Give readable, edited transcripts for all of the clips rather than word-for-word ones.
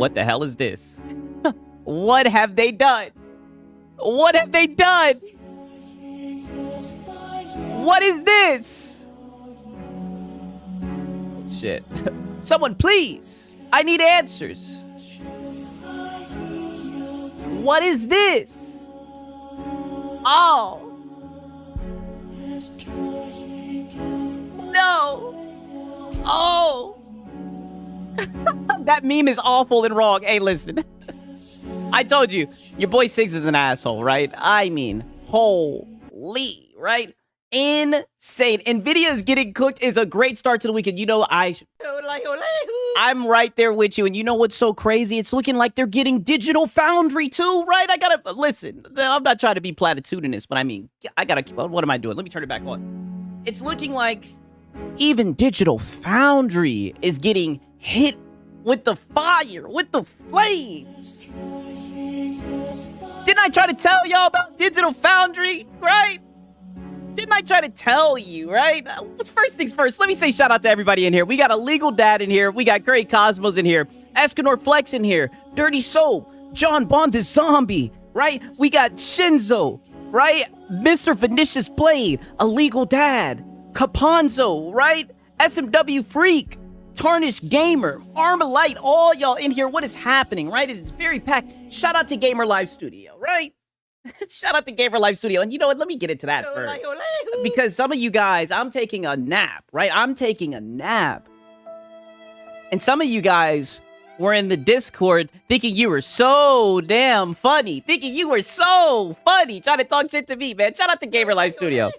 What the hell is this? What have they done? What have they done? What is this? Shit. Someone, please. I need answers. What is this? Oh. No. Oh. That meme is awful and wrong. Hey, listen. I told you, your boy Siggs is an asshole, right? I mean, holy, right? Insane. Nvidia is getting cooked is a great start to the weekend. You know, I'm right there with you. And you know what's so crazy? It's looking like they're getting Digital Foundry too, right? I gotta, listen, I'm not trying to be platitudinous, but I mean, I gotta keep on. What am I doing? Let me turn it back on. It's looking like even Digital Foundry is getting hit with the fire, with the flames. Didn't I try to tell y'all about Digital Foundry, right? Didn't I try to tell you, right? First things first, let me say shout out to everybody in here. We got a Legal Dad in here. We got Great Cosmos in here. Escanor Flex in here. Dirty Soap. John Bond the Zombie, right? We got Shinzo, right? Mr. Vinicius Blade. A Legal Dad. Caponzo, right? SMW Freak. Tarnished Gamer. Armalite. All y'all in here. What is happening, right? It is very packed. Shout out to Gamer Live Studio, right? Shout out to Gamer Live Studio. And you know what? Let me get into that first. Because some of you guys, I'm taking a nap, right? I'm taking a nap. And some of you guys were in the Discord thinking you were so damn funny. Thinking you were so funny. Trying to talk shit to me, man. Shout out to Gamer Live Studio.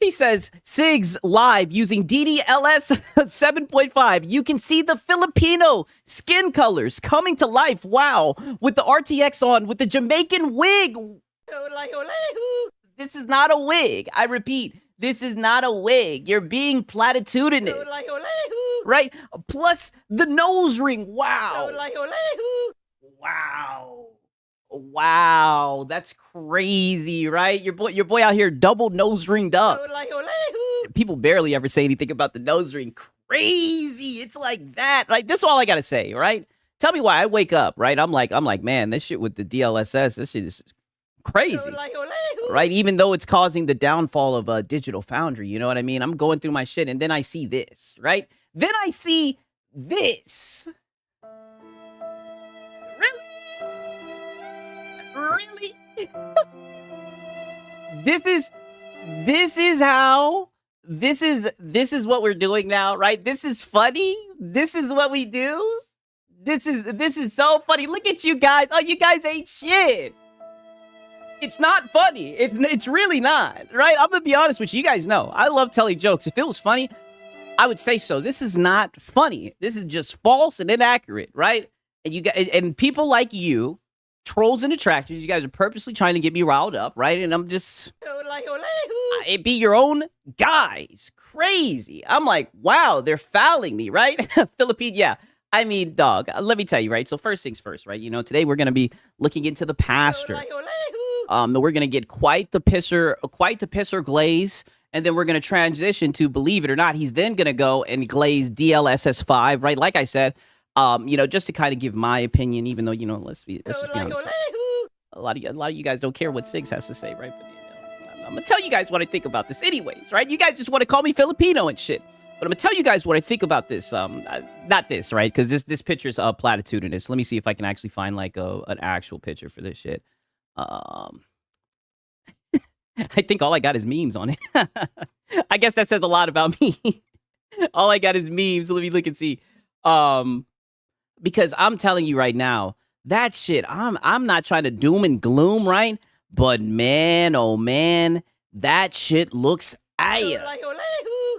He says, Siggs live using DDLS 7.5. You can see the Filipino skin colors coming to life. Wow. With the RTX on, with the Jamaican wig. This is not a wig. I repeat, this is not a wig. You're being platitudinous. Right? Plus the nose ring. Wow. Wow. Wow. That's crazy, right? Your boy out here double nose ringed up. People barely ever say anything about the nose ring. Crazy. It's like that. Like, this is all I gotta say, right? Tell me why I wake up, right? I'm like, man, this shit with the DLSS, this shit is crazy, right? Even though it's causing the downfall of Digital Foundry, you know what I mean? I'm going through my shit, and then I see this, right? Then I see this. Really? This is how. This is what we're doing now, right? This is funny. This is what we do. This is so funny. Look at you guys. Oh, you guys ain't shit. It's not funny. It's really not, right? I'm gonna be honest with you. You guys know I love telling jokes. If it was funny, I would say so. This is not funny. This is just false and inaccurate, right? And you guys and people like you, trolls and detractors, you guys are purposely trying to get me riled up, right? And I'm just it be your own guys. Crazy. I'm like, wow, they're fouling me, right? Philippine, yeah. I mean, dog, let me tell you, right? So first things first, right? You know, today we're going to be looking into the pasture. We're going to get quite the pisser glaze. And then we're going to transition to, believe it or not, he's then going to go and glaze DLSS 5, right? Like I said, you know, just to kind of give my opinion, even though, you know, let's just be honest. A lot of you guys don't care what Sigs has to say, right? But, you know, I'm going to tell you guys what I think about this anyways, right? You guys just want to call me Filipino and shit. But I'm going to tell you guys what I think about this. Not this, right? Because this picture's platitudinous. Let me see if I can actually find, like, an actual picture for this shit. I think all I got is memes on it. I guess that says a lot about me. All I got is memes. Let me look and see. Because I'm telling you right now, that shit, I'm not trying to doom and gloom, right? But man, oh man, that shit looks ass.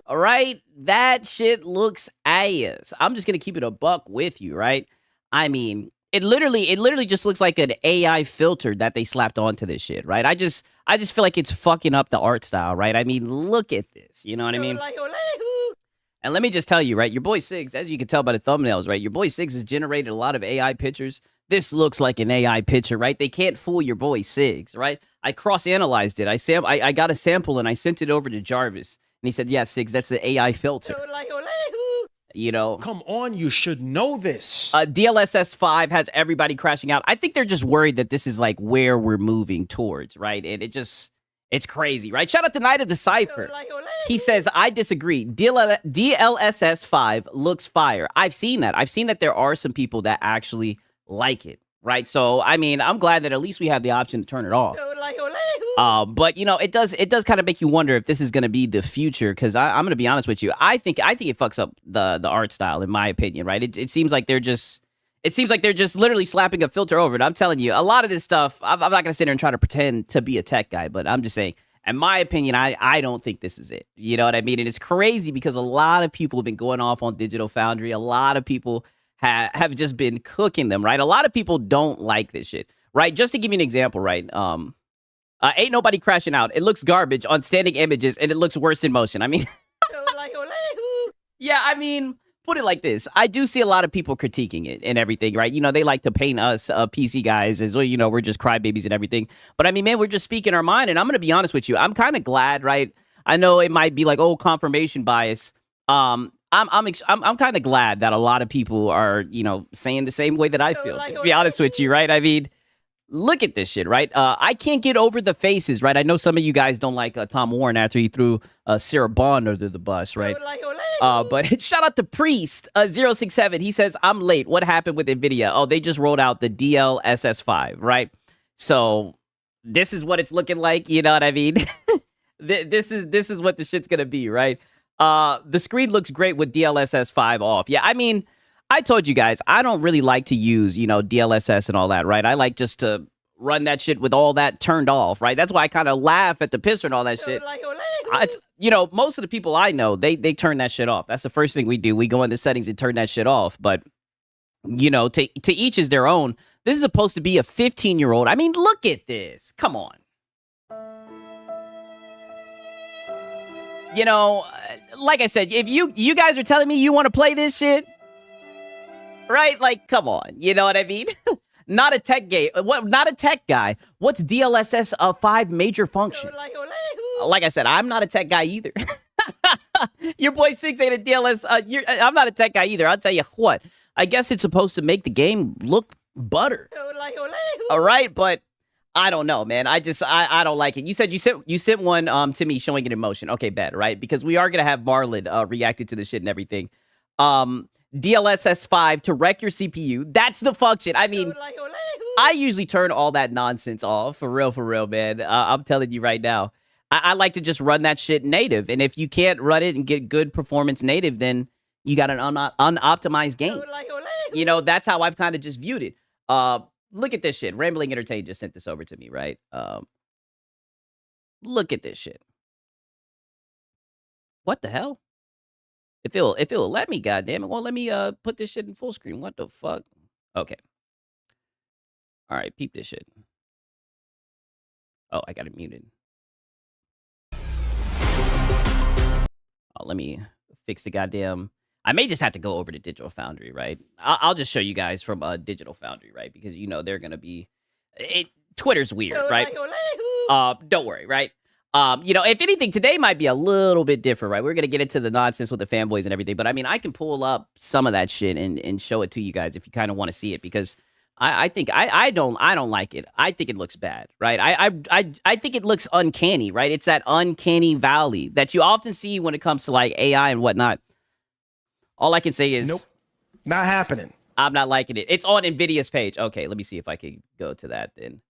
All right? That shit looks ass. I'm just going to keep it a buck with you, right? I mean, it literally just looks like an AI filter that they slapped onto this shit, right? I just feel like it's fucking up the art style, right? I mean, look at this. You know what I mean? And let me just tell you, right? Your boy Sigs, as you can tell by the thumbnails, right? Your boy Sigs has generated a lot of AI pictures. This looks like an AI picture, right? They can't fool your boy Sigs, right? I cross-analyzed it. I got a sample and I sent it over to Jarvis. And he said, yeah, Sigs, that's the AI filter. You know, come on, you should know this. DLSS 5 has everybody crashing out. I think they're just worried that this is like where we're moving towards, right? And it's crazy, right? Shout out to Night of the Cypher. He says, I disagree. DLSS 5 looks fire. I've seen that. I've seen that there are some people that actually like it, right? So, I mean, I'm glad that at least we have the option to turn it off. But you know, it does kind of make you wonder if this is going to be the future. Because I'm going to be honest with you, I think it fucks up the art style, in my opinion. Right? It seems like they're just literally slapping a filter over it. I'm telling you, a lot of this stuff. I'm not going to sit here and try to pretend to be a tech guy, but I'm just saying, in my opinion, I don't think this is it. You know what I mean? And it's crazy because a lot of people have been going off on Digital Foundry. A lot of people have just been cooking them. Right? A lot of people don't like this shit. Right? Just to give you an example, right? Ain't nobody crashing out. It looks garbage on standing images, and it looks worse in motion. I mean, yeah, I mean, put it like this. I do see a lot of people critiquing it and everything, right? You know, they like to paint us PC guys as well. You know, we're just crybabies and everything. But I mean, man, we're just speaking our mind. And I'm going to be honest with you. I'm kind of glad, right? I know it might be like, oh, confirmation bias. I'm kind of glad that a lot of people are, you know, saying the same way that I feel. To be honest with you, right? I mean, look at this shit, right? I can't get over the faces, right? I know some of you guys don't like Tom Warren after he threw Sarah Bond under the bus, right? But shout out to Priest 067. He says, I'm late. What happened with NVIDIA? Oh, they just rolled out the DLSS 5, right? So this is what it's looking like. You know what I mean? This is what the shit's gonna be, right? The screen looks great with DLSS 5 off. Yeah, I mean, I told you guys, I don't really like to use, you know, DLSS and all that, right? I like just to run that shit with all that turned off, right? That's why I kind of laugh at the pisser and all that shit. You know, most of the people I know, they turn that shit off. That's the first thing we do. We go into settings and turn that shit off. But, you know, to each is their own. This is supposed to be a 15-year-old. I mean, look at this. Come on. You know, like I said, if you guys are telling me you want to play this shit, right? Like, come on. You know what I mean? Not a tech guy. What's DLSS 5 major function? Like I said, I'm not a tech guy either. Your boy Six ain't a DLS. I'm not a tech guy either. I'll tell you what. I guess it's supposed to make the game look butter. All right, but I don't know, man. I don't like it. You said you sent one to me showing it in motion. Okay, bet, right? Because we are gonna have Marlon reacted to the shit and everything. DLSS 5 to wreck your CPU. That's the function. I mean, I usually turn all that nonsense off. For real, man. I'm telling you right now. I like to just run that shit native. And if you can't run it and get good performance native, then you got an unoptimized game. You know, that's how I've kind of just viewed it. Look at this shit. Rambling Entertain just sent this over to me, right? Look at this shit. What the hell? If it'll let me, goddamn it, won't let me put this shit in full screen. What the fuck? Okay. All right, peep this shit. Oh, I got it muted. Oh, let me fix the goddamn. I may just have to go over to Digital Foundry, right? I'll just show you guys from Digital Foundry, right? Because you know they're gonna be. Twitter's weird, right? Don't worry, right? You know, if anything, today might be a little bit different, right? We're gonna get into the nonsense with the fanboys and everything, but I mean, I can pull up some of that shit and show it to you guys if you kind of want to see it, because I think I don't like it. I think it looks bad, right? I think it looks uncanny, right? It's that uncanny valley that you often see when it comes to like AI and whatnot. All I can say is, nope, not happening. I'm not liking it. It's on NVIDIA's page. Okay, let me see if I can go to that then.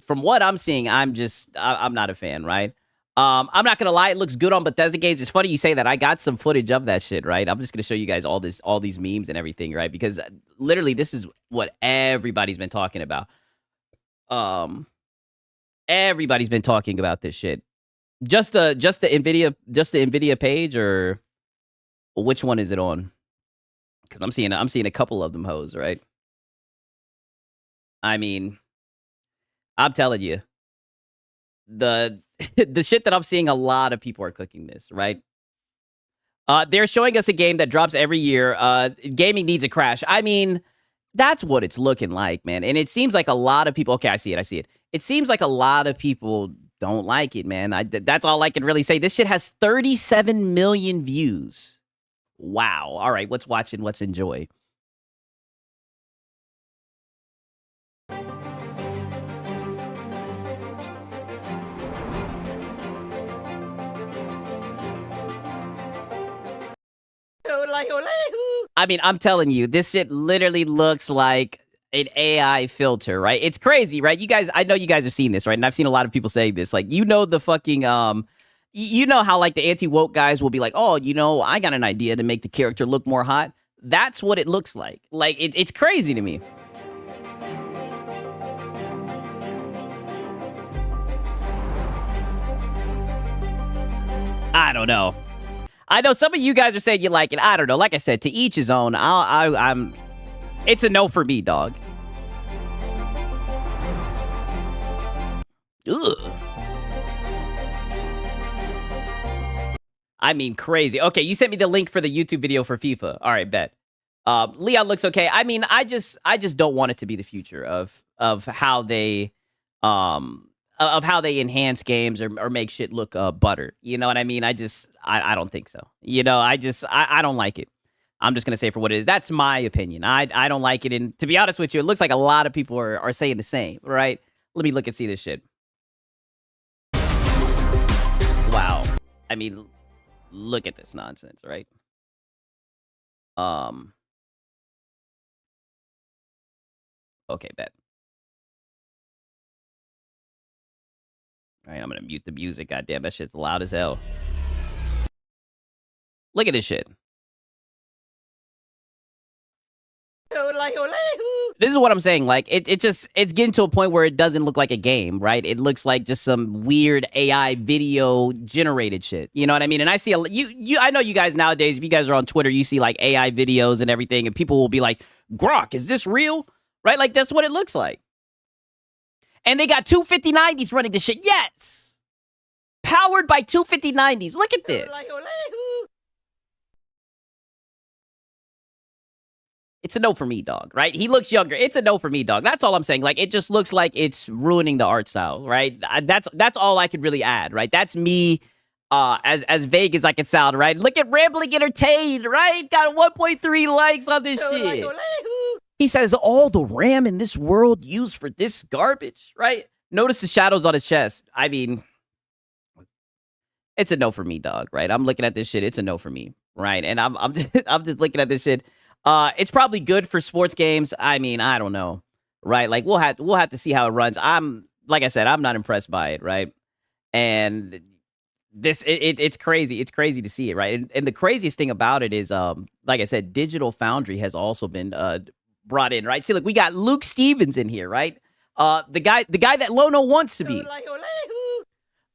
From what I'm seeing, I'm not a fan, right? I'm not gonna lie, it looks good on Bethesda games. It's funny you say that. I got some footage of that shit, right? I'm just gonna show you guys all these memes and everything, right? Because literally, this is what everybody's been talking about. Everybody's been talking about this shit. Just the NVIDIA page, or which one is it on? Because I'm seeing a couple of them hoes, right? I mean, I'm telling you, the shit that I'm seeing, a lot of people are cooking this, right? They're showing us a game that drops every year. Gaming needs a crash. I mean, that's what it's looking like, man. And it seems like a lot of people. Okay, I see it. It seems like a lot of people don't like it, man. That's all I can really say. This shit has 37 million views. Wow. All right, let's watch and let's enjoy. I mean, I'm telling you, this shit literally looks like an AI filter, right? It's crazy, right? You guys, I know you guys have seen this, right? And I've seen a lot of people saying this. Like, you know, the fucking, you know how like the anti-woke guys will be like, oh, you know, I got an idea to make the character look more hot. That's what it looks like. Like, it's crazy to me. I don't know. I know some of you guys are saying you like it. I don't know. Like I said, to each his own. I'm. It's a no for me, dog. Ugh. I mean, crazy. Okay, you sent me the link for the YouTube video for FIFA. All right, bet. Leon looks okay. I mean, I just don't want it to be the future of how they enhance games or make shit look butter. You know what I mean? I don't think so. You know, I don't like it. I'm just gonna say for what it is. That's my opinion. I don't like it. And to be honest with you, it looks like a lot of people are saying the same, right? Let me look and see this shit. Wow. I mean, look at this nonsense, right? Okay, bet. All right, I'm gonna mute the music. Goddamn, that shit's loud as hell. Look at this shit. This is what I'm saying. Like, it's getting to a point where it doesn't look like a game, right? It looks like just some weird AI video generated shit. You know what I mean? And I see I know you guys nowadays, if you guys are on Twitter, you see like AI videos and everything, and people will be like, "Grok, is this real?" Right? Like, that's what it looks like. And they got 25090s running this shit. Yes! Powered by 25090s. Look at this. It's a no for me, dog, right? He looks younger. It's a no for me, dog. That's all I'm saying. Like, it just looks like it's ruining the art style, right? That's all I could really add, right? That's me as vague as I can sound, right? Look at Rambling Entertained, right? Got 1.3 likes on this shit. He says, all the RAM in this world used for this garbage, right? Notice the shadows on his chest. I mean, it's a no for me, dog, right? I'm looking at this shit. It's a no for me, right? And I'm just looking at this shit. It's probably good for sports games. I mean, I don't know, right? Like, we'll have to see how it runs. Like I said, I'm not impressed by it, right? And it's crazy. It's crazy to see it, right? And the craziest thing about it is, like I said, Digital Foundry has also been brought in, right? See, look, we got Luke Stevens in here, right? The guy that Lono wants to be.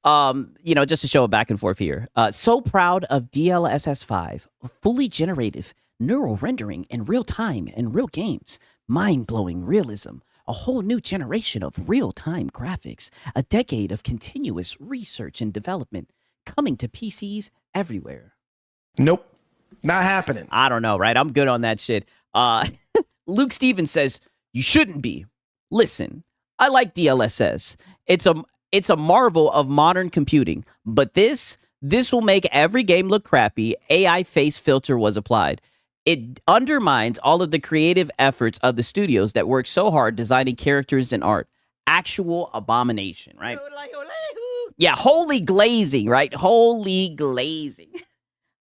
Just to show a back and forth here. So proud of DLSS 5, fully generative neural rendering in real time and real games, mind-blowing realism, a whole new generation of real-time graphics, a decade of continuous research and development coming to PCs everywhere. Nope. Not happening. I don't know, right? I'm good on that shit. Luke Stevens says, you shouldn't be. Listen, I like DLSS. It's a marvel of modern computing, but this will make every game look crappy. AI face filter was applied. It undermines all of the creative efforts of the studios that work so hard designing characters and art. Actual abomination, right? Yeah, holy glazing, right? Holy glazing.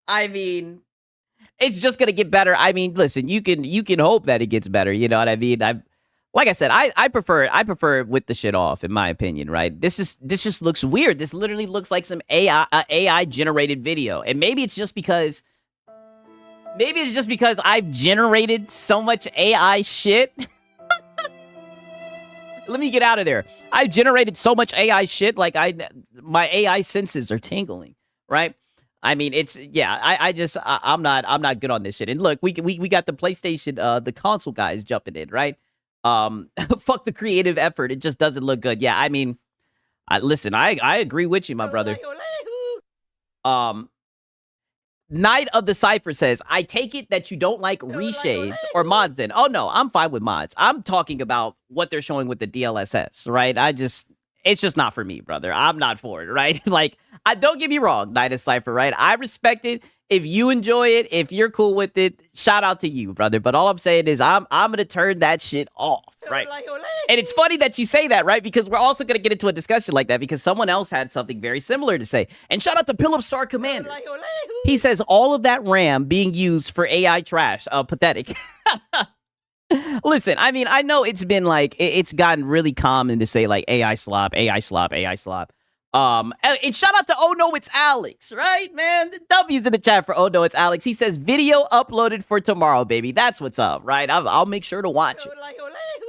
I mean, it's just gonna get better. I mean, listen, you can hope that it gets better. You know what I mean? Like I said, I prefer it with the shit off, in my opinion, right? This just looks weird. This literally looks like some AI generated video, and maybe it's just because I've generated so much AI shit. Let me get out of there. I've generated so much AI shit, like my AI senses are tingling, right? I mean, I'm not good on this shit. And look, we got the PlayStation, the console guys jumping in, right? Fuck the creative effort. It just doesn't look good. Yeah, I mean, listen, I agree with you, my brother. Knight of the Cypher says, I take it that you don't like reshades or mods then. Oh, no, I'm fine with mods. I'm talking about what they're showing with the DLSS, right? It's just not for me, brother. I'm not for it, right? Like, don't get me wrong, Knight of Cypher, right? I respect it. If you enjoy it, if you're cool with it, shout out to you, brother. But all I'm saying is I'm going to turn that shit off, right? And it's funny that you say that, right? Because we're also going to get into a discussion like that because someone else had something very similar to say. And shout out to Philip Star Commander. He says all of that RAM being used for AI trash. Pathetic. Listen, I mean, I know it's been like, it's gotten really common to say like AI slop, AI slop, AI slop. And shout out to Oh No It's Alex, right, man? The W's in the chat for Oh No It's Alex. He says video uploaded for tomorrow, baby. That's what's up, right? I'll make sure to watch it.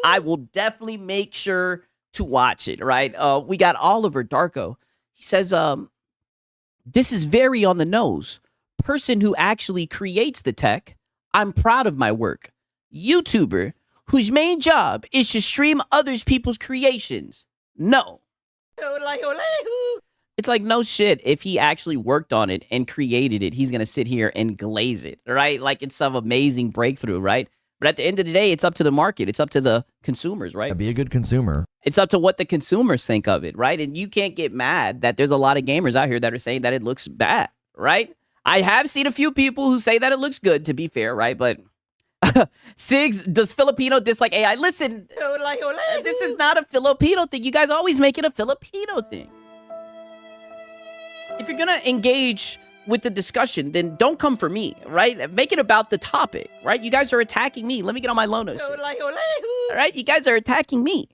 I will definitely make sure to watch it, right? We got Oliver Darko. He says, this is very on the nose. Person who actually creates the tech. I'm proud of my work. YouTuber whose main job is to stream others people's creations. No. It's like, no shit. If he actually worked on it and created it, he's going to sit here and glaze it, right? Like it's some amazing breakthrough, right? But at the end of the day, it's up to the market. It's up to the consumers, right? Yeah, be a good consumer. It's up to what the consumers think of it, right? And you can't get mad that there's a lot of gamers out here that are saying that it looks bad, right? I have seen a few people who say that it looks good, to be fair, right? But Sigs, does Filipino dislike AI? Listen, this is not a Filipino thing. You guys always make it a Filipino thing. If you're gonna engage with the discussion, then don't come for me, right? Make it about the topic, right? You guys are attacking me. Let me get on my Lono shit. All right, you guys are attacking me.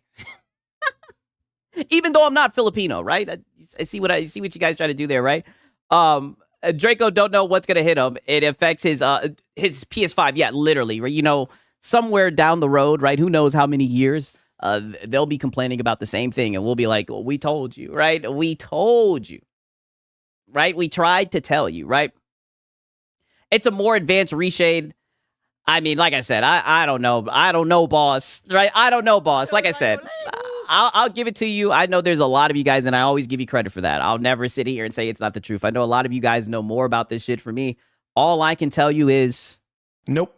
Even though I'm not Filipino, right? I see what you guys try to do there, right? Draco don't know what's gonna hit him. It affects his PS5. Yeah, literally. Right? You know, somewhere down the road, right? Who knows how many years? They'll be complaining about the same thing, and we'll be like, well, "We told you, right? We told you, right? We tried to tell you, right?" It's a more advanced reshade. I mean, like I said, I don't know. I don't know, boss. Right? I don't know, boss. Like I said, I'll give it to you. I know there's a lot of you guys, and I always give you credit for that. I'll never sit here and say it's not the truth. I know a lot of you guys know more about this shit for me. All I can tell you is, nope,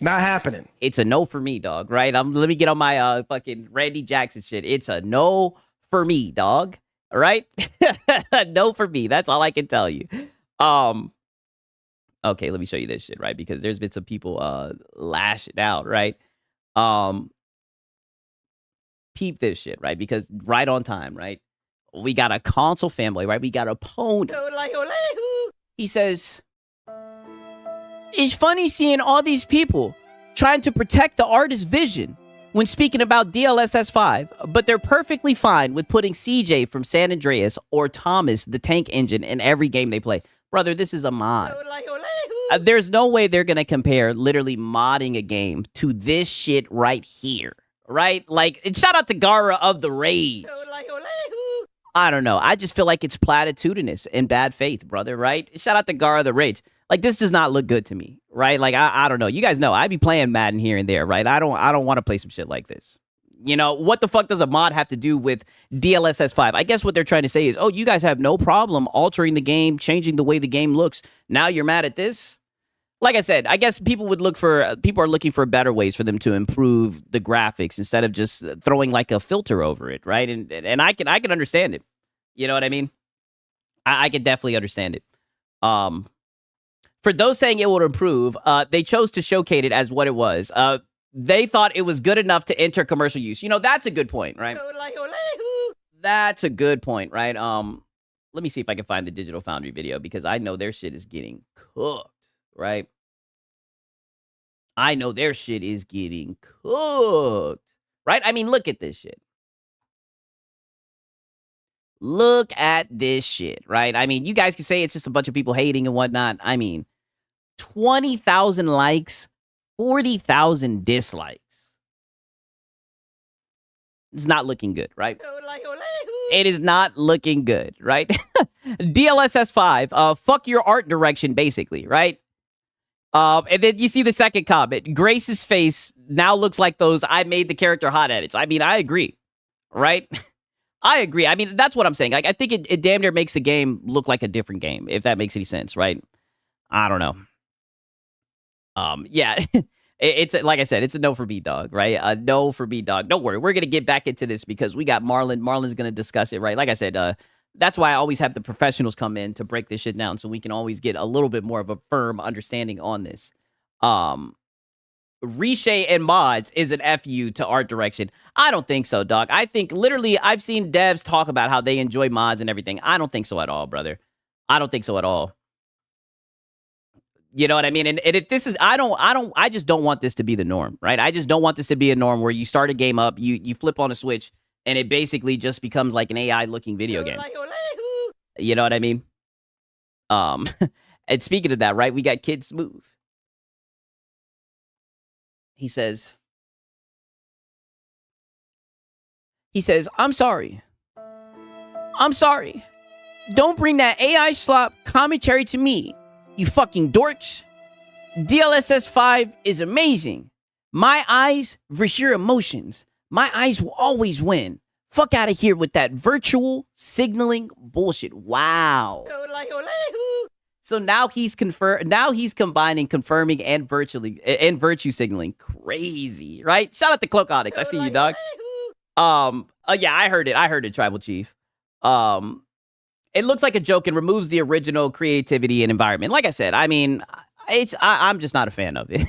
not happening. It's a no for me, dog. Right? Let me get on my fucking Randy Jackson shit. It's a no for me, dog. All right? No for me. That's all I can tell you. Okay, let me show you this shit, right? Because there's been some people lashing out, right? Peep this shit, right? Because right on time, right? We got a console family, right? We got a pony. He says, it's funny seeing all these people trying to protect the artist's vision, when speaking about DLSS 5, but they're perfectly fine with putting CJ from San Andreas or Thomas the Tank Engine in every game they play. Brother, this is a mod. There's no way they're going to compare literally modding a game to this shit right here, right? Like, and shout out to Gara of the Rage. I don't know. I just feel like it's platitudinous and bad faith, brother, right? Shout out to Gara of the Rage. Like, this does not look good to me, right? Like, I don't know. You guys know I be playing Madden here and there, right? I don't want to play some shit like this. You know, what the fuck does a mod have to do with DLSS 5? I guess what they're trying to say is, oh, you guys have no problem altering the game, changing the way the game looks. Now you're mad at this? Like I said, I guess people are looking for better ways for them to improve the graphics instead of just throwing like a filter over it, right? And I can understand it. You know what I mean? I can definitely understand it. For those saying it will improve, they chose to showcase it as what it was. They thought it was good enough to enter commercial use. You know, that's a good point, right? That's a good point, right? Let me see if I can find the Digital Foundry video because I know their shit is getting cooked, right? I know their shit is getting cooked, right? I mean, look at this shit. Look at this shit, right? I mean, you guys can say it's just a bunch of people hating and whatnot. I mean, 20,000 likes, 40,000 dislikes. It's not looking good, right? It is not looking good, right? DLSS 5, fuck your art direction, basically, right? And then you see the second comment. Grace's face now looks like those I made the character hot edits. I mean, I agree, right? I agree. I mean, that's what I'm saying. Like, I think it damn near makes the game look like a different game, if that makes any sense, right? I don't know. Yeah, it's like I said, it's a no for me, dog, right? A no for me, dog. Don't worry, we're gonna get back into this because we got Marlon. Marlon's gonna discuss it, right? Like I said, that's why I always have the professionals come in to break this shit down, so we can always get a little bit more of a firm understanding on this. Reshay and mods is an FU to art direction. I don't think so, dog. I think literally I've seen devs talk about how they enjoy mods and everything. I don't think so at all, brother. I don't think so at all. You know what I mean? And if this is, I just don't want this to be the norm, right? I just don't want this to be a norm where you start a game up, you flip on a switch, and it basically just becomes like an AI-looking video game. You know what I mean? And speaking of that, right, we got Kid Smooth. He says, I'm sorry. I'm sorry. Don't bring that AI slop commentary to me, you fucking dorks. DLSS 5 is amazing. My eyes versus your emotions. My eyes will always win. Fuck out of here with that virtual signaling bullshit. Wow. So now he's combining confirming and virtue signaling. Crazy, right? Shout out to Cloak Onyx. I see you, dog. Yeah, I heard it, Tribal Chief. It looks like a joke and removes the original creativity and environment. Like I said, I mean, I'm just not a fan of it.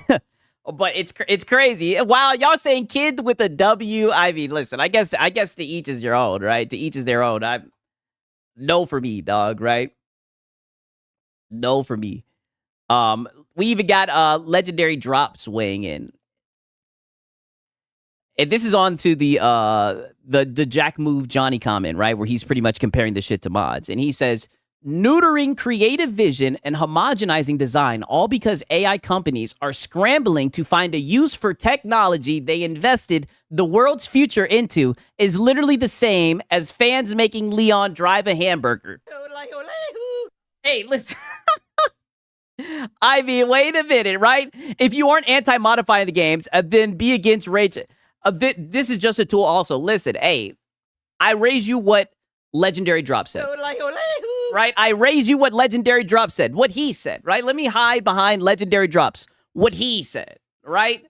But it's crazy. While y'all saying kid with a W, I mean, listen, I guess to each is your own, right? To each is their own. No for me, dog, right? No for me. We even got legendary drops weighing in. And this is on to the Jack Move Johnny comment, right? Where he's pretty much comparing the shit to mods. And he says, neutering creative vision and homogenizing design, all because AI companies are scrambling to find a use for technology they invested the world's future into, is literally the same as fans making Leon drive a hamburger. Hey, listen. I mean, wait a minute, right? If you aren't anti-modifying the games, then be against rage. This is just a tool also. Listen, hey, I raise you what Legendary Drop said. Right? I raise you what Legendary Drop said. What he said, right? Let me hide behind Legendary Drops. What he said, right?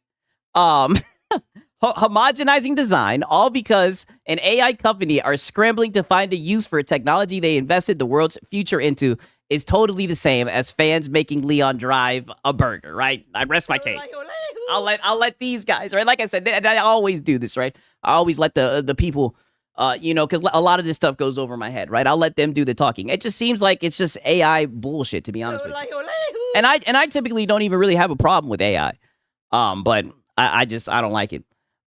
Homogenizing design, all because an AI company are scrambling to find a use for a technology they invested the world's future into, is totally the same as fans making Leon drive a burger, right? I rest my case. I'll let these guys, right? Like I said, and I always do this, right? I always let the people, because a lot of this stuff goes over my head, right? I'll let them do the talking. It just seems like it's just AI bullshit, to be honest with you. And I typically don't even really have a problem with AI, but I don't like it.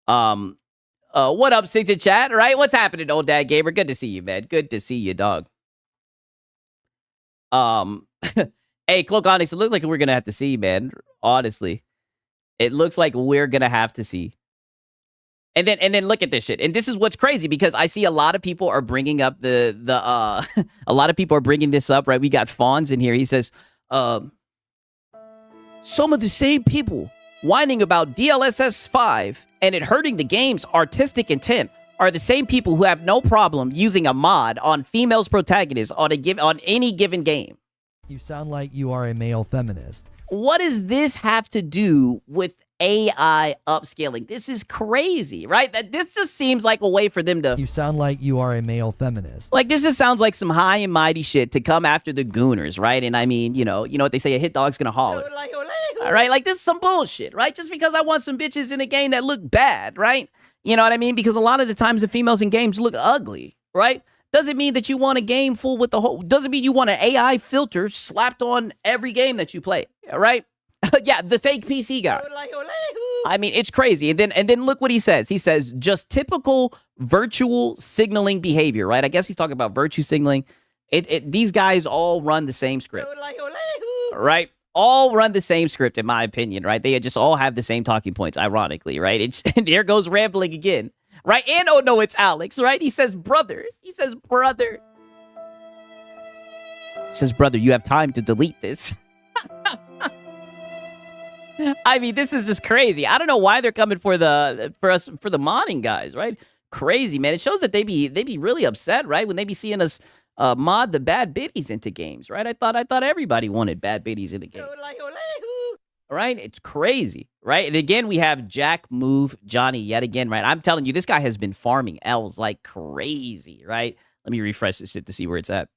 What up, Six in chat, right? What's happening, old dad gamer? Good to see you, man. Good to see you, dog. Hey, Cloak Onyx, it looks like we're gonna have to see, man. Honestly, it looks like we're gonna have to see. And then look at this shit. And this is what's crazy because I see a lot of people are bringing up a lot of people are bringing this up, right? We got Fawns in here. He says, some of the same people whining about DLSS 5 and it hurting the game's artistic intent are the same people who have no problem using a mod on females protagonists on any given game. You sound like you are a male feminist. What does this have to do with AI upscaling? This is crazy, right? This just seems like a way for them to... You sound like you are a male feminist. Like, this just sounds like some high and mighty shit to come after the gooners, right? And I mean, you know what they say, a hit dog's gonna holler. All right, like, this is some bullshit, right? Just because I want some bitches in a game that look bad, right? You know what I mean? Because a lot of the times the females in games look ugly, right? Doesn't mean that you want a game full with the whole... Doesn't mean you want an AI filter slapped on every game that you play, all right? Yeah, the fake PC guy. I mean, it's crazy. And then look what he says. He says, just typical virtual signaling behavior, right? I guess he's talking about virtue signaling. These guys all run the same script, right? All run the same script, in my opinion, right? They just all have the same talking points, ironically, right? And there goes rambling again, right? And oh no, it's Alex, right? He says, brother. He says, brother. He says, brother, you have time to delete this. I mean, this is just crazy. I don't know why they're coming for the modding guys, right? Crazy, man. It shows that they be really upset, right? When they be seeing us mod the bad biddies into games, right? I thought everybody wanted bad biddies in the game. Right? It's crazy, right? And again, we have Jack Move Johnny yet again, right? I'm telling you, this guy has been farming L's like crazy, right? Let me refresh this shit to see where it's at.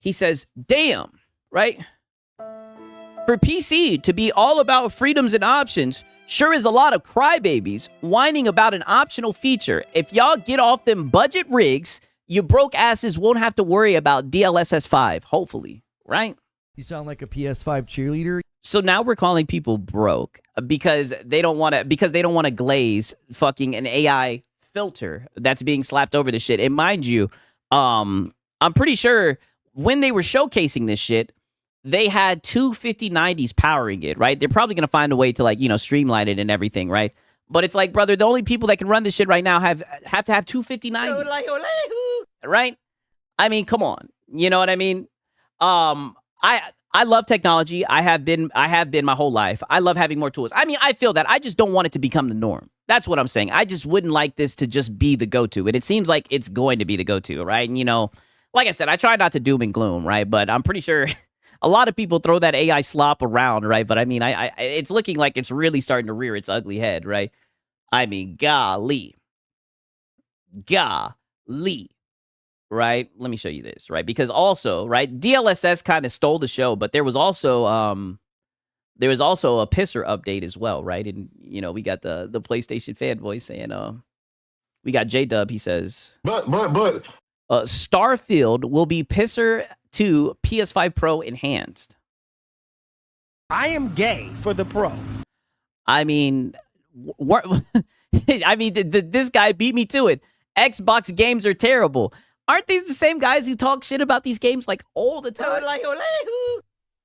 He says, damn, right? For PC to be all about freedoms and options sure is a lot of crybabies whining about an optional feature. If y'all get off them budget rigs, you broke asses won't have to worry about DLSS 5, hopefully, right? You sound like a PS5 cheerleader. So now we're calling people broke because they don't want to glaze fucking an AI filter that's being slapped over the shit. And mind you, I'm pretty sure when they were showcasing this shit, they had two 5090s powering it, right? They're probably going to find a way to, like, you know, streamline it and everything, right? But it's like, brother, the only people that can run this shit right now have to have two 5090s, right? I mean, come on. You know what I mean? I love technology. I have been my whole life. I love having more tools. I mean, I feel that. I just don't want it to become the norm. That's what I'm saying. I just wouldn't like this to just be the go-to. And it seems like it's going to be the go-to, right? And, you know, like I said, I try not to doom and gloom, right? But I'm pretty sure... A lot of people throw that AI slop around, right? But I mean, it's looking like it's really starting to rear its ugly head, right? I mean, golly, right? Let me show you this, right? Because also, right, DLSS kind of stole the show, but there was also a pisser update as well, right? And you know, we got the PlayStation fanboys saying, we got J-Dub. He says, but Starfield will be pisser to PS5 Pro enhanced. I am gay for the Pro. I mean, this guy beat me to it. Xbox games are terrible. Aren't these the same guys who talk shit about these games like all the time? All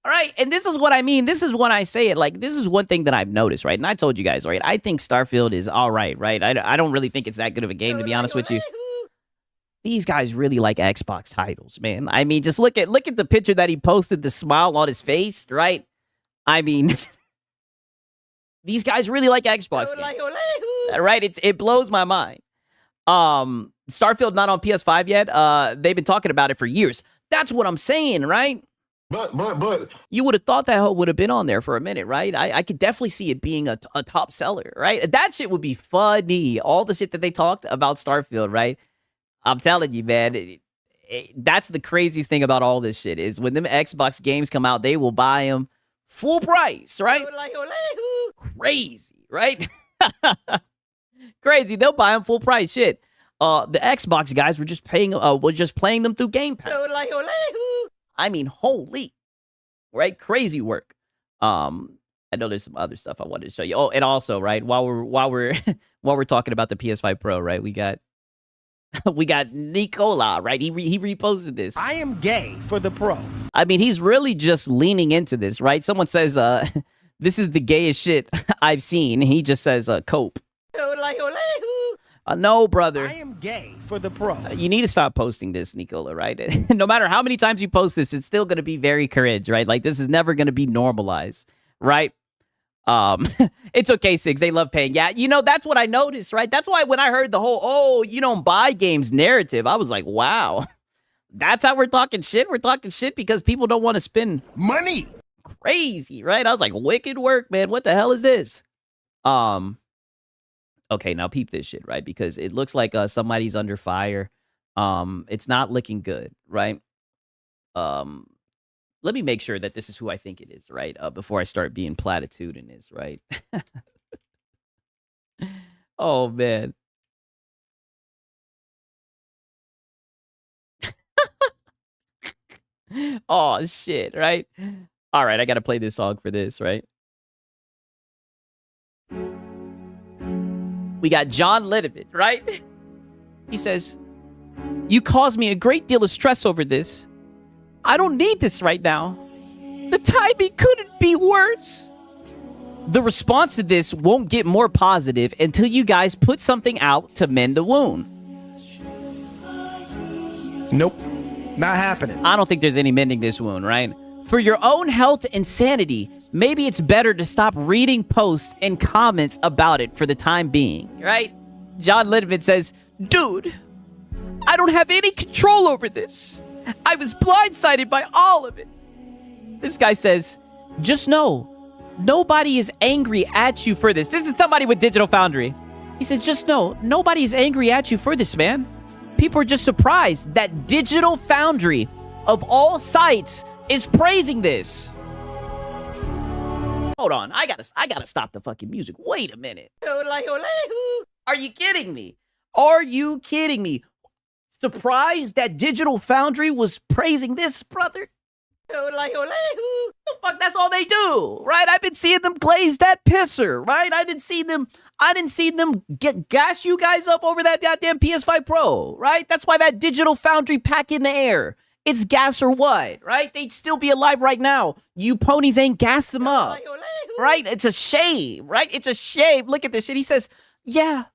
right, and this is what I mean. This is when I say it. Like, this is one thing that I've noticed, right? And I told you guys, right? I think Starfield is all right, right? I don't really think it's that good of a game, to be honest with you. These guys really like Xbox titles, man. I mean, just look at the picture that he posted, the smile on his face, right? I mean, these guys really like Xbox games, right? It blows my mind. Starfield not on PS5 yet. They've been talking about it for years. That's what I'm saying, right? But you would have thought that hoe would have been on there for a minute, right? I could definitely see it being a top seller, right? That shit would be funny. All the shit that they talked about Starfield, right? I'm telling you, man, that's the craziest thing about all this shit is when them Xbox games come out, they will buy them full price, right? Crazy, right? Crazy. They'll buy them full price. Shit. The Xbox guys were just playing them through Game Pass. I mean, holy, right? Crazy work. I know there's some other stuff I wanted to show you. Oh, and also, right, while we're while we're talking about the PS5 Pro, right, we got we got Nicola, right? He reposted this. I am gay for the Pro. I mean, he's really just leaning into this, right? Someone says, this is the gayest shit I've seen. He just says, cope. No, brother. I am gay for the Pro. You need to stop posting this, Nicola, right? No matter how many times you post this, it's still going to be very cringe, right? Like, this is never going to be normalized, right? It's okay, Sigs. They love paying. Yeah, you know, that's what I noticed, right? That's why when I heard the whole, oh, you don't buy games narrative, I was like, wow. That's how we're talking shit? We're talking shit because people don't want to spend money. Crazy, right? I was like, wicked work, man. What the hell is this? Okay, now peep this shit, right? Because it looks like somebody's under fire. It's not looking good, right? Let me make sure that this is who I think it is, right? Before I start being platitudinous, right? Oh, man. Oh, shit, right? All right, I got to play this song for this, right? We got John Lidovich, right? He says, "You caused me a great deal of stress over this. I don't need this right now. The timing couldn't be worse. The response to this won't get more positive until you guys put something out to mend the wound." Nope, not happening. I don't think there's any mending this wound, right? For your own health and sanity, maybe it's better to stop reading posts and comments about it for the time being, right? John Lidman says, "Dude, I don't have any control over this. I was blindsided by all of it." This guy says, "Just know, nobody is angry at you for this." This is somebody with Digital Foundry. He says, "Just know, nobody is angry at you for this, man. People are just surprised that Digital Foundry, of all sites, is praising this." Hold on, I gotta stop the fucking music. Wait a minute. Are you kidding me? Are you kidding me? Surprised that Digital Foundry was praising this, brother? The fuck, that's all they do, right? I've been seeing them glaze that pisser, right? I didn't see them gas you guys up over that goddamn PS5 Pro, right? That's why that Digital Foundry pack in the air. It's gas or what, right? They'd still be alive right now. You ponies ain't gassed them up, right? It's a shame, right? It's a shame. Look at this shit. He says, "Yeah,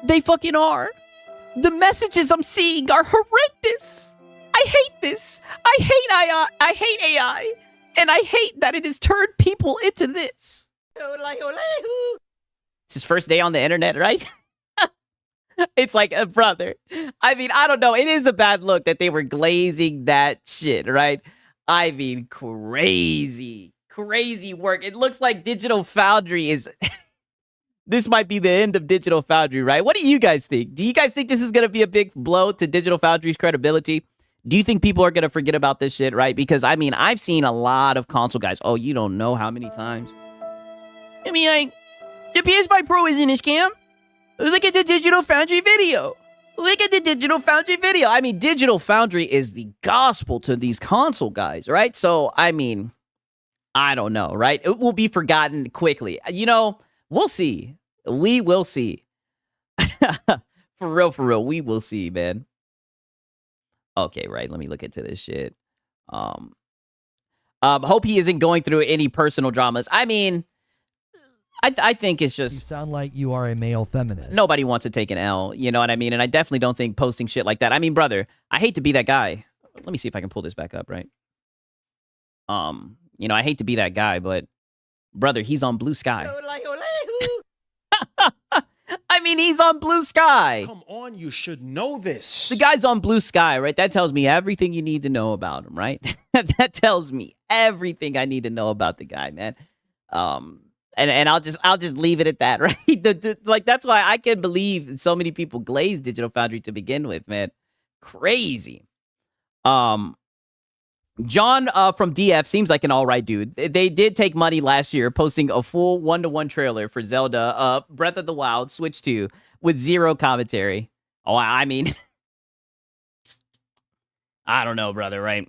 they fucking are. The messages I'm seeing are horrendous. I hate this. I hate AI. And I hate that it has turned people into this." It's his first day on the internet, right? It's like, brother. I mean, I don't know. It is a bad look that they were glazing that shit, right? I mean, crazy work. It looks like Digital Foundry is... This might be the end of Digital Foundry, right? What do you guys think? Do you guys think this is going to be a big blow to Digital Foundry's credibility? Do you think people are going to forget about this shit, right? Because, I mean, I've seen a lot of console guys. Oh, you don't know how many times. I mean, like, the PS5 Pro isn't a scam. Look at the Digital Foundry video. Look at the Digital Foundry video. I mean, Digital Foundry is the gospel to these console guys, right? So, I mean, I don't know, right? It will be forgotten quickly. You know, we'll see. We will see. For real, we will see, man. Okay, right. Let me look into this shit. Hope he isn't going through any personal dramas. I mean, I think it's just... You sound like you are a male feminist. Nobody wants to take an L, you know what I mean? And I definitely don't think posting shit like that... I mean, brother, I hate to be that guy. Let me see if I can pull this back up, right? You know, I hate to be that guy, but... Brother, he's on Blue Sky. I mean, he's on Blue Sky. Come on, you should know this. The guy's on Blue Sky, right? That tells me everything you need to know about him, right? That tells me everything I need to know about the guy, man. And I'll just leave it at that, right? Like, that's why I can't believe so many people glazed Digital Foundry to begin with, man. Crazy. John from DF seems like an all right dude. They did take money last year, posting a full 1-to-1 trailer for Zelda Breath of the Wild Switch 2 with zero commentary. Oh, I mean, I don't know, brother, right?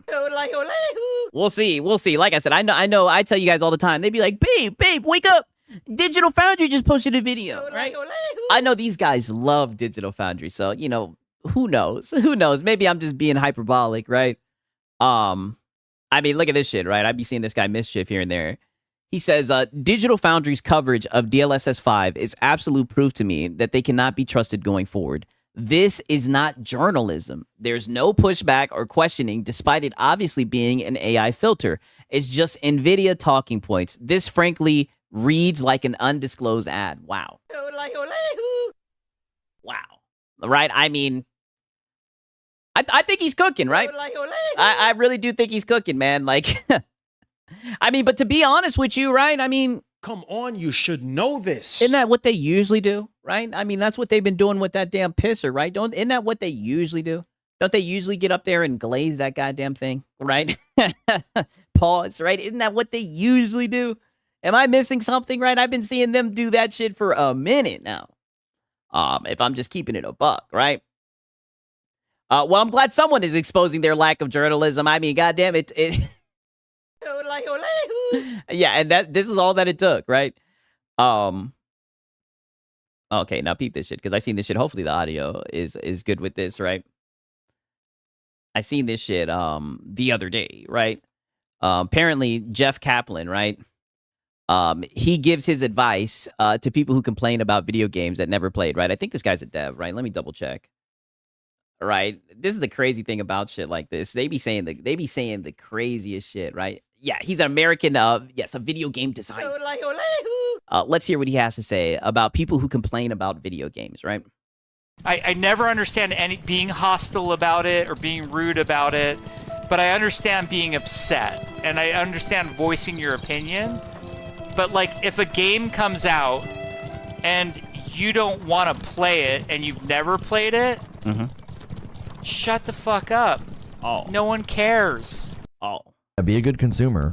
We'll see. We'll see. Like I said, I know. I tell you guys all the time. They'd be like, babe, wake up. Digital Foundry just posted a video, right? I know these guys love Digital Foundry, so, you know, who knows? Who knows? Maybe I'm just being hyperbolic, right? I mean, look at this shit, right? I'd be seeing this guy Mischief here and there. He says, Digital Foundry's coverage of DLSS 5 is absolute proof to me that they cannot be trusted going forward. This is not journalism. There's no pushback or questioning, despite it obviously being an AI filter. It's just NVIDIA talking points. This, frankly, reads like an undisclosed ad. Wow. Wow. Right? I mean, I think he's cooking, right? I really do think he's cooking, man. Like, I mean, but to be honest with you, right? I mean, Come on, you should know this. isn't that what they usually do, right? I mean, that's what they've been doing with that damn pisser, right? Isn't that what they usually do? Don't they usually get up there and glaze that goddamn thing, right? Pause, right? Isn't that what they usually do? Am I missing something, right? I've been seeing them do that shit for a minute now. If I'm just keeping it a buck, right? Well, I'm glad someone is exposing their lack of journalism. I mean, goddamn it. Yeah, and this is all that it took, right? Okay, now peep this shit, because I seen this shit. Hopefully the audio is good with this, right? I seen this shit the other day, right? Apparently Jeff Kaplan, right? He gives his advice to people who complain about video games that never played, right? I think this guy's a dev, right? Let me double check. Right? This is the crazy thing about shit like this. They be saying the craziest shit, right? Yeah, he's an American, yes, a video game designer. Let's hear what he has to say about people who complain about video games, right? I never understand being hostile about it or being rude about it, but I understand being upset and I understand voicing your opinion. But like, if a game comes out and you don't want to play it and you've never played it, shut the fuck up. Oh. No one cares. Oh. Be a good consumer.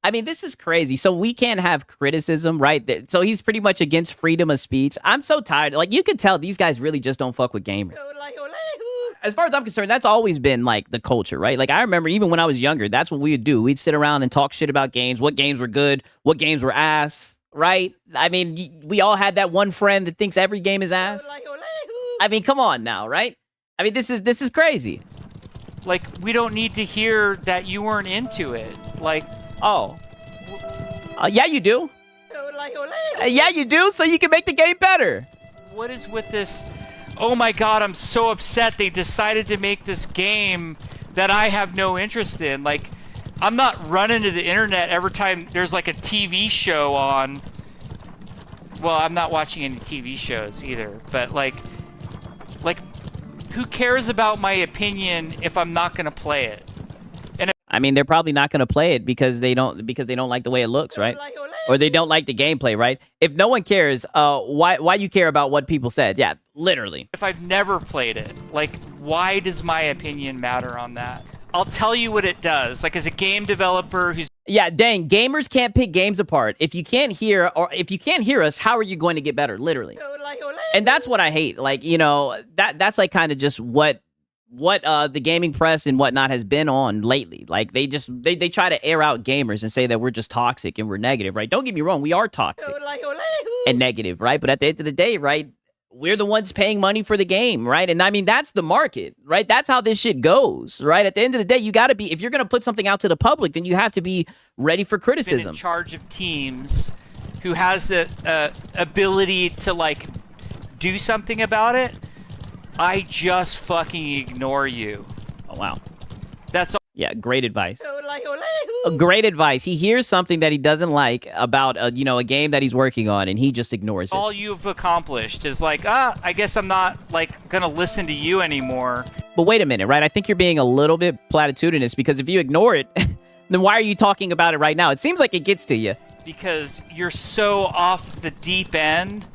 I mean, this is crazy. So we can't have criticism, right? So he's pretty much against freedom of speech. I'm so tired. Like, you could tell these guys really just don't fuck with gamers. As far as I'm concerned, that's always been, like, the culture, right? Like, I remember even when I was younger, that's what we would do. We'd sit around and talk shit about games, what games were good, what games were ass, right? I mean, we all had that one friend that thinks every game is ass. I mean, come on now, right? I mean, this is crazy. Like, we don't need to hear that you weren't into it. Like, oh. Yeah, you do. Yeah, you do, so you can make the game better. What is with this? Oh my god, I'm so upset they decided to make this game that I have no interest in. Like, I'm not running to the internet every time there's like a TV show on. Well, I'm not watching any TV shows either, but like who cares about my opinion if I'm not going to play it? And I mean, they're probably not going to play it because they don't like the way it looks, right? Or they don't like the gameplay, right? If no one cares, why you care about what people said? Yeah, literally. if I've never played it, like, why does my opinion matter on that? I'll tell you what it does. Like, as a game developer who's Yeah, dang, gamers can't pick games apart. If you can't hear us, how are you going to get better? Literally. And that's what I hate. Like, you know, that's like kind of just what the gaming press and whatnot has been on lately. Like, they try to air out gamers and say that we're just toxic and we're negative, right? Don't get me wrong, we are toxic and negative, right? But at the end of the day, right, we're the ones paying money for the game, right? And I mean, that's the market, right? That's how this shit goes, right? At the end of the day, you got to be, if you're going to put something out to the public, then you have to be ready for been criticism. in charge of teams, who has the ability to, like, do something about it, I just fucking ignore you. Oh, wow. That's all. Yeah, great advice. Great advice. He hears something that he doesn't like about, a game that he's working on, and he just ignores it. All you've accomplished is like, I guess I'm not, like, gonna listen to you anymore. But wait a minute, right? I think you're being a little bit platitudinous, because if you ignore it, then why are you talking about it right now? It seems like it gets to you. Because you're so off the deep end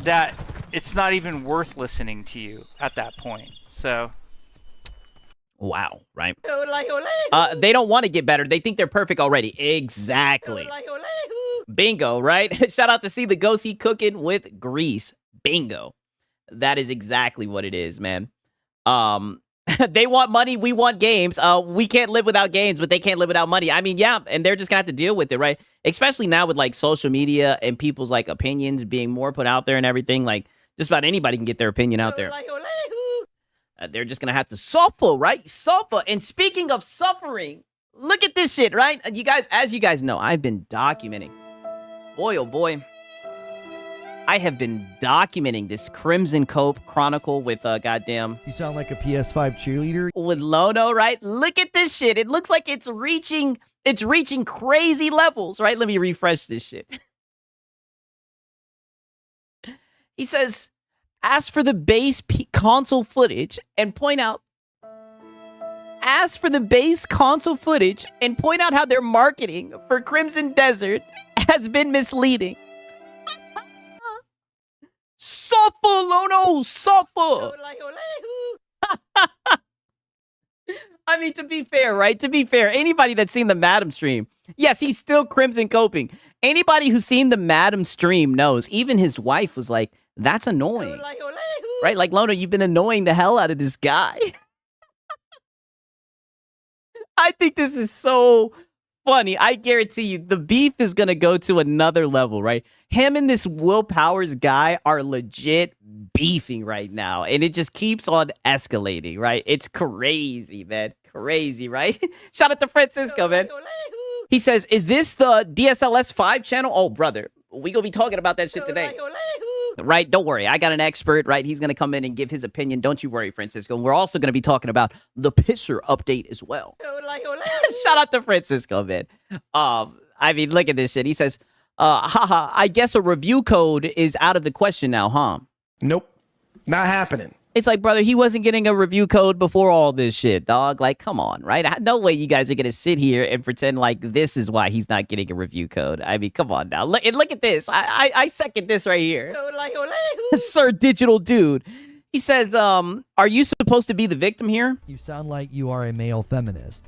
that it's not even worth listening to you at that point. So... Wow, right? They don't want to get better. They think they're perfect already. Exactly. Bingo, right? Shout out to See the Ghosty cooking with grease. Bingo. That is exactly what it is, man. They want money, we want games. We can't live without games, but they can't live without money. I mean, yeah, and they're just gonna have to deal with it, right? Especially now with like social media and people's like opinions being more put out there and everything. Like just about anybody can get their opinion out there. They're just gonna have to suffer, right? Suffer. And speaking of suffering, look at this shit, right? You guys, as you guys know, I've been documenting. Boy, oh boy. I have been documenting this Crimson Cope Chronicle with goddamn. You sound like a PS5 cheerleader. With Lono, right? Look at this shit. It looks like it's reaching crazy levels, right? Let me refresh this shit. He says, ask for the base console footage and point out. Ask for the base console footage and point out how their marketing for Crimson Desert has been misleading. Suffer, Lono, suffer. I mean, to be fair, right? To be fair, anybody that's seen the Madam stream, yes, he's still Crimson Coping. Anybody who's seen the Madam stream knows, even his wife was like, that's annoying. Right? Like, Lono, you've been annoying the hell out of this guy. I think this is so funny. I guarantee you, the beef is going to go to another level, right? Him and this Will Powers guy are legit beefing right now, and it just keeps on escalating, right? It's crazy, man. Crazy, right? Shout out to Francisco, man. He says, is this the DSLS 5 channel? Oh, brother, we gonna be talking about that shit today. Right? Don't worry. I got an expert, right? He's going to come in and give his opinion. Don't you worry, Francisco. And we're also going to be talking about the Pisser update as well. Shout out to Francisco, man. I mean, look at this shit. He says, haha, I guess a review code is out of the question now, huh? Nope. Not happening. It's like, brother, he wasn't getting a review code before all this shit, dog. Like, come on, right? No way you guys are going to sit here and pretend like this is why he's not getting a review code. I mean, come on now. Look at this. I second this right here. Sir Digital Dude. He says, are you supposed to be the victim here? You sound like you are a male feminist.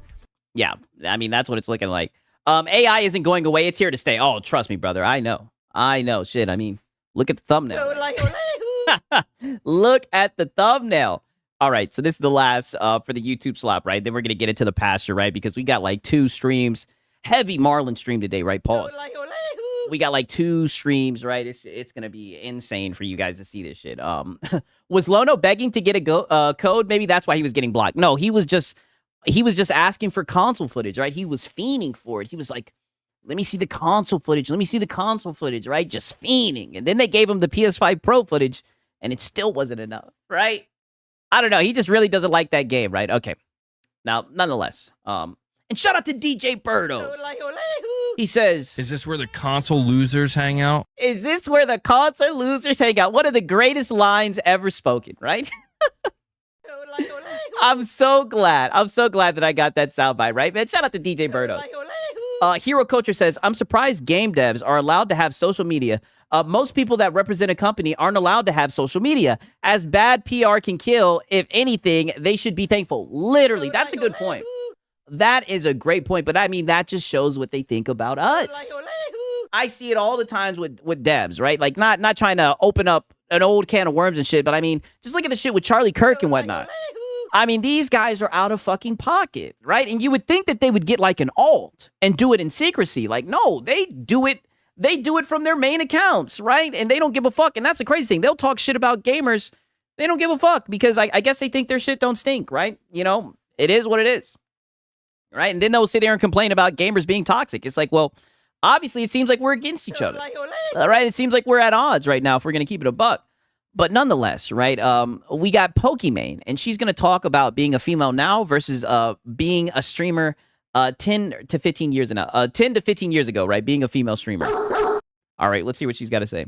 Yeah, I mean, that's what it's looking like. AI isn't going away. It's here to stay. Oh, trust me, brother. I know. Shit, I mean, look at the thumbnail. Look at the thumbnail. All right, so this is the last for the YouTube slap, right? Then we're going to get into the pasture, right? Because we got like 2 streams. Heavy Marlin stream today, right? Pause. We got like 2 streams, right? It's going to be insane for you guys to see this shit. Was Lono begging to get a code? Maybe that's why he was getting blocked. No, he was just asking for console footage, right? He was fiending for it. He was like, let me see the console footage. Let me see the console footage, right? Just fiending. And then they gave him the PS5 Pro footage, and it still wasn't enough, right? I don't know. He just really doesn't like that game, right? Okay. Now, nonetheless, and shout out to DJ Birdo. He says, is this where the console losers hang out? Is this where the console losers hang out? One of the greatest lines ever spoken, right? I'm so glad that I got that soundbite, right, man? Shout out to DJ Birdo. Hero Culture says, I'm surprised game devs are allowed to have social media. Most people that represent a company aren't allowed to have social media. As bad PR can kill, if anything, they should be thankful. Literally, that's a good point. That is a great point, but I mean, that just shows what they think about us. I see it all the times with devs, right? Like, not trying to open up an old can of worms and shit, but I mean, just look at the shit with Charlie Kirk and whatnot. I mean, these guys are out of fucking pocket, right? And you would think that they would get like an alt and do it in secrecy. Like, no, they do it from their main accounts, right? And they don't give a fuck. And that's the crazy thing. They'll talk shit about gamers. They don't give a fuck because I guess they think their shit don't stink, right? You know, it is what it is, right? And then they'll sit there and complain about gamers being toxic. It's like, well, obviously it seems like we're against each other, right? It seems like we're at odds right now if we're going to keep it a buck. But nonetheless, right, we got Pokimane, and she's going to talk about being a female now versus being a streamer 10 to 15 years ago, right, being a female streamer. All right, let's hear what she's got to say.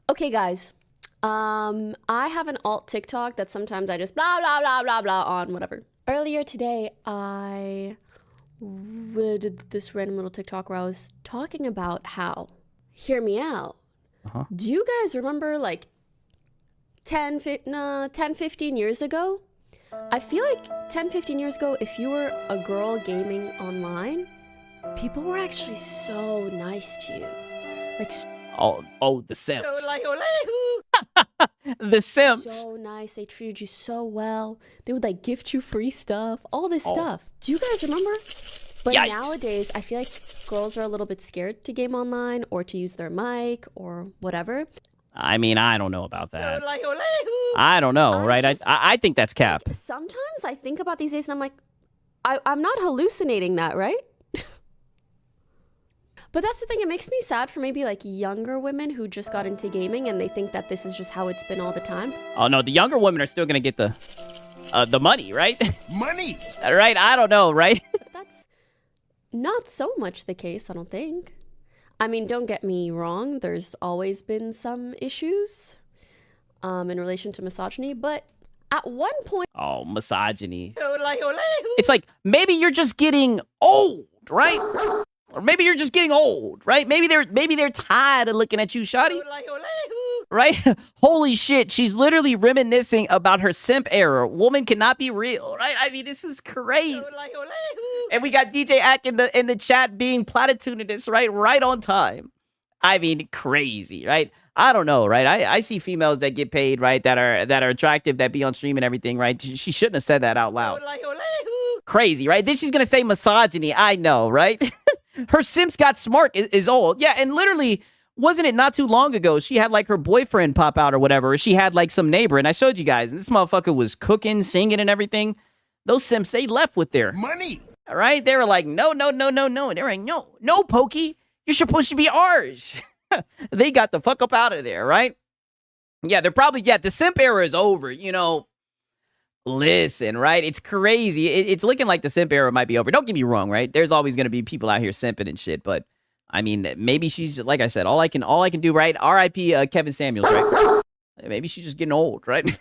Okay, guys, I have an alt TikTok that sometimes I just blah, blah, blah, blah, blah on whatever. Earlier today, I did this random little TikTok where I was talking about how, hear me out. Do you guys remember like 10, 15 years ago? I feel like 10, 15 years ago, if you were a girl gaming online, people were actually so nice to you. Like, oh, the simps. The simps. So nice. They treated you so well. They would like gift you free stuff, all this stuff. Do you guys remember? But Yikes. nowadays, I feel like girls are a little bit scared to game online or to use their mic or whatever. I mean, I don't know about that. I don't know, right? I think that's cap. Sometimes I think about these days and I'm like, I'm not hallucinating that, right? But that's the thing, it makes me sad for maybe like younger women who just got into gaming and they think that this is just how it's been all the time. Oh no, the younger women are still gonna get the money, right? Money! Right? I don't know, right? But that's not so much the case, I don't think. I mean, don't get me wrong, there's always been some issues in relation to misogyny, but at one point... Oh, misogyny. It's like, maybe you're just getting old, right? Or maybe you're just getting old, right? Maybe they're tired of looking at you, shawty. Right? Holy shit, she's literally reminiscing about her simp era. Woman cannot be real, right? I mean, this is crazy. And we got DJ Ack in the chat being platitudinous, right on time. I mean, crazy, right? I don't know, right? I see females that get paid, right, that are attractive, that be on stream and everything, right? She shouldn't have said that out loud. Crazy, right? Then she's gonna say misogyny. I know, right? Her Simps Got Smart is old. Yeah, and literally, wasn't it not too long ago, she had like her boyfriend pop out or whatever, or she had like some neighbor, and I showed you guys, and this motherfucker was cooking, singing, and everything. Those Simps, they left with their Money! All right? They were like, no. And they were like, no, Pokey. You're supposed to be ours. They got the fuck up out of there, right? Yeah, the simp era is over, you know. Listen, right? It's crazy. It's looking like the simp era might be over. Don't get me wrong, right? There's always going to be people out here simping and shit, but I mean, maybe she's, like I said, all I can do, right? R.I.P. Kevin Samuels, right? Maybe she's just getting old, right?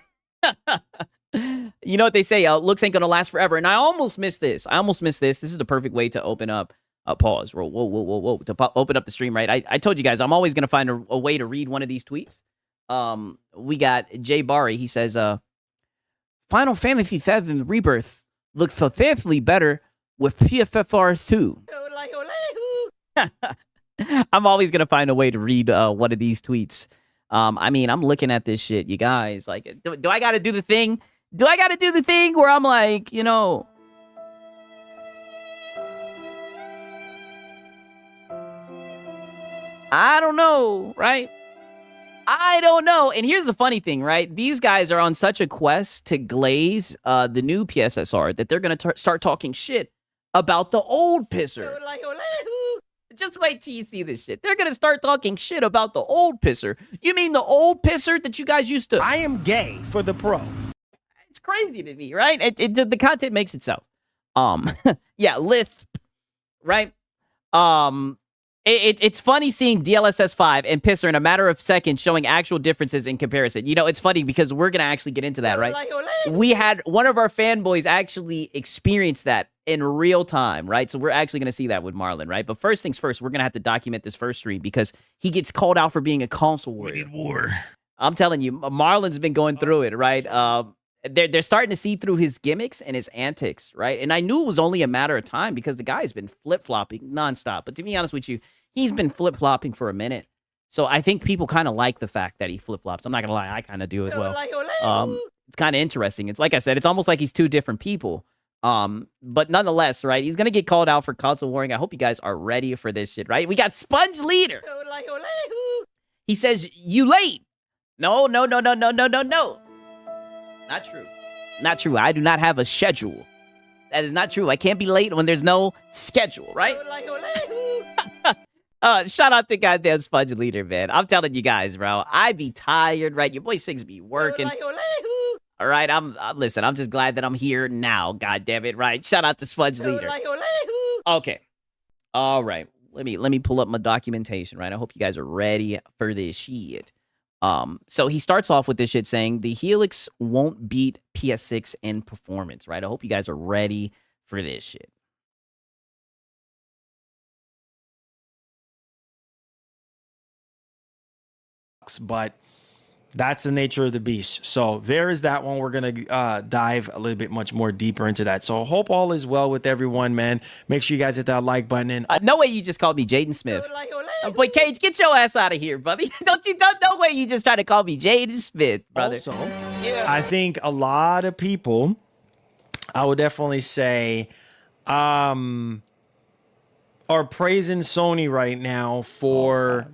You know what they say, looks ain't gonna last forever. And I almost missed this. This is the perfect way to open up, pause, whoa, to open up the stream, right? I told you guys, I'm always gonna find a way to read one of these tweets. We got Jay Bari. He says, Final Fantasy VII Rebirth looks substantially better with PFFR 2. I'm always gonna find a way to read one of these tweets. I mean, I'm looking at this shit, you guys. Like, do I gotta do the thing? Do I gotta do the thing where I'm like, you know, I don't know, right? I don't know. And here's the funny thing, right? These guys are on such a quest to glaze the new PSSR that they're going to start talking shit about the old pisser. Just wait till you see this shit. They're going to start talking shit about the old pisser. You mean the old pisser that you guys used to... I am gay for the pro. It's crazy to me, right? The content makes itself. Yeah, Lisp, right? It's funny seeing DLSS 5 and Pisser in a matter of seconds showing actual differences in comparison. You know, it's funny because we're going to actually get into that, right? We had one of our fanboys actually experience that in real time, right? So we're actually going to see that with Marlon, right? But first things first, we're going to have to document this first stream because he gets called out for being a console warrior. We need war. I'm telling you, Marlon's been going through it, right? They're starting to see through his gimmicks and his antics, right? And I knew it was only a matter of time because the guy's been flip-flopping nonstop. But to be honest with you, he's been flip-flopping for a minute. So I think people kind of like the fact that he flip-flops. I'm not going to lie, I kind of do as well. It's kind of interesting. It's like I said, it's almost like he's two different people. But nonetheless, right, he's going to get called out for console warring. I hope you guys are ready for this shit, right? We got Sponge Leader. He says, you late. No. Not true. Not true. I do not have a schedule. That is not true. I can't be late when there's no schedule, right? Shout out to goddamn Sponge Leader, man. I'm telling you guys, bro. I be tired, right? Your boy Six be working. All right, listen, I'm just glad that I'm here now, goddamn it, right? Shout out to Sponge Leader. Okay. All right. Let me pull up my documentation, right? I hope you guys are ready for this shit. So he starts off with this shit saying the Helix won't beat PS6 in performance, right? I hope you guys are ready for this shit. But That's the nature of the beast. So there is that one. We're going to dive a little bit much more deeper into that. So hope all is well with everyone, man. Make sure you guys hit that like button. And No way you just called me Jaden Smith. Boy, Cage, get your ass out of here, buddy. Don't no way you just try to call me Jaden Smith, brother. also, I think a lot of people, I would definitely say, are praising Sony right now for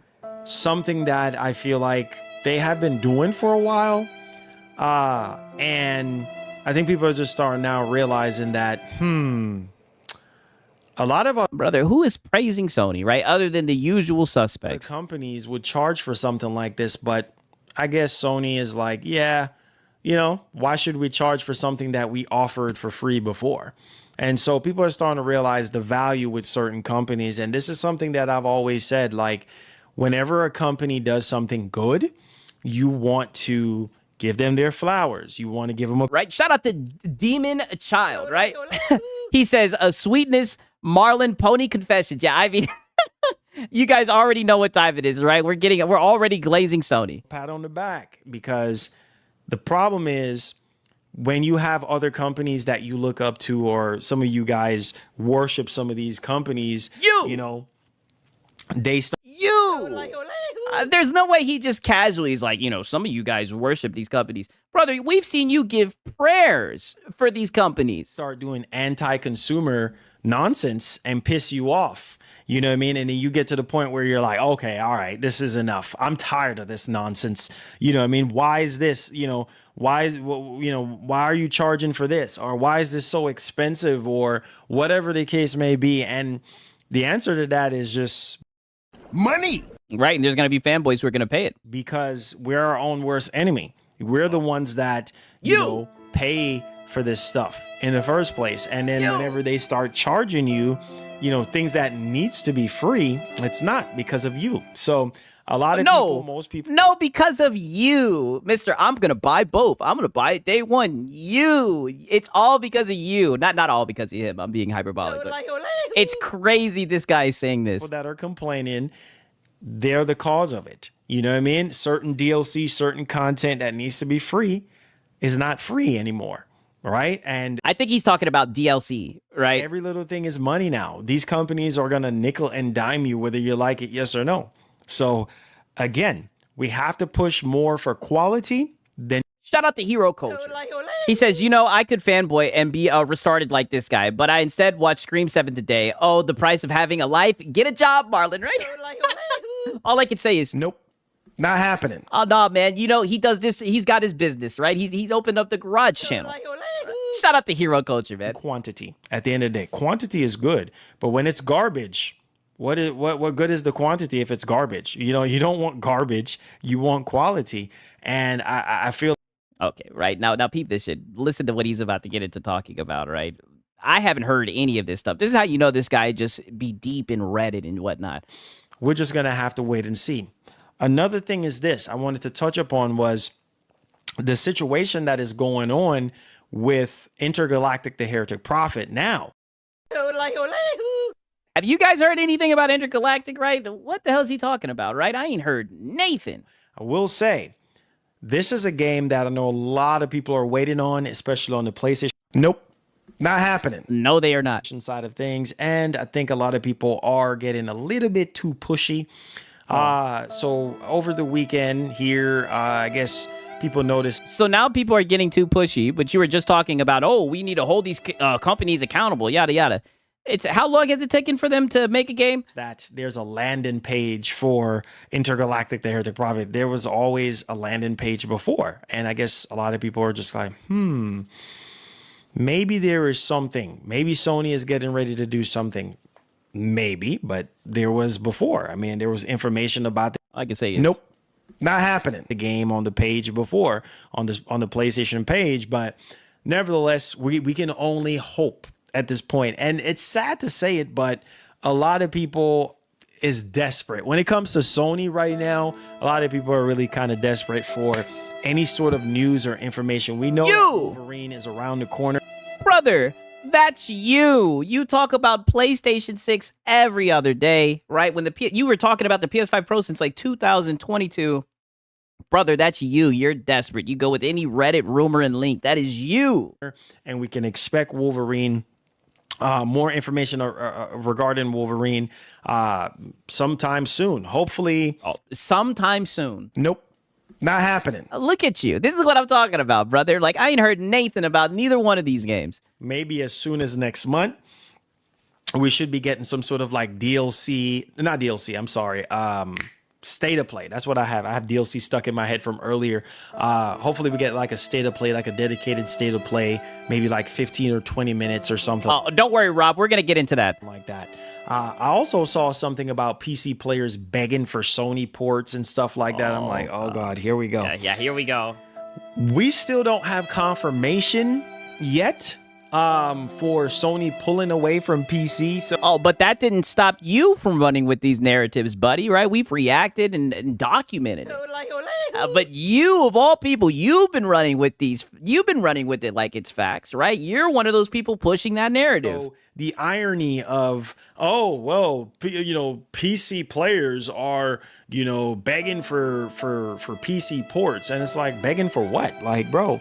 something that I feel like they have been doing for a while. And I think people are just starting now realizing that, a lot of other Brother, who is praising Sony, right? Other than the usual suspects. companies would charge for something like this, but I guess Sony is like, yeah, you know, why should we charge for something that we offered for free before? And so people are starting to realize the value with certain companies. And this is something that I've always said, like, whenever a company does something good, you want to give them their flowers. You want to give them a Right? Shout out to Demon Child, right? He says, a sweetness, Marlin Pony Confessions. Yeah, I mean, you guys already know what time it is, right? We're already glazing Sony. pat on the back, because the problem is when you have other companies that you look up to, or some of you guys worship some of these companies, you know, they start. There's no way he just casually is like, you know, some of you guys worship these companies. Brother, we've seen you give prayers for these companies. Start doing anti-consumer nonsense and piss you off. You know what I mean? And then you get to the point where you're like, okay, all right, this is enough. I'm tired of this nonsense. You know what I mean? Why is this, why are you charging for this? Or why is this so expensive? Or whatever the case may be. And the answer to that is just Money. Right, and there's going to be fanboys who are going to pay it. because we're our own worst enemy. We're the ones that, you know, pay for this stuff in the first place. And then whenever they start charging you, you know, things that needs to be free, it's not because of you. So a lot of people, most people. No, because of you, Mister. I'm going to buy both. I'm going to buy it day one. You. It's all because of you. Not all because of him. I'm being hyperbolic. But it's crazy this guy is saying this. People that are complaining, they're the cause of it. You know what I mean? Certain DLC, certain content that needs to be free is not free anymore, right? And I think he's talking about DLC, right? every little thing is money now. These companies are going to nickel and dime you whether you like it, yes or no. So again, we have to push more for quality than Shout out to Hero Culture. He says, you know, I could fanboy and be restarted like this guy, but I instead watch Scream 7 today. Oh, the price of having a life. Get a job, Marlon, right? All I can say is, nope, not happening. oh, no, man. You know, he does this. He's got his business, right? He's opened up the garage channel. Shout out to Hero Culture, man. Quantity. At the end of the day, quantity is good, but when it's garbage, what good is the quantity if it's garbage? You know, you don't want garbage. You want quality. And I feel Okay, right. Now peep this shit. Listen to what he's about to get into talking about, right? I haven't heard any of this stuff. This is how you know this guy just be deep in Reddit and whatnot. we're just going to have to wait and see. Another thing is this I wanted to touch upon was the situation that is going on with Intergalactic the Heretic Prophet now. Have you guys heard anything about Intergalactic, right? What the hell is he talking about, right? I ain't heard Nathan. I will say, this is a game that I know a lot of people are waiting on, especially on the PlayStation. Nope, not happening. No, they are not. Side of things, and I think a lot of people are getting a little bit too pushy. So over the weekend here, I guess people noticed. So now people are getting too pushy, but you were just talking about, oh, we need to hold these companies accountable, yada, yada. It's how long has it taken for them to make a game? That there's a landing page for Intergalactic the Heretic Prophet. There was always a landing page before. And I guess a lot of people are just like, maybe there is something. Maybe Sony is getting ready to do something. Maybe, but there was before. I mean, there was information about it. I can say yes. Nope, not happening. The game on the page before, on the PlayStation page. But nevertheless, we can only hope at this point. And it's sad to say it, but a lot of people is desperate. When it comes to Sony right now, a lot of people are really kind of desperate for any sort of news or information. We know that Wolverine is around the corner. Brother, that's you. You talk about PlayStation 6 every other day, right? When you were talking about the PS5 Pro since like 2022. Brother, that's you. You're desperate. You go with any Reddit rumor and link. That is you. And we can expect Wolverine. More information regarding Wolverine sometime soon. Hopefully. Oh, sometime soon. Nope. Not happening. Look at you. This is what I'm talking about, brother. Like, I ain't heard Nathan about neither one of these games. Maybe as soon as next month. We should be getting some sort of like DLC. Not DLC, I'm sorry. State of play. That's what I have. I have DLC stuck in my head from earlier. Hopefully we get like a state of play, like a dedicated state of play, maybe like 15 or 20 minutes or something. Oh, don't worry, Rob. We're going to get into that. Like that. I also saw something about PC players begging for Sony ports and stuff like that. I'm like, oh God, here we go. Yeah, here we go. We still don't have confirmation yet for Sony pulling away from PC. So but that didn't stop you from running with these narratives, buddy, right? We've reacted and documented it. But you, of all people, you've been running with these. You've been running with it like it's facts, right? You're one of those people pushing that narrative. So the irony of, oh, well, PC players are, begging for PC ports. And it's like, begging for what? Like, bro,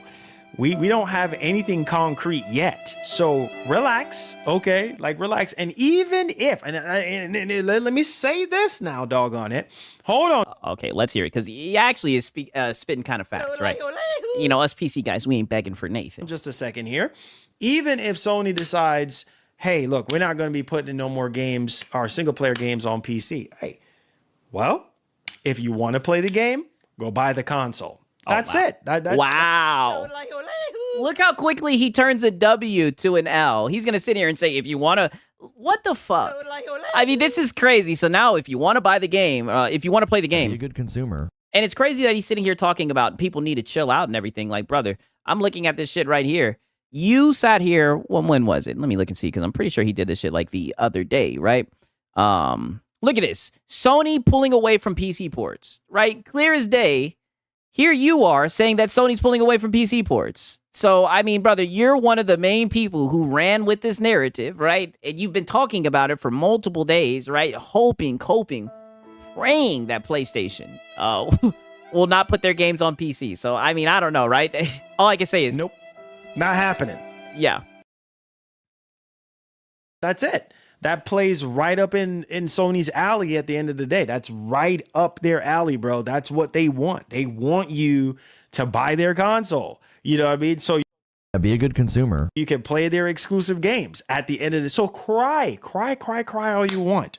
we don't have anything concrete yet. So relax, okay? Like, relax. And even if, and let me say this now, doggone it. Hold on. Okay, let's hear it, because he actually is spitting kind of facts, right? Us PC guys, we ain't begging for Nathan. Just a second here. Even if Sony decides, hey, look, we're not going to be putting in no more games, our single-player games on PC. Hey, well, if you want to play the game, go buy the console. That's it. Wow. Look how quickly he turns a W to an L. He's going to sit here and say, if you want to... What the fuck? I mean, this is crazy. So now if you want to buy the game, if you want to play the game... Be a good consumer. And it's crazy that he's sitting here talking about people need to chill out and everything. Like, brother, I'm looking at this shit right here. You sat here... when was it? Let me look and see, because I'm pretty sure he did this shit like the other day, right? Look at this. Sony pulling away from PC ports, right? Clear as day. Here you are saying that Sony's pulling away from PC ports. So, I mean, brother, you're one of the main people who ran with this narrative, right? And you've been talking about it for multiple days, right? Hoping, praying that PlayStation will not put their games on PC. So, I mean, I don't know, right? All I can say is... Nope. Not happening. Yeah. That's it. That plays right up in Sony's alley at the end of the day. That's right up their alley, bro. That's what they want. They want you to buy their console. You know what I mean? So Be a good consumer. you can play their exclusive games at the end of the... So cry all you want.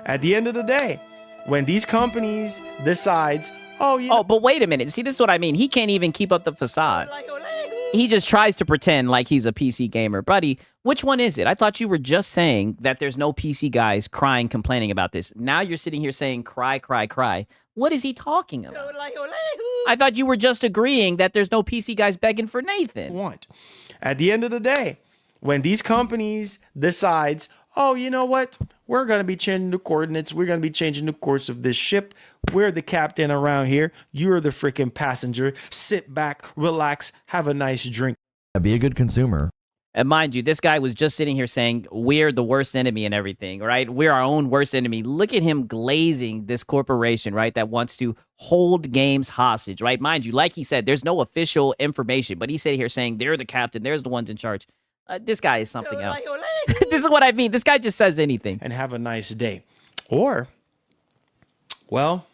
At the end of the day, when these companies decides, but wait a minute. See, this is what I mean. He can't even keep up the facade. He just tries to pretend like he's a PC gamer. Buddy, which one is it? I thought you were just saying that there's no PC guys crying, complaining about this. Now you're sitting here saying cry. What is he talking about? I thought you were just agreeing that there's no PC guys begging for Nathan. want. At the end of the day, when these companies decides, oh, you know what? We're going to be changing the coordinates. We're going to be changing the course of this ship. We're the captain around here. You're the freaking passenger. Sit back, relax, have a nice drink. Be a good consumer. And mind you, this guy was just sitting here saying we're the worst enemy and everything, right? We're our own worst enemy. Look at him glazing this corporation, right, that wants to hold games hostage, right? Mind you, like he said, there's no official information, but he's sitting here saying they're the captain, there's the ones in charge. This guy is something else. This is what I mean. This guy just says anything. And have a nice day. Or, well,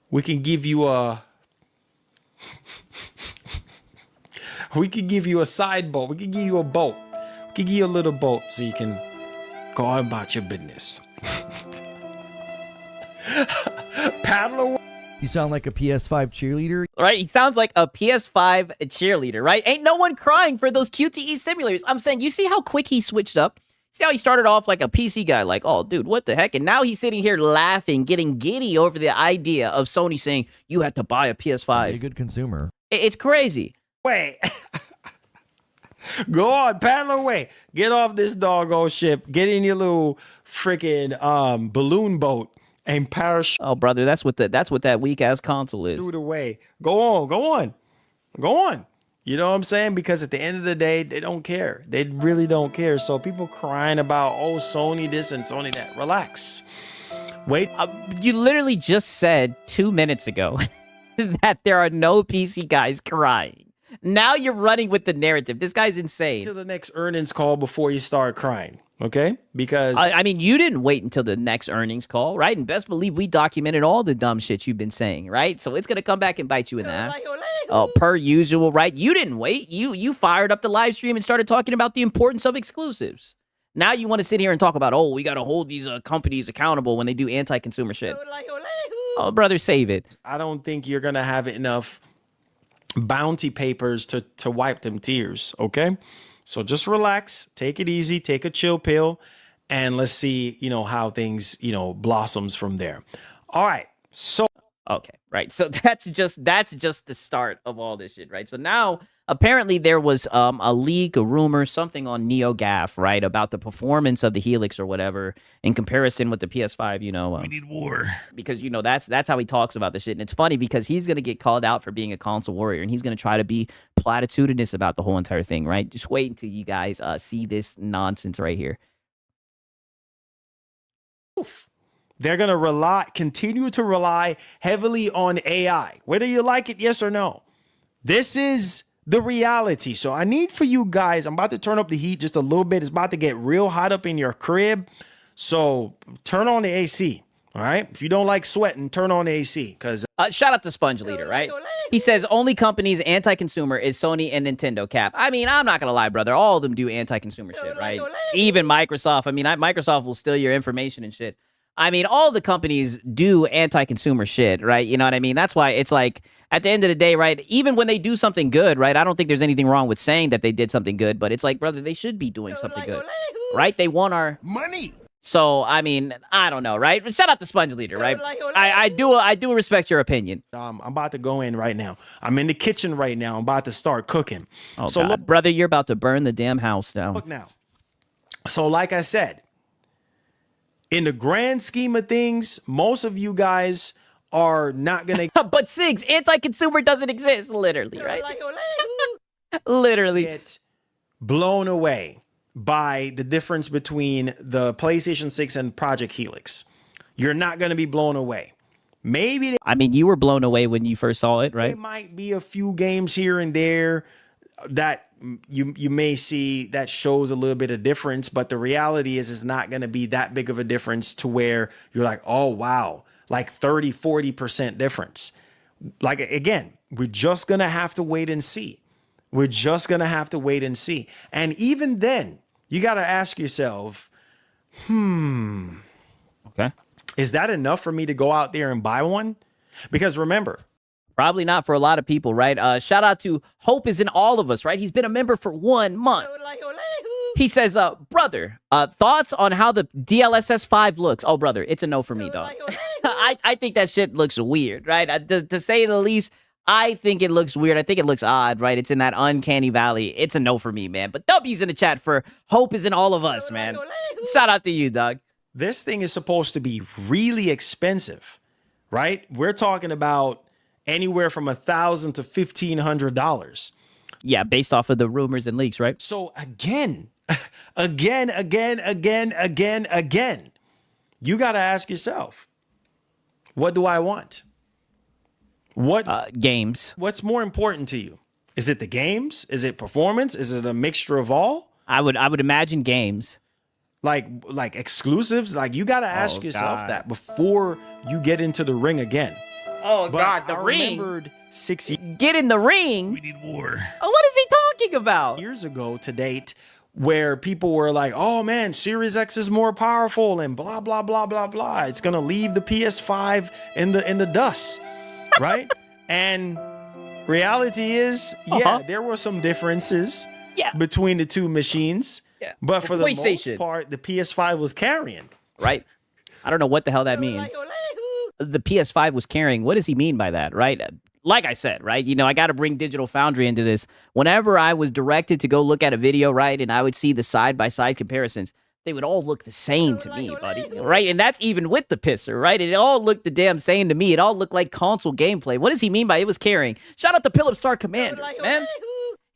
we can give you a... we could give you a side boat. We could give you a boat. We could give you a little boat so you can go on about your business. Paddle away. You sound like a PS5 cheerleader. Right? He sounds like a PS5 cheerleader, right? Ain't no one crying for those QTE simulators. I'm saying, you see how quick he switched up? See how he started off like a PC guy, like, oh, dude, what the heck? And now he's sitting here laughing, getting giddy over the idea of Sony saying, you have to buy a PS5. Be a good consumer. It's crazy. Wait. Go on, paddle away. Get off this doggone ship. Get in your little freaking balloon boat and parachute Oh, brother, that's what that weak ass console is. it away. Go on. You know what I'm saying? Because at the end of the day, they don't care. They really don't care. So people crying about, oh, Sony this and Sony that. Relax. Wait. You literally just said 2 minutes ago that there are no PC guys crying. Now you're running with the narrative. This guy's insane. To the next earnings call before you start crying, okay? Because I mean, you didn't wait until the next earnings call, right? And best believe we documented all the dumb shit you've been saying, right? So it's gonna come back and bite you in the ass. Per usual, right? You didn't wait. You fired up the live stream and started talking about the importance of exclusives. Now you want to sit here and talk about, oh, we got to hold these companies accountable when they do anti-consumer shit. Oh, brother, save it. I don't think you're gonna have enough bounty papers to wipe them tears, okay? So just relax, take it easy, take a chill pill, and let's see, how things, blossoms from there. All right. So Okay, right. So that's just the start of all this shit, right? So now apparently there was a leak, a rumor, something on NeoGAF, right, about the performance of the Helix or whatever in comparison with the PS5. We need war. Because that's how he talks about the shit, and it's funny because he's gonna get called out for being a console warrior, and he's gonna try to be platitudinous about the whole entire thing, right? Just wait until you guys see this nonsense right here. they're going to continue to rely heavily on AI, whether you like it, yes or no. This is the reality. So I need for you guys, I'm about to turn up the heat just a little bit. It's about to get real hot up in your crib. So turn on the AC. All right. If you don't like sweating, turn on the AC. Because shout out to Sponge Leader, right? He says only companies anti-consumer is Sony and Nintendo. Cap. I mean, I'm not gonna lie, brother. All of them do anti-consumer shit, right? Even Microsoft. I mean, Microsoft will steal your information and shit. I mean, all the companies do anti-consumer shit, right? You know what I mean? That's why it's like, at the end of the day, right? Even when they do something good, right? I don't think there's anything wrong with saying that they did something good, but it's like, brother, they should be doing something good, right? They want our money. So, I mean, I don't know, right? Shout out to Sponge Leader, right? I do respect your opinion. I'm about to go in right now. I'm in the kitchen right now. I'm about to start cooking. Oh, so God. look, Brother, you're about to burn the damn house down. look now. So like I said, in the grand scheme of things, most of you guys are not going to But Sigs, anti-consumer doesn't exist, literally, right? Literally. get blown away by the difference between the PlayStation 6 and Project Helix. You're not going to be blown away. Maybe I mean, you were blown away when you first saw it, there right? might be a few games here and there that you may see that shows a little bit of difference, but the reality is it's not going to be that big of a difference to where you're like, oh, wow, like 30-40% difference. Like, again, we're just going to have to wait and see. We're just going to have to wait and see. And even then, you got to ask yourself, Okay. is that enough for me to go out there and buy one? Because remember, Probably not for a lot of people, right? Shout out to Hope is in all of us, right? He's been a member for 1 month. He says, brother, thoughts on how the DLSS 5 looks? Oh, brother, it's a no for me, dog. I think that shit looks weird, right? To say the least, I think it looks weird. I think it looks odd, right? It's in that uncanny valley. It's a no for me, man. But W's in the chat for Hope is in all of us, man. Shout out to you, dog. this thing is supposed to be really expensive, right? We're talking about anywhere from $1,000 to $1,500. Yeah, based off of the rumors and leaks, right? So again, you got to ask yourself, what do I want? Games. What's more important to you? Is it the games? Is it performance? Is it a mixture of all? I would imagine games. Like exclusives? Like, you got to ask yourself God. that before you get into the ring again. Oh, But God, the I ring. remembered 6 Get in the ring. We need war. What is he talking about? years ago to date where people were like, oh man, Series X is more powerful and blah, blah, blah, blah, blah. It's going to leave the PS5 in the dust, right? And reality is, yeah, there were some differences between the two machines. Yeah. But for the most PlayStation. part, the PS5 was carrying. Right? I don't know what the hell that means. The PS5 was carrying. What does he mean by that, right? Like I said, right? You know, I got to bring Digital Foundry into this. Whenever I was directed to go look at a video, right, and I would see the side-by-side comparisons, they would all look the same to me, buddy, right? And that's even with the pisser, right? It all looked the damn same to me. It all looked like console gameplay. What does he mean by it was carrying? Shout out to Philip Star Commanders, man.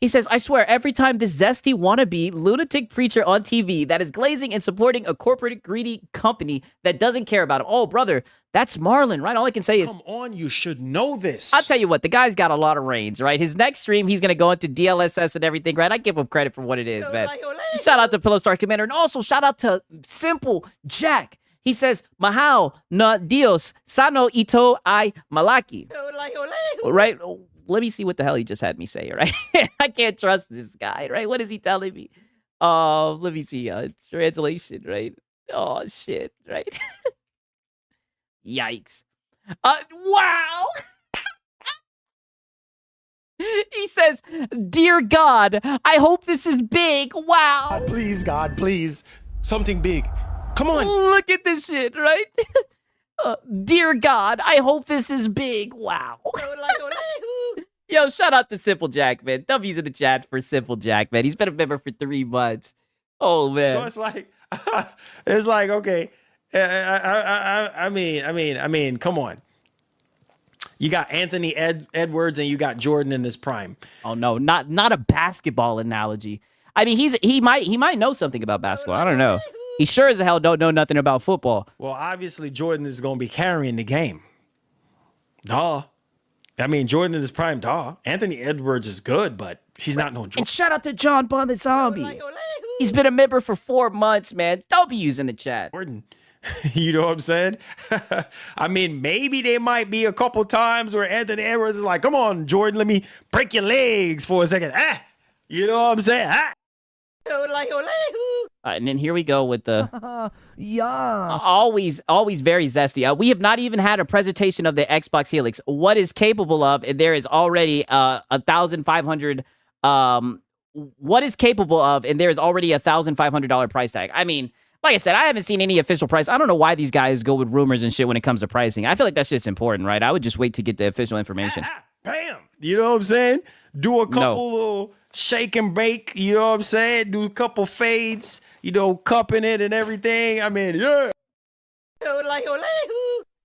He says, I swear, every time this zesty wannabe lunatic preacher on TV that is glazing and supporting a corporate greedy company that doesn't care about him. Oh, brother, that's Marlon, right? All I can say is, Come on, you should know this. I'll tell you what, the guy's got a lot of range, right? His next stream, he's going to go into DLSS and everything, right? I give him credit for what it is, man. Shout out to Pillow Star Commander, and also shout out to Simple Jack. He says, Mahao na Dios, Sano ito ay malaki. Right? Let me see what the hell he just had me say, right? I can't trust this guy, right? What is he telling me? Let me see. Translation, right? Oh, shit, right? Yikes. Wow! He says, Dear God, I hope this is big. Wow. Please, God, please. Something big. Come on. Look at this shit, right? Dear God, I hope this is big. Wow. Yo, shout out to Simple Jack, man. W's in the chat for Simple Jack, man. He's been a member for 3 months. Oh, man. So it's like, okay. I mean, come on. You got Anthony Edwards and you got Jordan in his prime. Oh no, not a basketball analogy. I mean, he might know something about basketball. I don't know. He sure as hell don't know nothing about football. Well, obviously Jordan is going to be carrying the game. Duh. I mean, Jordan in his prime, duh. Anthony Edwards is good, but he's not no Jordan. And shout out to John Bond the Zombie. He's been a member for 4 months, man. Don't be using the chat. Jordan. You know what I'm saying? I mean, maybe there might be a couple times where Anthony Edwards is like, come on, Jordan, let me break your legs for a second. You know what I'm saying? And then here we go with the Yeah. always very zesty. We have not even had a presentation of the Xbox Helix. What is capable of, and there is already 1,500. What is capable of, and there is already $1,500 price tag. I mean, like I said, I haven't seen any official price. I don't know why these guys go with rumors and shit when it comes to pricing. I feel like that shit's important, right? I would just wait to get the official information. Bam. You know what I'm saying? Do a couple little shake and bake. You know what I'm saying? Do a couple fades, cupping it and everything. I mean, yeah.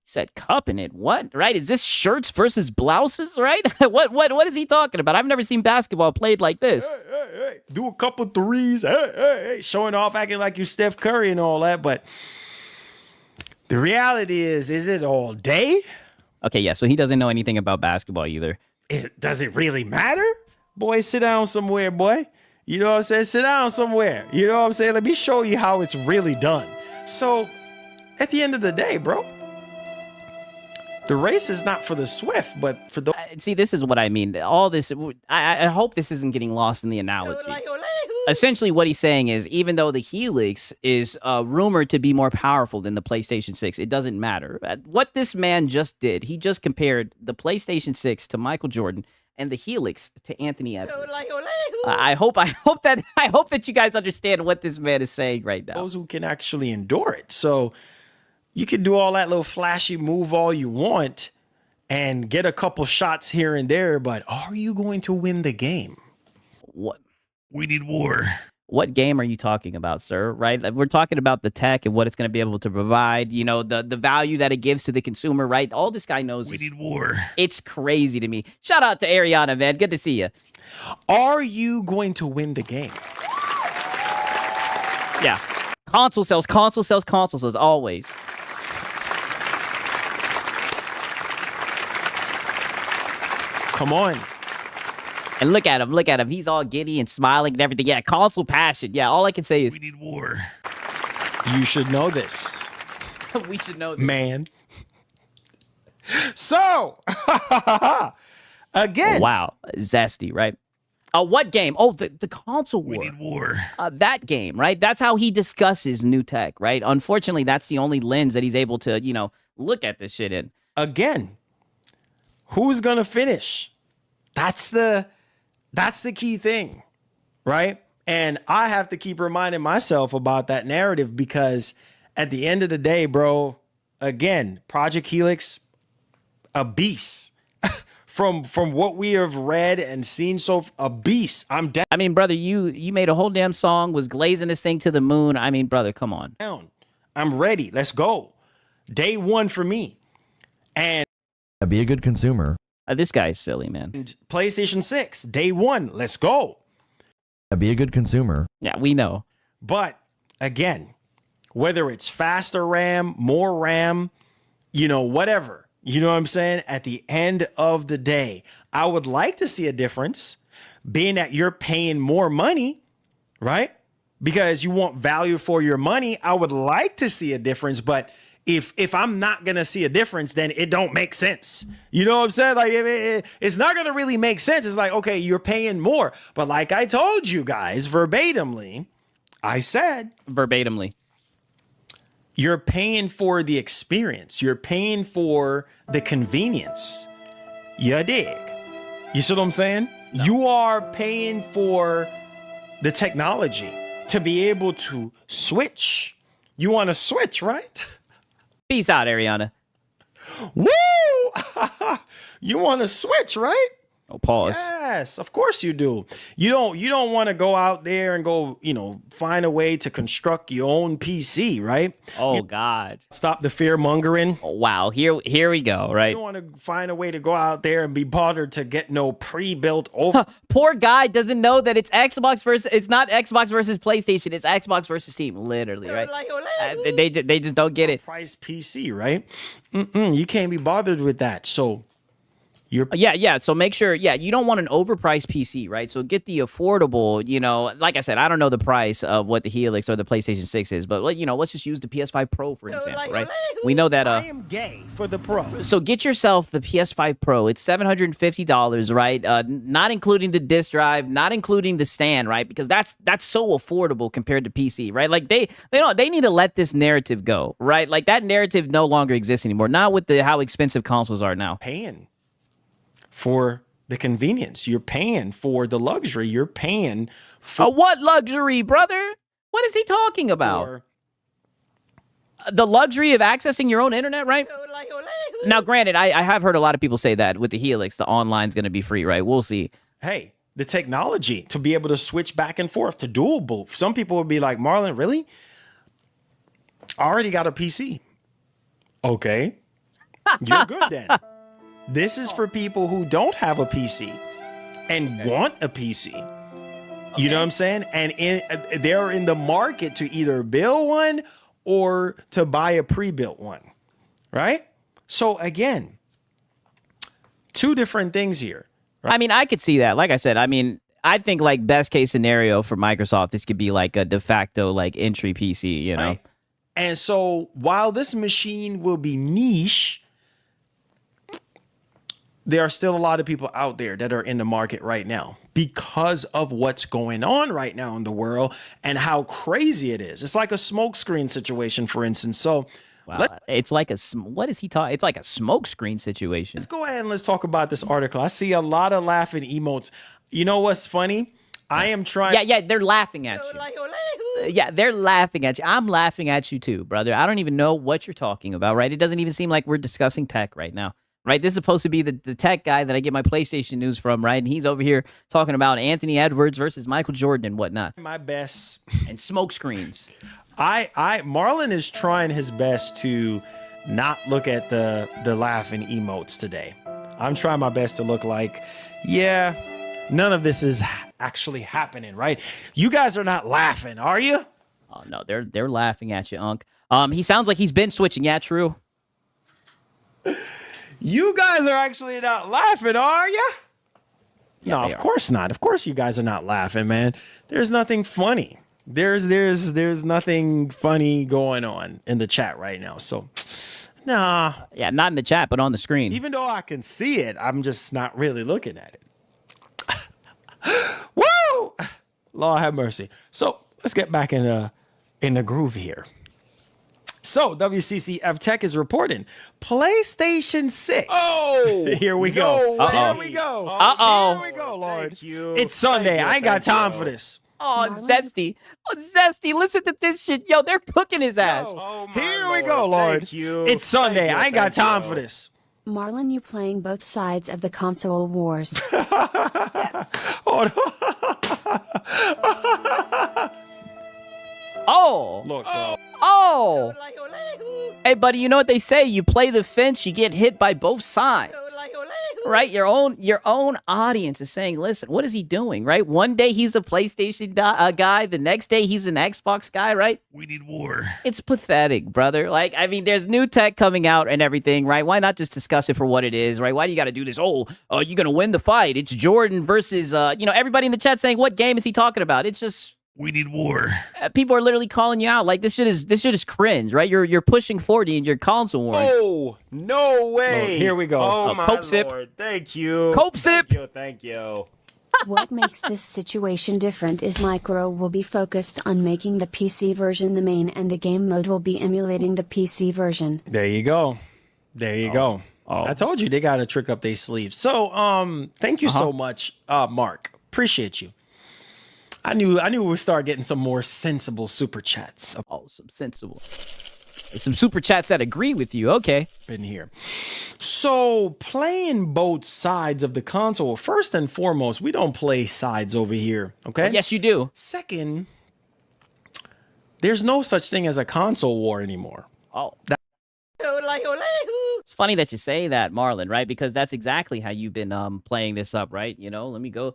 Said cupping it. What? Right? Is this shirts versus blouses, right? What is he talking about? I've never seen basketball played like this. Hey. Do a couple threes. Hey. Showing off, acting like you Steph Curry and all that. But the reality is it all day? Okay, yeah, so he doesn't know anything about basketball either. Does it really matter? Boy, sit down somewhere, boy. You know what I'm saying? Sit down somewhere. You know what I'm saying? Let me show you how it's really done. So, at the end of the day, bro, the race is not for the swift, but for the... See, this is what I mean. All this, I hope this isn't getting lost in the analogy. Essentially, what he's saying is, even though the Helix is rumored to be more powerful than the PlayStation 6, it doesn't matter. What this man just did, he just compared the PlayStation 6 to Michael Jordan and the Helix to Anthony Edwards. I hope that you guys understand what this man is saying right now. Those who can actually endure it. So you can do all that little flashy move all you want and get a couple shots here and there, but are you going to win the game? What? We need war. What game are you talking about, sir? Right? We're talking about the tech and what it's going to be able to provide, the value that it gives to the consumer, right? All this guy knows We need war. It's crazy to me. Shout out to Ariana, man. Good to see you. Are you going to win the game? Yeah. Console sales, always. Come on. And look at him. He's all giddy and smiling and everything. Yeah, console passion. Yeah, all I can say is... We need war. You should know this. We should know this. Man. So, again. Wow. Zesty, right? What game? Oh, the console war. We need war. That game, right? That's how he discusses new tech, right? Unfortunately, that's the only lens that he's able to, look at this shit in. Again, who's going to finish? That's the key thing, right? And I have to keep reminding myself about that narrative because at the end of the day, bro, again, Project Helix, a beast. From what we have read and seen, a beast. I'm down. I mean, brother, you made a whole damn song, was glazing this thing to the moon. I mean, brother, come on. I'm ready. Let's go. Day one for me. And Be a good consumer. This guy's silly, man. And PlayStation 6, day one, let's go. Be a good consumer. Yeah, we know. But again, whether it's faster RAM, more RAM, whatever, you know what I'm saying? At the end of the day, I would like to see a difference, being that you're paying more money, right? Because you want value for your money. I would like to see a difference, but if I'm not going to see a difference, then it don't make sense. You know what I'm saying? Like, it's not going to really make sense. It's like, okay, you're paying more. But like I told you guys verbatimly, I said, Verbatimly. you're paying for the experience. You're paying for the convenience. You dig? You see what I'm saying? No. You are paying for the technology to be able to switch. You want to switch, right? Peace out, Ariana. Woo! You want to switch, right? Oh, pause. Yes, of course you do. You don't want to go out there and go, find a way to construct your own PC, right? Oh, God. Stop the fear mongering. Oh, wow. Here we go, right? You don't want to find a way to go out there and be bothered to get no pre-built over. Poor guy doesn't know that it's it's not Xbox versus PlayStation. It's Xbox versus Steam, literally, right? They just don't get it. Price PC, right? You can't be bothered with that. So yeah. So make sure, you don't want an overpriced PC, right? So get the affordable, like I said, I don't know the price of what the Helix or the PlayStation 6 is, but let's just use the PS5 Pro, for example, right? We know that I am gay for the Pro. So get yourself the PS5 Pro. It's $750, right? Not including the disc drive, not including the stand, right? Because that's so affordable compared to PC, right? Like they need to let this narrative go, right? Like that narrative no longer exists anymore. Not with how expensive consoles are now. Paying for the convenience. You're paying for the luxury. You're paying for what luxury, brother? What is he talking about? The luxury of accessing your own internet, right? Now, granted, I have heard a lot of people say that with the Helix, the online's going to be free, right? We'll see. Hey, the technology to be able to switch back and forth to dual boot. Some people would be like, Marlon, really? I already got a PC. Okay. You're good then. This is for people who don't have a PC and want a PC. You know what I'm saying? And they're in the market to either build one or to buy a pre-built one, right? So again, two different things here. Right? I mean, I could see that. Like I said, I think like best case scenario for Microsoft, this could be like a de facto like entry PC, you know? Right. And so while this machine will be niche, there are still a lot of people out there that are in the market right now because of what's going on right now in the world and how crazy it is. It's like a smokescreen situation, for instance. So wow, it's like what is he talking? It's like a smokescreen situation. Let's go ahead and let's talk about this article. I see a lot of laughing emotes. You know what's funny? I am trying. Yeah, they're laughing at you. Yeah, they're laughing at you. I'm laughing at you too, brother. I don't even know what you're talking about, right? It doesn't even seem like we're discussing tech right now. Right, this is supposed to be the tech guy that I get my PlayStation news from, right? And he's over here talking about Anthony Edwards versus Michael Jordan and whatnot. My best. And smoke screens. Marlon is trying his best to not look at the laughing emotes today. I'm trying my best to look like, yeah, none of this is actually happening, right? You guys are not laughing, are you? Oh no, they're laughing at you, Unc. He sounds like he's been switching. Yeah, true. You guys are actually not laughing, are you? Yeah, no, of course not. Of course you guys are not laughing, man. There's nothing funny. There's nothing funny going on in the chat right now. So, nah. Yeah, not in the chat, but on the screen. Even though I can see it, I'm just not really looking at it. Woo! Lord have mercy. So let's get back in the groove here. So, WCCF Tech is reporting PlayStation 6. Oh! Here we go. Uh-oh. Here we go. Uh-oh. Here we go, Lord. Thank you. It's Sunday. I ain't got time for this. Oh, Zesty. Oh, Zesty, listen to this shit. Yo, they're cooking his ass. Oh, my Here we Lord. go, Lord. Thank you. It's Sunday. Thank you. I ain't got Thank time you. for this. Marlon, you playing both sides of the console wars. Hold on. Oh. Look, bro. Oh. Hey, buddy, you know what they say? You play the fence, you get hit by both sides. Right? Your own audience is saying, listen, what is he doing? Right? One day he's a PlayStation guy, the next day he's an Xbox guy, right? We need war. It's pathetic, brother. Like, I mean, there's new tech coming out and everything, right? Why not just discuss it for what it is, right? Why do you got to do this? Oh, you're gonna win the fight. It's Jordan versus, everybody in the chat saying, what game is he talking about? It's just. We need war. People are literally calling you out. Like, this shit is cringe, right? You're pushing 40 in your console war. Oh, no way. Here we go. Oh, my Cope sip. Lord. Thank you. Cope sip. Thank you. What makes this situation different is Micro will be focused on making the PC version the main and the game mode will be emulating the PC version. There you go. There you go. I told you they got a trick up their sleeves. So, thank you so much, Mark. Appreciate you. I knew we'd start getting some more sensible super chats up Some sensible. Some super chats that agree with you. Okay. in here. So, playing both sides of the console, first and foremost, we don't play sides over here, okay? Yes, you do. Second, there's no such thing as a console war anymore. Oh. It's funny that you say that, Marlon, right? Because that's exactly how you've been playing this up, right? Let me go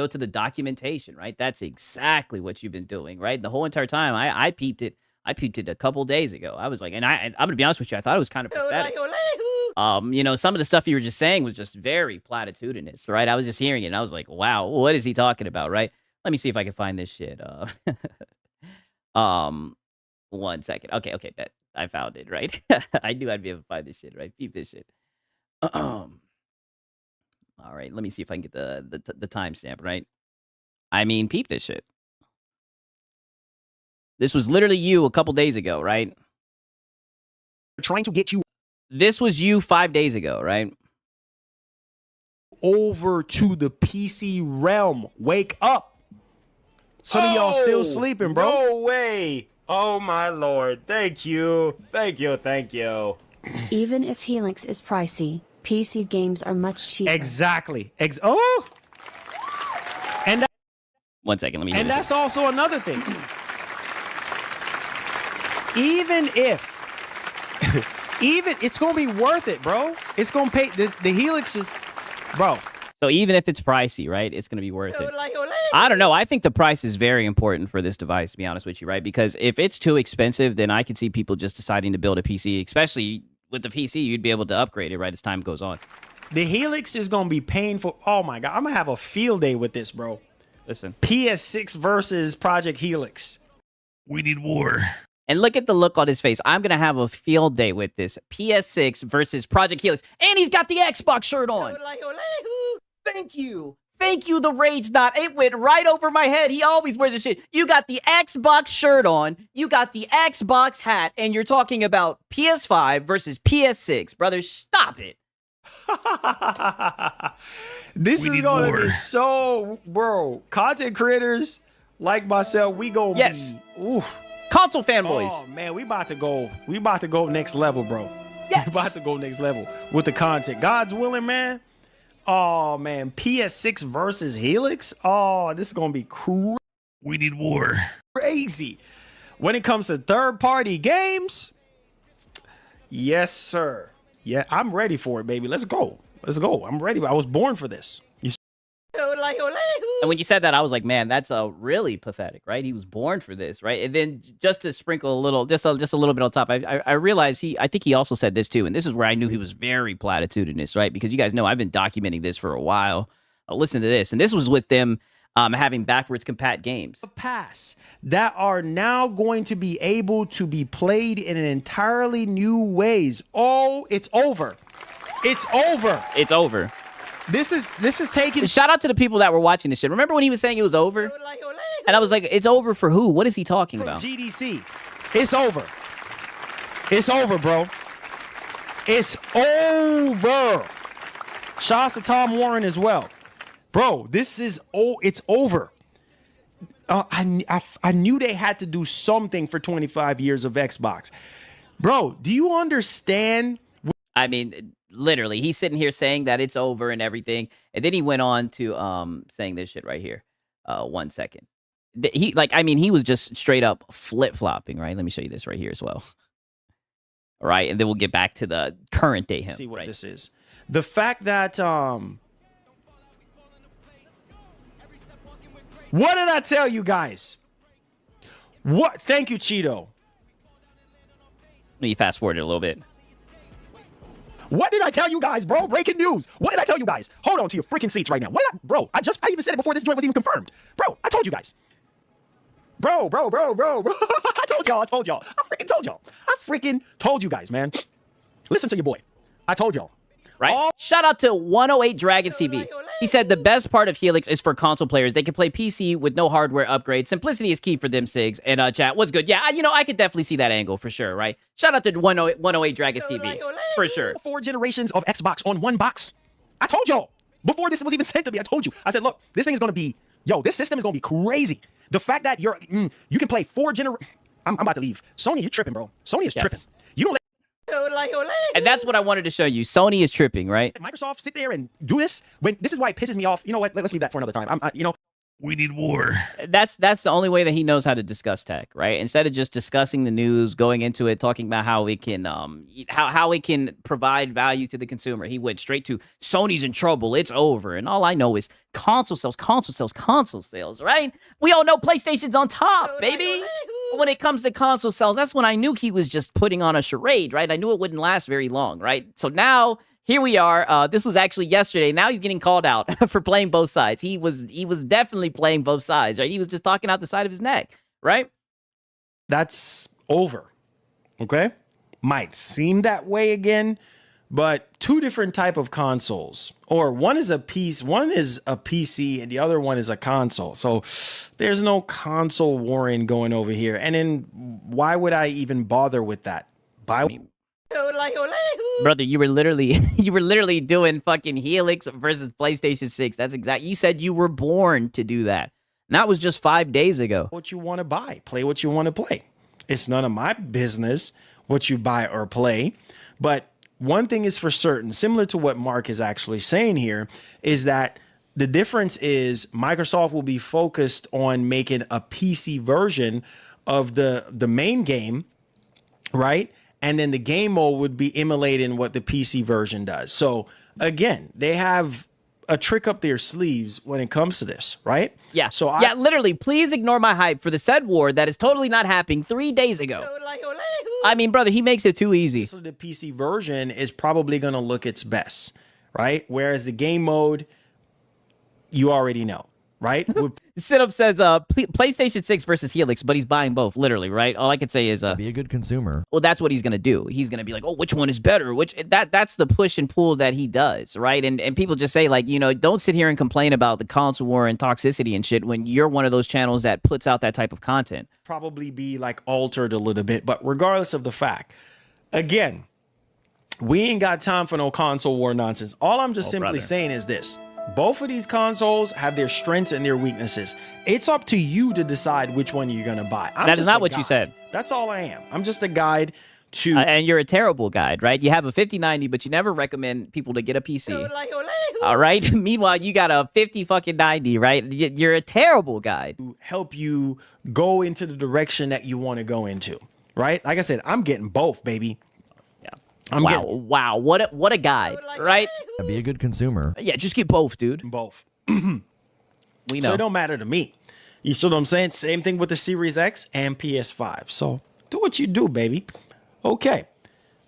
to the documentation, right? That's exactly what you've been doing, right? The whole entire time. I peeped it. I peeped it a couple days ago. I was like, and I'm gonna be honest with you, I thought it was kind of pathetic. Some of the stuff you were just saying was just very platitudinous, right? I was just hearing it and I was like, wow, what is he talking about, right? Let me see if I can find this shit. 1 second. Okay, bet. I found it, right? I knew I'd be able to find this shit, right? Peep this shit. All right, let me see if I can get the timestamp, right? I mean, peep this shit. This was literally you a couple days ago, right? Trying to get you This was you 5 days ago, right? over to the PC realm. Wake up. Some of y'all still sleeping, bro. No way. Oh, my Lord. Thank you. Thank you. Thank you. Even if Helix is pricey, PC games are much cheaper. Exactly. And 1 second, let me hear and this that's also another thing. Even it's gonna be worth it, bro. It's gonna pay. The Helix is, bro. So even if it's pricey, right, it's going to be worth it. I don't know. I think the price is very important for this device, to be honest with you, right? Because if it's too expensive, then I could see people just deciding to build a PC, especially with the PC, you'd be able to upgrade it, right, as time goes on. The Helix is gonna be painful. Oh my God, I'm gonna have a field day with this, bro. Listen. PS6 versus Project Helix. We need war. And look at the look on his face. I'm going to have a field day with this. PS6 versus Project Helix. And he's got the Xbox shirt on. Thank you. Thank you, the Rage Dot. It went right over my head. He always wears this shit. You got the Xbox shirt on. You got the Xbox hat. And you're talking about PS5 versus PS6. Brother, stop it. This We is need gonna more. be so, bro. Content creators like myself, we gonna Yes. be. Ooh. Console fanboys. Oh man, we about to go next level, bro. Yes. We about to go next level with the content. God's willing, man. Oh man, PS6 versus Helix. Oh, this is gonna be We need war. crazy. When it comes to third-party games, yes, sir. Yeah, I'm ready for it, baby. Let's go. Let's go. I'm ready. I was born for this. And when you said that, I was like, man, that's really pathetic, right? He was born for this, right? And then just to sprinkle a little, just a little bit on top, I realized I think he also said this too, and this is where I knew he was very platitudinous, right? Because you guys know I've been documenting this for a while. Listen to this, and this was with them having backwards compat games. Pass that are now going to be able to be played in an entirely new ways. Oh, it's over. It's over. It's over. This is taking. Shout out to the people that were watching this shit. Remember when he was saying it was over? And I was like, it's over for who? What is he talking about? GDC. It's over. It's over, bro. It's over. Shout out to Tom Warren as well. Bro, this is it's over. I knew they had to do something for 25 years of Xbox. Bro, do you understand? I mean, literally, he's sitting here saying that it's over and everything. And then he went on to saying this shit right here. 1 second. He was just straight up flip-flopping, right? Let me show you this right here as well. All right, and then we'll get back to the current day him. See what right? this is. The fact that what did I tell you guys? What? Thank you, Cheeto. Let me fast forward it a little bit. What did I tell you guys, bro? Breaking news. What did I tell you guys? Hold on to your freaking seats right now. Bro, I even said it before this joint was even confirmed. Bro, I told you guys. Bro. I told y'all. I freaking told you guys, man. Listen to your boy. I told y'all. Right? Shout out to 108 Dragons TV. He said the best part of Helix is for console players. They can play PC with no hardware upgrades. Simplicity is key for them, Sigs. And chat, what's good? Yeah, I could definitely see that angle for sure, right? Shout out to 108 Dragons TV. For sure. 4 generations of Xbox on one box. I told y'all. Before this was even sent to me, I told you. I said, look, this thing is going to be, this system is going to be crazy. The fact that you can play 4 generations. I'm about to leave. Sony, you're tripping, bro. Sony is tripping. You don't let And that's what I wanted to show you. Sony is tripping, right? Microsoft sit there and do this. This is why it pisses me off. You know what? Let's leave that for another time. We need war. That's the only way that he knows how to discuss tech, right? Instead of just discussing the news, going into it, talking about how it can how it can provide value to the consumer, he went straight to Sony's in trouble, it's over. And all I know is console sales, right? We all know PlayStation's on top, baby. When it comes to console sales, that's when I knew he was just putting on a charade, right? I knew it wouldn't last very long, right? So now here we are. This was actually yesterday. Now he's getting called out for playing both sides. He was definitely playing both sides, right? He was just talking out the side of his neck, right? That's over. Okay? Might seem that way again, but 2 different type of consoles. Or one is a PC and the other one is a console. So there's no console warring going over here. And then why would I even bother with that? Brother, you were literally doing fucking Helix versus PlayStation 6. That's exactly. You said you were born to do that. And that was just 5 days ago. What you want to buy, play what you want to play. It's none of my business what you buy or play. But one thing is for certain, similar to what Mark is actually saying here, is that the difference is Microsoft will be focused on making a PC version of the main game, right? And then the game mode would be emulating what the PC version does. So again, they have a trick up their sleeves when it comes to this, right? Yeah. So literally, please ignore my hype for the said war that is totally not happening 3 days ago. I mean, brother, he makes it too easy. So the PC version is probably going to look its best, right? Whereas the game mode, you already know, right? Sit-up says PlayStation 6 versus Helix, but he's buying both, literally, right? All I could say is be a good consumer. Well, that's what he's gonna do. He's gonna be like, oh, which one is better? That's the push and pull that he does, right? And people just say, like, don't sit here and complain about the console war and toxicity and shit when you're one of those channels that puts out that type of content. Probably be like altered a little bit, but regardless of the fact, again, we ain't got time for no console war nonsense. All I'm just simply saying is this. Both of these consoles have their strengths and their weaknesses. It's up to you to decide which one you're going to buy. That is not what you said. That's all I am. I'm just a guide to... and you're a terrible guide, right? You have a 5090, but you never recommend people to get a PC. All right? Meanwhile, you got a 50 fucking 90, right? You're a terrible guide. To help you go into the direction that you want to go into, right? Like I said, I'm getting both, baby. Wow, what a guide, right? Be a good consumer. Yeah, just get both, dude. Both. We know. So it don't matter to me. You see what I'm saying? Same thing with the Series X and PS5. So do what you do, baby. Okay.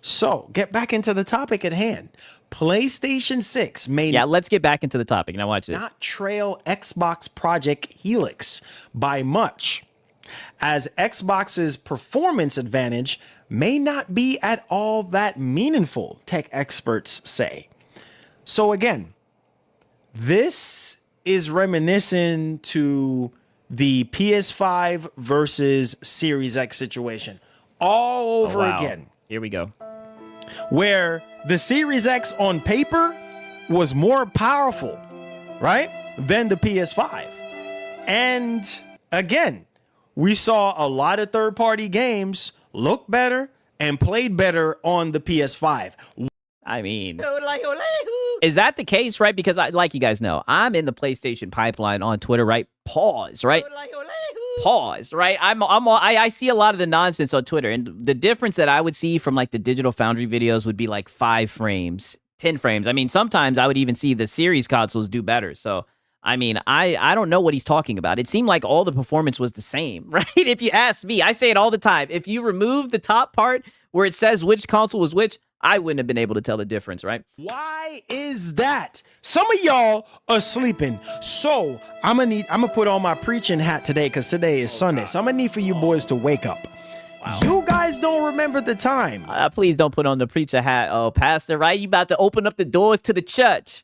So get back into the topic at hand. PlayStation 6 may let's get back into the topic. Now watch this. Not trail Xbox Project Helix by much, as Xbox's performance advantage may not be at all that meaningful, tech experts say. So again, this is reminiscent to the PS5 versus Series X situation all over again. Here we go. Where the Series X on paper was more powerful, right, than the PS5. And again, we saw a lot of third-party games look better and played better on the PS5. I mean, is that the case, right? Because like you guys know, I'm in the PlayStation pipeline on Twitter, right? Pause, right? Pause, right? I see a lot of the nonsense on Twitter, and the difference that I would see from like the Digital Foundry videos would be like 5 frames, 10 frames. I mean, sometimes I would even see the series consoles do better. So, I mean, I don't know what he's talking about. It seemed like all the performance was the same, right? If you ask me, I say it all the time. If you remove the top part where it says which console was which, I wouldn't have been able to tell the difference, right? Why is that? Some of y'all are sleeping. So I'm gonna put on my preaching hat today because today is Sunday. So I'm gonna need for you boys to wake up. Wow. You guys don't remember the time. Please don't put on the preacher hat, pastor, right? You about to open up the doors to the church.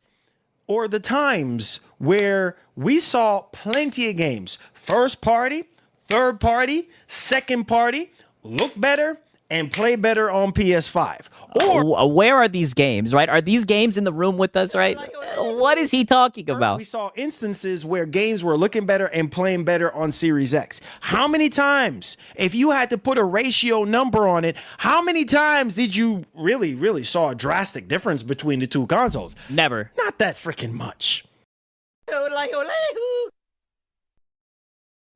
Or the times where we saw plenty of games. First party, third party, second party, look better and play better on PS5. Or where are these games, right? Are these games in the room with us, right? What is he talking about? We saw instances where games were looking better and playing better on Series X. How many times, if you had to put a ratio number on it, how many times did you really saw a drastic difference between the two consoles? Never. Not that freaking much.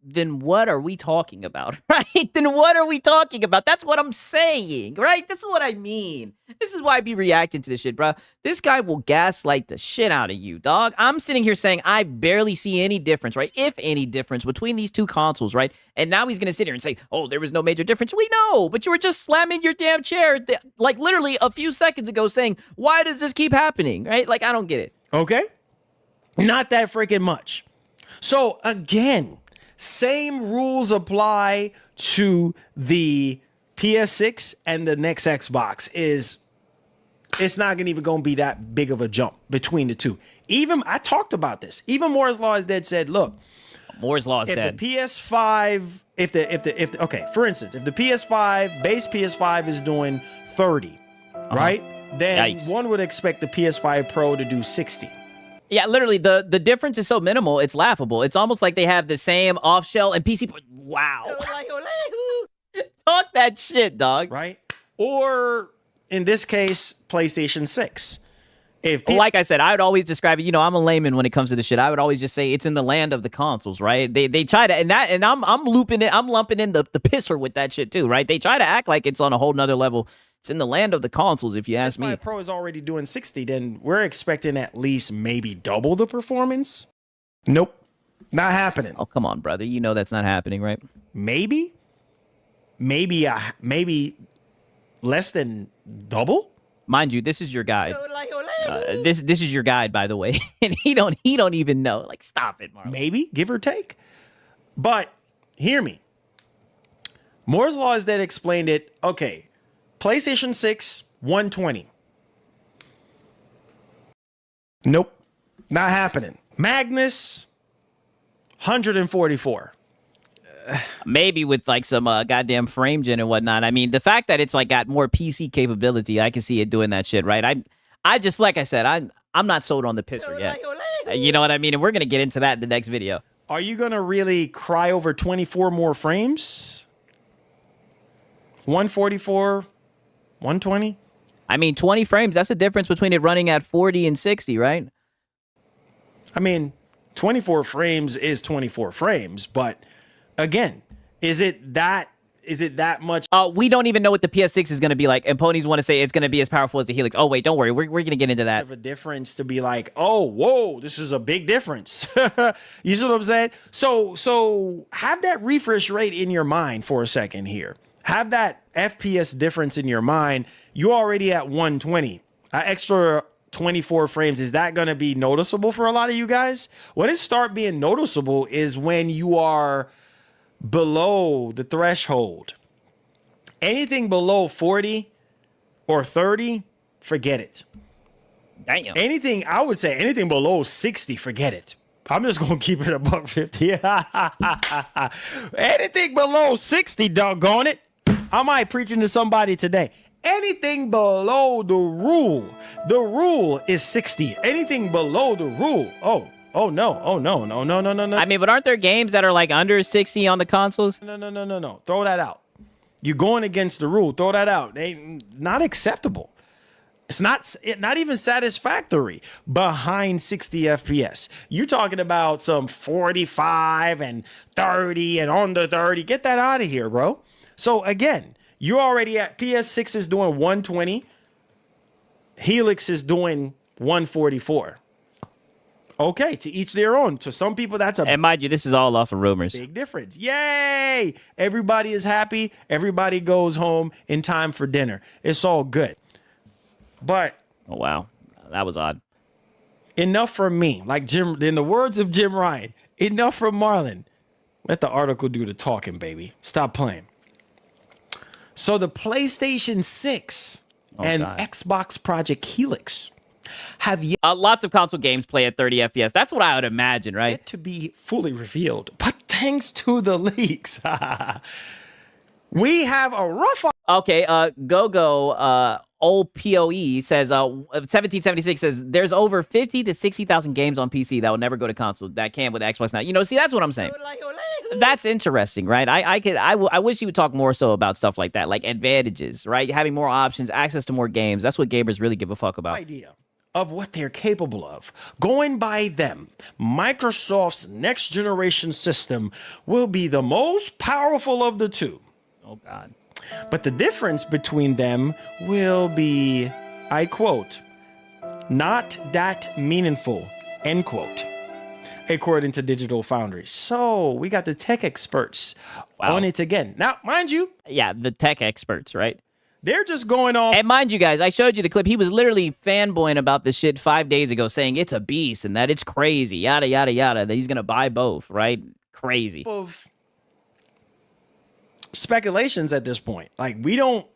Then what are we talking about, right? Then what are we talking about? That's what I'm saying, right? This is what I mean. This is why I be reacting to this shit, bro. This guy will gaslight the shit out of you, dog. I'm sitting here saying I barely see any difference, right? If any difference between these two consoles, right? And now he's going to sit here and say, oh, there was no major difference. We know, but you were just slamming your damn chair, like literally a few seconds ago saying, why does this keep happening, right? Like, I don't get it. Okay? Not that freaking much. So, again, same rules apply to the PS6 and the next Xbox. It's not gonna even gonna be that big of a jump between the two. Even I talked about this. Even Moore's Law is Dead said, look, Moore's Law is if dead. the PS5, okay, for instance, if the PS5 base PS5 is doing 30, right? Then Yikes. one would expect the PS5 Pro to do 60. Yeah, literally, the difference is so minimal, it's laughable. It's almost like they have the same off-shell and PC. Wow. Talk that shit, dog. Right? Or, in this case, PlayStation 6. Like I said, I would always describe it, you know, I'm a layman when it comes to this shit. I would always just say it's in the land of the consoles, right? They try to, and I'm lumping in the pisser with that shit too, right? They try to act like it's on a whole nother level. It's in the land of the consoles, if you ask me. If Pro is already doing 60, then we're expecting at least maybe double the performance. Nope. Not happening. Oh, come on, brother. You know that's not happening, right? Maybe less than double? Mind you, this is your guide. This is your guide, by the way. And he don't even know. Like, stop it, Marlon. Maybe, give or take. But hear me. Moore's Law is Dead explained it. Okay. PlayStation 6, 120. Nope. Not happening. Magnus, 144. Maybe with like some goddamn frame gen and whatnot. I mean, the fact that it's like got more PC capability, I can see it doing that shit, right? I just, like I said, I'm not sold on the pisser yet. You know what I mean? And we're gonna get into that in the next video. Are you gonna really cry over 24 more frames? 144, 120? I mean, 20 frames, that's the difference between it running at 40 and 60, right? I mean, 24 frames is 24 frames, but again, is it that much? We don't even know what the PS6 is going to be like, and ponies want to say it's going to be as powerful as the Helix. Oh, wait, don't worry. We're going to get into that. Of a difference to be like, oh, whoa, this is a big difference. You see what I'm saying? So have that refresh rate in your mind for a second here. Have that FPS difference in your mind. You're already at 120. Extra 24 frames. Is that going to be noticeable for a lot of you guys? When it start being noticeable is when you are below the threshold. Anything below 40 or 30, forget it. Damn. Anything, I would say anything below 60, forget it. I'm just going to keep it above 50. Anything below 60, doggone it. I might preaching to somebody today. Anything below the rule is 60. Anything below the rule, oh no. I mean, but aren't there games that are like under 60 on the consoles? No. Throw that out. You're going against the rule. Throw that out. Not acceptable. It's not even satisfactory behind 60 FPS. You're talking about some 45 and 30 and under 30. Get that out of here, bro. So again, you're already at PS6 is doing 120. Helix is doing 144. Okay, to each their own. To some people, that's a And mind you, this is all off of rumors. big difference. Yay! Everybody is happy. Everybody goes home in time for dinner. It's all good. But Oh, wow. That was odd. enough from me. Like Jim, in the words of Jim Ryan, enough from Marlon. Let the article do the talking, baby. Stop playing. So the PlayStation 6 and God. Xbox Project Helix have yet Lots of console games play at 30 FPS. That's what I would imagine, right? to be fully revealed. But thanks to the leaks, we have a rough. Okay, old POE says 1776 says there's over 50 to 60,000 games on PC that will never go to console that can with Xbox now. You know, see, that's what I'm saying. That's interesting, right? I wish he would talk more so about stuff like that, like advantages, right? Having more options, access to more games. That's what gamers really give a fuck about. Idea of what they're capable of. Going by them, Microsoft's next generation system will be the most powerful of the two. Oh God. But the difference between them will be, I quote, not that meaningful, end quote, according to Digital Foundry. So we got the tech experts on it again. Now, mind you, Yeah, the tech experts, right? they're just going off. And mind you guys, I showed you the clip. He was literally fanboying about this shit 5 days ago, saying it's a beast and that it's crazy, yada, yada, yada, that he's going to buy both, right? Crazy. Of speculations at this point. Like, we don't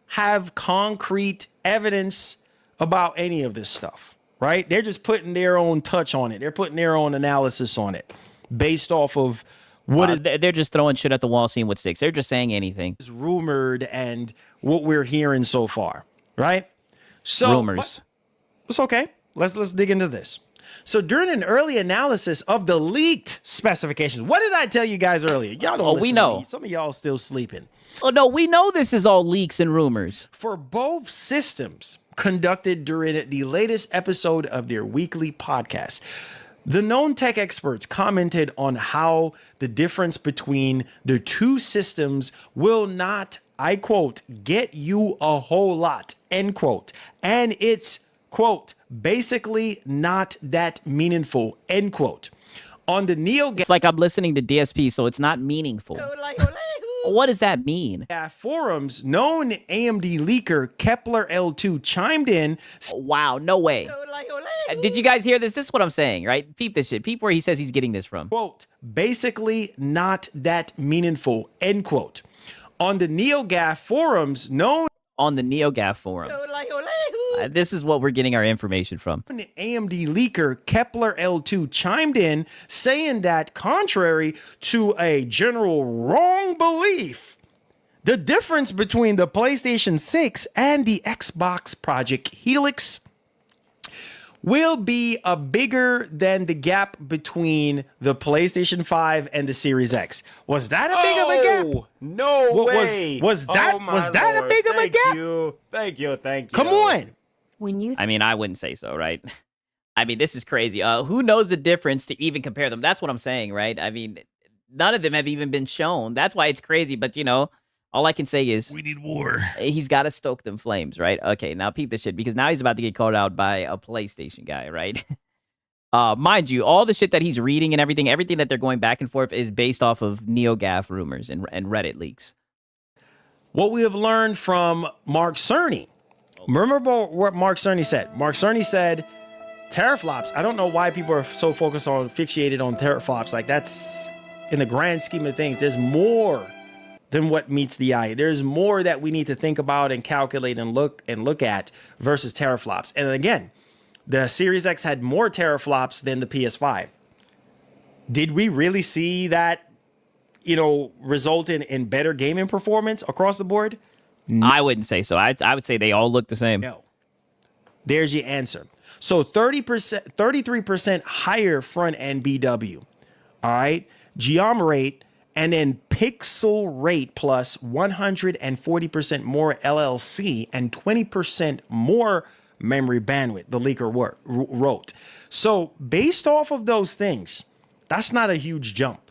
have concrete evidence about any of this stuff, right? They're just putting their own touch on it. They're putting their own analysis on it based off of what is They're just throwing shit at the wall, seeing what sticks. They're just saying anything. rumored and what we're hearing so far, right? So Rumors. It's okay. Let's dig into this. So during an early analysis of the leaked specifications, what did I tell you guys earlier? Y'all don't listen we to know. me. Some of y'all still sleeping. Oh, no, we know this is all leaks and rumors. For both systems conducted during the latest episode of their weekly podcast, the known tech experts commented on how the difference between the two systems will not, I quote, get you a whole lot, end quote. And it's, quote, basically not that meaningful, end quote. On the NeoGAF It's like I'm listening to DSP, so it's not meaningful. What does that mean? forums, known AMD leaker Kepler L2 chimed in. Wow, no way. Did you guys hear this? This is what I'm saying, right? Peep this shit. Peep where he says he's getting this from. Quote, basically not that meaningful, end quote. On the NeoGAF forums, known On the NeoGAF forum. This is what we're getting our information from. AMD leaker Kepler L2 chimed in saying that contrary to a general wrong belief, the difference between the PlayStation 6 and the Xbox Project Helix will be a bigger than the gap between the PlayStation 5 and the Series X. Was that a big of a gap? No Wa- way. was that- Oh, my was that a Lord. big of a Thank gap? you. Thank you. Come on. When you I mean, I wouldn't say so, right? I mean, this is crazy. Who knows the difference to even compare them? That's what I'm saying, right? I mean, none of them have even been shown. That's why it's crazy. But, you know, all I can say is We need war. he's got to stoke them flames, right? Okay, now peep this shit, because now he's about to get called out by a PlayStation guy, right? Mind you, all the shit that he's reading and everything that they're going back and forth is based off of NeoGAF rumors and Reddit leaks. What we have learned from Mark Cerny. Remember what Mark Cerny said? Mark Cerny said, teraflops. I don't know why people are so focused on, fixated on teraflops. Like, that's, in the grand scheme of things, there's more than what meets the eye. There's more that we need to think about and calculate and look at versus teraflops. And again, the Series X had more teraflops than the PS5. Did we really see that, result in better gaming performance across the board? I wouldn't say so. I would say they all look the same. No. There's your answer. So 30%, 33% higher front end BW. All right. Geom rate and then pixel rate plus 140% more LLC and 20% more memory bandwidth, the leaker wrote. So based off of those things, that's not a huge jump.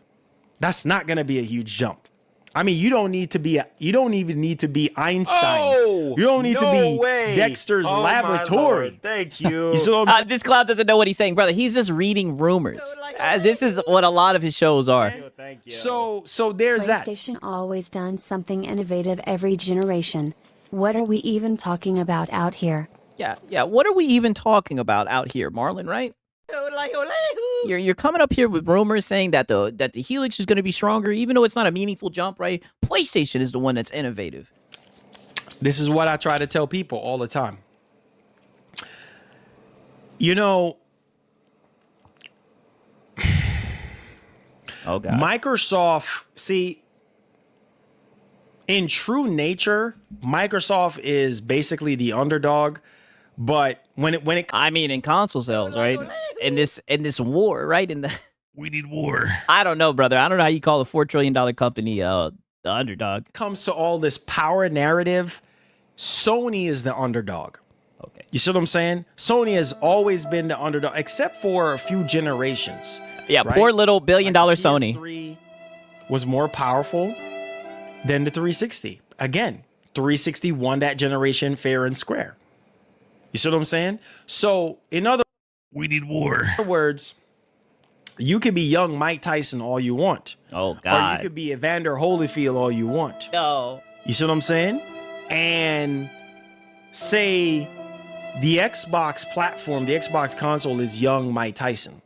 That's not going to be a huge jump. I mean, you don't even need to be Einstein. Oh, You don't need to no be way. Dexter's Oh, my laboratory. Lord. Thank you. You see what I'm saying? This clown doesn't know what he's saying, brother. He's just reading rumors. This is what a lot of his shows are. Thank you. So there's that. PlayStation always done something innovative every generation. What are we even talking about out here? Yeah. What are we even talking about out here, Marlon? Right? You're coming up here with rumors saying that the Helix is going to be stronger, even though it's not a meaningful jump, right? PlayStation is the one that's innovative. This is what I try to tell people all the time. You know, Oh God. Microsoft, see, in true nature, Microsoft is basically the underdog, but when it I mean, in console sales, right? In this war, right? We need war. I don't know, brother. I don't know how you call a $4 trillion company the underdog. comes to all this power narrative, Sony is the underdog. Okay. You see what I'm saying? Sony has always been the underdog, except for a few generations. Yeah, right? poor little $1 billion Like the Sony. PS3 was more powerful than the 360. Again, 360 won that generation fair and square. You see what I'm saying? So, in other We need war. words, you could be young Mike Tyson all you want. Oh Or you God. could be Evander Holyfield all you want. No. You see what I'm saying? And say the Xbox platform, the Xbox console is young Mike Tyson.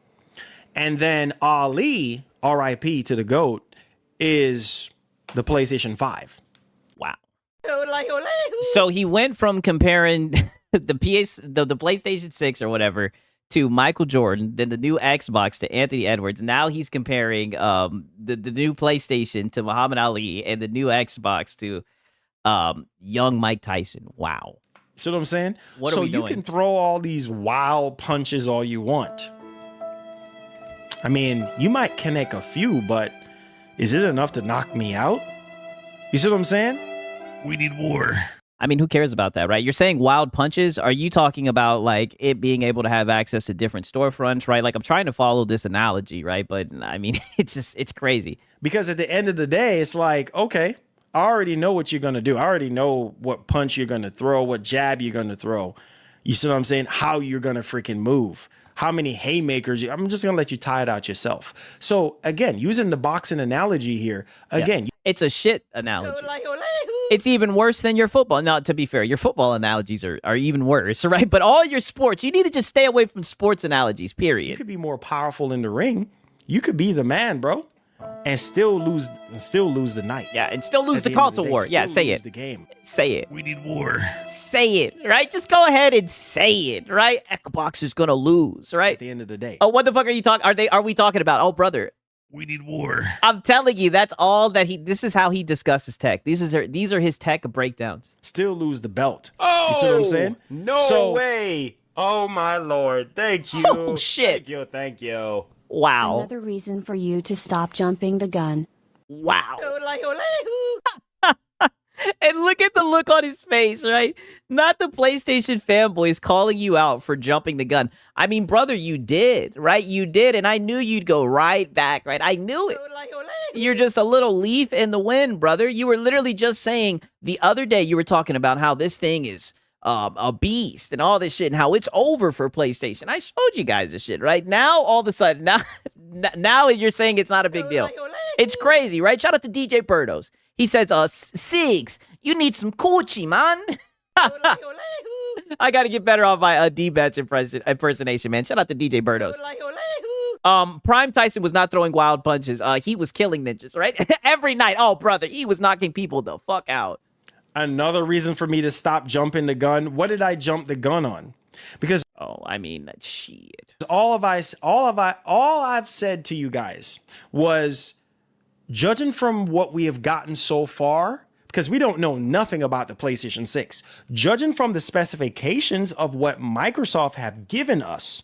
And then Ali, RIP to the GOAT, is the PlayStation 5. Wow. So he went from comparing the PlayStation 6 or whatever to Michael Jordan, then the new Xbox to Anthony Edwards. Now he's comparing the new PlayStation to Muhammad Ali and the new Xbox to young Mike Tyson. Wow. See what I'm saying? What are so we you doing? can throw all these wild punches all you want. I mean, you might connect a few, but is it enough to knock me out? You see what I'm saying? We need war. I mean, who cares about that, right? You're saying wild punches. Are you talking about like it being able to have access to different storefronts, right? Like I'm trying to follow this analogy, right? But I mean, it's crazy. Because at the end of the day, it's like, okay, I already know what you're going to do. I already know what punch you're going to throw, what jab you're going to throw. You see what I'm saying? How you're going to freaking move. How many haymakers. I'm just going to let you tie it out yourself. So again, using the boxing analogy here, again, It's a shit analogy. It's even worse than your football. Now, to be fair, your football analogies are even worse, right? But all your sports, you need to just stay away from sports analogies, you period. could be more powerful in the ring. You could be the man, bro, and still lose the night. Yeah, and still lose At the end of console day, war. Yeah, still say lose it. The game. Say it. We need war. Say it, right? Just go ahead and say it, right? Xbox is gonna lose, right? At the end of the day. Oh, what the fuck are you talking? Are we talking about? Oh, brother, We need war. I'm telling you, that's all that this is how he discusses tech. These are his tech breakdowns. Still lose the belt. Oh, You see what I'm saying? No So- way. Oh, my Lord. Thank you. Oh, shit. Thank you. Wow. Another reason for you to stop jumping the gun. Wow. And look at the look on his face, right? Not the PlayStation fanboys calling you out for jumping the gun. I mean, brother, you did, right? You did, and I knew you'd go right back, right? I knew it. You're just a little leaf in the wind, brother. You were literally just saying the other day you were talking about how this thing is a beast and all this shit and how it's over for PlayStation. I showed you guys this shit, right? Now, all of a sudden, now you're saying it's not a big deal. It's crazy, right? Shout out to DJ Birdos. He says, Sigs, you need some coochie, man. I got to get better on my D-Batch impersonation, man. Shout out to DJ Birdos. Prime Tyson was not throwing wild punches. He was killing ninjas, right? Every night. Oh, brother, he was knocking people the fuck out. Another reason for me to stop jumping the gun. What did I jump the gun on? Because Oh, I mean, shit. all I've said to you guys was, judging from what we have gotten so far, because we don't know nothing about the PlayStation 6, judging from the specifications of what Microsoft have given us,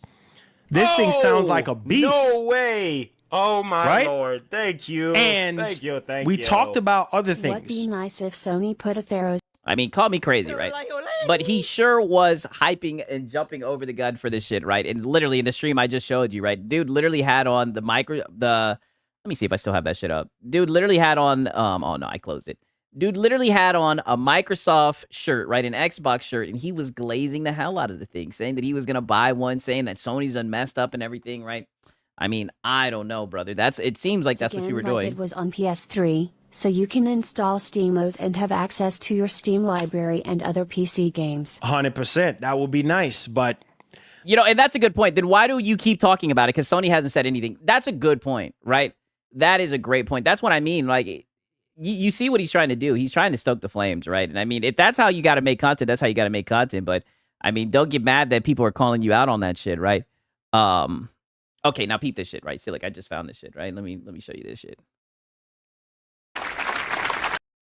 this thing sounds like a beast. No way. Oh, my Right? Lord. Thank you. And Thank you. we talked about other What'd be things. nice if Sony put a Theros I mean, call me crazy, right? But he sure was hyping and jumping over the gun for this shit, right? And literally in the stream I just showed you, right? Dude literally had on the Let me see if I still have that shit up. Dude literally had on, oh no, I closed it. Dude literally had on a Microsoft shirt, right? An Xbox shirt, and he was glazing the hell out of the thing, saying that he was going to buy one, saying that Sony's done messed up and everything, right? I mean, I don't know, brother. It seems like that's what you were Again, doing. like it was on PS3, so you can install SteamOS and have access to your Steam library and other PC games. 100%. That would be nice, but You know, and that's a good point. Then why do you keep talking about it? Because Sony hasn't said anything. That's a good point, right? That is a great point. That's what I mean. Like, you see what he's trying to do. He's trying to stoke the flames, right? And I mean, if that's how you got to make content, that's how you got to make content. But I mean, don't get mad that people are calling you out on that shit, right? Okay, now peep this shit, right? See, like I just found this shit, right? Let me show you this shit.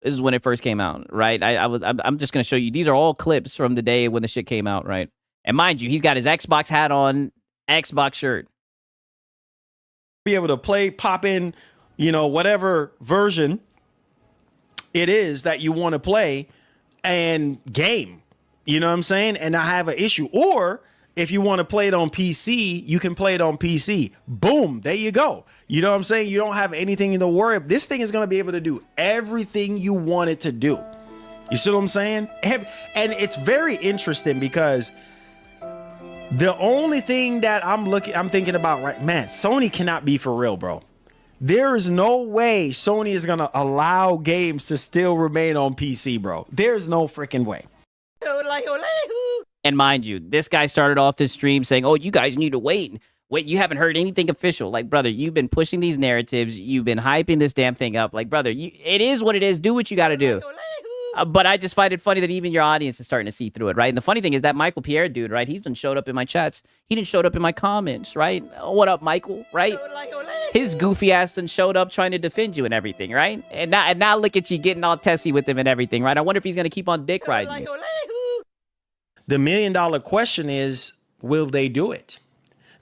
This is when it first came out, right? I'm just gonna show you. These are all clips from the day when the shit came out, right? And mind you, he's got his Xbox hat on, Xbox shirt. be able to play, pop in, whatever version it is that you want to play and game. You know what I'm saying? And not have an issue. Or if you want to play it on PC, you can play it on PC. Boom, there you go. You know what I'm saying? You don't have anything to worry about. This thing is going to be able to do everything you want it to do. You see what I'm saying? And it's very interesting because the only thing that I'm thinking about, right, man, Sony cannot be for real, bro. There is no way Sony is going to allow games to still remain on PC, bro. There's no freaking way. And mind you, this guy started off this stream saying, oh, you guys need to wait. Wait, you haven't heard anything official. Like, brother, you've been pushing these narratives. You've been hyping this damn thing up. Like, brother, it is what it is. Do what you got to do. But I just find it funny that even your audience is starting to see through it, right? And the funny thing is that Michael Pierre dude, right? He's done showed up in my chats. He didn't showed up in my comments, right? What up, Michael, right? His goofy ass done showed up trying to defend you and everything, right? And now look at you getting all testy with him and everything, right? I wonder if he's going to keep on dick riding you. The $1 million question is, will they do it?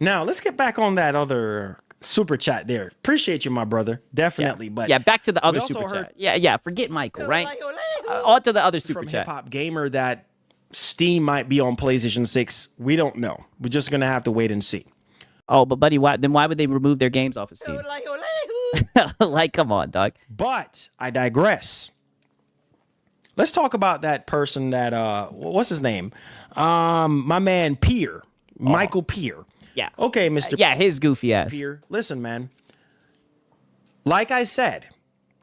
Now, let's get back on that other super chat there. Appreciate you, my brother. Definitely. But yeah, back to the other also super heard- chat. Yeah, forget Michael, right? On to the other super from chat. Hip Hop Gamer that Steam might be on PlayStation 6. We don't know. We're just going to have to wait and see. Oh, but buddy, why would they remove their games off of Steam? Like, come on, dog. But I digress. Let's talk about that person that what's his name? My man Pierre. Michael Pierre. Yeah. Okay, Mr. Yeah, his goofy ass. Pierre. Listen, man. Like I said,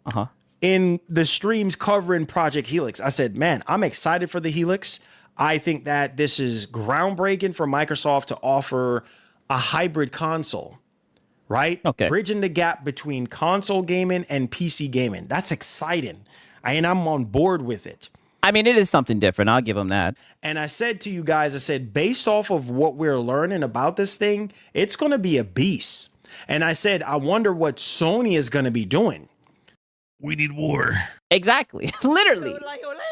Uh-huh. in the streams covering Project Helix, I said, man, I'm excited for the Helix. I think that this is groundbreaking for Microsoft to offer a hybrid console, right? Okay. Bridging the gap between console gaming and PC gaming. That's exciting. And I'm on board with it. I mean, it is something different. I'll give him that. And I said to you guys, I said, based off of what we're learning about this thing, it's going to be a beast. And I said, I wonder what Sony is going to be doing. We need war. Exactly. Literally.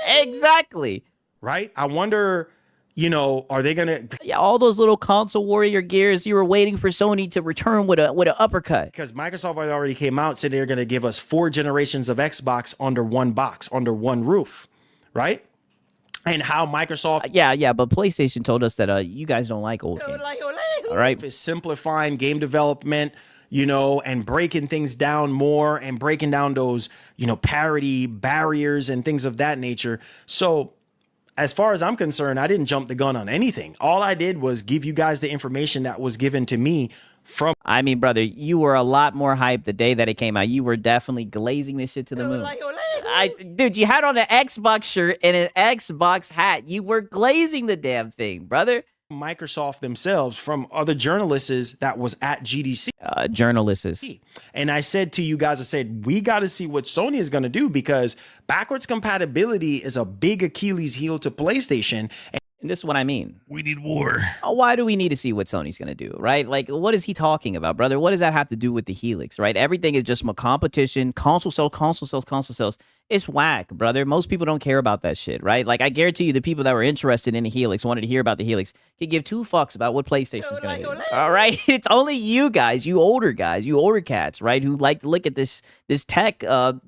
Exactly. Right? I wonder, are they going to... Yeah, all those little console warrior gears, you were waiting for Sony to return with an uppercut. Because Microsoft had already came out, said they're going to give us 4 generations of Xbox under one box, under one roof. Right? And how Microsoft Yeah, but PlayStation told us that you guys don't like old games. All right? is simplifying game development, and breaking things down more and breaking down those, parity barriers and things of that nature. So as far as I'm concerned, I didn't jump the gun on anything. All I did was give you guys the information that was given to me from... I mean, brother, you were a lot more hyped the day that it came out. You were definitely glazing this shit to the moon. Dude, you had on an Xbox shirt and an Xbox hat. You were glazing the damn thing, brother. Microsoft themselves, from other journalists that was at GDC. Journalists. And I said to you guys, I said, we got to see what Sony is going to do, because backwards compatibility is a big Achilles heel to PlayStation. And this is what I mean. We need war. Why do we need to see what Sony's going to do, right? Like, what is he talking about, brother? What does that have to do with the Helix, right? Everything is just more competition, console sales. It's whack, brother. Most people don't care about that shit, right? Like, I guarantee you the people that were interested in the Helix, wanted to hear about the Helix, could give 2 fucks about what PlayStation's going to do. All right? It's only you guys, you older cats, right, who like to look at this tech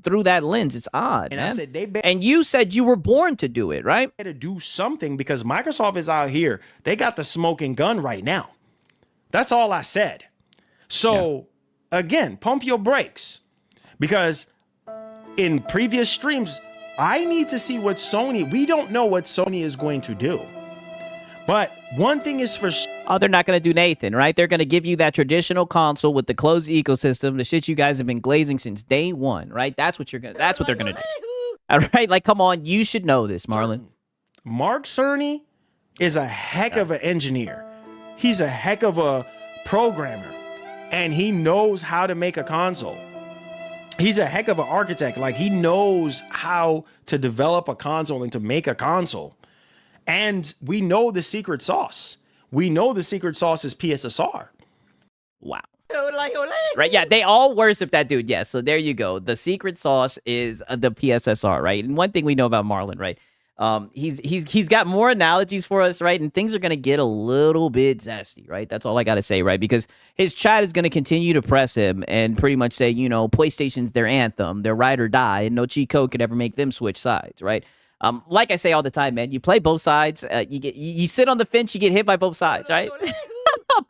through that lens. It's odd, And man. I said, and you said you were born to do it, right? to do something, because Microsoft is out here. They got the smoking gun right now. That's all I said. So again, pump your brakes, because in previous streams, I need to see what we don't know what Sony is going to do. But one thing is for Oh, they're not going to do Nathan, right? They're going to give you that traditional console with the closed ecosystem, the shit you guys have been glazing since day one, right? That's what they're going to do. All right, like, come on, you should know this, Marlon. Mark Cerny is a heck of an engineer. He's a heck of a programmer, and he knows how to make a console. He's a heck of an architect. Like, he knows how to develop a console and to make a console. And we know the secret sauce. We know the secret sauce is PSSR. Wow. Right, yeah, they all worship that dude. Yeah, so there you go. The secret sauce is the PSSR, right? And one thing we know about Marlon, right? He's got more analogies for us, right? And things are gonna get a little bit zesty, right? That's all I gotta say, right? Because his chat is gonna continue to press him and pretty much say, you know, PlayStation's their anthem, their ride or die, and no cheat code could ever make them switch sides, right? Like I say all the time, man, you play both sides. You sit on the fence, you get hit by both sides, right?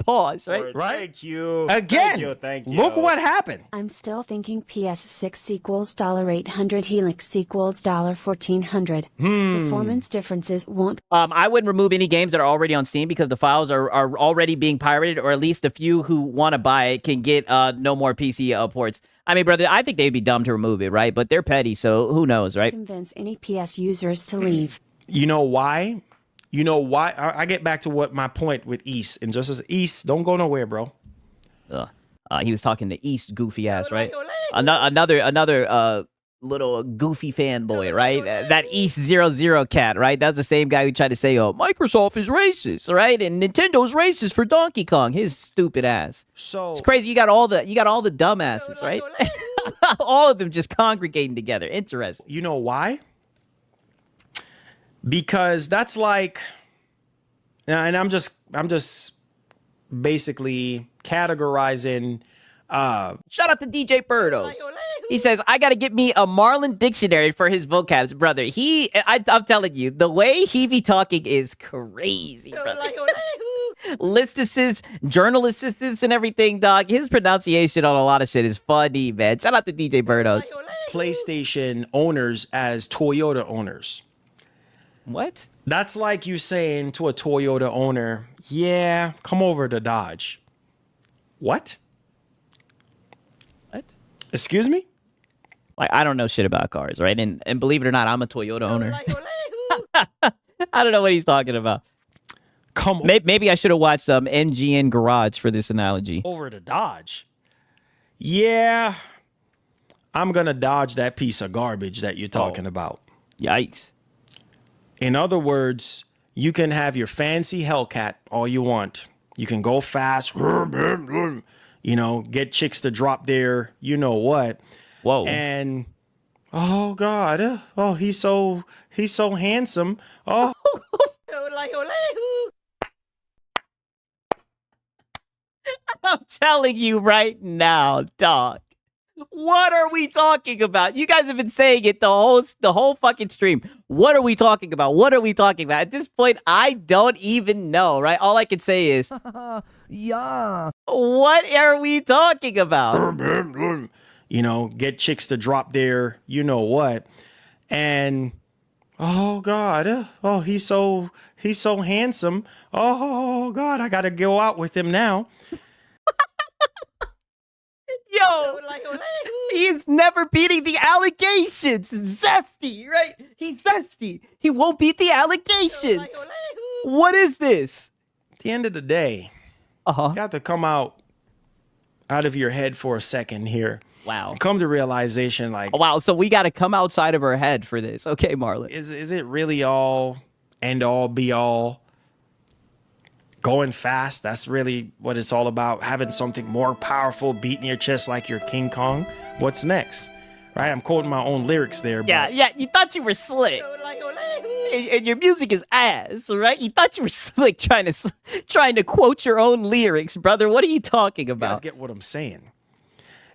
Pause, right? Right? Thank you. Again, Thank you. look what happened. I'm still thinking PS6 equals $800, Helix equals $1400. Performance differences won't. I wouldn't remove any games that are already on Steam because the files are already being pirated, or at least a few who want to buy it can get no more PC ports. I mean, brother, I think they'd be dumb to remove it, right? But they're petty, so who knows, right? Convince any PS users to leave. You know why? You know why? I get back to what my point with East. And just as East, don't go nowhere, bro. He was talking to East goofy ass, right? Another little goofy fanboy, right? That East 00 cat, right? That's the same guy who tried to say, "Oh, Microsoft is racist," right? And Nintendo's racist for Donkey Kong. His stupid ass. So It's crazy. You got all the dumbasses, right? All of them just congregating together. Interesting. you know why? Because that's like, and I'm just basically categorizing. Shout out to DJ Birdos. He says, I got to get me a Marlon dictionary for his vocabs, brother. I'm telling you, the way he be talking is crazy, brother. Listices, journalists, and everything, dog. His pronunciation on a lot of shit is funny, man. Shout out to DJ Birdos. PlayStation owners as Toyota owners. What? That's like you saying to a Toyota owner, yeah, come over to Dodge. What? What? Excuse me? Like, I don't know shit about cars, right? And believe it or not, I'm a Toyota owner. I don't know what he's talking about. Come Maybe I should have watched NGN Garage for this analogy. over to Dodge. Yeah, I'm going to dodge that piece of garbage that you're talking about. Yikes. In other words, you can have your fancy Hellcat all you want. You can go fast, you know, get chicks to drop their, you know what. Whoa. And oh God, oh he's so handsome. Oh, I'm telling you right now, dog. What are we talking about? You guys have been saying it the whole fucking stream. What are we talking about? What are we talking about? At this point, I don't even know, right? All I can say is, Yeah. what are we talking about? you know, get chicks to drop their, you know what. And oh God, oh he's so handsome. Oh God, I gotta go out with him now. Yo, he's never beating the allegations. Zesty, right? He's zesty. He won't beat the allegations. What is this? At the end of the day, you have to come out of your head for a second here. Wow. Come to realization, like, Wow, so we got to come outside of our head for this. Okay, Marlon. is it really all end all be all? Going fast, that's really what it's all about. Having something more powerful beating your chest like you're King Kong. What's next? Right? I'm quoting my own lyrics there. Yeah, you thought you were slick. And your music is ass, right? You thought you were slick trying to quote your own lyrics, brother. What are you talking You guys about? get what I'm saying.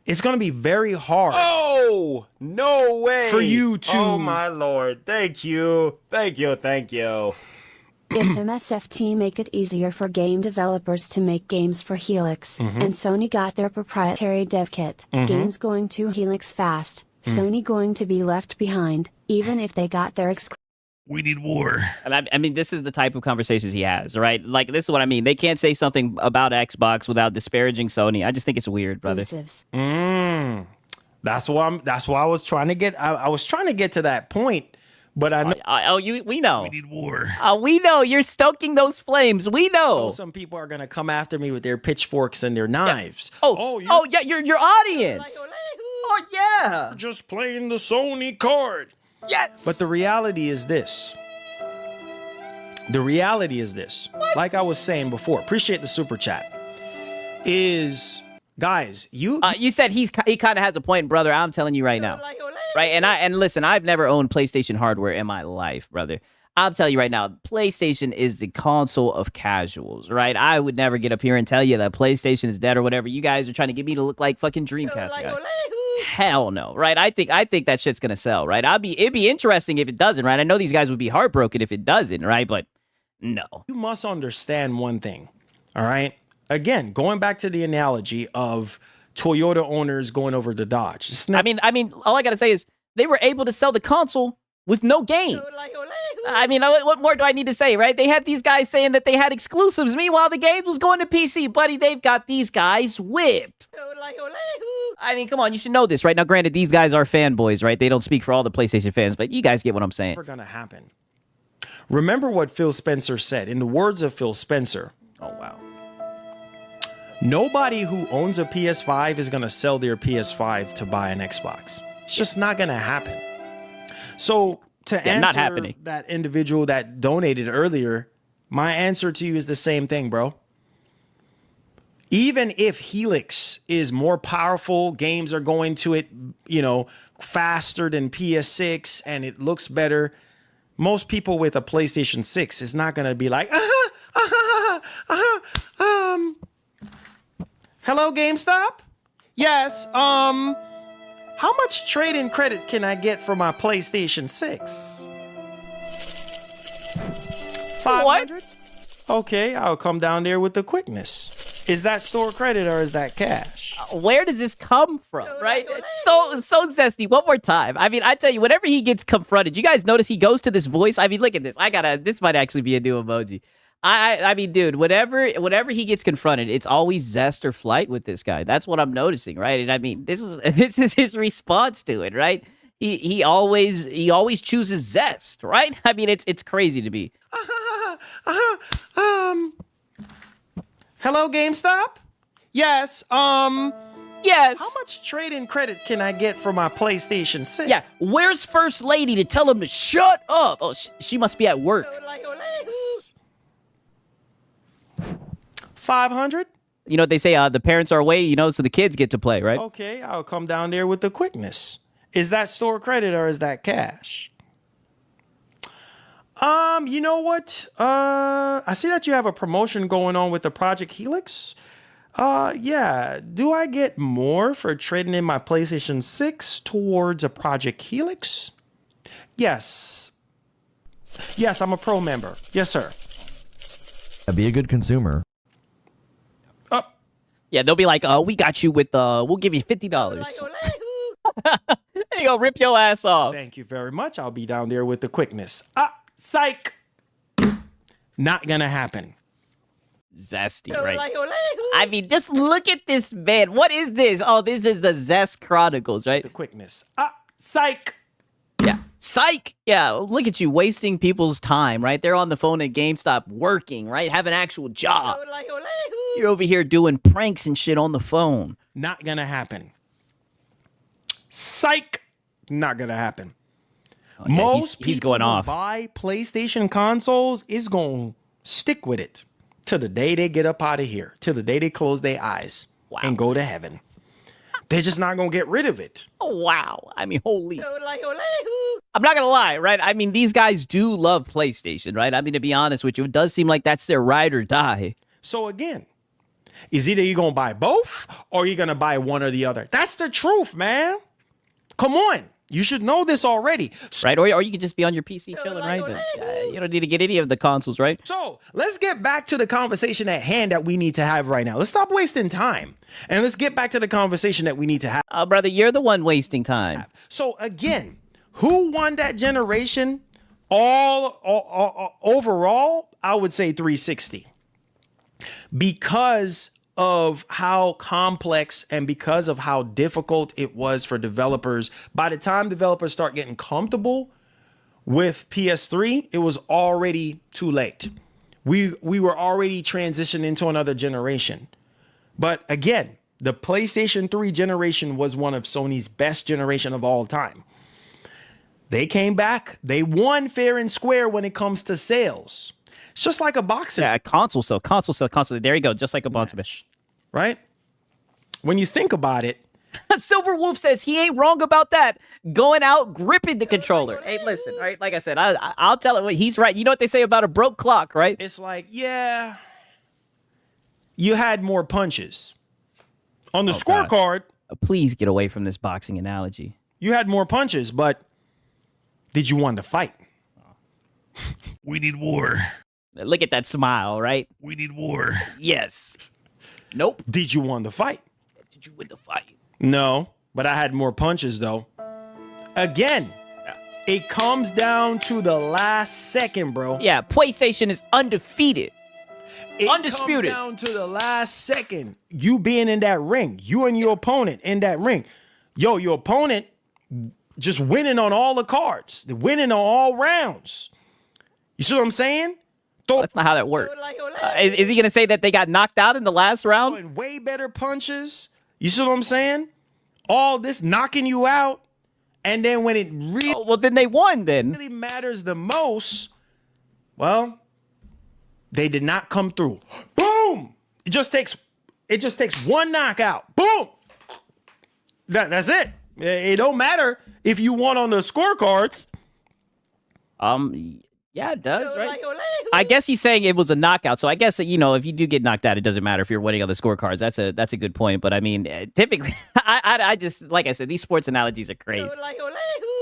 It's going to be very hard. Oh, no way. For you to- Oh, my Lord. Thank you. Thank you. Thank you. If MSFT make it easier for game developers to make games for Helix, and Sony got their proprietary dev kit, games going to Helix fast, Sony going to be left behind, even if they got their We need war. And I mean, this is the type of conversations he has, right? Like, this is what I mean. They can't say something about Xbox without disparaging Sony. I just think it's weird, brother. exclusives. That's why I was trying to get. I was trying to get to that point, but I know We know. We need war. We know you're stoking those flames. We know. some people are gonna come after me with their pitchforks and their knives. Yeah, your audience. Oh yeah. Just playing the Sony card. Yes. But the reality is this. Like I was saying before, appreciate the super chat. Is guys, you said he kind of has a point, brother. I'm telling you right now. Right? And listen, I've never owned PlayStation hardware in my life, brother. I'll tell you right now, PlayStation is the console of casuals, right? I would never get up here and tell you that PlayStation is dead or whatever. You guys are trying to get me to look like fucking Dreamcast guy. Hell no, right? I think that shit's gonna sell, right? It'd be interesting if it doesn't, right? I know these guys would be heartbroken if it doesn't, right? But no. You must understand one thing, all right? Again, going back to the analogy of Toyota owners going over to Dodge. I mean, all I gotta say is they were able to sell the console with no games. I mean, what more do I need to say, right? They had these guys saying that they had exclusives. Meanwhile, the games was going to PC. Buddy, they've got these guys whipped. I mean, come on, you should know this, right? Now, granted, these guys are fanboys, right? They don't speak for all the PlayStation fans, but you guys get what I'm saying. Never gonna happen. Remember what Phil Spencer said. In the words of Phil Spencer, Oh, wow. nobody who owns a PS5 is gonna sell their PS5 to buy an Xbox. It's just not gonna happen. So to answer not happening. that individual that donated earlier, my answer to you is the same thing, bro. Even if Helix is more powerful, games are going to it, faster than PS6 and it looks better, most people with a PlayStation 6 is not going to be like, hello, GameStop? Yes, how much trade-in credit can I get for my PlayStation 6? 500? Okay, I'll come down there with the quickness. Is that store credit or is that cash? Where does this come from, right? It's so zesty. One more time. I mean, I tell you, whenever he gets confronted, you guys notice he goes to this voice. I mean, look at this. This might actually be a new emoji. I mean, dude, whenever he gets confronted, it's always zest or flight with this guy. That's what I'm noticing, right? And I mean, this is his response to it, right? He always chooses zest, right? I mean, it's crazy to me. Hello, GameStop? Yes, Yes. how much trade-in credit can I get for my PlayStation 6? Yeah, where's First Lady to tell him to shut up? Oh, she must be at work. 500? You know what they say, the parents are away, so the kids get to play, right? Okay, I'll come down there with the quickness. Is that store credit or is that cash? You know what? I see that you have a promotion going on with the Project Helix. Yeah. Do I get more for trading in my PlayStation 6 towards a Project Helix? Yes. Yes, I'm a pro member. Yes, sir. Be a good consumer. Yeah, they'll be like, we got you with, we'll give you $50. There you go, rip your ass off. Thank you very much. I'll be down there with the quickness. Psych. Not gonna happen. Zesty, right? I mean, just look at this man. What is this? Oh, this is the Zest Chronicles, right? The quickness. Psych. Yeah. Psych. Yeah, look at you wasting people's time, right? They're on the phone at GameStop working, right? Have an actual job. You're over here doing pranks and shit on the phone. Not gonna happen. Psych. Not gonna happen. Oh, yeah, Most he's people going who off. buy PlayStation consoles is going to stick with it till the day they get up out of here, till the day they close their eyes and go to heaven. They're just not going to get rid of it. Oh, wow. I mean, holy. I'm not going to lie, right? I mean, these guys do love PlayStation, right? I mean, to be honest with you, it does seem like that's their ride or die. So again, is either you're going to buy both or you're going to buy one or the other. That's the truth, man. Come on. You should know this already. Right? Or you can just be on your PC chilling, right? You don't need to get any of the consoles, right? So let's get back to the conversation at hand that we need to have right now. Let's stop wasting time and let's get back to the conversation that we need to have. Brother, you're the one wasting time. So again, who won that generation? All overall, I would say 360. Because of how complex and because of how difficult it was for developers. By the time developers start getting comfortable with PS3, it was already too late. We were already transitioning into another generation. But again, the PlayStation 3 generation was one of Sony's best generation of all time. They came back. They won fair and square when it comes to sales. It's just like a boxing. Yeah, console sale. There you go. Just like a boxing match. Right? When you think about it. Silver Wolf says he ain't wrong about that. Going out, gripping the controller. Hey, listen, all right? Like I said, I'll tell him he's right. You know what they say about a broke clock, right? It's like, yeah, you had more punches. On the scorecard. Please get away from this boxing analogy. You had more punches, but did you want to fight? We need war. Look at that smile, right? We need war. Yes. Nope. Did you want to fight? Did you win the fight? No, but I had more punches, though. Again, it comes down to the last second, bro. Yeah, PlayStation is undefeated. It Undisputed. comes down to the last second. You being in that ring. You and your opponent in that ring. Your opponent just winning on all the cards. They're winning on all rounds. You see what I'm saying? That's not how that works. Is he going to say that they got knocked out in the last round? Throwing way better punches. You see what I'm saying? All this knocking you out. And then when it really, well, then they won then. really matters the most, well, they did not come through. Boom! It just takes one knockout. Boom! That's it. It don't matter if you won on the scorecards. Yeah, it does, right? I guess he's saying it was a knockout. So I guess, you know, if you do get knocked out, it doesn't matter if you're winning on the scorecards. That's a good point. But I mean, typically, I just, like I said, these sports analogies are crazy.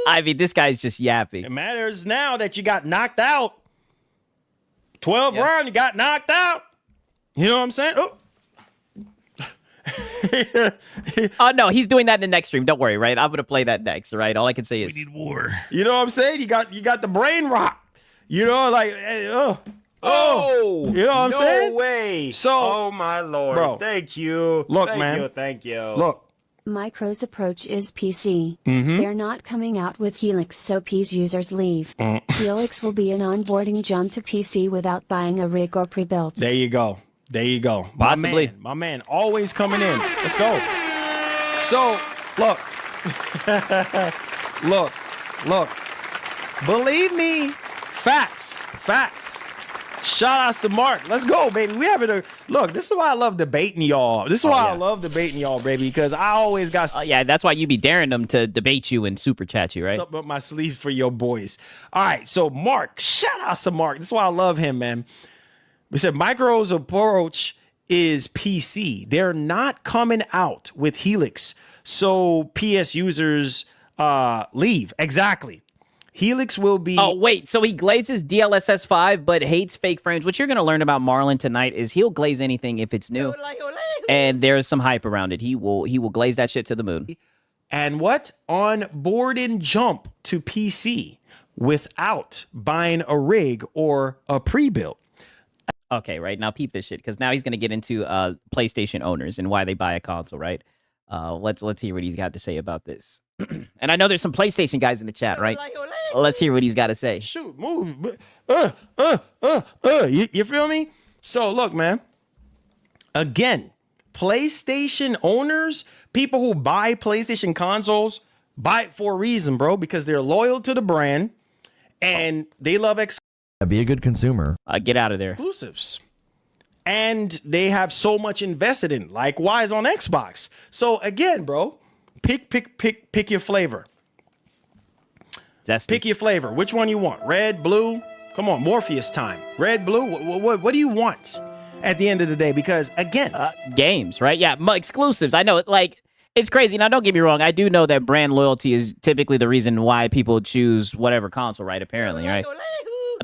I mean, this guy's just yapping. It matters now that you got knocked out. 12 round, you got knocked out. You know what I'm saying? Oh, no, he's doing that in the next stream. Don't worry, right? I'm going to play that next, right? All I can say is... We need war. You know what I'm saying? You got the brain rock. You know, like, you know what I'm saying? No way. So, oh my Lord. bro, Thank you. Look, thank man. You, thank you. Look. Micro's approach is PC. They're not coming out with Helix, so PC users leave. Helix will be an onboarding jump to PC without buying a rig or pre-built. There you go. There you go. Possibly. My man always coming in. Let's go. So, look. look. Believe me, facts. Shout outs to Mark. Let's go, baby. We having a look. This is why I love debating y'all. This is why I love debating y'all, baby, because I always got yeah, that's why you be daring them to debate you and super chat you, right? up my sleeve for your boys. All right, so Mark, shout outs to Mark. This is why I love him, man. We said Micro's approach is PC. They're not coming out with Helix, so PS users leave. Exactly. Helix will be... Oh, wait. So he glazes DLSS 5, but hates fake frames. What you're going to learn about Marlon tonight is he'll glaze anything if it's new. And there's some hype around it. He will glaze that shit to the moon. And what? On board and jump to PC without buying a rig or a pre-built. Okay, right. Now peep this shit, because now he's going to get into PlayStation owners and why they buy a console, right? Let's hear what he's got to say about this. And I know there's some PlayStation guys in the chat, right? Let's hear what he's got to say. Shoot, move. You feel me? So look, man. Again, PlayStation owners, people who buy PlayStation consoles, buy it for a reason, bro, because they're loyal to the brand and they love Be a good consumer. Get out of there. exclusives. And they have so much invested in, likewise on Xbox. So again, bro, pick your flavor. Zesty. Pick your flavor. Which one you want? Red, blue? Come on, Morpheus time. Red, blue? What do you want at the end of the day? Because again, Games, right? Yeah, exclusives. I know. Like, It's crazy. Now, don't get me wrong. I do know that brand loyalty is typically the reason why people choose whatever console, right? Apparently, right?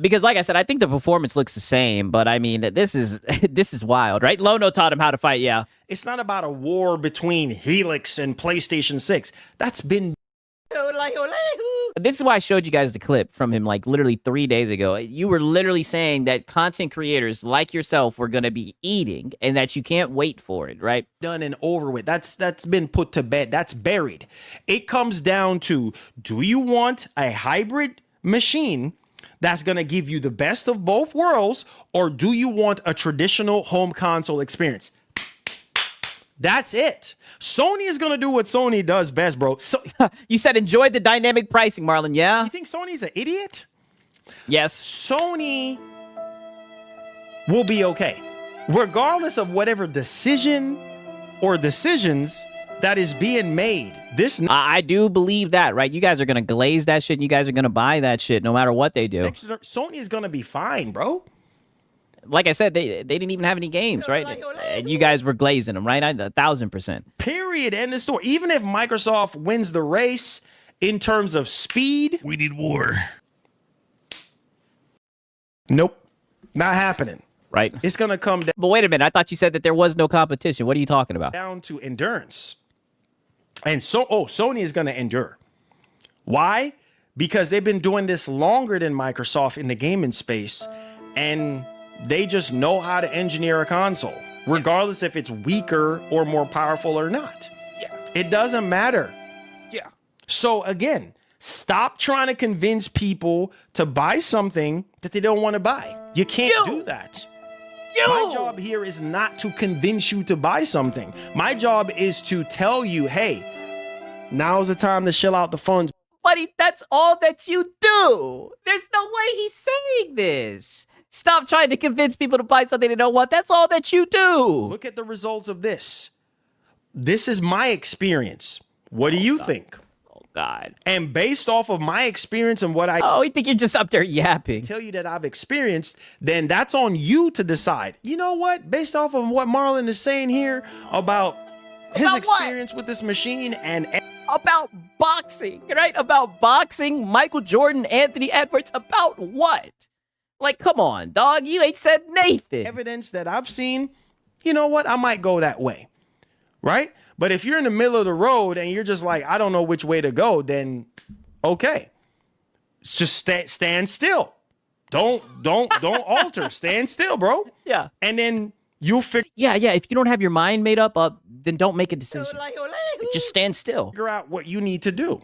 Because, like I said, I think the performance looks the same, but I mean, this is this is wild, right? Lono taught him how to fight. Yeah, It's not about a war between Helix and PlayStation 6. That's been this is why I showed you guys the clip from him like literally 3 days ago. You were literally saying that content creators like yourself were going to be eating and that you can't wait for it, right? done and over with. That's been put to bed. That's buried. It comes down to, do you want a hybrid machine that's going to give you the best of both worlds, or do you want a traditional home console experience? That's it. Sony is going to do what Sony does best, bro. So, You said enjoy the dynamic pricing, Marlon. Yeah? you think Sony's an idiot? Yes. Sony will be okay, regardless of whatever decision or decisions that is being made. This I do believe that, right? You guys are going to glaze that shit and you guys are going to buy that shit no matter what they do. Sony is going to be fine, bro. Like I said, they didn't even have any games, right? And you guys were glazing them, right? 1,000%. Period. End of story. Even if Microsoft wins the race in terms of speed, We need war. nope, not happening. Right? It's going to come But wait a minute. I thought you said that there was no competition. What are you talking about? down to endurance. And so, Sony is going to endure. Why? Because they've been doing this longer than Microsoft in the gaming space, and they just know how to engineer a console, regardless if it's weaker or more powerful or not. Yeah. It doesn't matter. Yeah. So again, stop trying to convince people to buy something that they don't want to buy. You can't do that. My job here is not to convince you to buy something. My job is to tell you, hey, now's the time to shell out the funds. Buddy, that's all that you do. There's no way he's saying this. Stop trying to convince people to buy something they don't want. That's all that you do. Look at the results of this. This is my experience. What do you think? Oh, God. And based off of my experience and what I Oh, you think you're just up there yapping? tell you that I've experienced, then that's on you to decide. You know what? Based off of what Marlon is saying here about his About what? experience with this machine and About boxing, right? About boxing, Michael Jordan, Anthony Edwards. About what? Like, come on, dog. You ain't said Nathan. evidence that I've seen, you know what? I might go that way. Right? But if you're in the middle of the road and you're just like, I don't know which way to go, then okay. Just stand still. Don't alter. Stand still, bro. Yeah. And then you'll figure Yeah. If you don't have your mind made up, then don't make a decision. Just stand still. out what you need to do.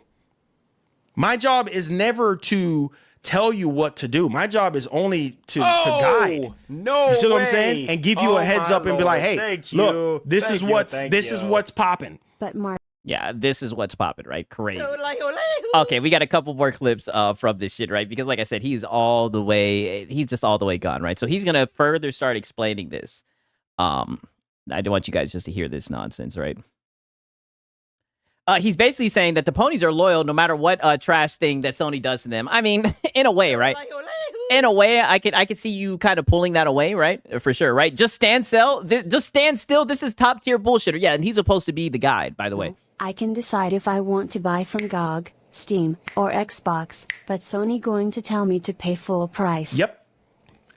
My job is never to tell you what to do. My job is only to guide. No, You see what I'm way. saying? And give you a heads my up and be like, Lord. hey, Thank you. look, this Thank is you. what's Thank this is you. what's popping. But Mark, Yeah, this is what's popping, right? Crazy. Okay, we got a couple more clips from this shit, right? Because like I said, he's just all the way gone, right? So he's gonna further start explaining this. I don't want you guys just to hear this nonsense, right? He's basically saying that the ponies are loyal no matter what trash thing that Sony does to them. I mean, in a way, right? In a way, I could see you kind of pulling that away, right? For sure, right? Just stand still. Just stand still. This is top tier bullshitter. Yeah, and he's supposed to be the guide, by the way. I can decide if I want to buy from GOG, Steam, or Xbox, but Sony going to tell me to pay full price. Yep.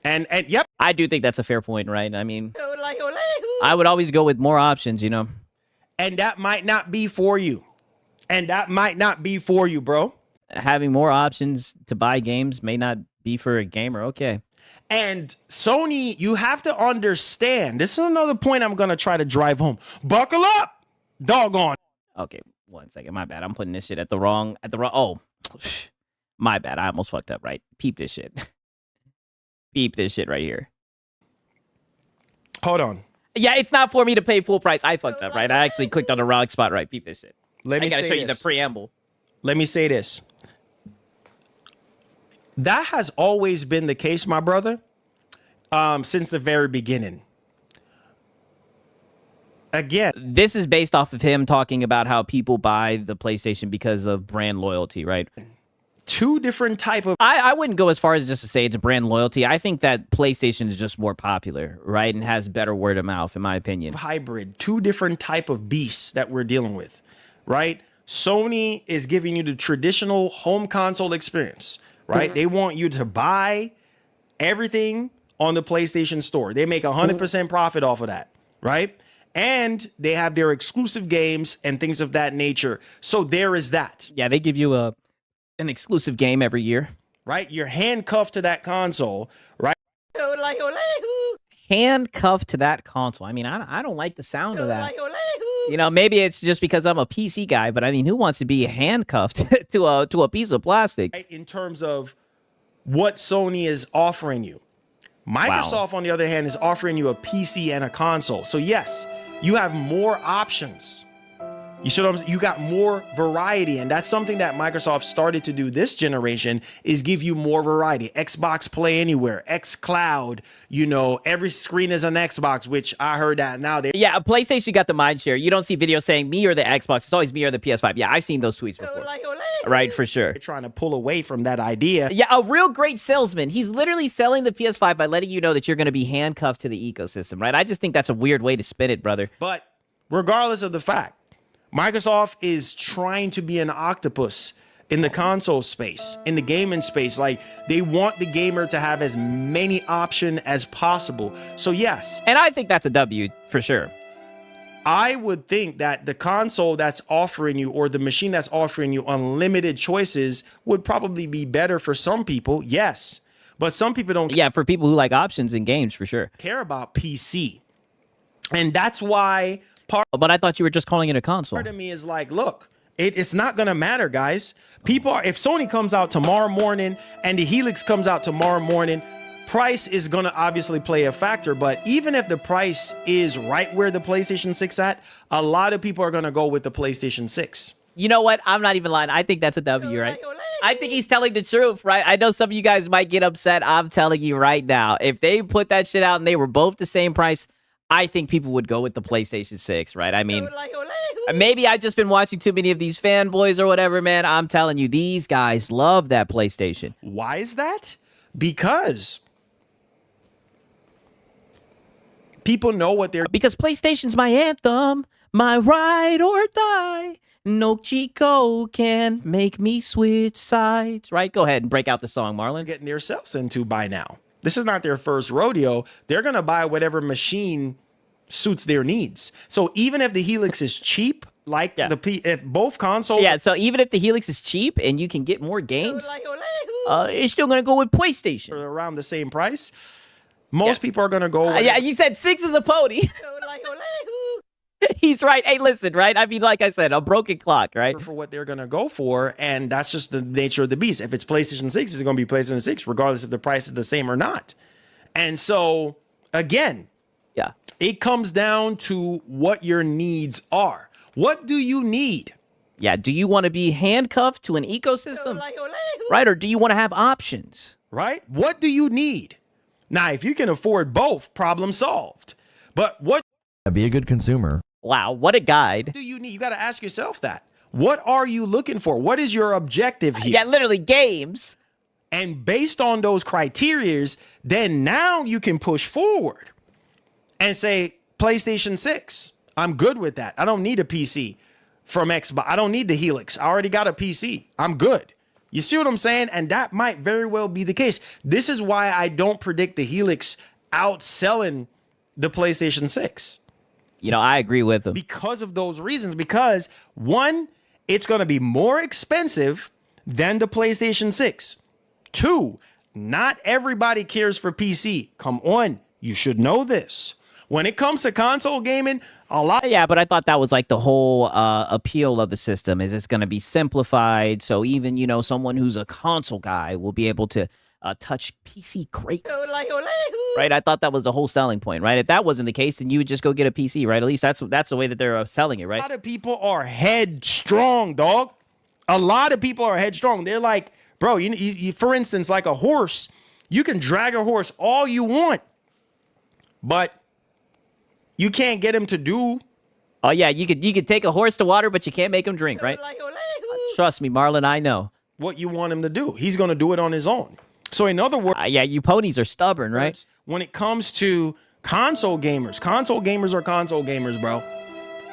And yep. I do think that's a fair point, right? I mean, I would always go with more options, you know? And that might not be for you. And that might not be for you, bro. Having more options to buy games may not be for a gamer. Okay. And Sony, you have to understand. This is another point I'm going to try to drive home. Buckle up. Doggone. Okay. 1 second. My bad. I'm putting this shit at the wrong. Oh, my bad. I almost fucked up, right? Peep this shit. Peep this shit right here. Hold on. Yeah, it's not for me to pay full price. I fucked up, right? I actually clicked on the wrong spot, right? Peep this shit. Let me I gotta say show you the this. preamble. Let me say this. That has always been the case, my brother, since the very beginning. Again, This is based off of him talking about how people buy the PlayStation because of brand loyalty, right? two different type of I wouldn't go as far as just to say it's brand loyalty. I think that PlayStation is just more popular, right? And has better word of mouth, in my opinion. hybrid, two different type of beasts that we're dealing with, right? Sony is giving you the traditional home console experience, right? They want you to buy everything on the PlayStation Store. They make 100% profit off of that, right? And they have their exclusive games and things of that nature. So there is that, Yeah, they give you an exclusive game every year. right? You're handcuffed to that console, right? Handcuffed to that console. I mean, I don't like the sound of that. You know, maybe it's just because I'm a PC guy, but I mean, who wants to be handcuffed to a piece of plastic? Right? In terms of what Sony is offering you. Microsoft, on the other hand, is offering you a PC and a console. So yes, you have more options. You see what I'm saying? You got more variety, and that's something that Microsoft started to do this generation, is give you more variety. Xbox Play Anywhere, xCloud, you know, every screen is an Xbox, which I heard that now they Yeah, PlayStation got the mind share. You don't see videos saying me or the Xbox. It's always me or the PS5. Yeah, I've seen those tweets before. Right, for sure. they're trying to pull away from that idea. Yeah, a real great salesman. He's literally selling the PS5 by letting you know that you're going to be handcuffed to the ecosystem, right? I just think that's a weird way to spin it, brother. But regardless of the fact, Microsoft is trying to be an octopus in the console space, in the gaming space. Like, they want the gamer to have as many options as possible. So yes, And I think that's a W for sure. I would think that the console that's offering you, or the machine that's offering you unlimited choices, would probably be better for some people. Yes. But some people don't Yeah, for people who like options in games, for sure. care about PC. And that's why But I thought you were just calling it a console. part of me is like, look, it's not gonna matter, guys. People are, if Sony comes out tomorrow morning and the Helix comes out tomorrow morning, price is gonna obviously play a factor. But even if the price is right where the PlayStation 6 at, a lot of people are gonna go with the PlayStation 6. You know what? I'm not even lying. I think that's a W, right? I think he's telling the truth, right? I know some of you guys might get upset. I'm telling you right now, if they put that shit out and they were both the same price, I think people would go with the PlayStation 6, right? I mean, maybe I've just been watching too many of these fanboys or whatever, man. I'm telling you, these guys love that PlayStation. Why is that? Because people know what they're Because PlayStation's my anthem, my ride or die. No Chico can make me switch sides, right? Go ahead and break out the song, Marlon. getting themselves into by now. This is not their first rodeo. They're going to buy whatever machine suits their needs. So even if the Helix is cheap, like if both consoles, Yeah, so even if the Helix is cheap and you can get more games, it's still going to go with PlayStation. are around the same price, most people are going to go with Yeah, you said 6 is a pony. He's right. Hey, listen, right? I mean, like I said, a broken clock, right? for what they're going to go for, and that's just the nature of the beast. If it's PlayStation 6, it's going to be PlayStation 6 regardless if the price is the same or not. And so again, Yeah. it comes down to what your needs are. What do you need? Yeah, do you want to be handcuffed to an ecosystem? Right? Or do you want to have options? Right? What do you need? Now, if you can afford both, problem solved. But what Be a good consumer. Wow, what a guide. do you need? You got to ask yourself that. What are you looking for? What is your objective here? Yeah, literally games. And based on those criterias, then now you can push forward and say, PlayStation 6, I'm good with that. I don't need a PC from Xbox. I don't need the Helix. I already got a PC. I'm good. You see what I'm saying? And that might very well be the case. This is why I don't predict the Helix outselling the PlayStation 6. You know, I agree with him. Because of those reasons. Because one, it's going to be more expensive than the PlayStation 6. Two, not everybody cares for PC. Come on, you should know this. When it comes to console gaming, a lot. Yeah, but I thought that was like the whole appeal of the system is it's going to be simplified. So even, you know, someone who's a console guy will be able to touch PC greatness. Right? I thought that was the whole selling point, right? If that wasn't the case, then you would just go get a PC, right? At least that's the way that they're selling it, A right? lot of people are headstrong, dog. A lot of people are headstrong. They're like, bro, you for instance, like a horse, you can drag a horse all you want, but you can't get him to do. Oh yeah, you could take a horse to water, but you can't make him drink, right? Trust me, Marlon, I know. what you want him to do. He's going to do it on his own. So in other words, Yeah, you ponies are stubborn, right? when it comes to console gamers are console gamers, bro.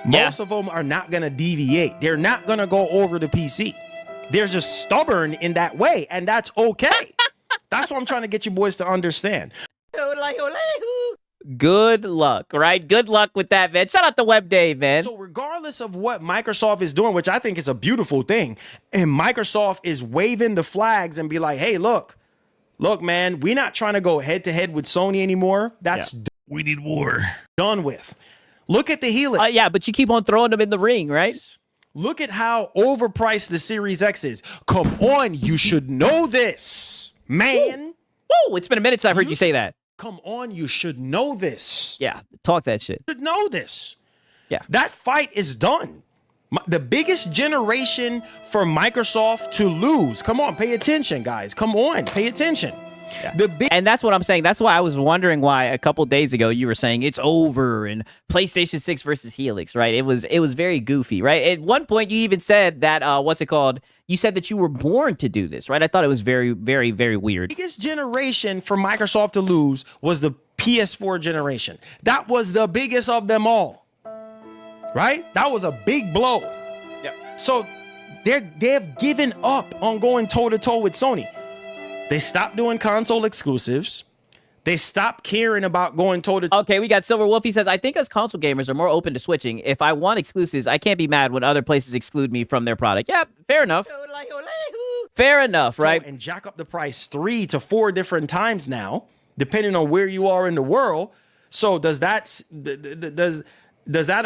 Most of them are not going to deviate. They're not going to go over the PC. They're just stubborn in that way, and that's okay. That's what I'm trying to get you boys to understand. Good luck, right? Good luck with that, man. Shout out to Web Dave, man. So regardless of what Microsoft is doing, which I think is a beautiful thing, and Microsoft is waving the flags and be like, hey, look, man, we're not trying to go head-to-head with Sony anymore. That's We need war. done with. Look at the Helix. Yeah, but you keep on throwing them in the ring, right? Look at how overpriced the Series X is. Come on, you should know this, man. Woo, it's been a minute since I've heard you say that. Come on, you should know this. Yeah, talk that shit. You should know this. Yeah. That fight is done. The biggest generation for Microsoft to lose. Come on, pay attention, guys. Come on, pay attention. Yeah. And that's what I'm saying. That's why I was wondering why a couple days ago you were saying it's over and PlayStation 6 versus Helix, right? It was very goofy, right? At one point you even said that what's it called? You said that you were born to do this, right? I thought it was very, very, very weird. The biggest generation for Microsoft to lose was the PS4 generation. That was the biggest of them all. Right? That was a big blow. Yeah. So they've given up on going toe-to-toe with Sony. They stopped doing console exclusives. They stopped caring about going toe-to-toe. Okay, we got Silver Wolf. He says, I think us console gamers are more open to switching. If I want exclusives, I can't be mad when other places exclude me from their product. Yeah, fair enough. Fair enough, right? And jack up the price 3 to 4 different times now, depending on where you are in the world. So does that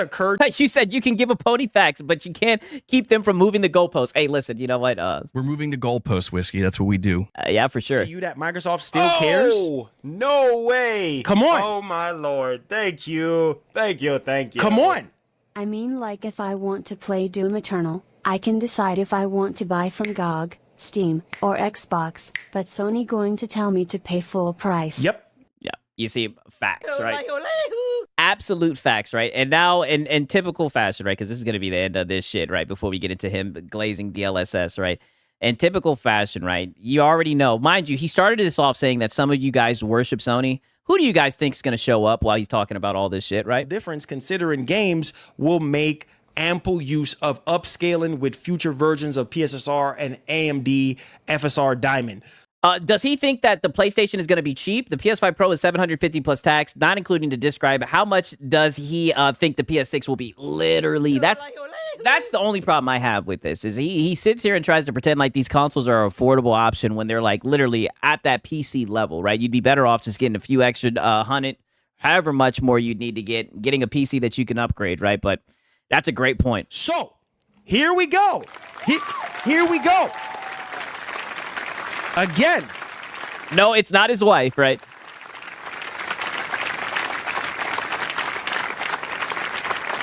occur? You said you can give a pony facts, but you can't keep them from moving the goalposts. Hey, listen, you know what? We're moving the goalpost, Whiskey. That's what we do. Yeah, for sure. To you that Microsoft still cares? No way. Come on. Oh, my Lord. Thank you. Thank you. Thank you. Come on. I mean, like if I want to play Doom Eternal, I can decide if I want to buy from GOG, Steam, or Xbox, but Sony going to tell me to pay full price. Yep. Yeah, you see, facts, right? Absolute facts, right? And now, in typical fashion, right? Because this is going to be the end of this shit, right? Before we get into him glazing DLSS, right? In typical fashion, right? You already know. Mind you, he started this off saying that some of you guys worship Sony. Who do you guys think is going to show up while he's talking about all this shit, right? Difference considering games will make ample use of upscaling with future versions of PSSR and AMD FSR Diamond. Does he think that the PlayStation is going to be cheap? The PS5 Pro is $750 plus tax, not including the disc drive. How much does he think the PS6 will be? Literally, that's the only problem I have with this. Is he sits here and tries to pretend like these consoles are an affordable option when they're like literally at that PC level, right? You'd be better off just getting a few extra hundred, however much more you'd need to getting a PC that you can upgrade, right? But that's a great point. So here we go. Here we go. Again. No, it's not his wife, right?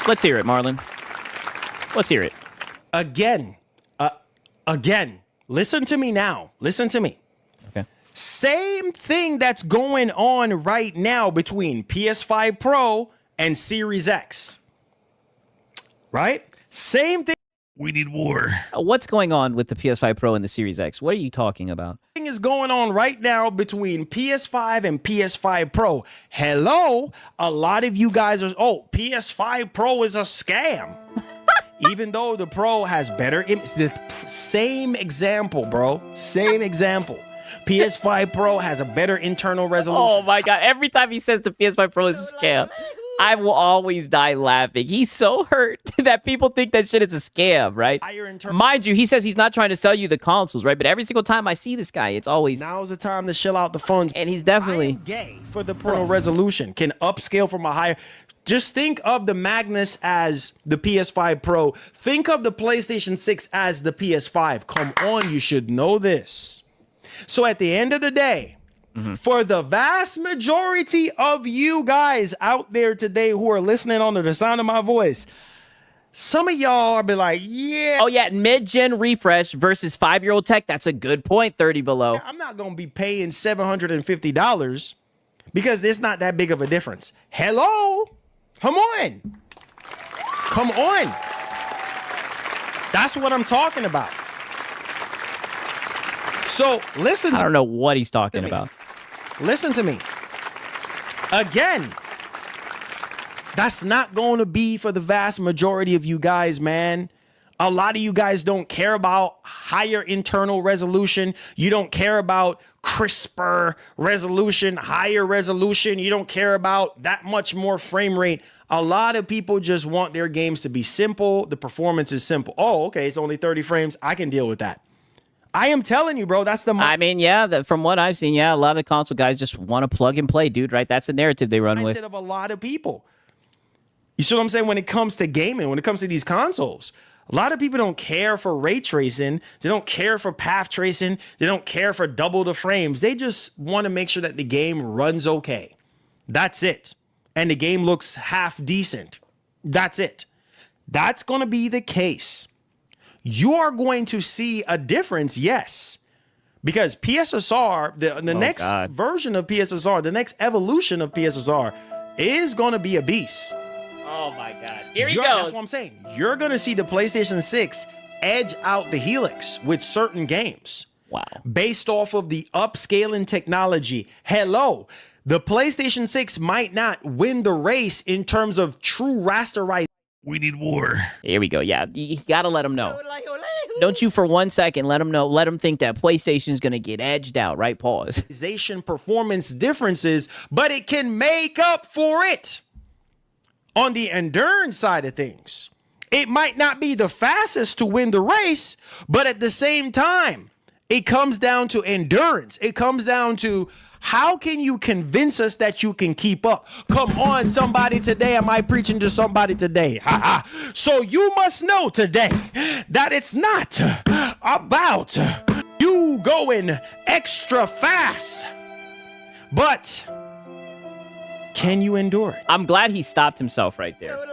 Let's hear it, Marlon. Let's hear it. Again. Listen to me now. Listen to me. Okay. Same thing that's going on right now between PS5 Pro and Series X. Right? Same thing. We need war. What's going on with the PS5 Pro and the Series X? What are you talking about? Is going on right now between PS5 and PS5 Pro. Hello? A lot of you guys are, PS5 Pro is a scam. Even though the Pro has better, it's the same example, bro. Same example. PS5 Pro has a better internal resolution. Oh my God. Every time he says the PS5 Pro is a scam, I will always die laughing. He's so hurt that people think that shit is a scam, right? Mind you, he says he's not trying to sell you the consoles, right? But every single time I see this guy, it's always... Now's the time to shell out the funds. And he's definitely... gay for the Pro resolution. Can upscale from a higher... Just think of the Magnus as the PS5 Pro. Think of the PlayStation 6 as the PS5. Come on, you should know this. So at the end of the day, for the vast majority of you guys out there today who are listening under the sound of my voice, some of y'all are be like, yeah. Oh, yeah, mid-gen refresh versus 5-year-old tech. That's a good point, 30 below. I'm not going to be paying $750 because it's not that big of a difference. Hello? Come on. Come on. That's what I'm talking about. So listen. I don't know what he's talking me. about. Listen to me. Again, that's not going to be for the vast majority of you guys, man. A lot of you guys don't care about higher internal resolution. You don't care about crisper resolution, higher resolution. You don't care about that much more frame rate. A lot of people just want their games to be simple. The performance is simple. Oh, okay, it's only 30 frames. I can deal with that. I am telling you, bro, that's the I mean, yeah, from what I've seen, yeah, a lot of console guys just want to plug and play, dude, right? That's the narrative they run with. mindset of a lot of people. You see what I'm saying? When it comes to gaming, when it comes to these consoles, a lot of people don't care for ray tracing. They don't care for path tracing. They don't care for double the frames. They just want to make sure that the game runs okay. That's it. And the game looks half decent. That's it. That's going to be the case. You are going to see a difference, yes. Because PSSR, the next version of PSSR, the next evolution of PSSR is going to be a beast. Oh my God. Here he That's goes. what I'm saying. You're going to see the PlayStation 6 edge out the Helix with certain games. Wow. Based off of the upscaling technology. Hello. The PlayStation 6 might not win the race in terms of true rasterization. We need war. Here we go. Yeah, you gotta let them know. Don't you for 1 second let them know. Let them think that PlayStation's gonna get edged out, right? Pause. Performance differences, but it can make up for it on the endurance side of things. It might not be the fastest to win the race, but at the same time, it comes down to endurance. It comes down to how can you convince us that you can keep up? Come on, somebody today. Am I preaching to somebody today? So you must know today that it's not about you going extra fast, but can you endure it? I'm glad he stopped himself right there.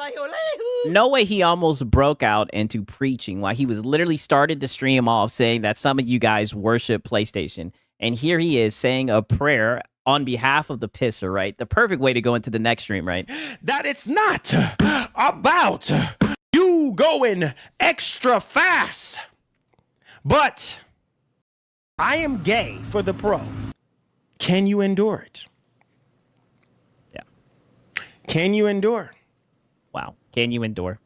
No way he almost broke out into preaching while he was literally started to stream off saying that some of you guys worship PlayStation. And here he is saying a prayer on behalf of the pisser, right? The perfect way to go into the next stream, right? That it's not about you going extra fast, but I am gay for the pro. Can you endure it? Yeah. Can you endure? Wow. Can you endure?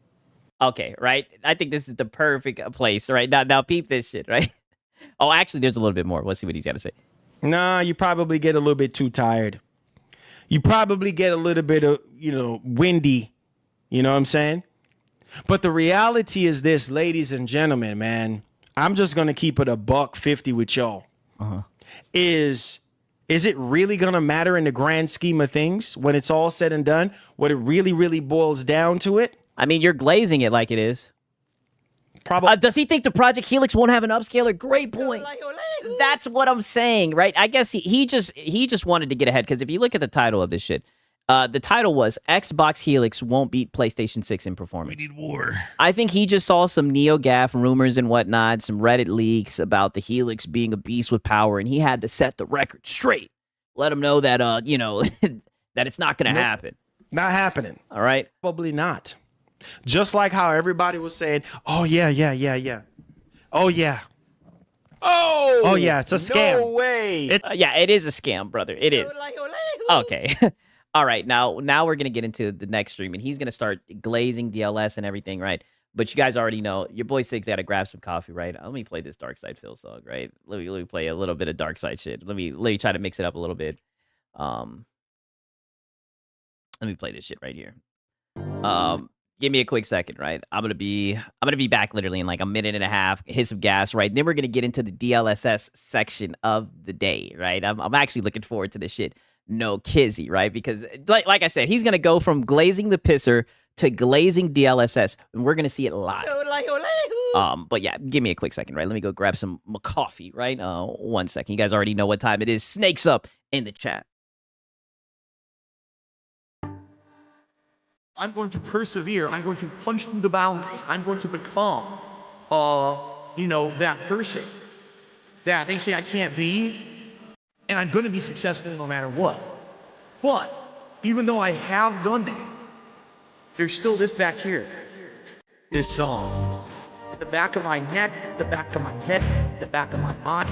Okay, right? I think this is the perfect place, right? Now peep this shit, right? Oh, actually, there's a little bit more. Let's see what he's got to say. Nah, you probably get a little bit too tired. You probably get a little bit of, windy. You know what I'm saying? But the reality is this, ladies and gentlemen, man. I'm just going to keep it $150 with y'all. Is it really going to matter in the grand scheme of things when it's all said and done? What it really, really boils down to it? I mean, you're glazing it like it is. Probably. Does he think the Project Helix won't have an upscaler? Great point. That's what I'm saying, right? I guess he just wanted to get ahead, because if you look at the title of this shit, the title was Xbox Helix won't beat PlayStation 6 in performance. We need war. I think he just saw some NeoGAF rumors and whatnot, some Reddit leaks about the Helix being a beast with power, and he had to set the record straight. Let him know that, that it's not going to happen. Not happening. All right? Probably not. Just like how everybody was saying, oh, yeah. Oh, yeah. Oh, yeah, it's a scam. No way. Yeah, it is a scam, brother. It is. Okay. All right, now we're going to get into the next stream, and he's going to start glazing DLS and everything, right? But you guys already know, your boy Sig's got to grab some coffee, right? Let me play this Dark Side Phil song, right? Let me play a little bit of Dark Side shit. Let me try to mix it up a little bit. Let me play this shit right here. Give me a quick second, right? I'm gonna be back literally in like a minute and a half. Hit some gas, right? Then we're gonna get into the DLSS section of the day, right? I'm actually looking forward to this shit. No kizzy, right? Because like I said, he's gonna go from glazing the pisser to glazing DLSS, and we're gonna see it live. But yeah, give me a quick second, right? Let me go grab some coffee, right? 1 second. You guys already know what time it is. Snakes up in the chat. I'm going to persevere. I'm going to punch through the boundaries. I'm going to become, that person that they say I can't be. And I'm going to be successful no matter what. But even though I have done that, there's still this back here. This song. At the back of my neck, the back of my head, the back of my body.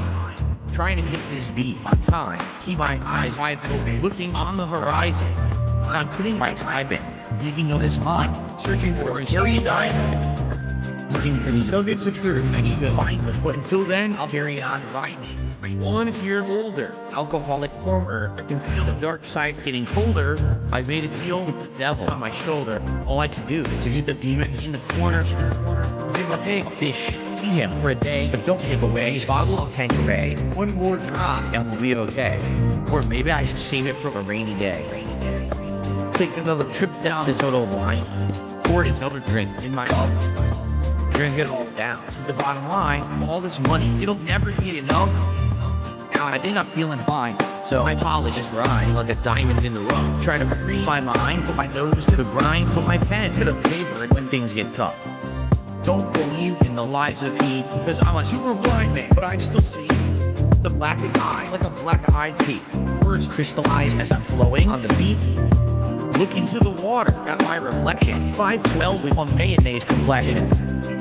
trying to get this beat on time. Keep my eyes wide open, looking on the horizon. I'm putting my time in, digging on his mind, searching for a hairy diamond. Looking for these nuggets of truth, I need to find them. But until then, I'll carry on writing. I'm 1 year older, alcoholic former. I can feel the dark side getting colder. I made a deal with the devil on my shoulder. All I can do is to hit the demons in the corner. Give a big fish, feed him for a day, but don't give away his bottle of Tanqueray. 1 more drop and we'll be okay. Or maybe I should save it for a rainy day. Take another trip down this little line. Pour another drink in my cup. Drink it all down. The bottom line, all this money, it'll never be enough. Now I think I'm feeling fine, so I polish this rhyme like a diamond in the rough. Try to free my mind, put my nose to the grind, put my pen to the paper when things get tough. Don't believe in the lies of me, because I'm a super blind man, but I still see the blackest eye like a black-eyed pea. Words crystallize as I'm flowing on the beat. Look into the water at my reflection. 512 with a mayonnaise complexion.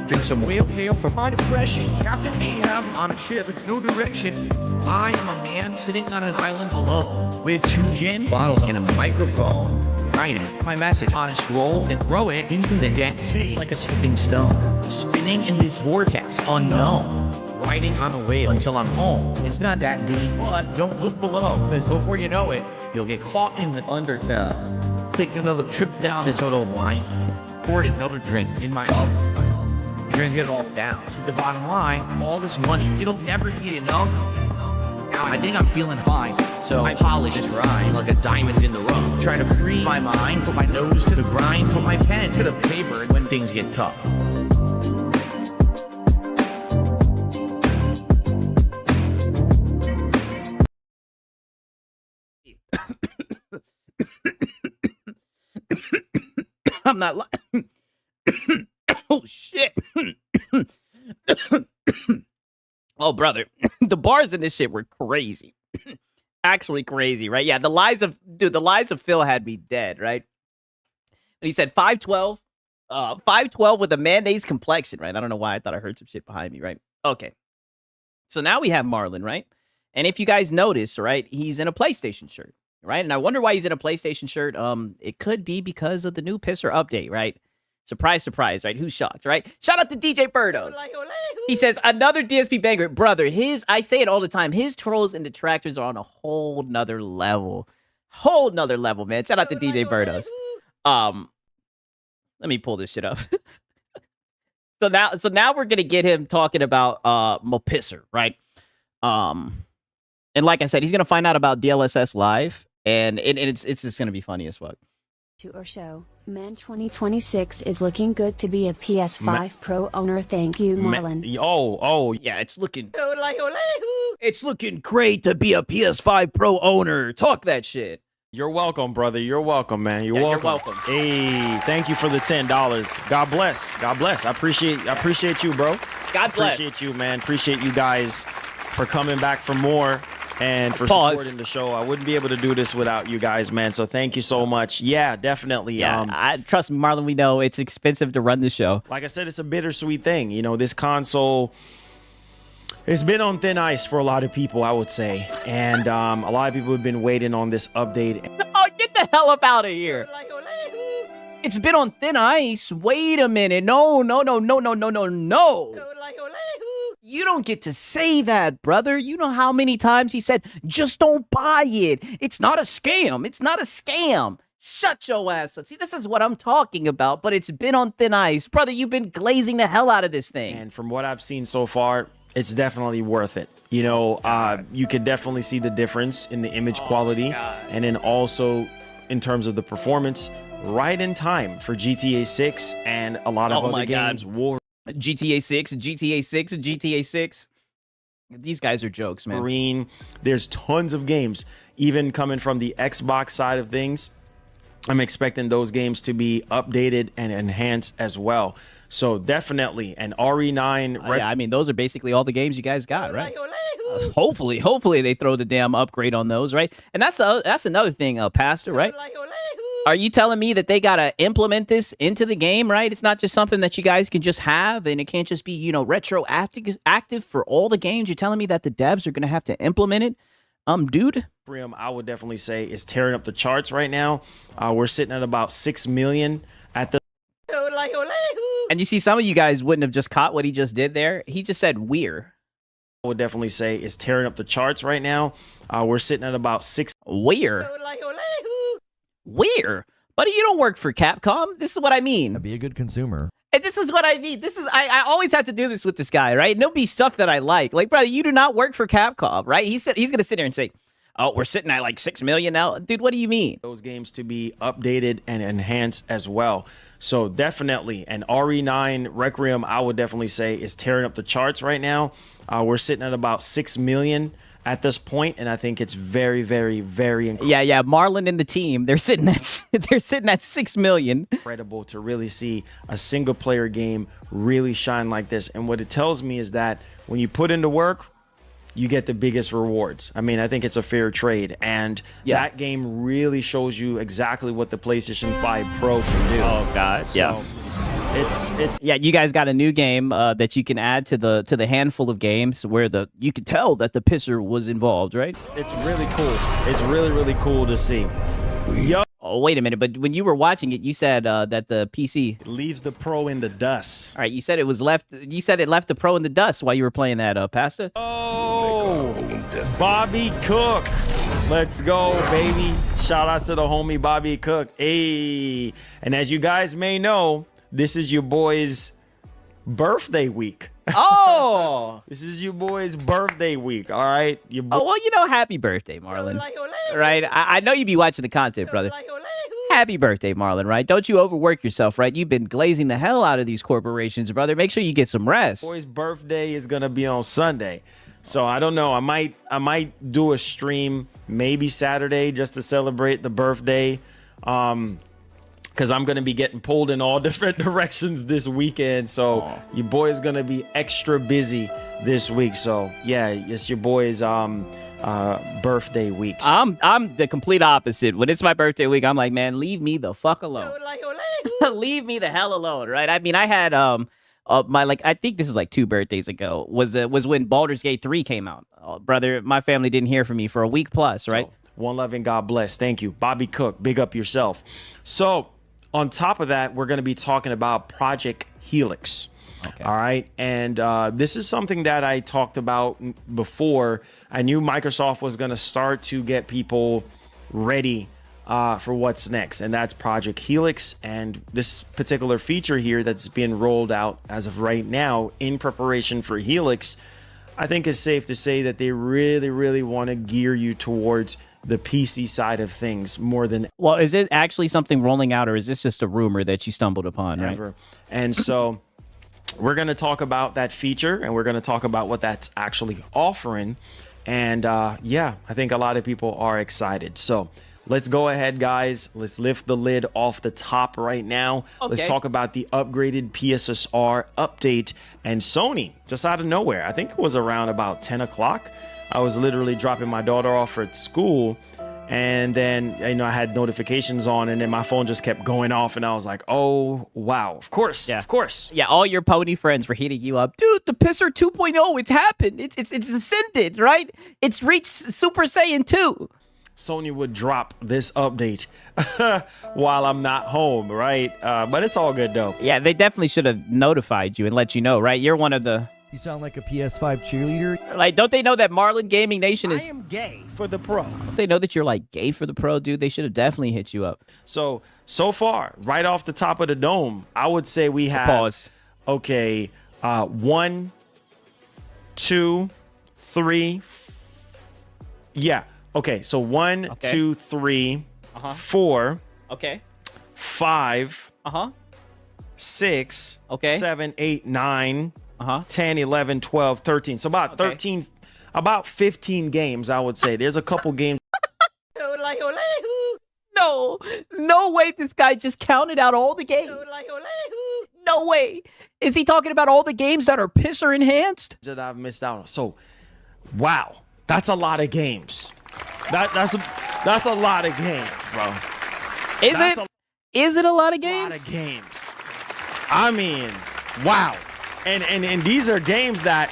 Drink some whale tail for my depression. Captain Ahab on a ship with no direction. I am a man sitting on an island alone with 2 gin bottles and a microphone. Writing my message on a scroll and throw it into the Dead Sea like a stepping stone. Spinning in this vortex unknown. Riding on a whale until I'm home. It's not that deep, but don't look below, because before you know it, you'll get caught in the undertow. Take another trip down this little line. Pour another drink in my cup. Drink it all down. The bottom line, all this money, it'll never be enough. Now I think I'm feeling fine, so I polish this rhyme like a diamond in the rough. Try to free my mind, put my nose to the grind, put my pen to the paper when things get tough. I'm not lying. Oh, shit. Oh, brother. The bars in this shit were crazy. Actually crazy, right? Yeah, the lies of Phil had me dead, right? And he said 512. 512 with a mayonnaise complexion, right? I don't know why I thought I heard some shit behind me, right? Okay. So now we have Marlon, right? And if you guys notice, right, he's in a PlayStation shirt. Right? And I wonder why he's in a PlayStation shirt. It could be because of the new Pisser update, right? Surprise, surprise, right? Who's shocked, right? Shout out to DJ Birdos. He says, another DSP banger. Brother, I say it all the time, his trolls and detractors are on a whole nother level. Whole nother level, man. Shout out to DJ Birdos. Let me pull this shit up. So now we're gonna get him talking about Mo Pisser, right? And like I said, he's gonna find out about DLSS Live. And it's just going to be funny as fuck. Or show, Man 2026 is looking good to be a PS5 Pro owner. Thank you, Marlon. Yeah, it's looking great to be a PS5 Pro owner. Talk that shit. You're welcome, brother. You're welcome, man. You're welcome. Hey, thank you for the $10. God bless. God bless. I appreciate you, bro. God bless. Appreciate you, man. Appreciate you guys for coming back for more. And for supporting the show. I wouldn't be able to do this without you guys, man. So thank you so much. Yeah, definitely. Yeah, I trust me, Marlon. We know it's expensive to run the show. Like I said, it's a bittersweet thing. You know, this console, it's been on thin ice for a lot of people, I would say. And a lot of people have been waiting on this update. Oh, get the hell up out of here. It's been on thin ice. Wait a minute. No. You don't get to say that, brother. You know how many times he said, just don't buy it. It's not a scam. It's not a scam. Shut your ass up. See, this is what I'm talking about, but it's been on thin ice. Brother, you've been glazing the hell out of this thing. And from what I've seen so far, it's definitely worth it. You know, you can definitely see the difference in the image quality. And then also in terms of the performance, right in time for GTA 6 and a lot of other games. GTA 6, GTA 6, GTA 6. These guys are jokes, man. There's tons of games, even coming from the Xbox side of things. I'm expecting those games to be updated and enhanced as well. So definitely an RE9. Yeah, I mean, those are basically all the games you guys got, right? Hopefully they throw the damn upgrade on those, right? And that's another thing, Pastor, right? Are you telling me that they got to implement this into the game, right? It's not just something that you guys can just have and it can't just be, you know, retroactive for all the games. You're telling me that the devs are going to have to implement it? Dude? I would definitely say is tearing up the charts right now. We're sitting at about 6 million at the. And you see, some of you guys wouldn't have just caught what he just did there. He just said we're. I would definitely say is tearing up the charts right now. We're sitting at about 6. We're. Buddy, you don't work for Capcom. This is what I mean. Be a good consumer. And this is what I mean. This is I always have to do this with this guy, right? And there'll be stuff that I like. Like, brother, you do not work for Capcom, right? He said he's gonna sit there and say, "Oh, we're sitting at like 6 million now." Dude, what do you mean? Those games to be updated and enhanced as well. So definitely an RE9 Requiem, I would definitely say is tearing up the charts right now. We're sitting at about 6 million at this point, and I think it's very, very, very yeah. Marlon and the team, they're sitting at 6 million. Incredible to really see a single player game really shine like this. And what it tells me is that when you put into work, you get the biggest rewards. I mean, I think it's a fair trade, and that game really shows you exactly what the PlayStation 5 Pro can do. Oh God, so, yeah. It's you guys got a new game that you can add to the handful of games where you could tell that the pisser was involved, right? It's really cool. It's really, really cool to see. Oh, wait a minute, but when you were watching it, you said that the PC leaves the Pro in the dust. All right, you said it was left. You said it left the Pro in the dust while you were playing that, Pasta. Oh, Bobby Cook. Let's go, baby. Shout out to the homie Bobby Cook. Hey, and as you guys may know, this is your boy's birthday week. Oh, this is your boy's birthday week. All right. Oh, well, you know, happy birthday, Marlon. Right? I know you be watching the content, brother. Happy birthday, Marlon, right? Don't you overwork yourself, right? You've been glazing the hell out of these corporations, brother. Make sure you get some rest. Boy's birthday is gonna be on Sunday. So I don't know. I might do a stream maybe Saturday just to celebrate the birthday. Because I'm going to be getting pulled in all different directions this weekend. So your boy is going to be extra busy this week. So, yeah, it's your boy's birthday week. I'm the complete opposite. When it's my birthday week, I'm like, man, leave me the fuck alone. Leave me the hell alone, right? I mean, I had I think this is like 2 birthdays ago, was when Baldur's Gate 3 came out. Brother, my family didn't hear from me for a week plus, right? One love and God bless. Thank you. Bobby Cook, big up yourself. So, on top of that, we're going to be talking about Project Helix. Okay. All right. And this is something that I talked about before. I knew Microsoft was going to start to get people ready for what's next. And that's Project Helix. And this particular feature here that's being rolled out as of right now in preparation for Helix, I think it's safe to say that they really, really want to gear you towards the PC side of things more than. Well, is it actually something rolling out, or is this just a rumor that you stumbled upon? Never. Right? And so we're going to talk about that feature, and we're going to talk about what that's actually offering. And yeah, I think a lot of people are excited. So let's go ahead, guys. Let's lift the lid off the top right now. Okay. Let's talk about the upgraded PSSR update. And Sony, just out of nowhere, I think it was around about 10 o'clock. I was literally dropping my daughter off at school, and then, you know, I had notifications on, and then my phone just kept going off, and I was like, oh, wow, of course, of course. Yeah, all your pony friends were hitting you up. Dude, the Pisser 2.0, it's happened. It's ascended, right? It's reached Super Saiyan 2. Sony would drop this update while I'm not home, right? But it's all good, though. Yeah, they definitely should have notified you and let you know, right? You're one of the... You sound like a PS5 cheerleader. Like, don't they know that Marlon Gaming Nation is... I am gay for the Pro. Don't they know that you're, like, gay for the Pro, dude? They should have definitely hit you up. So far, right off the top of the dome, I would say we have... Pause. Okay, 1, 2, 3... Yeah, okay, so 1, 2, 3, 4... Okay. 5... 6... 7, 8, 9... 10, 11, 12, 13. So about 13, about 15 games, I would say. There's a couple games. No way this guy just counted out all the games. No way. Is he talking about all the games that are pisser enhanced? That I've missed out on. So, wow. That's a lot of games. That's a lot of games, bro. Is That's it? Is it a lot of a lot games? of games. I mean, wow. And these are games that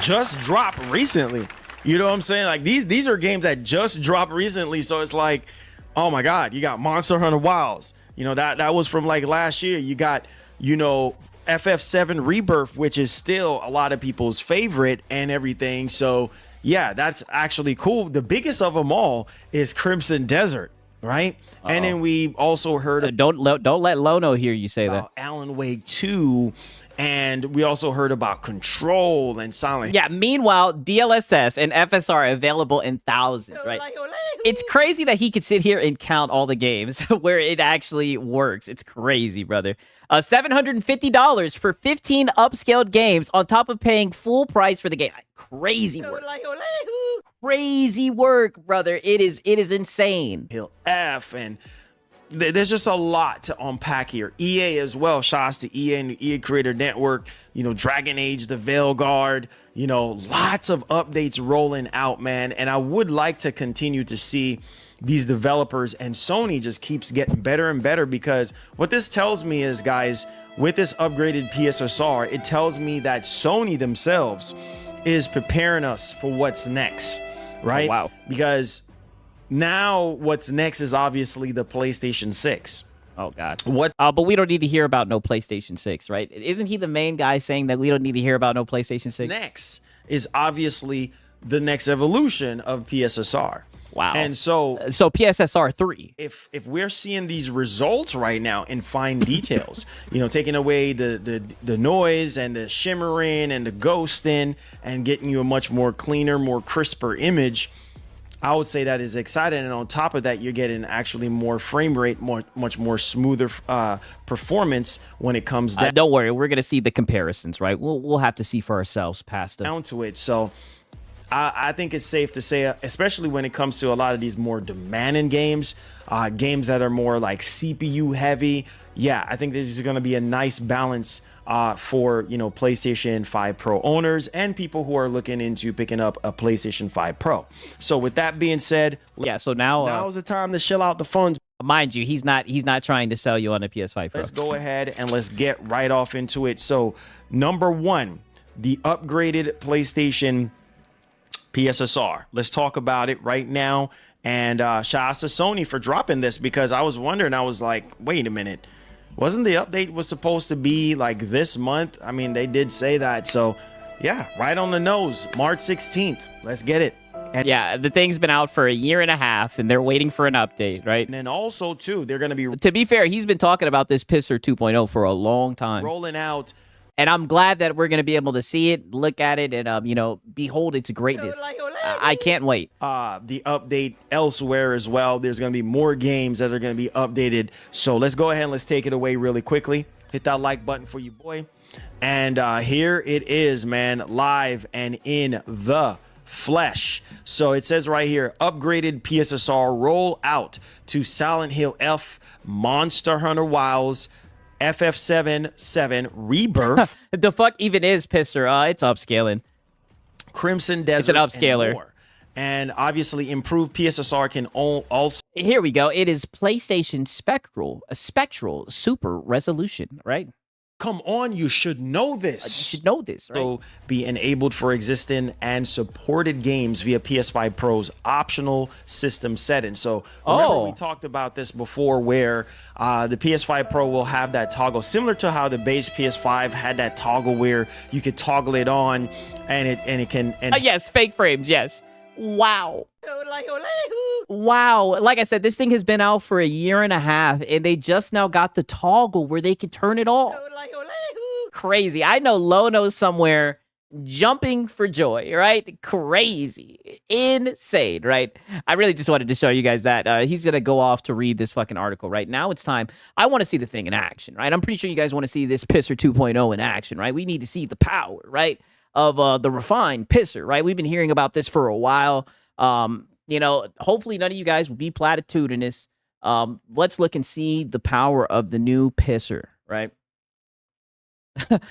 just dropped recently. You know what I'm saying? Like these are games that just dropped recently. So it's like, oh my God, you got Monster Hunter Wilds. You know, that was from like last year. You got, you know, FF7 Rebirth, which is still a lot of people's favorite and everything. So yeah, that's actually cool. The biggest of them all is Crimson Desert, right? And then we also heard Don't let Lono hear you say that. about Alan Wake 2, and we also heard about Control and Silent Yeah, meanwhile, DLSS and FSR are available in thousands, right? It's crazy that he could sit here and count all the games where it actually works. It's crazy, brother. $750 for 15 upscaled games on top of paying full price for the game. Crazy work. Crazy work, brother. It is insane. Hill F, and there's just a lot to unpack here. EA as well. Shouts to EA and the EA Creator Network. You know, Dragon Age, the Veil Guard. You know, lots of updates rolling out, man. And I would like to continue to see these developers, and Sony just keeps getting better and better, because what this tells me is, guys, with this upgraded PSSR, it tells me that Sony themselves is preparing us for what's next, right? Oh, wow. Because now what's next is obviously the PlayStation 6. Oh, God. What? But we don't need to hear about no PlayStation 6, right? Isn't he the main guy saying that we don't need to hear about no PlayStation 6? Next is obviously the next evolution of PSSR. Wow. And so PSSR 3. if we're seeing these results right now in fine details, you know, taking away the noise and the shimmering and the ghosting and getting you a much more cleaner, more crisper image, I would say that is exciting. And on top of that, you're getting actually more frame rate, much more smoother performance when it comes Don't worry, we're gonna see the comparisons, right? We'll have to see for ourselves past them. down to it. So I think it's safe to say, especially when it comes to a lot of these more demanding games, games that are more like CPU heavy. Yeah, I think this is going to be a nice balance for, you know, PlayStation 5 Pro owners and people who are looking into picking up a PlayStation 5 Pro. So with that being said, Yeah, so now now's the time to shell out the funds. mind you, he's not trying to sell you on a PS5 Pro. Let's go ahead and let's get right off into it. So number one, the upgraded PlayStation PSSR. Let's talk about it right now. And shout out to Sony for dropping this, because I was wondering, I was like, wait a minute, wasn't the update was supposed to be like this month? I mean, they did say that. So yeah, right on the nose, March 16th. Let's get it. And Yeah, the thing's been out for a year and a half, and they're waiting for an update, right? then also too, they're going to be To be fair, he's been talking about this Pisser 2.0 for a long time. rolling out And I'm glad that we're going to be able to see it, look at it, and, you know, behold its greatness. I can't wait. the update elsewhere as well. There's going to be more games that are going to be updated. So let's go ahead and let's take it away really quickly. Hit that like button for you, boy. And here it is, man, live and in the flesh. So it says right here, upgraded PSSR roll out to Silent Hill F, Monster Hunter Wilds, FF7 Rebirth, The fuck even is Pisser? It's upscaling. Crimson Desert, an upscaler. and more. And obviously improved PSSR can also Here we go. It is PlayStation Spectral Super Resolution, right? come on, you should know You this. should know this, right? Also be enabled for existing and supported games via PS5 Pro's optional system settings. So remember, we talked about this before, where the PS5 Pro will have that toggle similar to how the base PS5 had that toggle where you could toggle it on, and it can Yes, fake frames, yes. Wow. Wow. Like I said, this thing has been out for a year and a half, and they just now got the toggle where they can turn it off. Crazy. I know Lono's somewhere jumping for joy, right? Crazy. Insane, right? I really just wanted to show you guys that. He's going to go off to read this fucking article, right? Now it's time. I want to see the thing in action, right? I'm pretty sure you guys want to see this Pisser 2.0 in action, right? We need to see the power, right? Of the refined Pisser, right? We've been hearing about this for a while. You know, hopefully none of you guys will be platitudinous. Let's look and see the power of the new Pisser, right?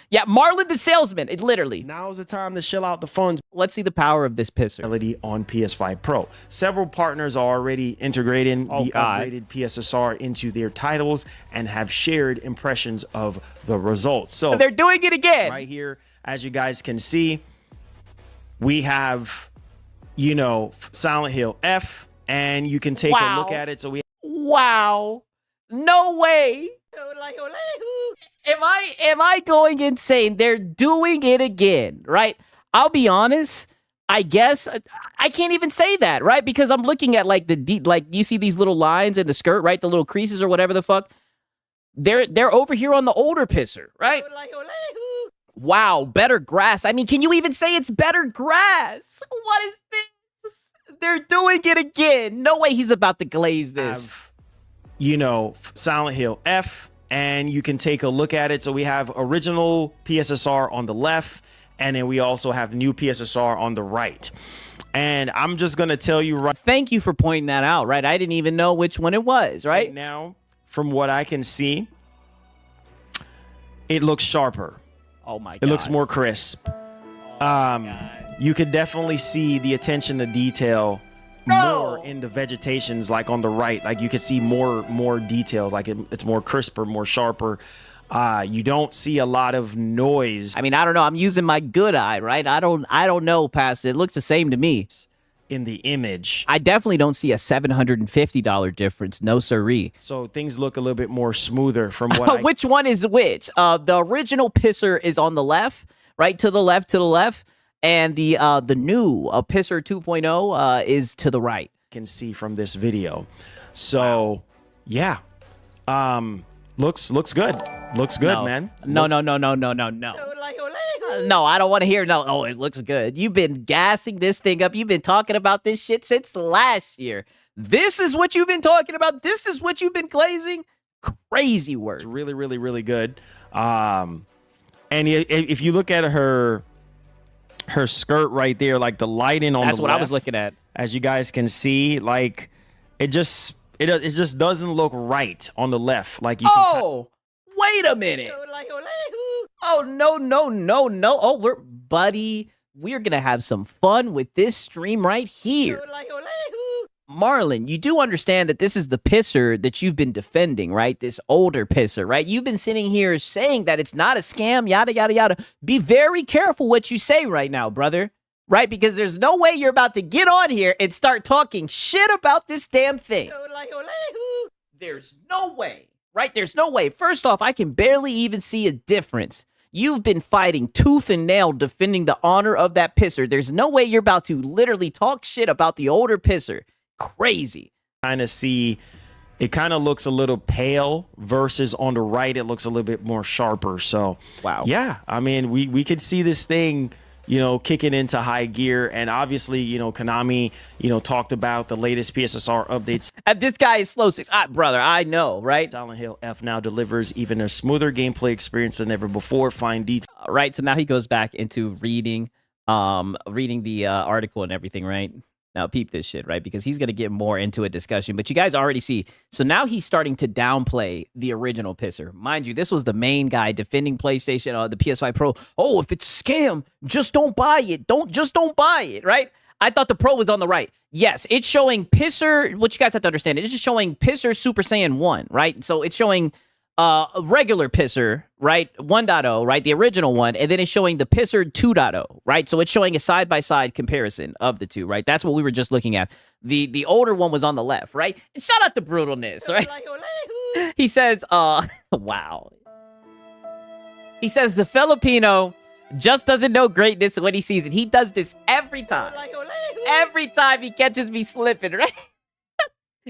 Yeah, Marlon the salesman. It literally. Now's the time to shell out the funds. Let's see the power of this pisser. On PS5 Pro. Several partners are already integrating the upgraded PSSR into their titles and have shared impressions of the results. So they're doing it again. Right here, as you guys can see, we have, you know, Silent Hill F, and you can take a look at it. So we Wow. No way. Am I going insane? They're doing it again, right? I'll be honest. I guess I can't even say that, right? Because I'm looking at like you see these little lines in the skirt, right? The little creases or whatever the fuck. They're over here on the older pisser, right? Wow, better grass. I mean, can you even say it's better grass? What is this? They're doing it again. No way he's about to glaze this. You know, Silent Hill F, and you can take a look at it. So we have original PSSR on the left, and then we also have new PSSR on the right. And I'm just going to tell you right. Thank you for pointing that out, right? I didn't even know which one it was, right? Now, from what I can see, it looks sharper. Oh my god. It looks more crisp. You could definitely see the attention to detail more in the vegetations, like on the right. Like you could see more details, like it's more crisper, more sharper. You don't see a lot of noise. I mean, I don't know. I'm using my good eye, right? I don't know past it. It looks the same to me. In the image, I definitely don't see a $750 difference. No siree. So things look a little bit more smoother from what which one is which? The original pisser is on the left, right? To the left, and the new pisser 2.0 is to the right. Can see from this video. So yeah, looks good. Looks good, no. man. No. No, I don't want to hear no. Oh, it looks good. You've been gassing this thing up. You've been talking about this shit since last year. This is what you've been talking about. This is what you've been glazing. Crazy work. It's really, really, really good. And if you look at her skirt right there, like the lighting on that's the what left, I was looking at. As you guys can see, like it just doesn't look right on the left. Like you. Wait a minute. Oh, no. Oh, we're going to have some fun with this stream right here. Marlon, you do understand that this is the pisser that you've been defending, right? This older pisser, right? You've been sitting here saying that it's not a scam, yada, yada, yada. Be very careful what you say right now, brother, right? Because there's no way you're about to get on here and start talking shit about this damn thing. There's no way. Right? There's no way. First off, I can barely even see a difference. You've been fighting tooth and nail defending the honor of that pisser. There's no way you're about to literally talk shit about the older pisser. Crazy. Kind of see, it kind of looks a little pale versus on the right, it looks a little bit more sharper. So, wow. Yeah, I mean, we could see this thing, you know, kicking into high gear. And obviously, you know, Konami, you know, talked about the latest PSSR updates. And this guy is slow 6. Brother, I know, right? Silent Hill F now delivers even a smoother gameplay experience than ever before. Fine detail. Right, so now he goes back into reading the article and everything, right? Now peep this shit, right? Because he's going to get more into a discussion. But you guys already see. So now he's starting to downplay the original pisser. Mind you, this was the main guy defending PlayStation, the PS5 Pro. Oh, if it's a scam, just don't buy it. Just don't buy it, right? I thought the Pro was on the right. Yes, it's showing pisser. What you guys have to understand, it's just showing pisser Super Saiyan 1, right? So it's showing a regular pisser, right? 1.0, right? The original one. And then it's showing the pisser 2.0, right? So it's showing a side-by-side comparison of the two, right? That's what we were just looking at. The older one was on the left, right? And shout out to Brutalness, right? He says, wow. He says the Filipino just doesn't know greatness when he sees it. He does this every time. Every time he catches me slipping, right?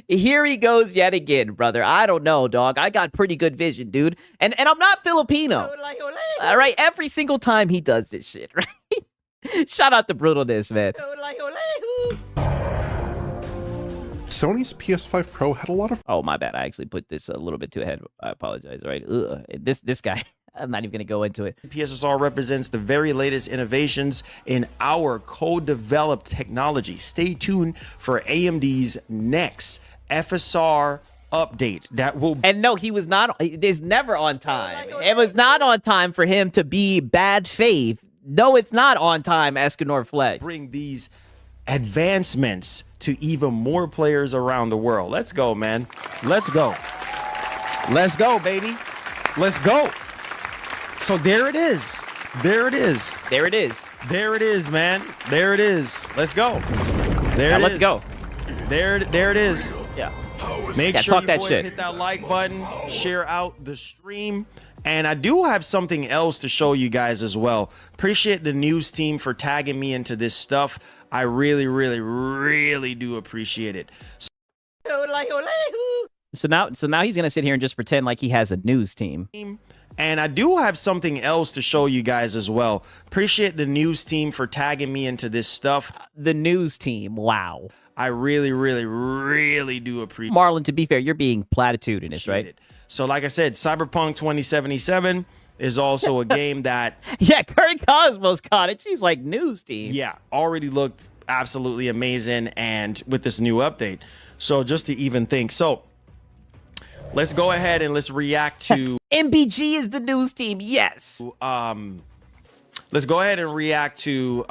Here he goes yet again, brother. I don't know, dog. I got pretty good vision, dude. And I'm not Filipino. All right, every single time he does this shit, right? Shout out to Brutalness, man. Sony's PS5 Pro had a lot of... Oh, my bad. I actually put this a little bit too ahead. I apologize, right? This guy, I'm not even going to go into it. PSSR represents the very latest innovations in our co-developed technology. Stay tuned for AMD's next FSR update that will And no, he was not. It is never on time. It was not on time for him to be bad faith. No, it's not on time, Escanor Flex. bring these advancements to even more players around the world. Let's go, man. Let's go. Let's go, baby. Let's go. So there it is. There it is. There it is. There it is, man. There it is. Let's go. There Now it let's is. go. There it is. Yeah. Make Yeah, sure talk you that boys shit. hit that like button, share out the stream. And I do have something else to show you guys as well. Appreciate the news team for tagging me into this stuff. I really, really, really do appreciate it. So now he's gonna sit here and just pretend like he has a news team. And I do have something else to show you guys as well. Appreciate the news team for tagging me into this stuff. The news team. Wow. I really, really, really do appreciate Marlon, to be fair, you're being platitudinous, right? it. So like I said, Cyberpunk 2077 is also a game that, Yeah, Curry Cosmos caught it. She's like, news team. yeah, already looked absolutely amazing and with this new update. So just to even think. So let's go ahead and let's react to MBG is the news team. Yes. let's go ahead and react to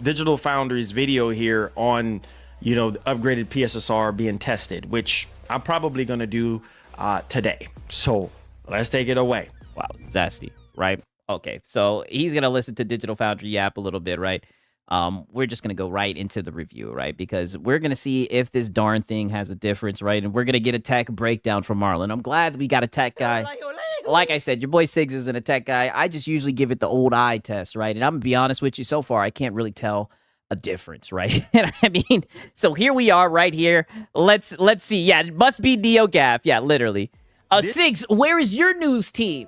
Digital Foundry's video here on, you know, the upgraded PSSR being tested, which I'm probably going to do today. So let's take it away. Wow, zesty, right? Okay, so he's gonna listen to Digital Foundry yap a little bit, right? We're just gonna go right into the review, right? Because we're gonna see if this darn thing has a difference, right? And we're gonna get a tech breakdown from Marlon. I'm glad we got a tech guy. Like I said, your boy Siggs isn't a tech guy. I just usually give it the old eye test, right? And I'm gonna be honest with you, so far I can't really tell a difference, right? And I mean, so here we are right here. Let's see. Yeah, it must be NeoGaf. Yeah, literally. Siggs, where is your news team?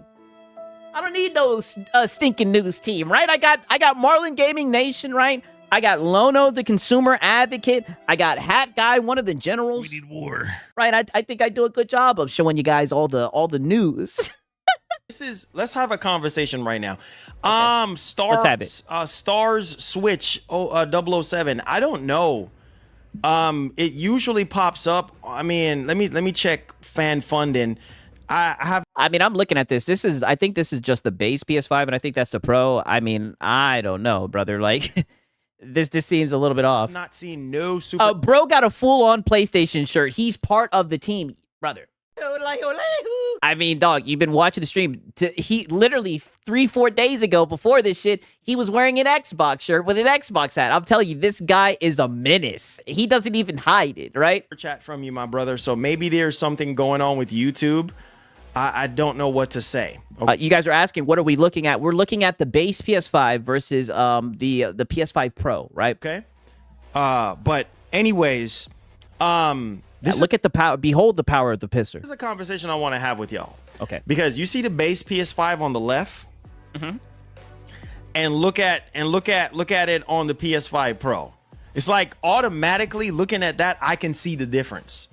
I don't need no stinking news team, right? I got Marlon Gaming Nation, right? I got Lono, the consumer advocate. I got Hat Guy, one of the generals. We need war. Right? I think I do a good job of showing you guys all the news. Let's have a conversation right now. Let's have it. Stars Switch 007. I don't know. It usually pops up. I mean, let me check fan funding. I mean, I'm looking at this. I think this is just the base PS5, and I think that's the Pro. I mean, I don't know, brother. Like, this seems a little bit off. I'm not seeing no super. Bro got a full-on PlayStation shirt. He's part of the team, brother. I mean, dog, you've been watching the stream. He literally 3-4 days ago, before this shit, he was wearing an Xbox shirt with an Xbox hat. I'm telling you, this guy is a menace. He doesn't even hide it, right? Chat from you, my brother. So maybe there's something going on with YouTube. I don't know what to say. Okay. You guys are asking, what are we looking at? We're looking at the base PS5 versus the PS5 Pro, right? Okay. But anyways, look at the power. Behold the power of the pisser. This is a conversation I want to have with y'all. Okay. Because you see the base PS5 on the left, and look at it on the PS5 Pro. It's like automatically looking at that, I can see the difference.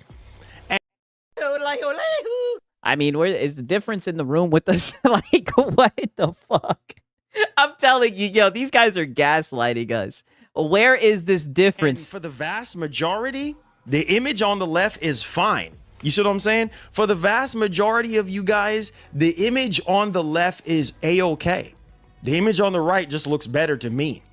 I mean, where is the difference in the room with us? Like, what the fuck? I'm telling you, yo, these guys are gaslighting us. Where is this difference? And for the vast majority, the image on the left is fine. You see what I'm saying? For the vast majority of you guys, the image on the left is A-okay. The image on the right just looks better to me.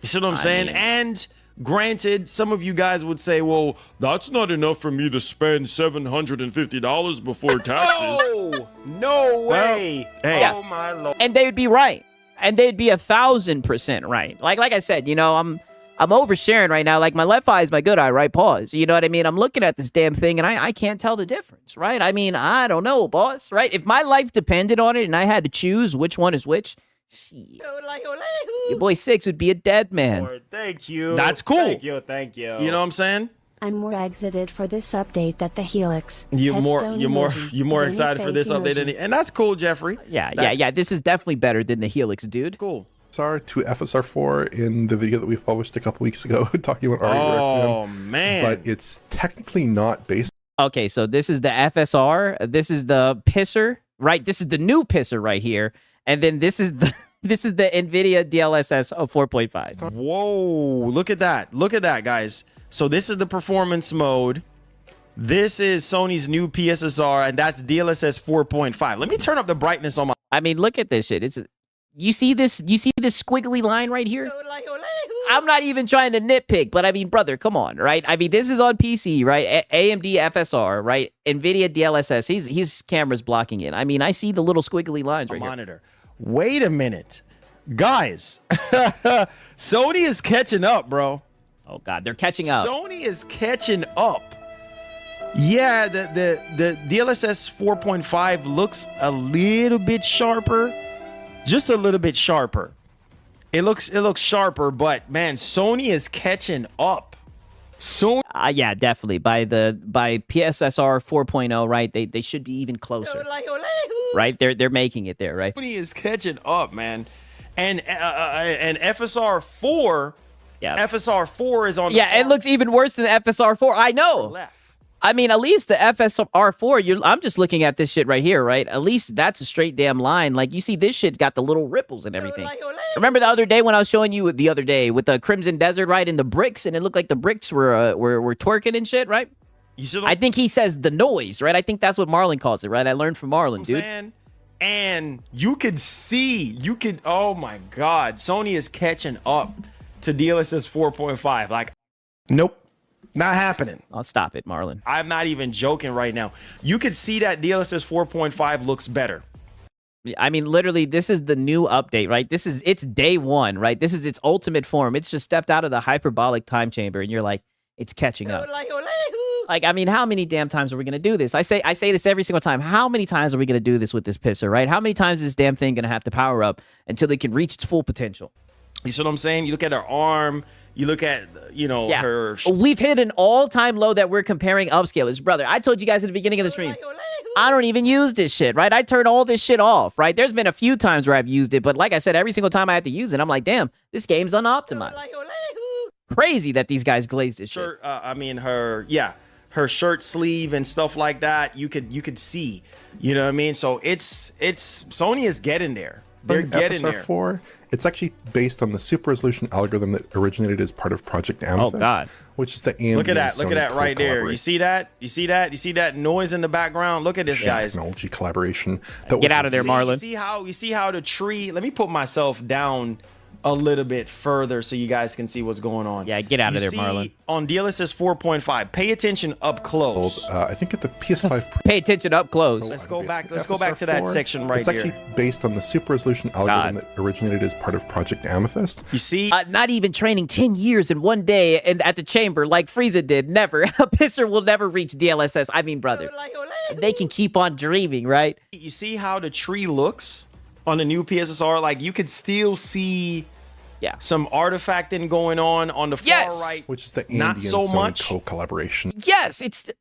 You see what I'm saying? mean- And granted, some of you guys would say, well, that's not enough for me to spend $750 before taxes. Oh, no way. Hey. Oh, my Lord. And they would be right. And they'd be 1,000% right. Like I said, you know, I'm oversharing right now. Like, my left eye is my good eye, right? Pause. You know what I mean? I'm looking at this damn thing, and I can't tell the difference, right? I mean, I don't know, boss, right? If my life depended on it and I had to choose which one is which, shit, your boy Six would be a dead man. Lord, thank you. That's cool. Thank you. Thank you. You know what I'm saying? I'm more excited for this update than the Helix. You're more Headstone you're more emoji, you're more zany excited for face this update, emoji. and that's cool, Jeffrey. Yeah. This is definitely better than the Helix, dude. Cool. FSR to FSR4 in the video that we published a couple weeks ago talking about Oh RE man. but it's technically not based Okay, so this is the FSR. This is the pisser, right? This is the new pisser right here, and then this is the NVIDIA DLSS of 4.5. Whoa, look at that. Look at that, guys. So this is the performance mode. This is Sony's new PSSR, and that's DLSS 4.5. Let me turn up the brightness on my. I mean, look at this shit. You see this squiggly line right here? I'm not even trying to nitpick, but I mean, brother, come on, right? I mean, this is on PC, right? AMD FSR, right? NVIDIA DLSS. His camera's blocking it. I mean, I see the little squiggly lines right Monitor. Wait a minute. Guys, Sony is catching up, bro. Oh, God, they're catching up. Sony is catching up. Yeah, the DLSS 4.5 looks a little bit sharper. Just a little bit sharper. It looks sharper, but man, Sony is catching up. So yeah, definitely. By PSSR 4.0, right? They should be even closer. Right? They're making it there, right? Sony is catching up, man. And FSR 4, yeah. FSR 4 is on. Yeah, it looks even worse than FSR 4. I know. Left. I mean, at least the FSR 4, I'm just looking at this shit right here, right? At least that's a straight damn line. Like, you see this shit's got the little ripples and everything. Remember the other day when I was showing you with the Crimson Desert, right? And the bricks, and it looked like the bricks were twerking and shit, right? I think he says the noise, right? I think that's what Marlon calls it, right? I learned from Marlon, dude. And you could oh my God, Sony is catching up to DLSS 4.5. Like, nope. Not happening. I'll stop it, Marlon. I'm not even joking right now. You could see that DLSS 4.5 looks better. I mean, literally, this is the new update, right? It's day one, right? This is its ultimate form. It's just stepped out of the hyperbolic time chamber, and you're like, it's catching up. Like, I mean, how many damn times are we gonna do this? I say this every single time. How many times are we gonna do this with this pisser, right? How many times is this damn thing gonna have to power up until it can reach its full potential? You see what I'm saying? You look at her arm. You look at, her... We've hit an all-time low that we're comparing upscalers. Brother, I told you guys at the beginning of the stream, I don't even use this shit, right? I turn all this shit off, right? There's been a few times where I've used it, but like I said, every single time I have to use it, I'm like, damn, this game's unoptimized. Crazy that these guys glazed this shit. Her shirt sleeve and stuff like that, you could see. You know what I mean? So it's Sony is getting there. They're getting there. FSR4, it's actually based on the super resolution algorithm that originated as part of Project Amethyst. Oh God! Which is the AMD. Look at that right there. You see that? You see that noise in the background? Look at this, guys. Technology collaboration. Get out of there, Marlon. You see how the tree? Let me put myself down a little bit further so you guys can see what's going on. Yeah, get out of there, Marlon. On DLSS 4.5, pay attention up close. I think at the PS5 pay attention up close. Let's go back to that section right here. It's actually based on the super resolution algorithm that originated as part of Project Amethyst. You see? Not even training 10 years in one day and at the chamber like Frieza did. Never. A pisser will never reach DLSS. I mean, brother, they can keep on dreaming, right? You see how the tree looks on the new PSSR? Like, you could still see some artifacting going on the far right. Which is the AMD not so and Sony much co-collaboration. Yes, it's...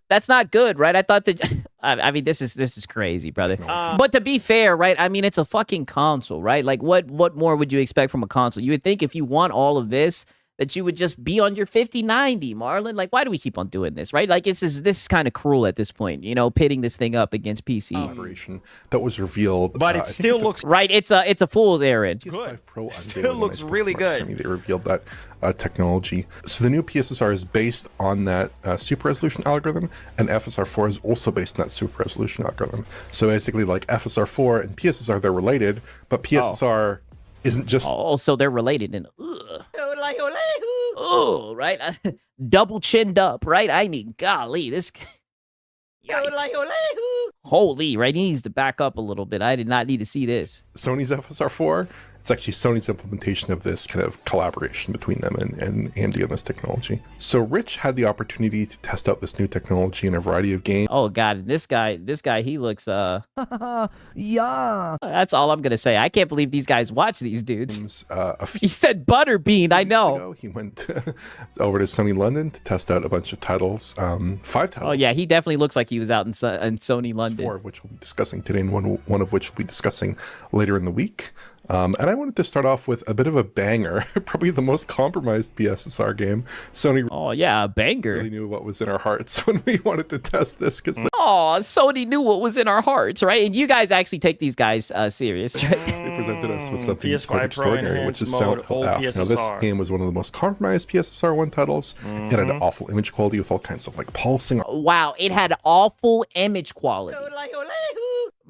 That's not good, right? I thought that... I mean, this is crazy, brother. But to be fair, right? I mean, it's a fucking console, right? Like, what more would you expect from a console? You would think if you want all of this, that you would just be on your 5090, Marlon. Like, why do we keep on doing this, right? Like, this is kind of cruel at this point, pitting this thing up against PC. Collaboration that was revealed, but it still looks right. It's a fool's errand. PS5 Pro still looks really good. They revealed that technology. So the new PSSR is based on that super resolution algorithm, and FSR4 is also based on that super resolution algorithm. So basically, like FSR4 and PSSR, they're related, but PSSR isn't just... Oh, so they're related and... Ugh, right? Double chinned up, right? I mean, golly, this... Yikes. Holy, right? He needs to back up a little bit. I did not need to see this. Sony's FSR4, it's actually Sony's implementation of this kind of collaboration between them and AMD on this technology. So Rich had the opportunity to test out this new technology in a variety of games. Oh God, this guy, he looks yeah. That's all I'm gonna say. I can't believe these guys watch these dudes. He said Butterbean. I know. He went over to Sony London to test out a bunch of titles, 5 titles. Oh yeah, he definitely looks like he was out in Sony London. 4 of which we'll be discussing today, and one of which we'll be discussing later in the week. And I wanted to start off with a bit of a banger, probably the most compromised PSSR game. Sony Oh, yeah, a banger. really knew what was in our hearts when we wanted to test this, because Oh, Sony knew what was in our hearts, right? And you guys actually take these guys serious, right? they presented us with something PS5 quite Pro extraordinary, which is enhanced mode, Silent Hill old F. Now, this PSSR. game was one of the most compromised PSSR 1 titles. It had an awful image quality with all kinds of like pulsing. Wow, it had awful image quality.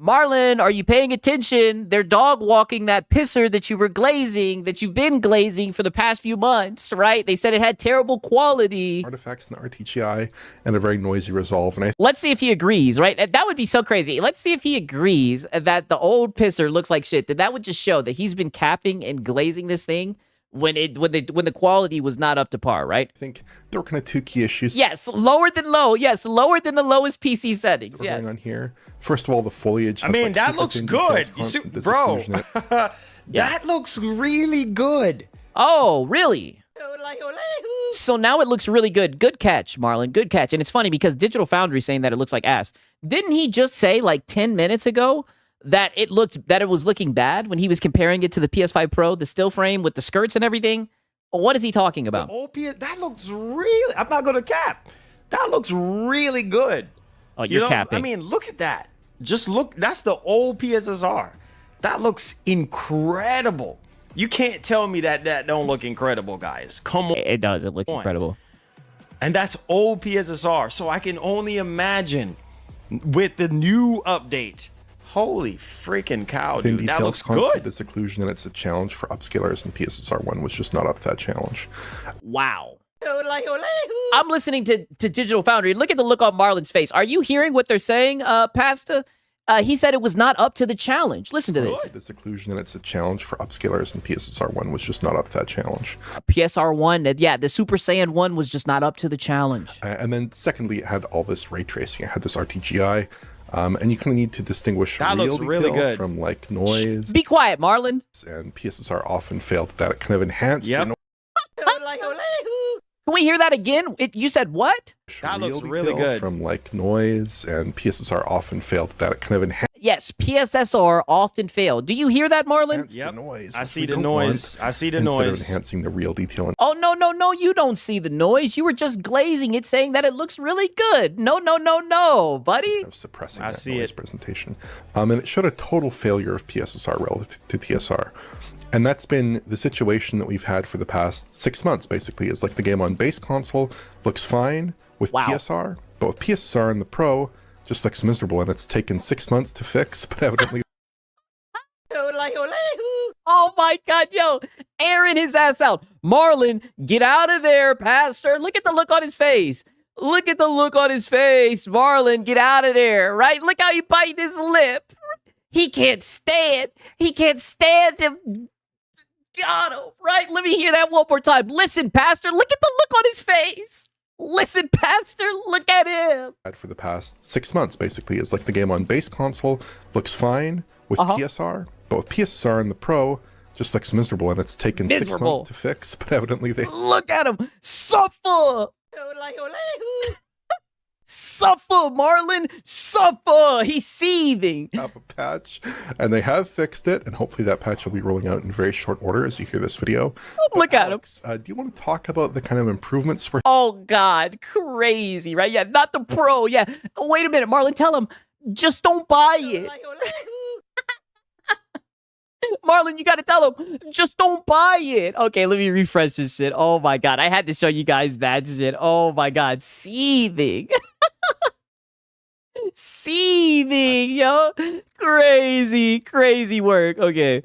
Marlon, are you paying attention? They're dog walking that pisser that you were glazing, that you've been glazing for the past few months, right? They said it had terrible quality. Artifacts in the RTGI and a very noisy resolve. And I Let's see if he agrees, right? That would be so crazy. Let's see if he agrees that the old pisser looks like shit. That would just show that he's been capping and glazing this thing when the quality was not up to par, right? think there were kind of two key issues Yes, lower than low. Yes, lower than the lowest PC settings. that were going Yes. on here. First of all, the foliage. I has, mean, like, that super looks thin good. details, You see, constant bro, disillusionment. that looks really good. Oh, really? So now it looks really good. Good catch, Marlon. Good catch. And it's funny because Digital Foundry saying that it looks like ass. Didn't he just say like 10 minutes ago that it was looking bad when he was comparing it to the PS5 Pro, the still frame with the skirts and everything? What is he talking about? Old PS, that looks really. I'm not gonna cap. That looks really good. Oh, you're capping. I mean, look at that. Just look. That's the old PSSR. That looks incredible. You can't tell me that don't look incredible, guys. Come on. It does. It looks incredible. And that's old PSSR. So I can only imagine with the new update. Holy freaking cow, Thin dude. That details, looks constant good. disillusion, and it's a challenge for upscalers, and PSSR 1 was just not up to that challenge. Wow. I'm listening to Digital Foundry. Look at the look on Marlon's face. Are you hearing what they're saying, Pasta? He said it was not up to the challenge. Listen to this. Disillusion, and it's a challenge for upscalers, and PSSR 1 was just not up to that challenge. PSR 1, yeah, the Super Saiyan 1 was just not up to the challenge. And then secondly, it had all this ray tracing. It had this RTGI. And you kind of need to distinguish That real looks really detail good. from like noise. Be quiet, Marlon. And PSSR often failed at that. It kind of enhanced the noise. Can we hear that again? You said what? That looks Real really detail good. From like noise, and PSSR often failed at that. It kind of enhanced Yes, PSSR often failed. Do you hear that, Marlon? the noise. I which see we the don't noise. want, I see the instead noise. of enhancing the real detail and Oh, no, you don't see the noise. You were just glazing it, saying that it looks really good. No, buddy. of suppressing I that see noise it. presentation. And it showed a total failure of PSSR relative to TSR. And that's been the situation that we've had for the past 6 months, basically. Is like the game on base console looks fine with Wow. TSR, but with PSSR and the Pro, just looks miserable, and it's taken 6 months to fix, but evidently Oh my God, yo, airing his ass out. Marlon, get out of there, Pastor. Look at the look on his face. Look at the look on his face. Marlon, get out of there, right? Look how he bite his lip. He can't stand him. Got him, right? Let me hear that one more time. Listen, Pastor, look at the look on his face. Listen, Pastor, look at him. had for the past 6 months, basically. Is like the game on base console looks fine with TSR, but with PSSR and the Pro, just looks miserable, and it's taken 6 Miserable. months to fix, but evidently they Look at him. Suffer. Suffer, Marlon. Suffer. He's seething. have a patch, and they have fixed it, and hopefully that patch will be rolling out in very short order as you hear this video. Look at him. Do you want to talk about the kind of improvements we're Oh, God. Crazy, right? Yeah, not the Pro. Yeah. Wait a minute, Marlon. Tell him. Just don't buy it. Marlon, you got to tell him. Just don't buy it. Okay, let me refresh this shit. Oh, my God. I had to show you guys that shit. Oh, my God. Seething. Seething, yo. Crazy work. Okay.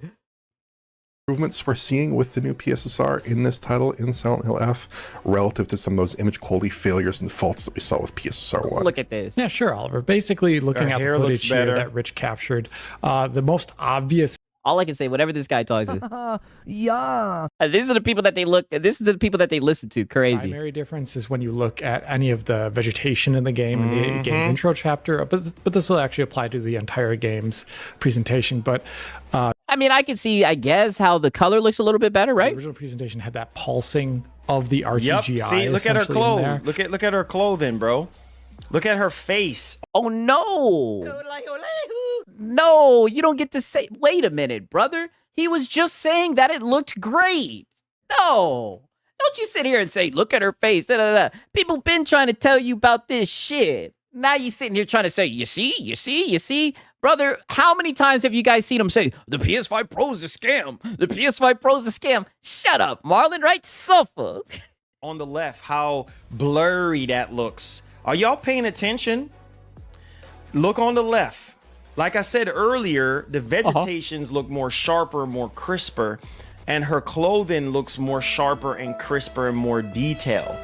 improvements we're seeing with the new PSSR in this title in Silent Hill F relative to some of those image quality failures and faults that we saw with PSSR 1. Look at this. Yeah, sure, Oliver. Basically, looking Her at the hair looks footage here better. that Rich captured, the most obvious All I can say, whatever this guy talks to. Yeah. These are the people that they look. This is the people that they listen to. Crazy. primary difference is when you look at any of the vegetation in the game in the game's intro chapter, but this will actually apply to the entire game's presentation. But I mean, I can see, I guess, how the color looks a little bit better, the right? original presentation had that pulsing of the RTGI. Yep. See, look at her essentially in there. clothes. Look at her clothing, bro. Look at her face. Oh no! No, you don't get to say. Wait a minute, brother. He was just saying that it looked great. No. Don't you sit here and say, look at her face. Da, da, da. People been trying to tell you about this shit. Now you sitting here trying to say, you see? Brother, how many times have you guys seen him say, the PS5 Pro is a scam? The PS5 Pro is a scam. Shut up, Marlon, right? Suffer. On the left, how blurry that looks. Are y'all paying attention? Look on the left. Like I said earlier, the vegetations look more sharper, more crisper, and her clothing looks more sharper and crisper and more detailed.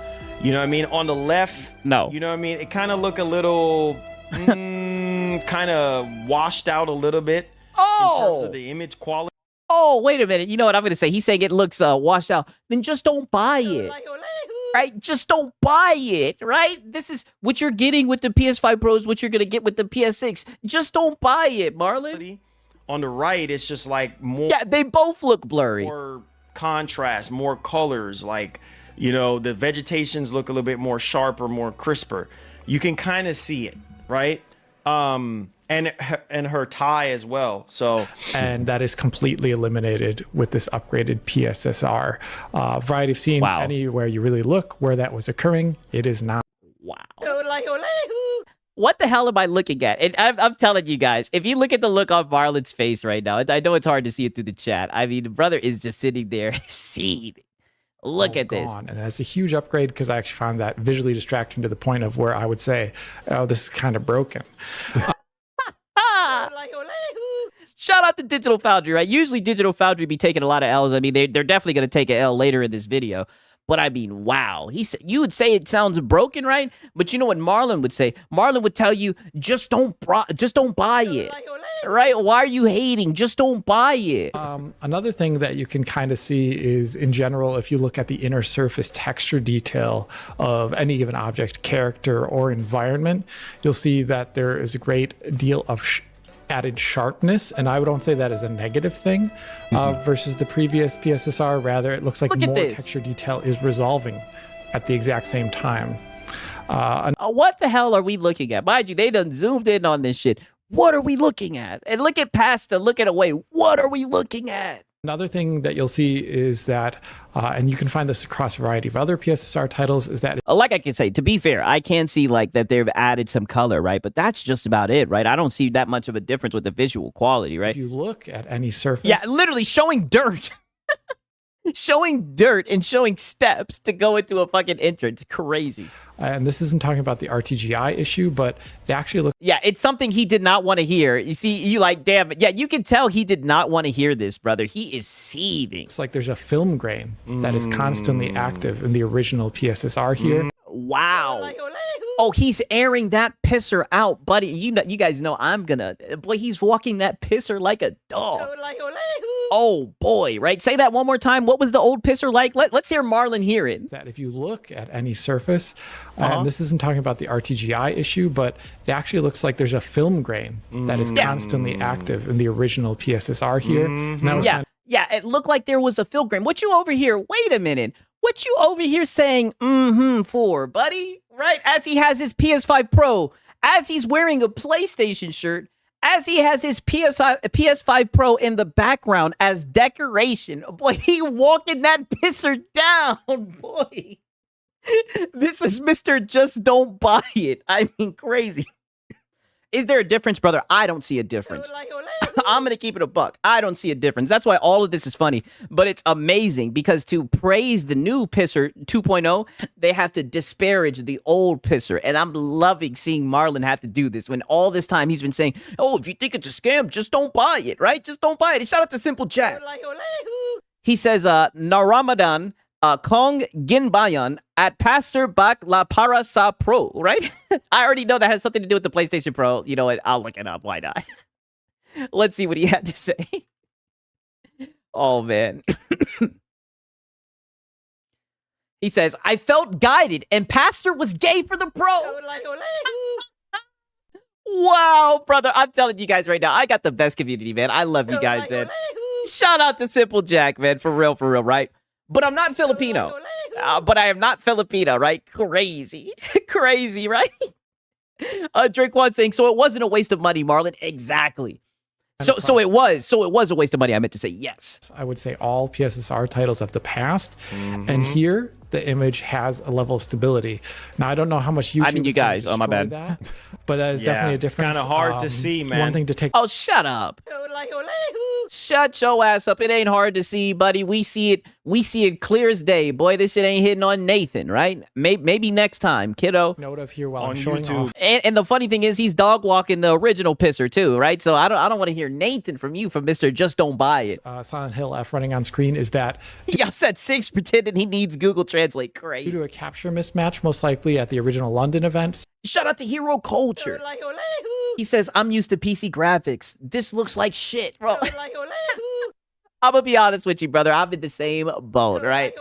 You know what I mean? On the left, no. You know what I mean? It kind of look a little kind of washed out a little bit in terms of the image quality. Oh, wait a minute. You know what I'm going to say? He's saying it looks washed out. Then just don't buy it. Right? Just don't buy it, right? This is what you're getting with the PS5 Pros, what you're going to get with the PS6. Just don't buy it, Marlon. On the right, it's just like more... Yeah, they both look blurry. More contrast, more colors. Like, you know, the vegetations look a little bit more sharper, more crisper. You can kind of see it, right? And her tie as well. So, and that is completely eliminated with this upgraded PSSR. Variety of scenes, anywhere you really look where that was occurring, it is not. Wow. What the hell am I looking at? And I'm telling you guys, if you look at the look on Marlon's face right now, I know it's hard to see it through the chat. I mean, the brother is just sitting there seething. Look at this. And that's a huge upgrade because I actually found that visually distracting to the point of where I would say, oh, this is kind of broken. Shout out to Digital Foundry, right? Usually Digital Foundry be taking a lot of L's. I mean, they're definitely going to take an L later in this video. But I mean, wow. You would say it sounds broken, right? But you know what Marlon would say? Marlon would tell you, just don't buy it. Right? Why are you hating? Just don't buy it. Another thing that you can kind of see is, in general, if you look at the inner surface texture detail of any given object, character, or environment, you'll see that there is a great deal of added sharpness, and I don't say that as a negative thing versus the previous PSSR. Rather, it looks like more texture detail is resolving at the exact same time. What the hell are we looking at? Mind you, they done zoomed in on this shit. What are we looking at? And look at Pasta, look at Away. What are we looking at? Another thing that you'll see is that, and you can find this across a variety of other PSSR titles, is that... Like I can say, to be fair, I can see like that they've added some color, right? But that's just about it, right? I don't see that much of a difference with the visual quality, right? If you look at any surface... Yeah, literally showing dirt. Showing dirt and showing steps to go into a fucking entrance. Crazy. And this isn't talking about the RTGI issue, but it actually looks... Yeah, it's something he did not want to hear. You see, you like, damn it. Yeah, you can tell he did not want to hear this, brother. He is seething. It's like there's a film grain that is constantly active in the original PSSR here. Wow. Oh, he's airing that pisser out, buddy. You guys know I'm gonna... Boy, he's walking that pisser like a dog. Oh, boy, right? Say that one more time. What was the old pisser like? Let's hear Marlon hear it. That if you look at any surface, and this isn't talking about the RTGI issue, but it actually looks like there's a film grain that is constantly active in the original PSSR here. And that was yeah, it looked like there was a film grain. What you over here? Wait a minute. What you over here saying for, buddy? Right? As he has his PS5 Pro, as he's wearing a PlayStation shirt, as he has his PS5 Pro in the background as decoration. Boy, he walking that pisser down, boy. This is Mr. Just Don't Buy It. I mean, crazy. Is there a difference, brother? I don't see a difference. I'm going to keep it a buck. I don't see a difference. That's why all of this is funny. But it's amazing because to praise the new Pisser 2.0, they have to disparage the old Pisser. And I'm loving seeing Marlon have to do this when all this time he's been saying, oh, if you think it's a scam, just don't buy it, right? Just don't buy it. And shout out to Simple Jack. He says, Naramadan Kong Ginbayan at Pastor Bak La Para Sa Pro, right? I already know that has something to do with the PlayStation Pro. You know what? I'll look it up. Why not? Let's see what he had to say. Oh, man. He says, I felt guided and Pastor was gay for the Pro. Wow, brother. I'm telling you guys right now, I got the best community, man. I love you guys, man. Shout out to Simple Jack, man. For real, right? But I'm not Filipino. But I am not Filipino, right? Crazy. Crazy, right? Drake One saying, so it wasn't a waste of money, Marlon. Exactly. So it was a waste of money. I meant to say yes. I would say all PSSR titles of the past, and here the image has a level of stability. Now I don't know how much YouTube. I mean, you guys. Oh, my bad. That, but that is definitely a difference. It's kind of hard to see, man. One thing to take. Oh, shut up. Shut your ass up. It ain't hard to see, buddy. We see it. We see it clear as day. Boy, this shit ain't hitting on Nathan, right? Maybe next time, kiddo. Note of here while On I'm showing YouTube. off. And the funny thing is, he's dog walking the original pisser too, right? So I don't want to hear Nathan from you, from Mr. Just Don't Buy It. Silent Hill F running on screen is that Y'all said 6 pretending he needs Google Translate. due Crazy. to a capture mismatch, most likely at the original London event. Shout out to Hero Culture. He says, I'm used to PC graphics. This looks like shit, bro. I'm gonna be honest with you, brother. I'm in the same boat, right?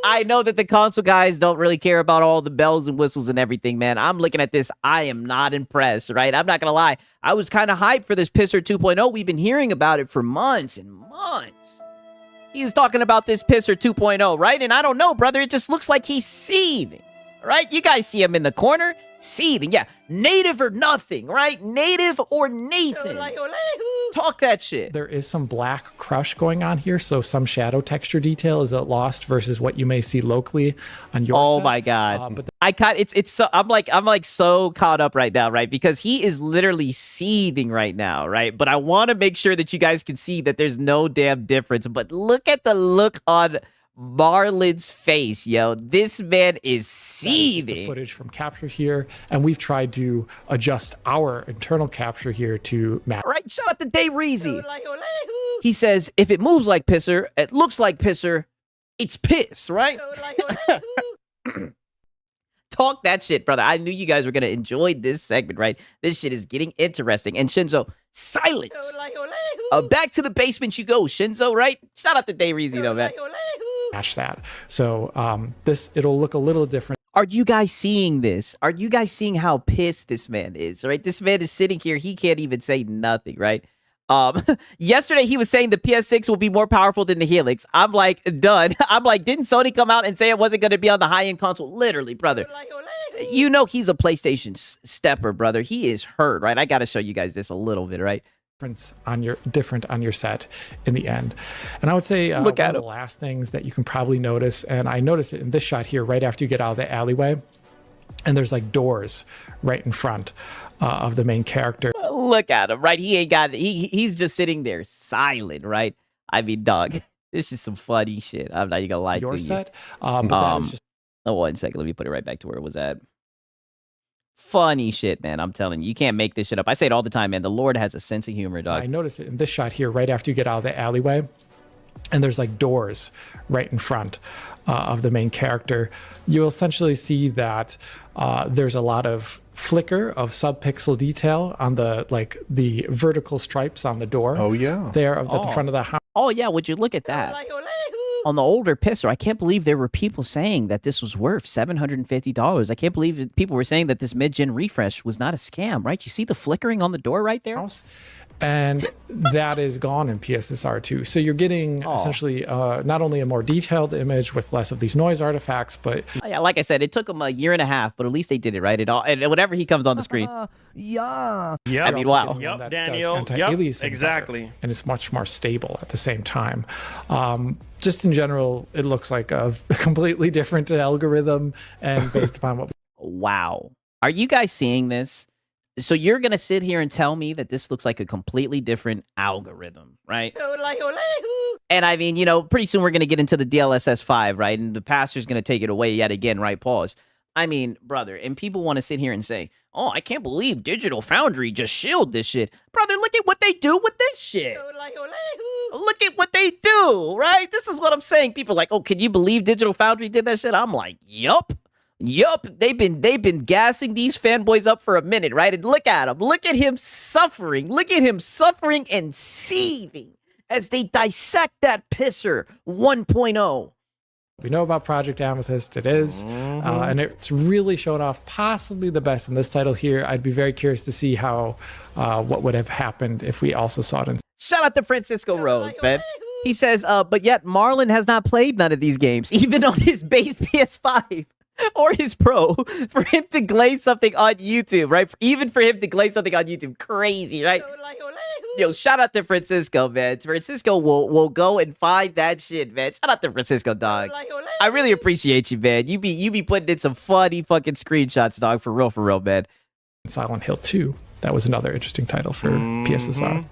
I know that the console guys don't really care about all the bells and whistles and everything, man. I'm looking at this. I am not impressed, right? I'm not gonna lie. I was kind of hyped for this Pisser 2.0. We've been hearing about it for months and months. He's talking about this Pisser 2.0, right? And I don't know, brother. It just looks like he's seething, right? You guys see him in the corner, seething. Yeah, native or nothing, right? Native or Nathan. Talk that shit. There is some black crush going on here, so some shadow texture detail is lost versus what you may see locally on your Oh set. my god. But I caught it's so I'm like so caught up right now, right? Because he is literally seething right now, right? But I want to make sure that you guys can see that there's no damn difference. But look at the look on Marlon's face, yo. This man is the seething. footage from capture here, and we've tried to adjust our internal capture here to match. Right? Shout out to Dave Reezy. He says, if it moves like pisser, it looks like pisser, it's piss, right? Talk that shit, brother. I knew you guys were going to enjoy this segment, right? This shit is getting interesting. And Shinzo, silence. Back to the basement you go, Shinzo, right? Shout out to Dave Reezy, though, man. Match that. So it'll look a little different. Are you guys seeing this? Are you guys seeing how pissed this man is, right? This man is sitting here. He can't even say nothing, right? Yesterday he was saying the PS6 will be more powerful than the Helix. I'm like, done. I'm like, didn't Sony come out and say it wasn't going to be on the high-end console? Literally, brother. You know he's a PlayStation stepper, brother. He is hurt, right? I got to show you guys this a little bit, right? Different on your set in the end. And I would say Look at one of the last things that you can probably notice, and I noticed it in this shot here right after you get out of the alleyway, and there's like doors right in front of the main character. Look at him, right? He ain't got it. He's just sitting there silent, right? I mean, dog, this is some funny shit. I'm not even gonna lie to you. Your set, but that is just Oh, 1 second. Let me put it right back to where it was at. Funny shit, man. I'm telling you. You can't make this shit up. I say it all the time, man. The Lord has a sense of humor, dog. I noticed it in this shot here right after you get out of the alleyway, and there's like doors right in front of the main character. You'll essentially see that there's a lot of flicker of subpixel detail on the vertical stripes on the door. Oh, yeah. There at the front of the house. Oh, yeah. Would you look at that? On the older Pisser, I can't believe there were people saying that this was worth $750. I can't believe that people were saying that this mid-gen refresh was not a scam, right? You see the flickering on the door right there? And that is gone in PSSR 2. So you're getting essentially not only a more detailed image with less of these noise artifacts, but Yeah, like I said, it took them a year and a half, but at least they did it, right? It all, and whenever he comes on the screen. Yeah. Yep. I mean, wow. Yep, that Daniel. does anti-aliasing Yep, exactly. better, and it's much more stable at the same time. Just in general, it looks like a completely different algorithm, and based upon what. Wow. Are you guys seeing this? So you're going to sit here and tell me that this looks like a completely different algorithm, right? And I mean, you know, pretty soon we're going to get into the DLSS 5, right? And the pastor's going to take it away yet again, right? Pause. I mean, brother, and people want to sit here and say, oh, I can't believe Digital Foundry just shielded this shit. Brother, look at what they do with this shit. Look at what they do, right? This is what I'm saying. People are like, oh, can you believe Digital Foundry did that shit? I'm like, yup. Yup, they've been gassing these fanboys up for a minute, right? And look at him. Look at him suffering. Look at him suffering and seething as they dissect that Pisser 1.0. We know about Project Amethyst. It is, and it's really shown off possibly the best in this title here. I'd be very curious to see how what would have happened if we also saw it in. Shout out to Francisco Rhodes, man. He says, but yet Marlon has not played none of these games, even on his base PS5. Or his Pro, for him to glaze something on YouTube, right? Even for him to glaze something on YouTube, crazy, right? Yo, shout out to Francisco, man. Francisco will go and find that shit, man. Shout out to Francisco, dog. I really appreciate you, man. You be putting in some funny fucking screenshots, dog. For real, man. Silent Hill 2. That was another interesting title for PSSR.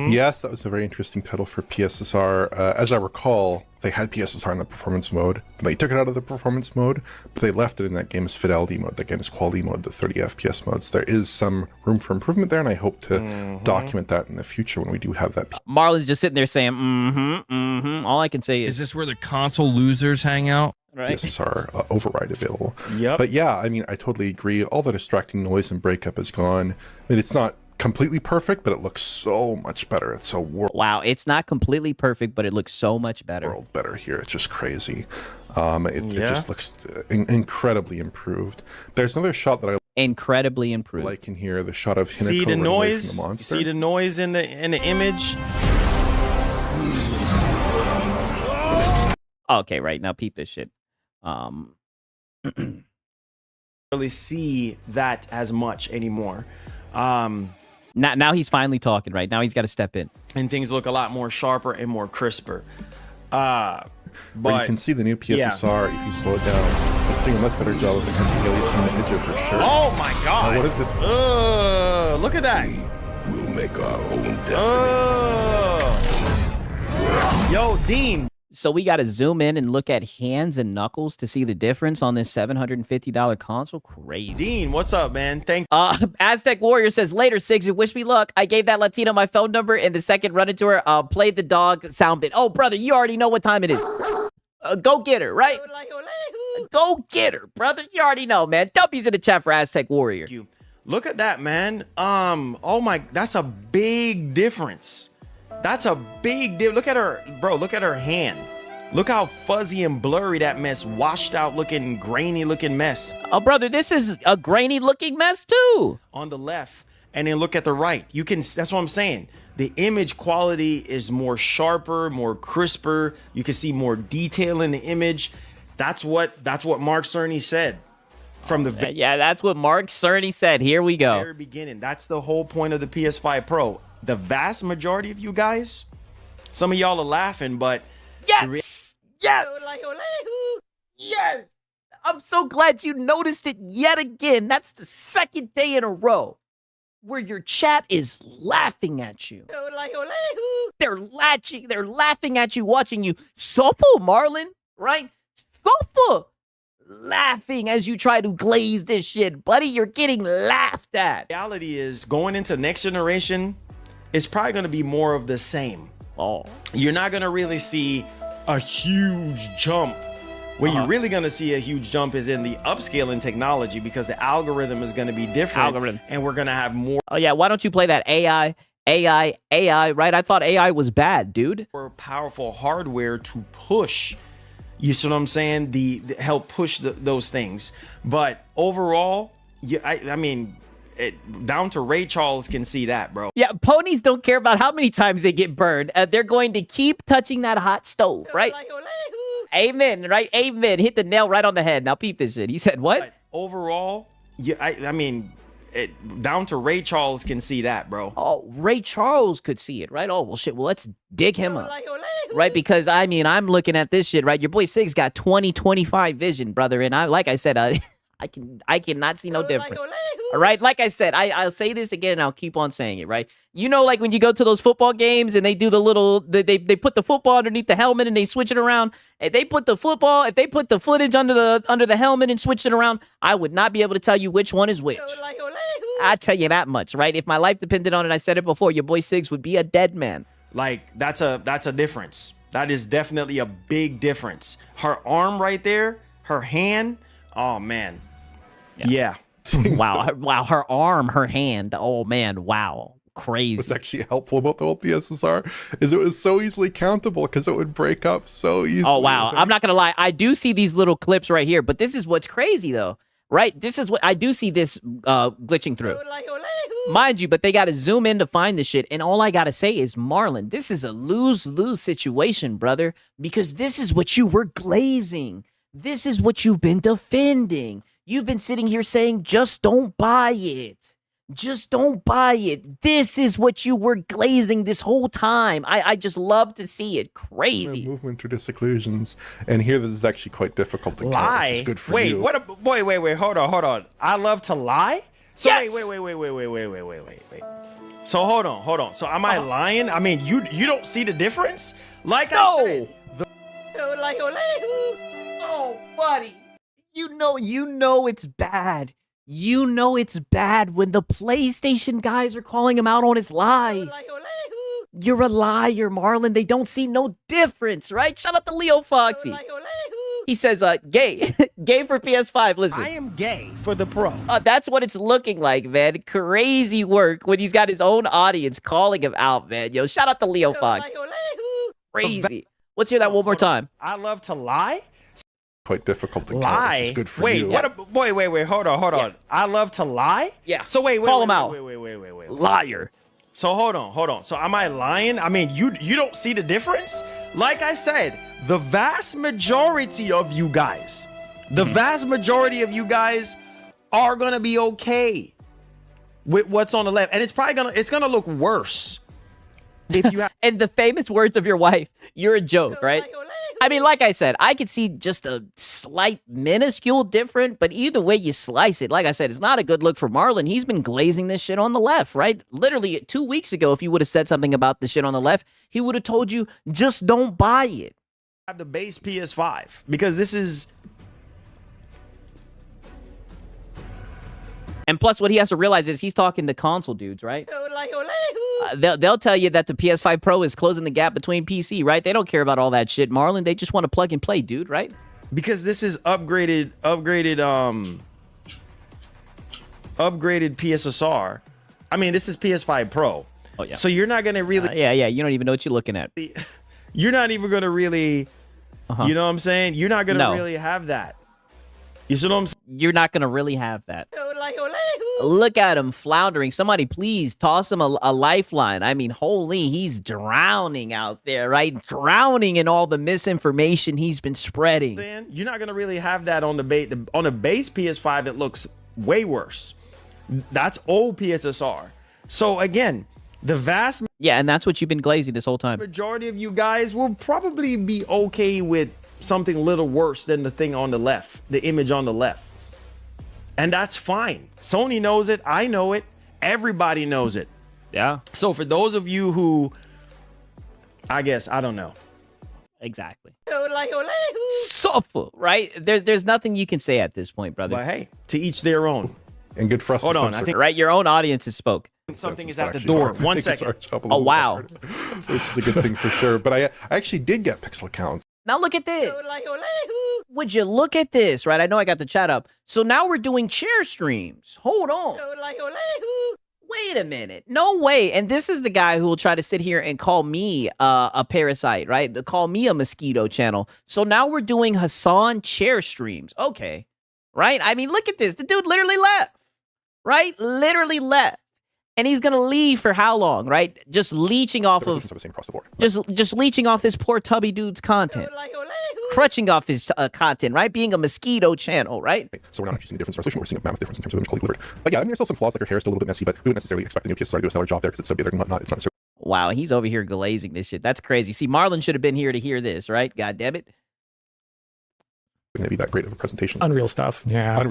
Yes, that was a very interesting title for PSSR. As I recall, they had PSSR in the performance mode. They took it out of the performance mode, but they left it in that game's fidelity mode, that game's quality mode, the 30 FPS modes. There is some room for improvement there, and I hope to document that in the future when we do have that. Marlon's just sitting there saying, All I can say Is this where the console losers hang out? right? PSSR override available. Yep. But yeah, I mean, I totally agree. All the distracting noise and breakup is gone. I mean, it's not completely perfect, but it looks so much better. It's so Wow, it's not completely perfect, but it looks so much better. world better here. It's just crazy. It just looks incredibly improved. There's another shot that I Incredibly improved. like in here. The shot of Hinako See the running away from noise? the You monster. see the noise in the image? Okay, right now, peep this shit. Really see that as much anymore. Now he's finally talking, right? Now he's got to step in. And things look a lot more sharper and more crisper. But you But can see the new PSSR if you slow it down. It's doing a much better job of enhancing the edge of her shirt. oh my god! What is the Look at that! We'll make our own destiny. Yo, Dean. So we got to zoom in and look at hands and knuckles to see the difference on this $750 console. Crazy. Dean, what's up, man? Thank Aztec Warrior says, later, Sigs, you wish me luck. I gave that Latina my phone number, and the second run into her, played the dog sound bit. Oh, brother, you already know what time it is. Go get her, right? Go get her, brother. You already know, man. W's in the chat for Aztec Warrior. you. Look at that, man. Oh my, that's a big difference. That's a big deal. Look at her, bro. Look at her hand. Look how fuzzy and blurry that mess, washed out looking, grainy looking mess Oh, brother, this is a grainy looking mess, too. on the left. And then look at the right. You can, that's what I'm saying. The image quality is more sharper, more crisper. You can see more detail in the image. That's what Mark Cerny said from the Yeah, that's what Mark Cerny said. Here we go. very beginning. That's the whole point of the PS5 Pro. The vast majority of you guys, some of y'all are laughing, but Yes! Yes! Yes! I'm so glad you noticed it yet again. That's the second day in a row where your chat is laughing at you. They're laughing at you, watching you. Sofa, Marlon, right? Sofa! Laughing as you try to glaze this shit. Buddy, you're getting laughed at. reality is going into next generation, it's probably going to be more of the same. Oh. You're not going to really see a huge jump. Where you're really going to see a huge jump is in the upscaling technology, because the algorithm is going to be different. And we're going to have more Oh, yeah, why don't you play that AI, right? I thought AI was bad, dude. powerful hardware to push. You see what I'm saying? The help push those things. But overall, I mean, down to Ray Charles can see that, bro. Yeah, ponies don't care about how many times they get burned. They're going to keep touching that hot stove, right? Amen, right? Amen. Hit the nail right on the head. Now peep this shit. He said what? But overall, I mean, down to Ray Charles can see that, bro. Oh, Ray Charles could see it, right? Oh, well, shit. Well, let's dig him up, right? Because, I mean, I'm looking at this shit, right? Your boy Sig's got 20/25 vision, brother. And like I said, I cannot see no difference. All right, like I said, I'll say this again and I'll keep on saying it, right? You know, like when you go to those football games and they do the little, they put the football underneath the helmet and they switch it around. If they put the footage under the helmet and switch it around, I would not be able to tell you which one is which. I tell you that much, right? If my life depended on it, I said it before, your boy Sigs would be a dead man. Like, that's a difference. That is definitely a big difference. Her arm right there, her hand, oh man. Yeah. Wow, her arm, her hand. Oh man, wow. Crazy. What's actually helpful about the old PSSR is it was so easily countable because it would break up so easily. Oh wow, I'm not gonna lie. I do see these little clips right here, but this is what's crazy though, right? This is what I do see this glitching through. Mind you, but they gotta zoom in to find this shit. And all I gotta say is, Marlon, this is a lose-lose situation, brother, because this is what you were glazing. This is what you've been defending. You've been sitting here saying, just don't buy it. Just don't buy it. This is what you were glazing this whole time. I just love to see it. Crazy. Movement through disillusions. And here this is actually quite difficult to Lie. Which is good for wait, you. wait. Hold on. I love to lie? So Yes! wait. So hold on. So am I lying? I mean, you don't see the difference? Like I said, Oh, buddy. You know it's bad. You know it's bad when the PlayStation guys are calling him out on his lies. You're a liar, Marlon. They don't see no difference, right? Shout out to Leo Foxy. He says, gay. Gay for PS5. Listen. I am gay for the Pro. That's what it's looking like, man. Crazy work when he's got his own audience calling him out, man. Yo, shout out to Leo Fox. Crazy. Let's hear that one more time. I love to lie? Quite difficult to Lie. Which is good for wait, you. wait. Hold on. I love to lie? Yeah. So wait. Call him out. Wait. Liar. So hold on. So am I lying? I mean, you don't see the difference? Like I said, the vast majority of you guys, are gonna be okay with what's on the left, and it's gonna look worse if you have. And the famous words of your wife, you're a joke, right? I mean, like I said, I could see just a slight, minuscule different, but either way you slice it, like I said, it's not a good look for Marlon. He's been glazing this shit on the left, right? Literally 2 weeks ago, if you would have said something about the shit on the left, he would have told you, just don't buy it. Have the base PS5 because this is. And plus, what he has to realize is he's talking to console dudes, right? They'll tell you that the PS5 Pro is closing the gap between PC, right? They don't care about all that shit, Marlon. They just want to plug and play, dude, right? Because this is upgraded PSSR. I mean, this is PS5 Pro. Oh yeah. So you're not gonna really. Yeah. You don't even know what you're looking at. You're not even gonna really. You know what I'm saying? You're not gonna really have that. You see what I'm saying? You're not gonna really have that. Look at him floundering. Somebody please toss him a lifeline. I mean, holy, he's drowning out there, right? Drowning in all the misinformation he's been spreading. You're not gonna really have that on the base PS5. It looks way worse. That's old PSSR. So again, the vast and that's what you've been glazing this whole time. Majority of you guys will probably be okay with something a little worse than the thing on the left, the image on the left. And that's fine. Sony knows it. I know it. Everybody knows it. Yeah. So for those of you who, I guess, I don't know. Exactly. Suffer, right? There's nothing you can say at this point, brother. But hey, to each their own. And good for us. Hold on, I think right, your own audience has spoke. Something is at the door. 1 second. Oh, wow. Which is a good thing for sure. But I actually did get pixel accounts. Now look at this. Would you look at this, right? I know I got the chat up. So now we're doing chair streams. Hold on. Wait a minute. No way. And this is the guy who will try to sit here and call me a parasite, right? Call me a mosquito channel. So now we're doing Hassan chair streams. Okay. Right? I mean, look at this. The dude literally left. Right? Literally left. And he's gonna leave for how long, right? Just leeching off of just leeching off this poor tubby dude's content, crutching off his content, right? Being a mosquito channel, right? So we're not actually seeing the difference in resolution. We're seeing a mammoth difference in terms of image quality delivered. But yeah, I mean, there's still some flaws, like her hair is still a little bit messy, but we wouldn't necessarily expect the new PSSR to do a stellar job there because it's so big. It's not necessarily. Wow, he's over here glazing this shit. That's crazy. See, Marlon should have been here to hear this, right? God damn it. Going to be that great of a presentation. Unreal stuff. Yeah.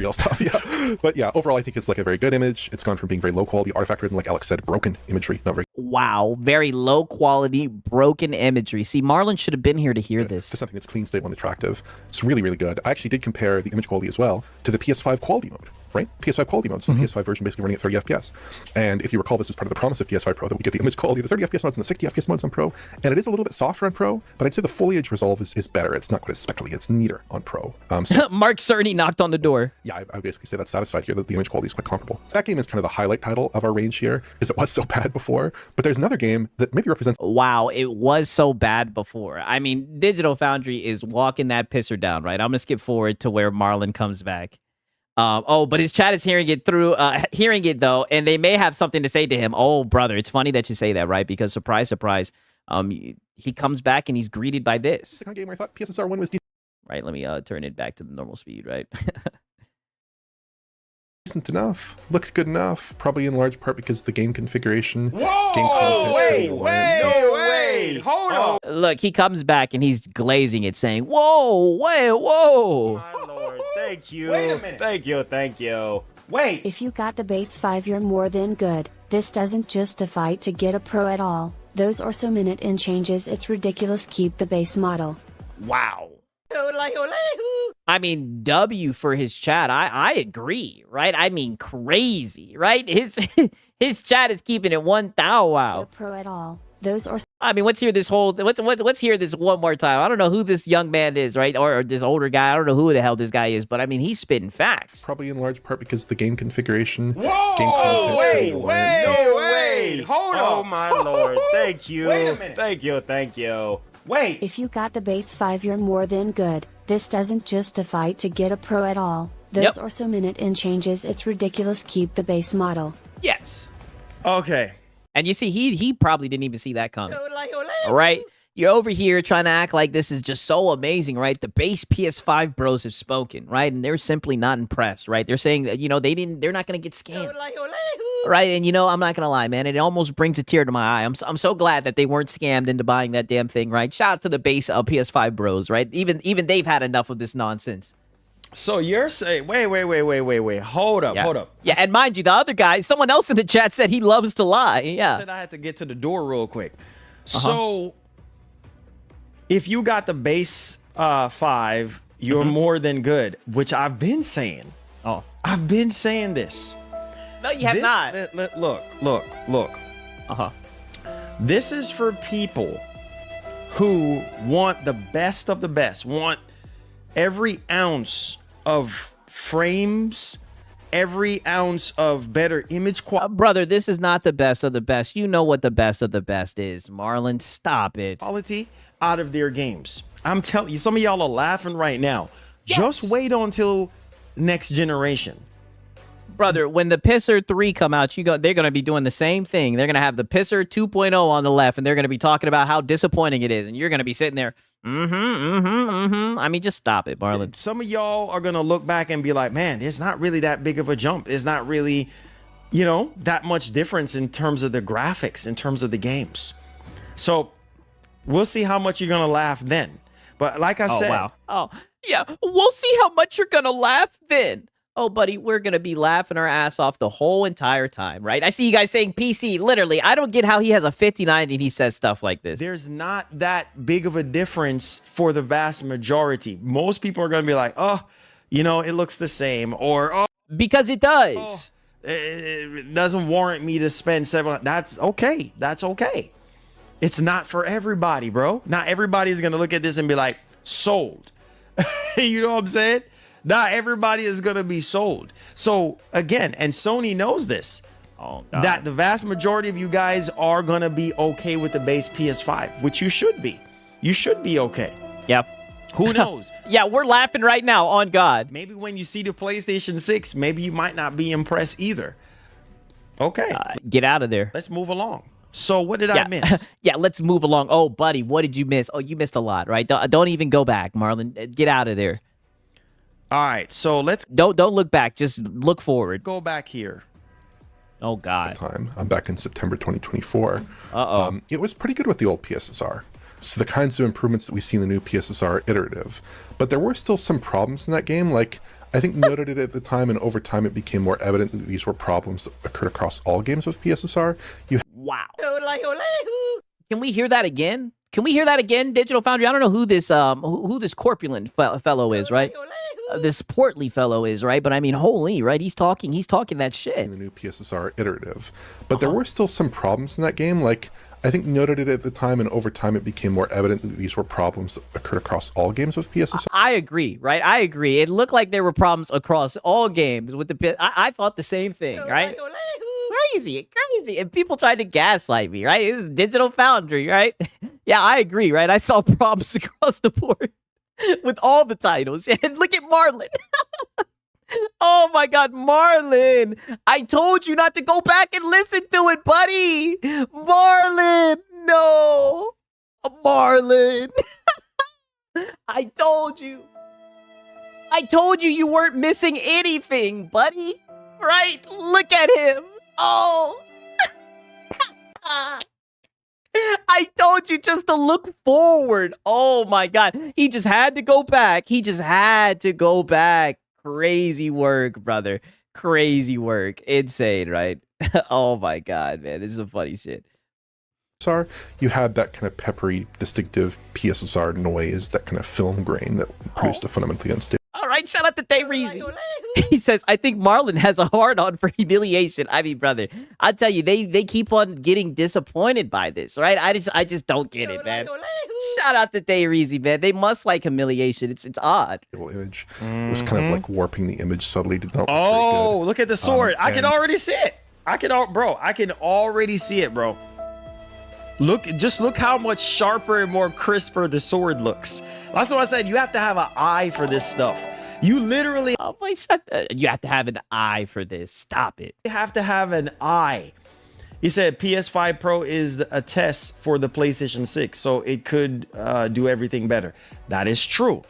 But yeah, overall, I think it's like a very good image. It's gone from being very low quality, artifact ridden, like Alex said, broken imagery, not very. Wow, very low quality, broken imagery. See, Marlon should have been here to hear this. To something that's clean, stable, and attractive. It's really, really good. I actually did compare the image quality as well to the PS5 quality mode. Right? PS5 quality mode. So the PS5 version basically running at 30 FPS. And if you recall, this was part of the promise of PS5 Pro that we get the image quality, the 30 FPS modes and the 60 FPS modes on Pro. And it is a little bit softer on Pro, but I'd say the foliage resolve is better. It's not quite as speckly. It's neater on Pro. So, Mark Cerny knocked on the door. Yeah, I would basically say that's satisfied here that the image quality is quite comparable. That game is kind of the highlight title of our range here, because it was so bad before. But there's another game that maybe represents. Wow, it was so bad before. I mean, Digital Foundry is walking that pisser down, right? I'm gonna skip forward to where Marlon comes back. But his chat is hearing it though, and they may have something to say to him. Oh, brother, it's funny that you say that, right? Because surprise, surprise, he comes back and he's greeted by this. The kind of game where I thought PSSR 1 was decent. Right, let me turn it back to the normal speed, right? isn't enough. Looked good enough, probably in large part because the game configuration. Whoa! Game content, Wait, and wait, alliance. wait, hold on. Look, he comes back and he's glazing it, saying, "Whoa, wait, whoa." My lord, thank you. Wait a minute. Thank you, thank you. Wait. If you got the base 5, you're more than good. This doesn't justify to get a pro at all. Those are so minute in changes, it's ridiculous. Keep the base model. Wow. I mean, W for his chat. I agree, right? I mean, crazy, right? His chat is keeping it 1,000. No Wow. pro at all. Those are I mean, let's hear this let's hear this one more time. I don't know who this young man is, right? Or this older guy. I don't know who the hell this guy is, but I mean, he's spitting facts. Probably in large part because the game configuration. Whoa! Game content, Wait, and alliance. wait, hold on. Oh my lord, thank you. Wait a minute. Thank you, thank you. Wait. If you got the base 5, you're more than good. This doesn't justify to get a pro at all. Those are so minute in changes, it's ridiculous. Keep the base model. Yes. Okay. And you see, he probably didn't even see that coming. All right? You're over here trying to act like this is just so amazing, right? The base PS5 bros have spoken, right? And they're simply not impressed, right? They're saying that, they're not going to get scammed. Right? And I'm not going to lie, man. It almost brings a tear to my eye. I'm so glad that they weren't scammed into buying that damn thing, right? Shout out to the base PS5 bros, right? Even they've had enough of this nonsense. So you're saying, wait. Hold up. Yeah, and mind you, the other guy, someone else in the chat said he loves to lie. I Yeah. said I had to get to the door real quick. So if you got the base 5, you're more than good, which I've been saying. Oh. I've been saying this. No, you have not. Look. Uh-huh. This is for people who want the best of the best, want every ounce of frames, every ounce of better image quality. Brother, this is not the best of the best. You know what the best of the best is, Marlon. Stop it. Quality out of their games. I'm telling you, some of y'all are laughing right now. Just wait until next generation. Brother, when the Pisser 3 come out, they're going to be doing the same thing. They're going to have the Pisser 2.0 on the left, and they're going to be talking about how disappointing it is. And you're going to be sitting there, I mean, just stop it, Marlon. Some of y'all are going to look back and be like, man, it's not really that big of a jump. It's not really, that much difference in terms of the graphics, in terms of the games. So we'll see how much you're going to laugh then. But like I said. Wow. Oh, yeah. We'll see how much you're going to laugh then. Oh, buddy, we're going to be laughing our ass off the whole entire time, right? I see you guys saying PC. Literally, I don't get how he has a 59 and he says stuff like this. There's not that big of a difference for the vast majority. Most people are going to be like, oh, it looks the same. Or, oh. Because it does. It doesn't warrant me to spend $700. That's okay. That's okay. It's not for everybody, bro. Not everybody is going to look at this and be like, sold. You know what I'm saying? Not everybody is going to be sold. So again, and Sony knows this, that the vast majority of you guys are going to be okay with the base PS5, which you should be. You should be okay. Yep. Who knows? Yeah, we're laughing right now, on God. Maybe when you see the PlayStation 6, maybe you might not be impressed either. Okay. Get out of there. Let's move along. So what did I miss? Yeah, let's move along. Oh, buddy, what did you miss? Oh, you missed a lot, right? Don't even go back, Marlon. Get out of there. All right, so let's don't look back. Just look forward. Go back here. Oh God. Time. I'm back in September 2024. Uh-oh. It was pretty good with the old PSSR. So the kinds of improvements that we see in the new PSSR are iterative, but there were still some problems in that game. Like I think noted it at the time, and over time it became more evident that these were problems that occurred across all games with PSSR. Wow. Can we hear that again? Can we hear that again, Digital Foundry? I don't know who this corpulent fellow is, right? This portly fellow is, right? But I mean, holy, right? He's talking that shit. The new PSSR iterative, but there were still some problems in that game. Like I think noted it at the time, and over time it became more evident that these were problems that occurred across all games with PSSR. I agree, right? I agree. It looked like there were problems across all games with the. I thought the same thing, right? Crazy. And people tried to gaslight me, right? This is Digital Foundry, right? Yeah, I agree, right? I saw problems across the board with all the titles. And look at Marlon. Oh my God, Marlon. I told you not to go back and listen to it, buddy. Marlon, no. Marlon. I told you. You weren't missing anything, buddy. right? Look at him. Oh. I told you just to look forward. Oh my God. He just had to go back. He just had to go back. Crazy work, brother. Crazy work. Insane, right? Oh my God, man. This is some funny shit. You had that kind of peppery, distinctive PSSR noise, that kind of film grain that produced a fundamentally unstable. All right, shout out to Dayreezy. He says, I think Marlon has a hard-on for humiliation. I mean, brother, I tell you, they keep on getting disappointed by this, right? I just don't get it, man. Shout out to Dayreezy, man. They must like humiliation. It's odd. Image. It was kind of like warping the image subtly. Did not look very Oh, good. look at the sword. I can and- already see it. I can already see it, bro. Just look how much sharper and more crisper the sword looks. That's what I said. You have to have an eye for this stuff. You literally Oh my, you have to have an eye for this. Stop it. have to have an eye. He said PS5 Pro is a test for the PlayStation 6, so it could do everything better. That is true.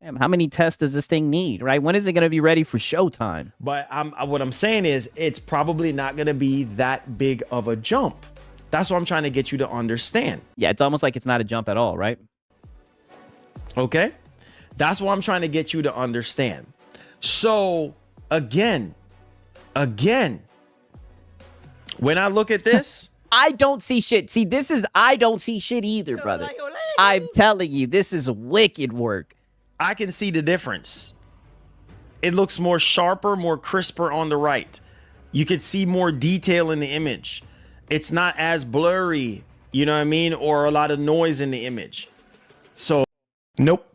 Damn, how many tests does this thing need, right? When is it going to be ready for showtime? But what I'm saying is it's probably not going to be that big of a jump. That's what I'm trying to get you to understand. Yeah, it's almost like it's not a jump at all, right? Okay? That's what I'm trying to get you to understand. So, again, when I look at this, I don't see shit. See, I don't see shit either, brother. I'm telling you, this is wicked work. I can see the difference. It looks more sharper, more crisper on the right. You can see more detail in the image. It's not as blurry, you know what I mean? Or a lot of noise in the image. So, nope,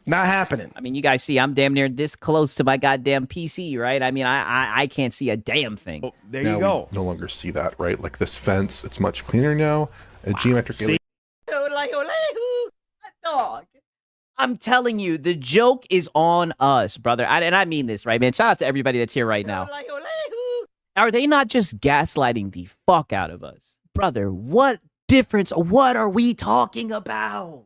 not happening. I mean, you guys see I'm damn near this close to my goddamn PC, right? I mean, I can't see a damn thing. Oh, there Now you go. we no longer see that, right? Like this fence, it's much cleaner now. A geometric See? Dog. I'm telling you, the joke is on us, brother. And I mean this, right, man? Shout out to everybody that's here right now. Are they not just gaslighting the fuck out of us? Brother, what difference? What are we talking about?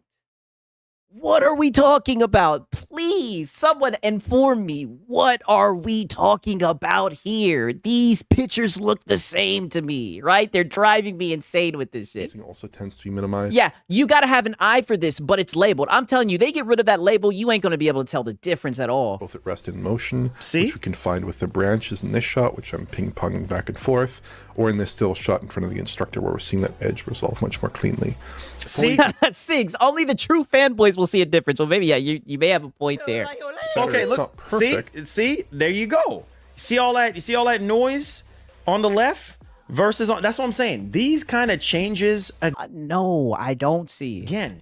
What are we talking about? Please, someone inform me. What are we talking about here? These pictures look the same to me, right? They're driving me insane with this shit. also tends to be minimized. Yeah, you got to have an eye for this, but it's labeled. I'm telling you, they get rid of that label, you ain't going to be able to tell the difference at all. Both at rest and in motion, See? which we can find with the branches in this shot, which I'm ping-ponging back and forth, or in this still shot in front of the instructor where we're seeing that edge resolve much more cleanly. See? Sigs, only the true fanboys will see a difference. Well, maybe, yeah, you may have a point there. Okay, It's look. not See? perfect. See? There you go. See all that? You see all that noise on the left versus on? That's what I'm saying. These kind of changes No, I don't see. again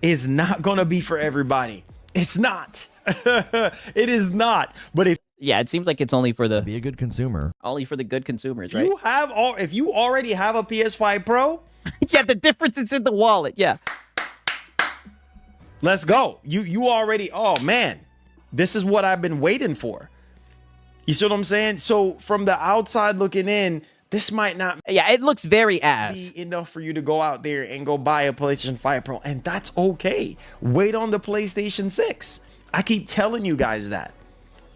is not going to be for everybody. It's not. It is not. But Yeah, it seems like it's only for the Be a good consumer. good consumers, if right? you have if you already have a PS5 Pro, Yeah, the difference is in the wallet. Yeah. let's go. You already. Oh man, this is what I've been waiting for. You see what I'm saying? So from the outside looking in, this might not Yeah, it looks very ass. be enough for you to go out there and go buy a PlayStation 5 Pro, and that's okay. Wait on the PlayStation 6. I keep telling you guys that.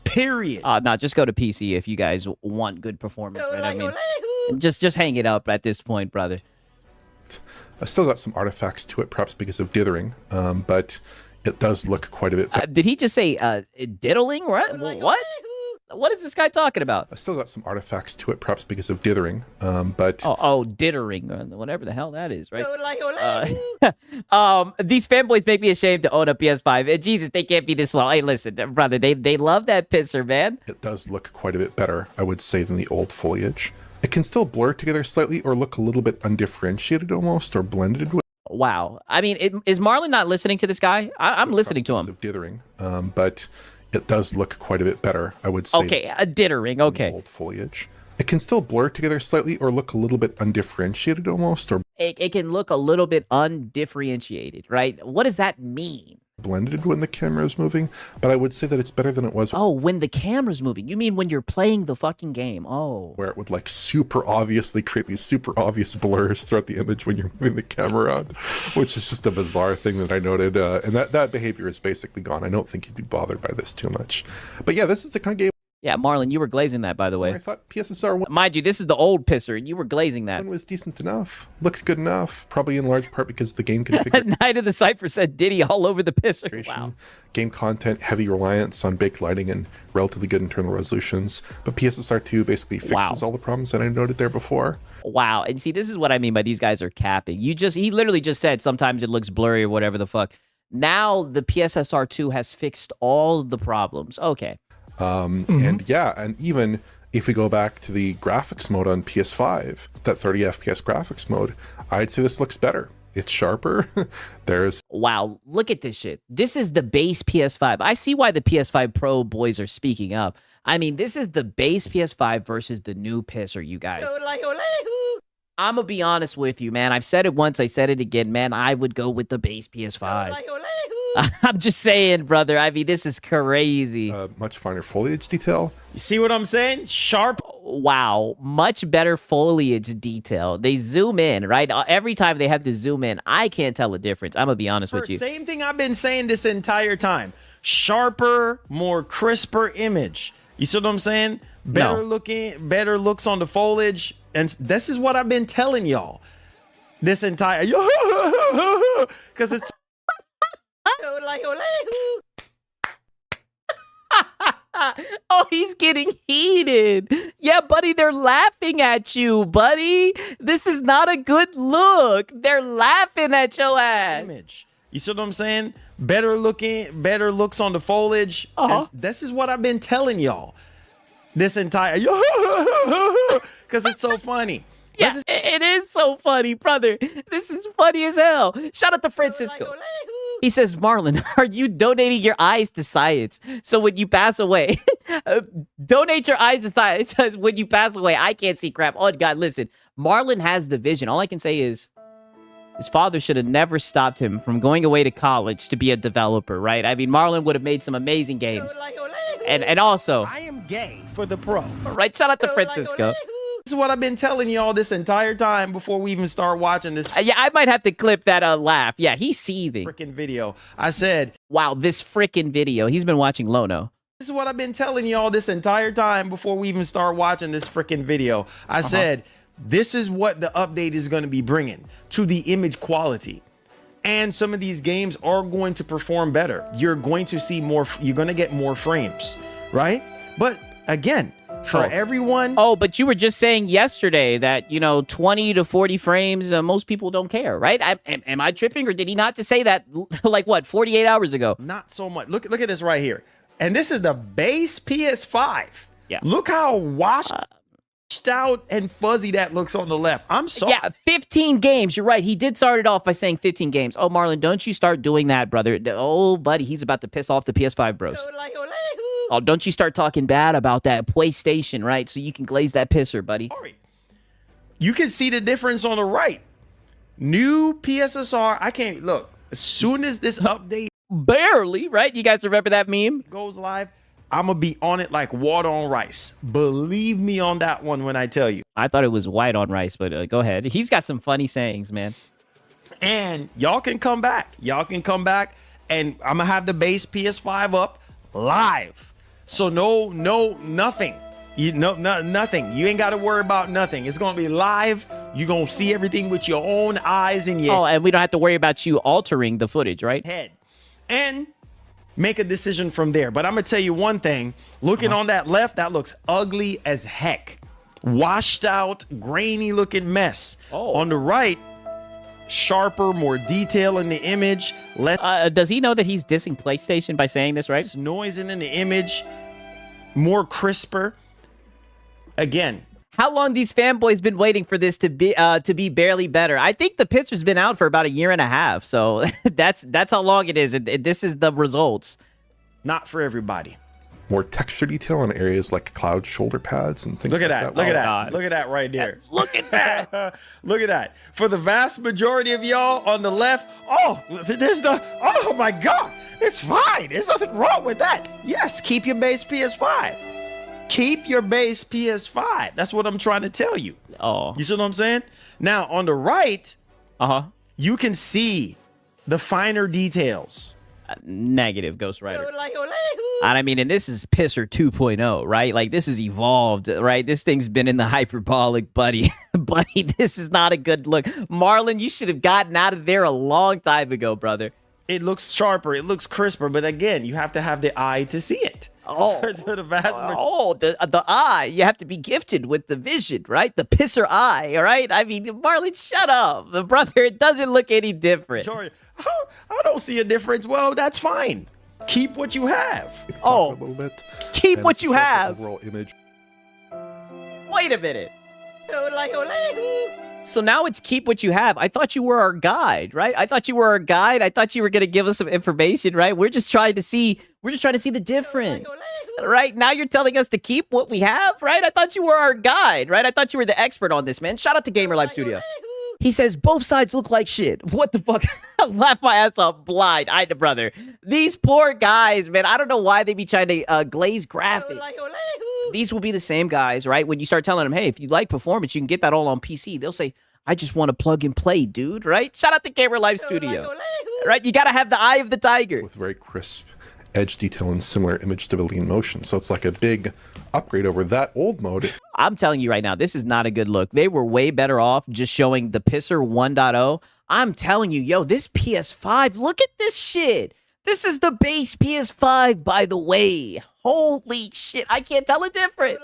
Period. No, just go to PC if you guys want good performance, right? I mean, just hang it up at this point, brother. I still got some artifacts to it, perhaps because of dithering, but it does look quite a bit. Did he just say diddling? What? What? What is this guy talking about? I still got some artifacts to it, perhaps because of dithering, but Oh, diddering, whatever the hell that is, right? These fanboys make me ashamed to own a PS5. Jesus, they can't be this slow. Hey, listen, brother, they love that pisser, man. it does look quite a bit better, I would say, than the old foliage. It can still blur together slightly or look a little bit undifferentiated almost, or blended with. Wow. I mean, is Marlon not listening to this guy? I'm listening to him. Of dithering, but it does look quite a bit better, I would say. Okay, a diddering. than Okay. Old foliage. It can still blur together slightly or look a little bit undifferentiated almost, or It can look a little bit undifferentiated, right? What does that mean? blended when the camera is moving, but I would say that it's better than it was. Oh, when the camera's moving. You mean when you're playing the fucking game. Oh. Where it would like super obviously create these super obvious blurs throughout the image when you're moving the camera around, which is just a bizarre thing that I noted. And that behavior is basically gone. I don't think you'd be bothered by this too much. But yeah, this is the kind of game Yeah, Marlon, you were glazing that, by the way. I thought PSSR 1 Mind you, this is the old pisser, and you were glazing that. was decent enough. Looked good enough. Probably in large part because the game configuration. Night of the Cypher said Diddy all over the pisser. Wow. Game content, heavy reliance on baked lighting and relatively good internal resolutions. But PSSR 2 basically fixes all the problems that I noted there before. Wow. And see, this is what I mean by these guys are capping. He literally just said sometimes it looks blurry or whatever the fuck. Now the PSSR 2 has fixed all the problems. Okay. And yeah, and even if we go back to the graphics mode on PS5, that 30 FPS graphics mode, I'd say this looks better. It's sharper. There's wow, look at this shit. This is the base PS5. I see why the PS5 Pro boys are speaking up. I mean, this is the base PS5 versus the new pisser, you guys. I'm gonna be honest with you, man. I've said it once, I said it again, man. I would go with the base PS5. I'm just saying, brother. I mean, this is crazy. much finer foliage detail. You see what I'm saying? Sharp. Wow, much better foliage detail. They zoom in, right? Every time they have to zoom in, I can't tell a difference. I'm gonna be honest with you. Same thing I've been saying this entire time. Sharper, more crisper image. You see what I'm saying? Better better looks on the foliage. And this is what I've been telling y'all this entire, because it's oh, he's getting heated. Yeah, buddy, they're laughing at you, buddy. This is not a good look. They're laughing at your ass. Image. You see what I'm saying? Better looks on the foliage. And this is what I've been telling y'all this entire, because it's so funny. Yeah, it is so funny, brother. This is funny as hell. Shout out to Francisco. He says, Marlon, are you donating your eyes to science? So when you pass away, donate your eyes to science. When you pass away, I can't see crap. Oh, God, listen. Marlon has the vision. All I can say is his father should have never stopped him from going away to college to be a developer, right? I mean, Marlon would have made some amazing games. And also, I am gay for the pro. Right? Shout out to Francisco. This is what I've been telling y'all this entire time before we even start watching this. Yeah, I might have to clip that laugh. Yeah, he's seething. Freaking video. I said, wow, this freaking video. He's been watching Lono. This is what I've been telling y'all this entire time before we even start watching this freaking video. I said, this is what the update is going to be bringing to the image quality. And some of these games are going to perform better. You're going to see more. You're going to get more frames, right? But again, for everyone. Oh, but you were just saying yesterday that, 20 to 40 frames, most people don't care, right? Am I tripping, or did he not just say that, like, what, 48 hours ago? Not so much. Look at this right here. And this is the base PS5. Yeah. Look how washed out and fuzzy that looks on the left. I'm sorry. Yeah, 15 games. You're right. He did start it off by saying 15 games. Oh, Marlon, don't you start doing that, brother. Oh, buddy, he's about to piss off the PS5 bros. Oh, don't you start talking bad about that PlayStation, right? So you can glaze that pisser, buddy. You can see the difference on the right. New PSSR. I can't look. As soon as this update barely, right? You guys remember that meme? Goes live, I'm gonna be on it like water on rice. Believe me on that one when I tell you. I thought it was white on rice, but go ahead. He's got some funny sayings, man. And y'all can come back. Y'all can come back, and I'm gonna have the base PS5 up live. So nothing. Nothing. You ain't got to worry about nothing. It's gonna be live. You're gonna see everything with your own eyes and your and we don't have to worry about you altering the footage, right? Head. And make a decision from there. But I'm gonna tell you one thing. Looking on that left, that looks ugly as heck. Washed out, grainy looking mess. On the right, sharper, more detail in the image. Does he know that he's dissing PlayStation by saying this, right? Noising in the image, more crisper. Again, how long these fanboys been waiting for this to be barely better? I think the picture's been out for about a year and a half, so that's how long it is. This is the results. Not for everybody. More texture detail on areas like cloud shoulder pads and things like that. that. Look at that. Look at that right there. Look at that. Look at that. For the vast majority of y'all on the left, oh my God, it's fine. There's nothing wrong with that. Yes, keep your base PS5. Keep your base PS5. That's what I'm trying to tell you. Oh. You see what I'm saying? Now, on the right, you can see the finer details. Negative, Ghost Rider. And I mean, and this is Pisser 2.0, right? Like, this is evolved, right? This thing's been in the hyperbolic, buddy. Buddy, this is not a good look. Marlon, you should have gotten out of there a long time ago, brother. It looks sharper, it looks crisper, but again, you have to have the eye to see it. Oh, the eye. You have to be gifted with the vision, right? The pisser eye, all right? I mean, Marlon, shut up. The brother, it doesn't look any different. Sorry, I don't see a difference. Well, that's fine. Keep what you have. Oh, a little bit. keep and what you sharpen have. Overall image. Wait a minute. So now it's keep what you have. I thought you were our guide, right? I thought you were our guide. I thought you were going to give us some information, right? We're just trying to see the difference, right? Now you're telling us to keep what we have, right? I thought you were our guide, right? I thought you were the expert on this, man. Shout out to Gamer Life Studio. He says both sides look like shit. What the fuck? I laugh my ass off blind. Brother. These poor guys, man. I don't know why they be trying to glaze graphics. These will be the same guys, right? When you start telling them, hey, if you like performance, you can get that all on PC. They'll say, I just want to plug and play, dude, right? Shout out to Gamer Life Studio, right? You got to have the eye of the tiger. With very crisp edge detail and similar image stability and motion. So it's like a big upgrade over that old mode. I'm telling you right now, this is not a good look. They were way better off just showing the Pisser 1.0. I'm telling you, yo, this PS5, look at this shit. This is the base PS5, by the way. Holy shit, I can't tell a difference.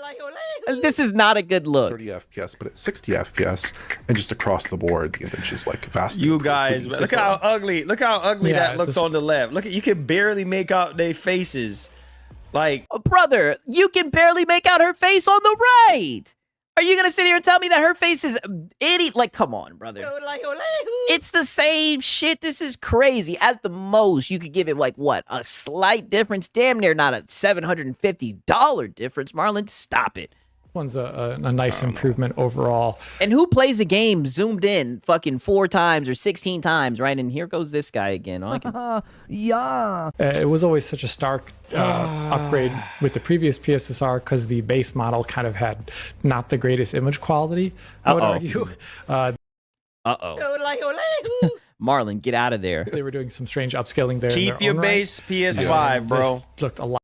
This is not a good look. 30 FPS, but at 60 FPS, and just across the board, the image is like vastly. You guys, look how ugly that looks on the left. Look, you can barely make out their faces. Like, brother, you can barely make out her face on the right. Are you gonna sit here and tell me that her face is like, come on, brother. It's the same shit. This is crazy. At the most, you could give it like what? A slight difference. Damn near not a $750 difference. Marlon, stop it. One's a nice improvement overall. And who plays a game zoomed in fucking 4 times or 16 times, right? And here goes this guy again. Yeah. It was always such a stark upgrade with the previous PSSR because the base model kind of had not the greatest image quality, I would argue. Marlon, get out of there. They were doing some strange upscaling there. Keep your base PS5, bro. This looked a lot.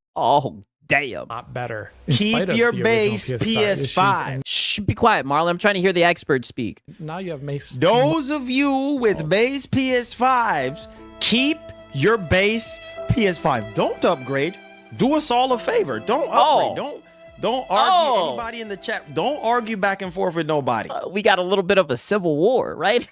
Damn. Lot better. Keep your base PS5. Shh, be quiet, Marlon. I'm trying to hear the experts speak. Now you have those of you with base PS5s, keep your base PS5. Don't upgrade. Do us all a favor. Don't upgrade. Don't argue anybody in the chat. Don't argue back and forth with nobody. We got a little bit of a civil war, right?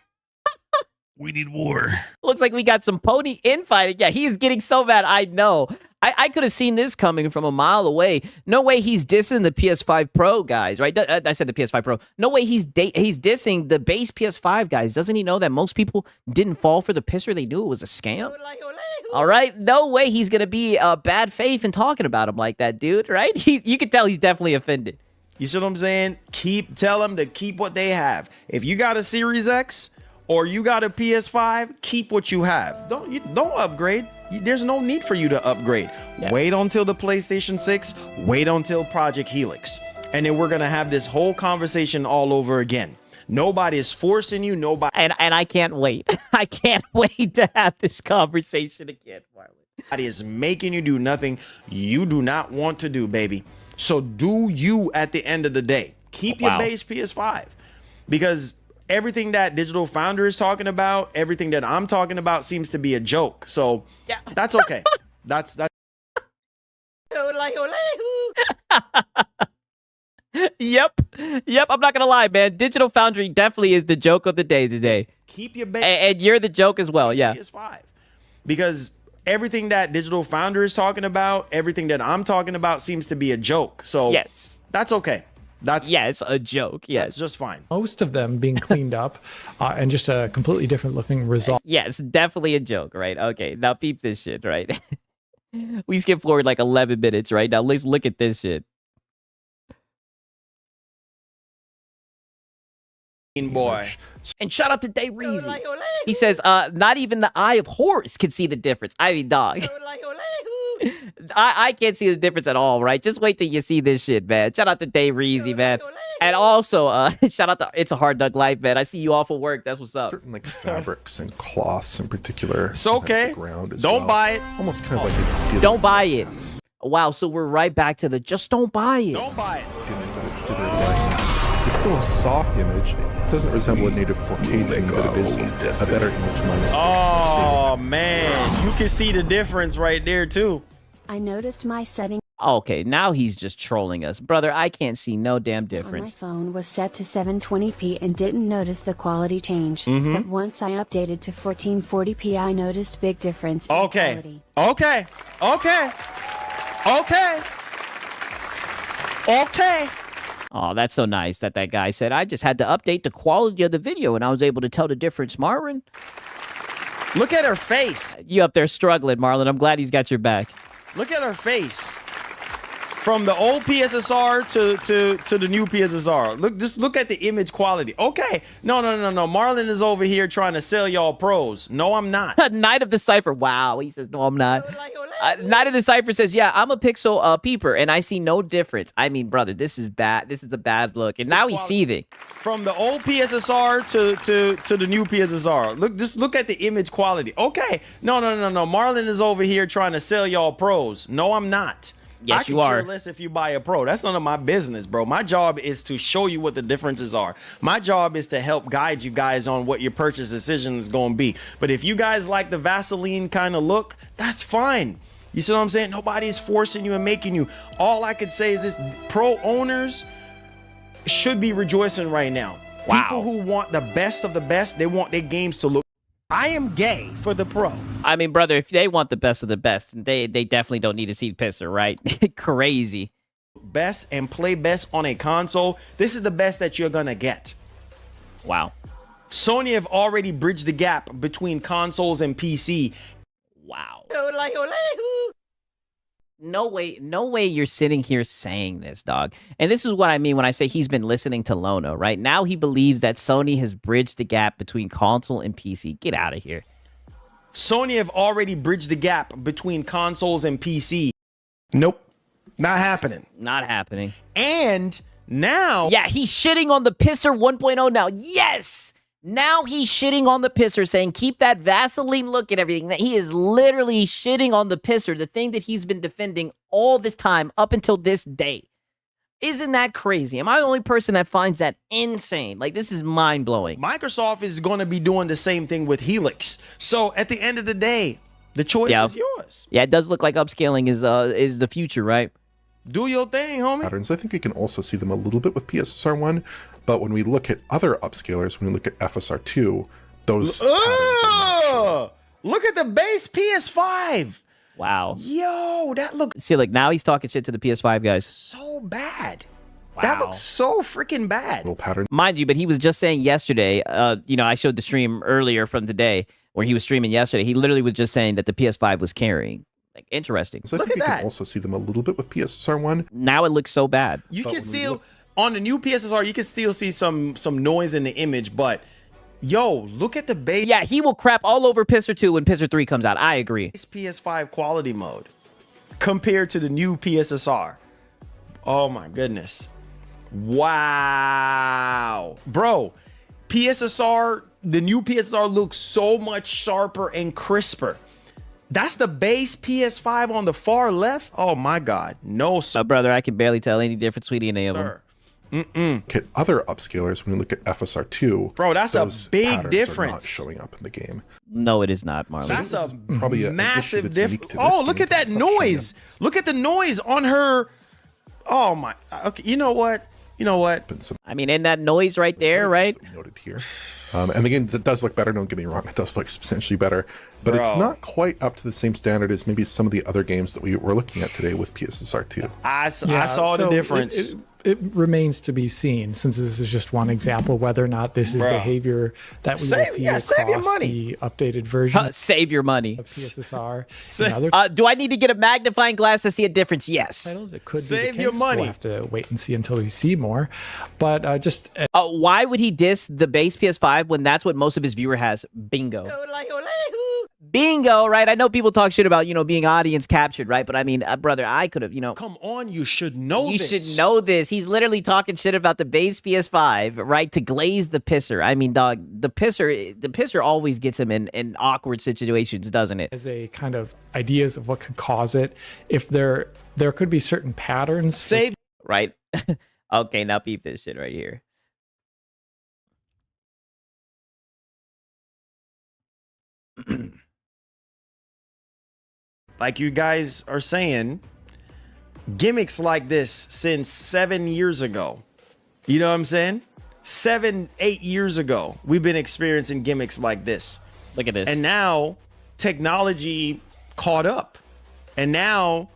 We need war. Looks like we got some pony infighting. Yeah, he's getting so mad. I know. I could have seen this coming from a mile away. No way he's dissing the PS5 Pro guys, right? I said the PS5 Pro. No way he's dissing the base PS5 guys. Doesn't he know that most people didn't fall for the pisser? They knew it was a scam. All right? No way he's going to be bad faith in talking about him like that, dude, right? You can tell he's definitely offended. You see what I'm saying? Tell them to keep what they have. If you got a Series X or you got a PS5, keep what you have. Don't upgrade. There's no need for you to upgrade. Yeah. Wait until the PlayStation 6. Wait until Project Helix. And then we're going to have this whole conversation all over again. Nobody is forcing you. Nobody. And I can't wait. I can't wait to have this conversation again, Marlon. Nobody is making you do nothing you do not want to do, baby. So do you at the end of the day. Keep your base PS5. Because everything that Digital Founder is talking about, everything that I'm talking about seems to be a joke. So yeah, that's okay. that's Yep. I'm not gonna lie, man. Digital Foundry definitely is the joke of the day today. Keep your base, and you're the joke as well. Yeah. PS5. Because everything that Digital Founder is talking about, everything that I'm talking about seems to be a joke. So yes, that's okay. It's a joke. Yes, that's just fine. Most of them being cleaned up and just a completely different looking result. Yes, definitely a joke, right? Okay, now peep this shit, right? We skip forward like 11 minutes, right? Now let's look at this shit. Boy. And shout out to Day Reezy. He says, not even the eye of Horus can see the difference. I mean, dog. I can't see the difference at all, right? Just wait till you see this shit, man. Shout out to Day Reezy, man. And also, shout out to It's a Hard Dug Life, man. I see you all for work. That's what's up. Certain like fabrics and cloths in particular. It's okay. Ground as Don't buy it. Almost kind of like a don't buy it. Wow, so we're right back to the just don't buy it. Don't buy it. It's still a soft image. It doesn't resemble a native 4K thing, but it is a better image minus. Oh man, you can see the difference right there too. I noticed my setting Okay, now he's just trolling us. Brother, I can't see no damn on my difference. phone was set to 720p and didn't notice the quality change. But once I updated to 1440p, I noticed big difference in Okay. quality. Okay. Oh, that's so nice that guy said, I just had to update the quality of the video and I was able to tell the difference, Marlon. Look at her face. You up there struggling, Marlon. I'm glad he's got your back. Look at her face. From the old PSSR to the new PSSR. Just look at the image quality. Okay. No. Marlon is over here trying to sell y'all pros. No, I'm not. Night of the Cypher. Wow. He says, no, I'm not. Night of the Cypher says, yeah, I'm a pixel peeper and I see no difference. I mean, brother, this is bad. This is a bad look. And now he's seething. From the old PSSR to the new PSSR. Just look at the image quality. Okay. No. Marlon is over here trying to sell y'all pros. No, I'm not. Yes, you are. I could care less if you buy a pro. That's none of my business, bro. My job is to show you what the differences are. My job is to help guide you guys on what your purchase decision is going to be. But if you guys like the Vaseline kind of look, that's fine. You see what I'm saying? Nobody's forcing you and making you. All I could say is this: pro owners should be rejoicing right now. Wow. People who want the best of the best, they want their games to look. I am gay for the pro. I mean, brother, if they want the best of the best, they definitely don't need to see pisser, right? Crazy. Best and play best on a console. This is the best that you're gonna get. Wow. Sony have already bridged the gap between consoles and PC. Wow. No way you're sitting here saying this, dog. And this is what I mean when I say he's been listening to Lono, right? Now he believes that Sony has bridged the gap between console and PC. Get out of here. Sony have already bridged the gap between consoles and PC. Nope. Not happening. Not happening. And now... Yeah, he's shitting on the Pisser 1.0 now. Yes! Now he's shitting on the pisser, saying keep that Vaseline look and everything. That he is literally shitting on the pisser, the thing that he's been defending all this time up until this day. Isn't that crazy? Am I the only person that finds that insane? Like, this is mind-blowing. Microsoft is going to be doing the same thing with Helix. So at the end of the day, the choice is yours. Yeah, it does look like upscaling is the future, right? Do your thing, homie. Patterns. I think we can also see them a little bit with PSSR 1, but when we look at other upscalers, when we look at FSR 2, those patterns are not showing. Look at the base PS5. Wow. Yo, that looks See, like, now he's talking shit to the PS5 guys. so bad. Wow. That looks so freaking bad. Little pattern. Mind you, but he was just saying yesterday, I showed the stream earlier from today where he was streaming yesterday. He literally was just saying that the PS5 was carrying. Like, interesting. So I Look think at we that. can also see them a little bit with PSSR 1. Now it looks so bad. You But can when we still look- on the new PSSR, you can still see some noise in the image, but yo, look at the base Yeah, he will crap all over Pisser 2 when Pisser 3 comes out. I agree. PS5 quality mode compared to the new PSSR. Oh my goodness. Wow. Bro, PSSR, the new PSSR looks so much sharper and crisper. That's the base PS5 on the far left. Oh my God. No, sir. Brother, I can barely tell any difference between any of them. Look at other upscalers, when we look at FSR 2, Bro, that's a those big patterns are not difference. showing up in the game. No, it is not, Marlon. That's a Probably an issue massive that's unique difference. to this Oh, look game, at that it's not showing noise. Look at the noise on her. Oh my. Okay, you know what? up in some I mean, in that noise right there, right? that we noted here. And again, that does look better. Don't get me wrong; it does look substantially better, but Bro. it's not quite up to the same standard as maybe some of the other games that we were looking at today with PSSR 2. I saw the so difference. It remains to be seen, since this is just one example, whether or not this is Bruh. behavior that we will Save- see yeah, save your across money. the updated version Save your money. of PSSR. Sa- and other Do I need to get a magnifying glass to see a difference? Yes. titles. It could Save be the your case. money. We'll have to wait and see until we see more. But just Why would he diss the base PS5 when that's what most of his viewer has? Bingo. Bingo, right? I know people talk shit about, being audience captured, right? But I mean, brother, I could have, Come on, you should know this. You should know this. He's literally talking shit about the base PS5, right? To glaze the pisser. I mean, dog, the pisser always gets him in awkward situations, doesn't it? As a kind of ideas of what could cause it, if there could be certain patterns. Save. Right? Okay, now peep this shit right here. Like you guys are saying, gimmicks like this since 7 years ago. You know what I'm saying? 7, 8 years ago, we've been experiencing gimmicks like this. Look at this. And now technology caught up. And now,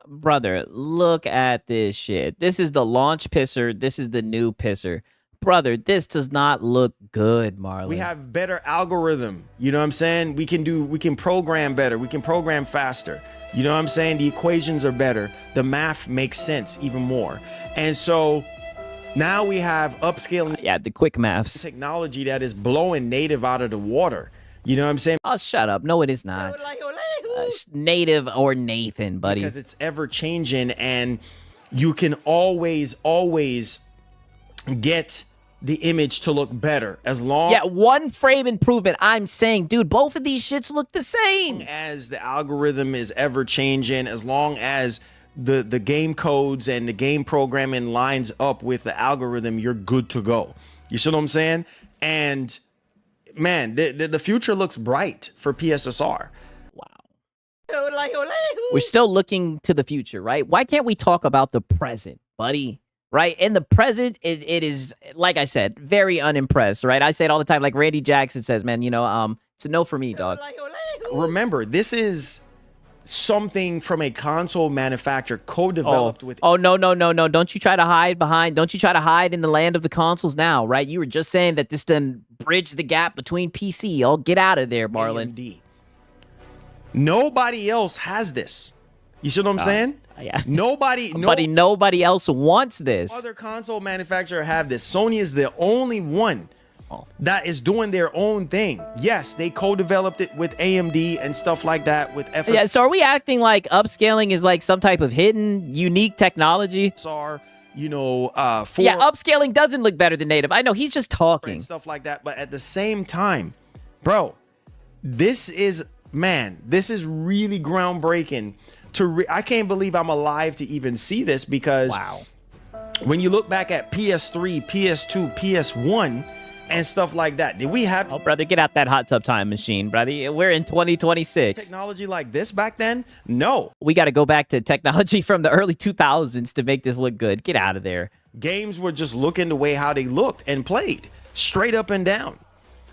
brother, look at this shit. This is the launch pisser. This is the new pisser. Brother, this does not look good, Marlon. we have better algorithm. You know what I'm saying? We can program better. We can program faster. You know what I'm saying? The equations are better. The math makes sense even more. And so now we have upscaling yeah, the quick maths. technology that is blowing native out of the water. You know what I'm saying? Oh, shut up. No, it is not. Native or Nathan, buddy. Because it's ever changing and you can always get the image to look better as long Yeah, 1 frame improvement. I'm saying, dude, both of these shits look the same. as the algorithm is ever changing, as long as the game codes and the game programming lines up with the algorithm, you're good to go. You see what I'm saying? And man, the future looks bright for PSSR. We're still looking to the future, right? Why can't we talk about the present, buddy? Right? In the present, it is, like I said, very unimpressed, right? I say it all the time, like Randy Jackson says, man, it's a no for me, dog. Remember, this is something from a console manufacturer co-developed with. Oh, no. Don't you try to hide in the land of the consoles now, right? You were just saying that this done bridge the gap between PC. Oh, get out of there, Marlon. AMD. Nobody else has this. You see what I'm saying? Yeah. Nobody else wants this. other console manufacturer have this. Sony is the only one that is doing their own thing. Yes, they co-developed it with AMD and stuff like that with FSR. Yeah, so are we acting like upscaling is like some type of hidden, unique technology? For Yeah, upscaling doesn't look better than native. I know, he's just talking. and stuff like that. But at the same time, bro, this is really groundbreaking. I can't believe I'm alive to even see this, because wow, when you look back at PS3, PS2, PS1, and stuff like that, did we have oh, brother, get out that hot tub time machine, brother. We're in 2026. technology like this back then? No. We got to go back to technology from the early 2000s to make this look good. Get out of there. Games were just looking the way how they looked and played, straight up and down.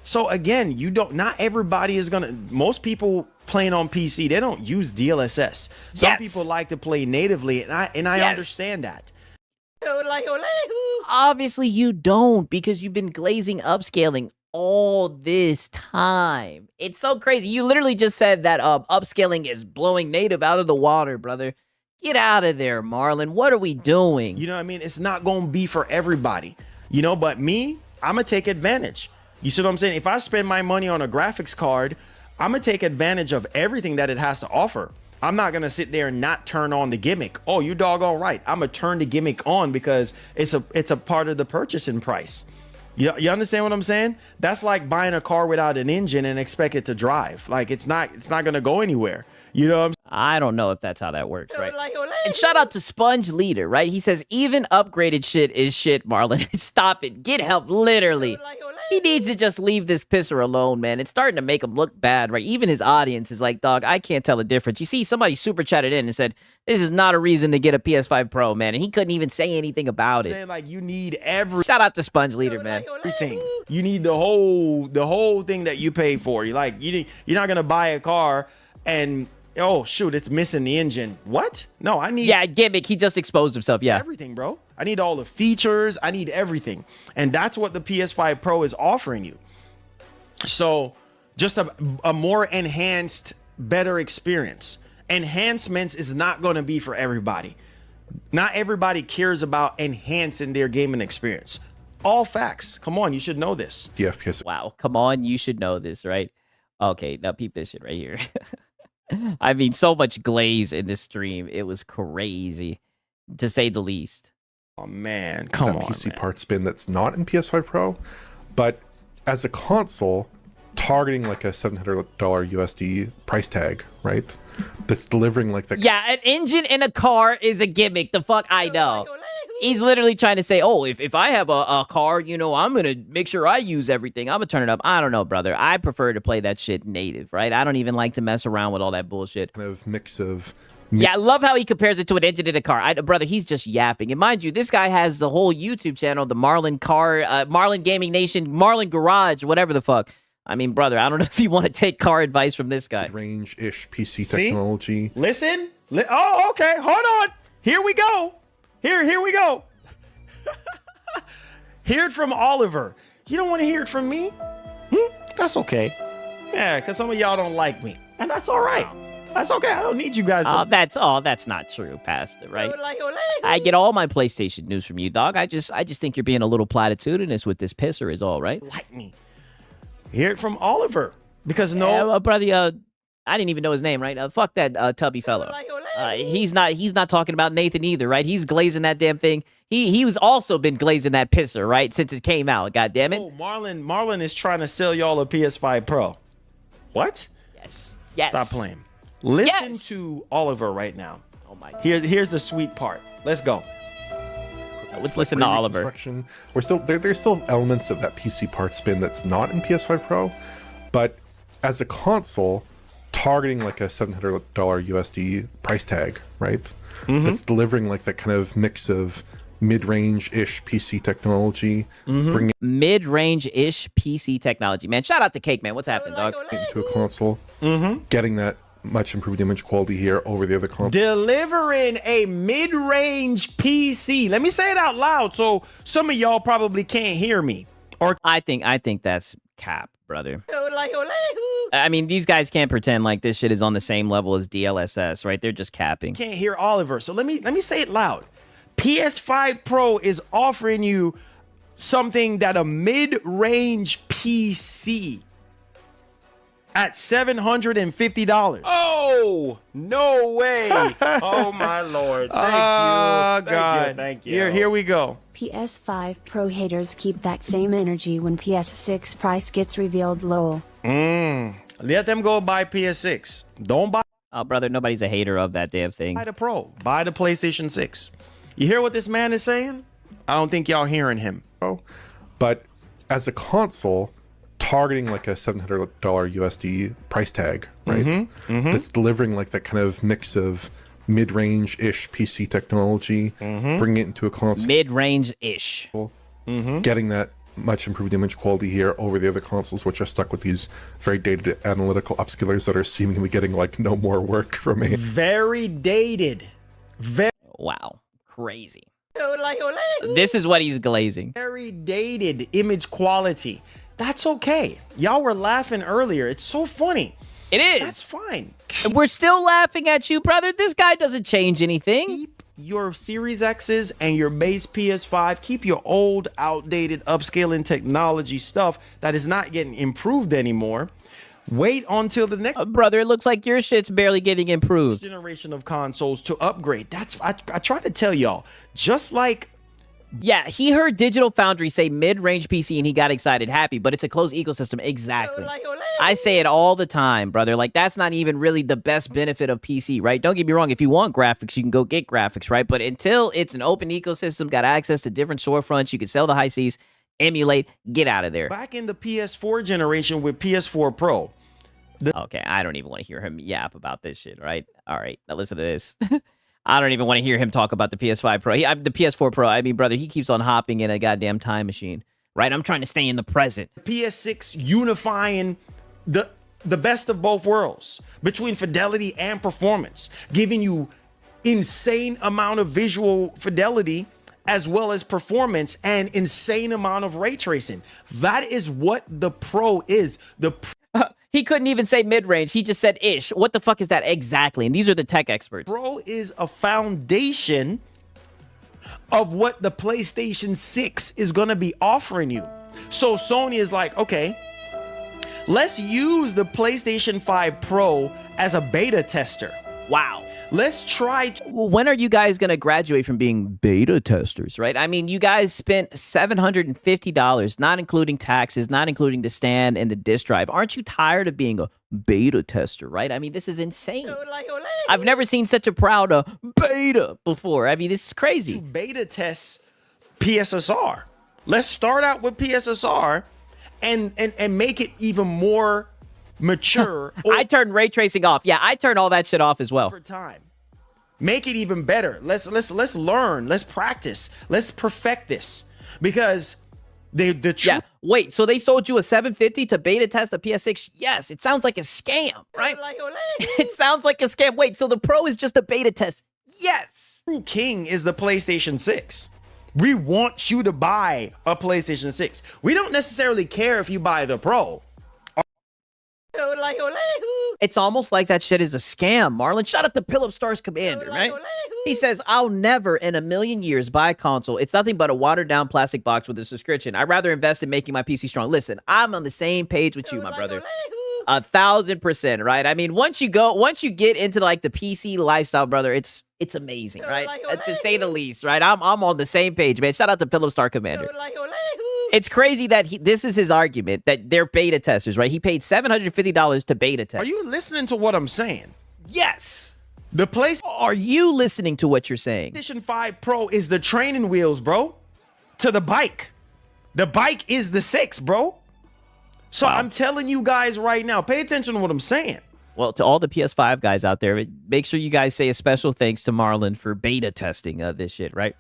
So again, not everybody is gonna. Most people playing on PC, they don't use DLSS. Some people like to play natively, and I understand that. Obviously, you don't, because you've been glazing upscaling all this time. It's so crazy. You literally just said that upscaling is blowing native out of the water, brother. Get out of there, Marlon. What are we doing? You know what I mean? It's not gonna be for everybody. But me, I'm gonna take advantage. You see what I'm saying? If I spend my money on a graphics card, I'm gonna take advantage of everything that it has to offer. I'm not gonna sit there and not turn on the gimmick. Oh, you doggone right. I'm gonna turn the gimmick on because it's a part of the purchasing price. You understand what I'm saying? That's like buying a car without an engine and expect it to drive. Like it's not gonna go anywhere. You know what I'm saying? I don't know if that's how that works, right? And shout out to Sponge Leader, right? He says, even upgraded shit is shit, Marlon. Stop it. Get help, literally. He needs to just leave this pisser alone, man. It's starting to make him look bad, right? Even his audience is like, dog, I can't tell the difference. You see, somebody super chatted in and said, this is not a reason to get a PS5 Pro, man. And he couldn't even say anything about it. Saying, like, you need Shout out to Sponge Leader, man. everything. You need the whole thing that you pay for. You're not gonna buy a car and oh shoot, it's missing the engine. What? No, I need gimmick. He just exposed himself. Yeah, everything, bro. I need all the features. I need everything, and that's what the PS5 Pro is offering you. So, just a more enhanced, better experience. Enhancements is not going to be for everybody. Not everybody cares about enhancing their gaming experience. All facts. Come on, you should know this. The FPS. Wow, come on, you should know this, right? Okay, now peep this shit right here. I mean, so much glaze in this stream. It was crazy, to say the least. Oh man, come on, PC man. part spin that's not in PS5 Pro, but as a console, targeting like a $700 USD price tag, right? That's delivering like the Yeah, an engine in a car is a gimmick. The fuck I know. He's literally trying to say, oh, if I have a car, you know, I'm going to make sure I use everything. I'm going to turn it up. I don't know, brother. I prefer to play that shit native, right? I don't even like to mess around with all that bullshit. kind of mix of Yeah, I love how he compares it to an engine in a car. Brother, he's just yapping. And mind you, this guy has the whole YouTube channel, the Marlin Marlin Gaming Nation, Marlin Garage, whatever the fuck. I mean, brother, I don't know if you want to take car advice from this guy. range-ish PC See? technology. Listen. Oh, okay. Hold on. Here we go. Here we go. Hear it from Oliver. You don't want to hear it from me? That's okay. Yeah, because some of y'all don't like me. And that's all right. That's okay. I don't need you guys to... That's not true, Pastor, right? I get all my PlayStation news from you, dog. I just think you're being a little platitudinous with this pisser is all, right? like me. Hear it from Oliver. Because no... brother, I didn't even know his name, right? Fuck that tubby fellow. He's not talking about Nathan either, right? He's glazing that damn thing. He was also been glazing that pisser, right? Since it came out, god damn it. Oh, Marlon is trying to sell y'all a PS5 Pro. What? Yes. Stop playing. Listen Yes. to Oliver right now. Oh my god. Here's the sweet part. Let's go. Let's listen to Oliver. Reconstruction. We're still there's still elements of that PC part spin that's not in PS5 Pro, but as a console, targeting like a $700 USD price tag, right? That's delivering like that kind of mix of mid-range-ish PC technology, bringing Mid-range-ish PC technology. Man, shout out to Cake Man. What's happening, dog? it into a console, getting that much improved image quality here over the other console. Delivering a mid-range PC. Let me say it out loud so some of y'all probably can't hear me. Or I think that's cap, brother. I mean, these guys can't pretend like this shit is on the same level as DLSS, right? They're just capping. can't hear Oliver. So let me say it loud. PS5 Pro is offering you something that a mid-range PC at $750. Oh, no way. Oh, my Lord. Thank you. God. Thank you. Here we go. PS5 Pro haters keep that same energy when PS6 price gets revealed. Lol. Let them go buy PS6. Don't buy Oh, brother, nobody's a hater of that damn thing. the Pro. Buy the PlayStation 6. You hear what this man is saying? I don't think y'all hearing him. But as a console, targeting like a $700 USD price tag, right? That's delivering like that kind of mix of mid-range-ish PC technology, bringing it into a console, Mid-range-ish. getting that much improved image quality here over the other consoles, which are stuck with these very dated analytical upscalers that are seemingly getting like no more work from me. Very dated. Wow. Crazy. This is what he's glazing. Very dated image quality. That's okay. Y'all were laughing earlier. It's so funny. It is. That's fine. We're still laughing at you, brother. This guy doesn't change anything. Keep your Series X's and your base PS5. Keep your old, outdated, upscaling technology stuff that is not getting improved anymore. Wait until the next Brother, it looks like your shit's barely getting improved. generation of consoles to upgrade. I try to tell y'all, just like Yeah, he heard Digital Foundry say mid-range PC and he got excited, happy, but it's a closed ecosystem. Exactly. I say it all the time, brother. Like, that's not even really the best benefit of PC, right? Don't get me wrong. If you want graphics, you can go get graphics, right? But until it's an open ecosystem, got access to different storefronts, you can sell the high seas, emulate, get out of there. back in the PS4 generation with PS4 Pro. Okay, I don't even want to hear him yap about this shit, right? All right, now listen to this. I don't even want to hear him talk about the PS5 Pro. The PS4 Pro. I mean, brother, he keeps on hopping in a goddamn time machine, right? I'm trying to stay in the present. PS6 unifying the best of both worlds between fidelity and performance, giving you insane amount of visual fidelity as well as performance and insane amount of ray tracing. That is what the Pro is. He couldn't even say mid-range. He just said ish. What the fuck is that exactly? And these are the tech experts. Pro is a foundation of what the PlayStation 6 is going to be offering you. So Sony is like, okay, Let's use the PlayStation 5 Pro as a beta tester. Wow. Let's try. Well, when are you guys going to graduate from being beta testers, right? I mean, you guys spent $750, not including taxes, not including the stand and the disk drive. Aren't you tired of being a beta tester, right? I mean, this is insane. I've never seen such a proud beta before. I mean, this is crazy. Beta test PSSR. Let's start out with PSSR and make it even more mature. I turned ray tracing off. Yeah, I turned all that shit off as well. Over time. Make it even better. Let's learn. Let's practice. Let's perfect this. Because the yeah. Wait, so they sold you a 750 to beta test a PS6? Yes, it sounds like a scam, right? It sounds like a scam. Wait, so the Pro is just a beta test? Yes. True king is the PlayStation 6. We want you to buy a PlayStation 6. We don't necessarily care if you buy the Pro. It's almost like that shit is a scam, Marlon. Shout out to Philip Stars Commander, right? He says, I'll never in a million years buy a console. It's nothing but a watered down plastic box with a subscription. I'd rather invest in making my PC strong. Listen, I'm on the same page with you, my brother. 1,000%, right? I mean, once you get into like the PC lifestyle, brother, it's amazing, right? To say the least, right? I'm on the same page, man. Shout out to Philip Star Commander. It's crazy that this is his argument, that they're beta testers, right? He paid $750 to beta test. Are you listening to what I'm saying? Yes. Are you listening to what you're saying? PlayStation 5 Pro is the training wheels, bro, to the bike. The bike is the 6, bro. So wow. I'm telling you guys right now, pay attention to what I'm saying. Well, to all the PS5 guys out there, make sure you guys say a special thanks to Marlon for beta testing this shit, right?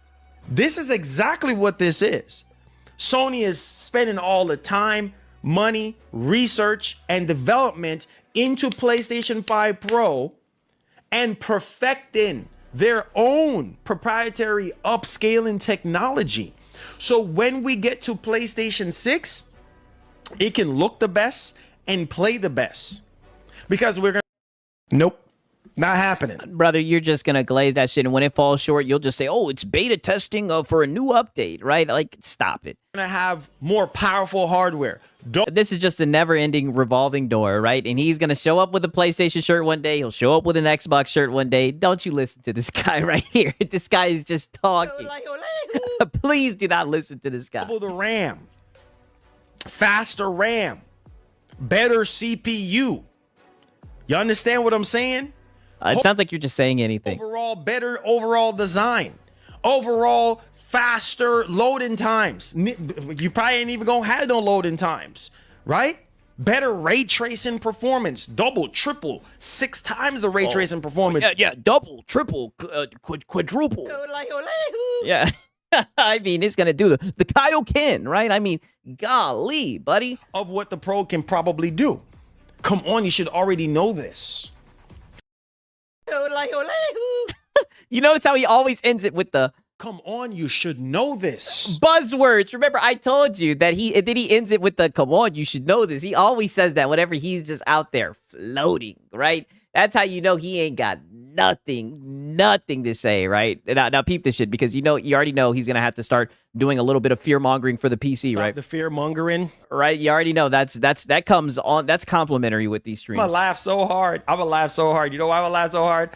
This is exactly what this is. Sony is spending all the time, money, research, and development into PlayStation 5 Pro and perfecting their own proprietary upscaling technology. So when we get to PlayStation 6, it can look the best and play the best. Because we're going to... Nope. Not happening. Brother, you're just going to glaze that shit, and when it falls short, you'll just say, oh, it's beta testing for a new update, right? Like, stop it. We're going to have more powerful hardware. This is just a never-ending revolving door, right? And he's going to show up with a PlayStation shirt one day. He'll show up with an Xbox shirt one day. Don't you listen to this guy right here. This guy is just talking. Please do not listen to this guy. Double the RAM. Faster RAM. Better CPU. You understand what I'm saying? It sounds like you're just saying anything. Overall, better overall design. Overall, faster loading times. You probably ain't even gonna have no loading times, right? Better ray tracing performance. Double, triple, 6 times the ray tracing performance. Yeah, double, triple, quadruple. Yeah. I mean, it's gonna do the Kaioken, right? I mean, golly, buddy. Of what the Pro can probably do. Come on, you should already know this. You notice how he always ends it with the come on, you should know this. Buzzwords. Remember, I told you that he ends it with the come on, you should know this. He always says that whenever he's just out there floating, right? That's how you know he ain't got nothing to say, right? Now peep this shit, because you already know he's gonna have to start doing a little bit of fear mongering for the PC, Stop right? The fear mongering, right? You already know that's complimentary with these streams. I'm gonna laugh so hard. You know why I'm gonna laugh so hard?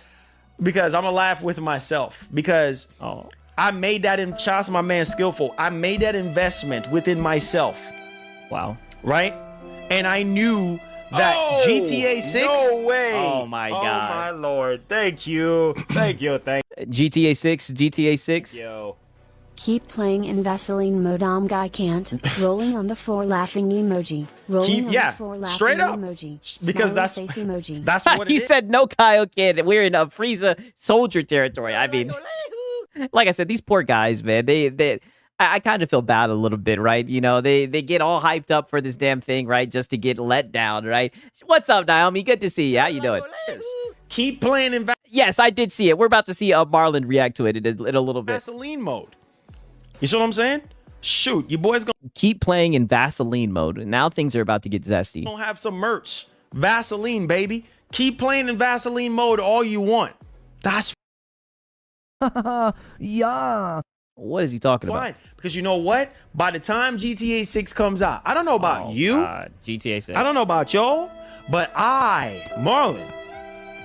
Because I'm gonna laugh with myself. Because I made that in shots my man Skillful. I made that investment within myself. Wow. Right? And I knew that GTA 6. No way. Oh my God. Oh my Lord. Thank you. GTA 6. Yo. Keep playing in Vaseline mode. Guy can't. Rolling on the floor laughing emoji. Rolling on the floor laughing straight up. emoji. Because Smiley face emoji. That's what you said. No Kaioken. We're in a Frieza soldier territory. I mean, like I said, these poor guys, man. I kind of feel bad a little bit, right? You know, they get all hyped up for this damn thing, right? Just to get let down, right? What's up, Naomi? Good to see you. How you doing? Keep playing in Yes, I did see it. We're about to see Marlon react to it in a little bit. Vaseline mode. You see what I'm saying? Shoot, you boys gonna keep playing in Vaseline mode. Now things are about to get zesty. Don't have some merch. Vaseline, baby. Keep playing in Vaseline mode all you want. That's Yeah. What is he talking Fine, about? because you know what? By the time GTA 6 comes out, I don't know about you. GTA 6. I don't know about y'all, but Marlon,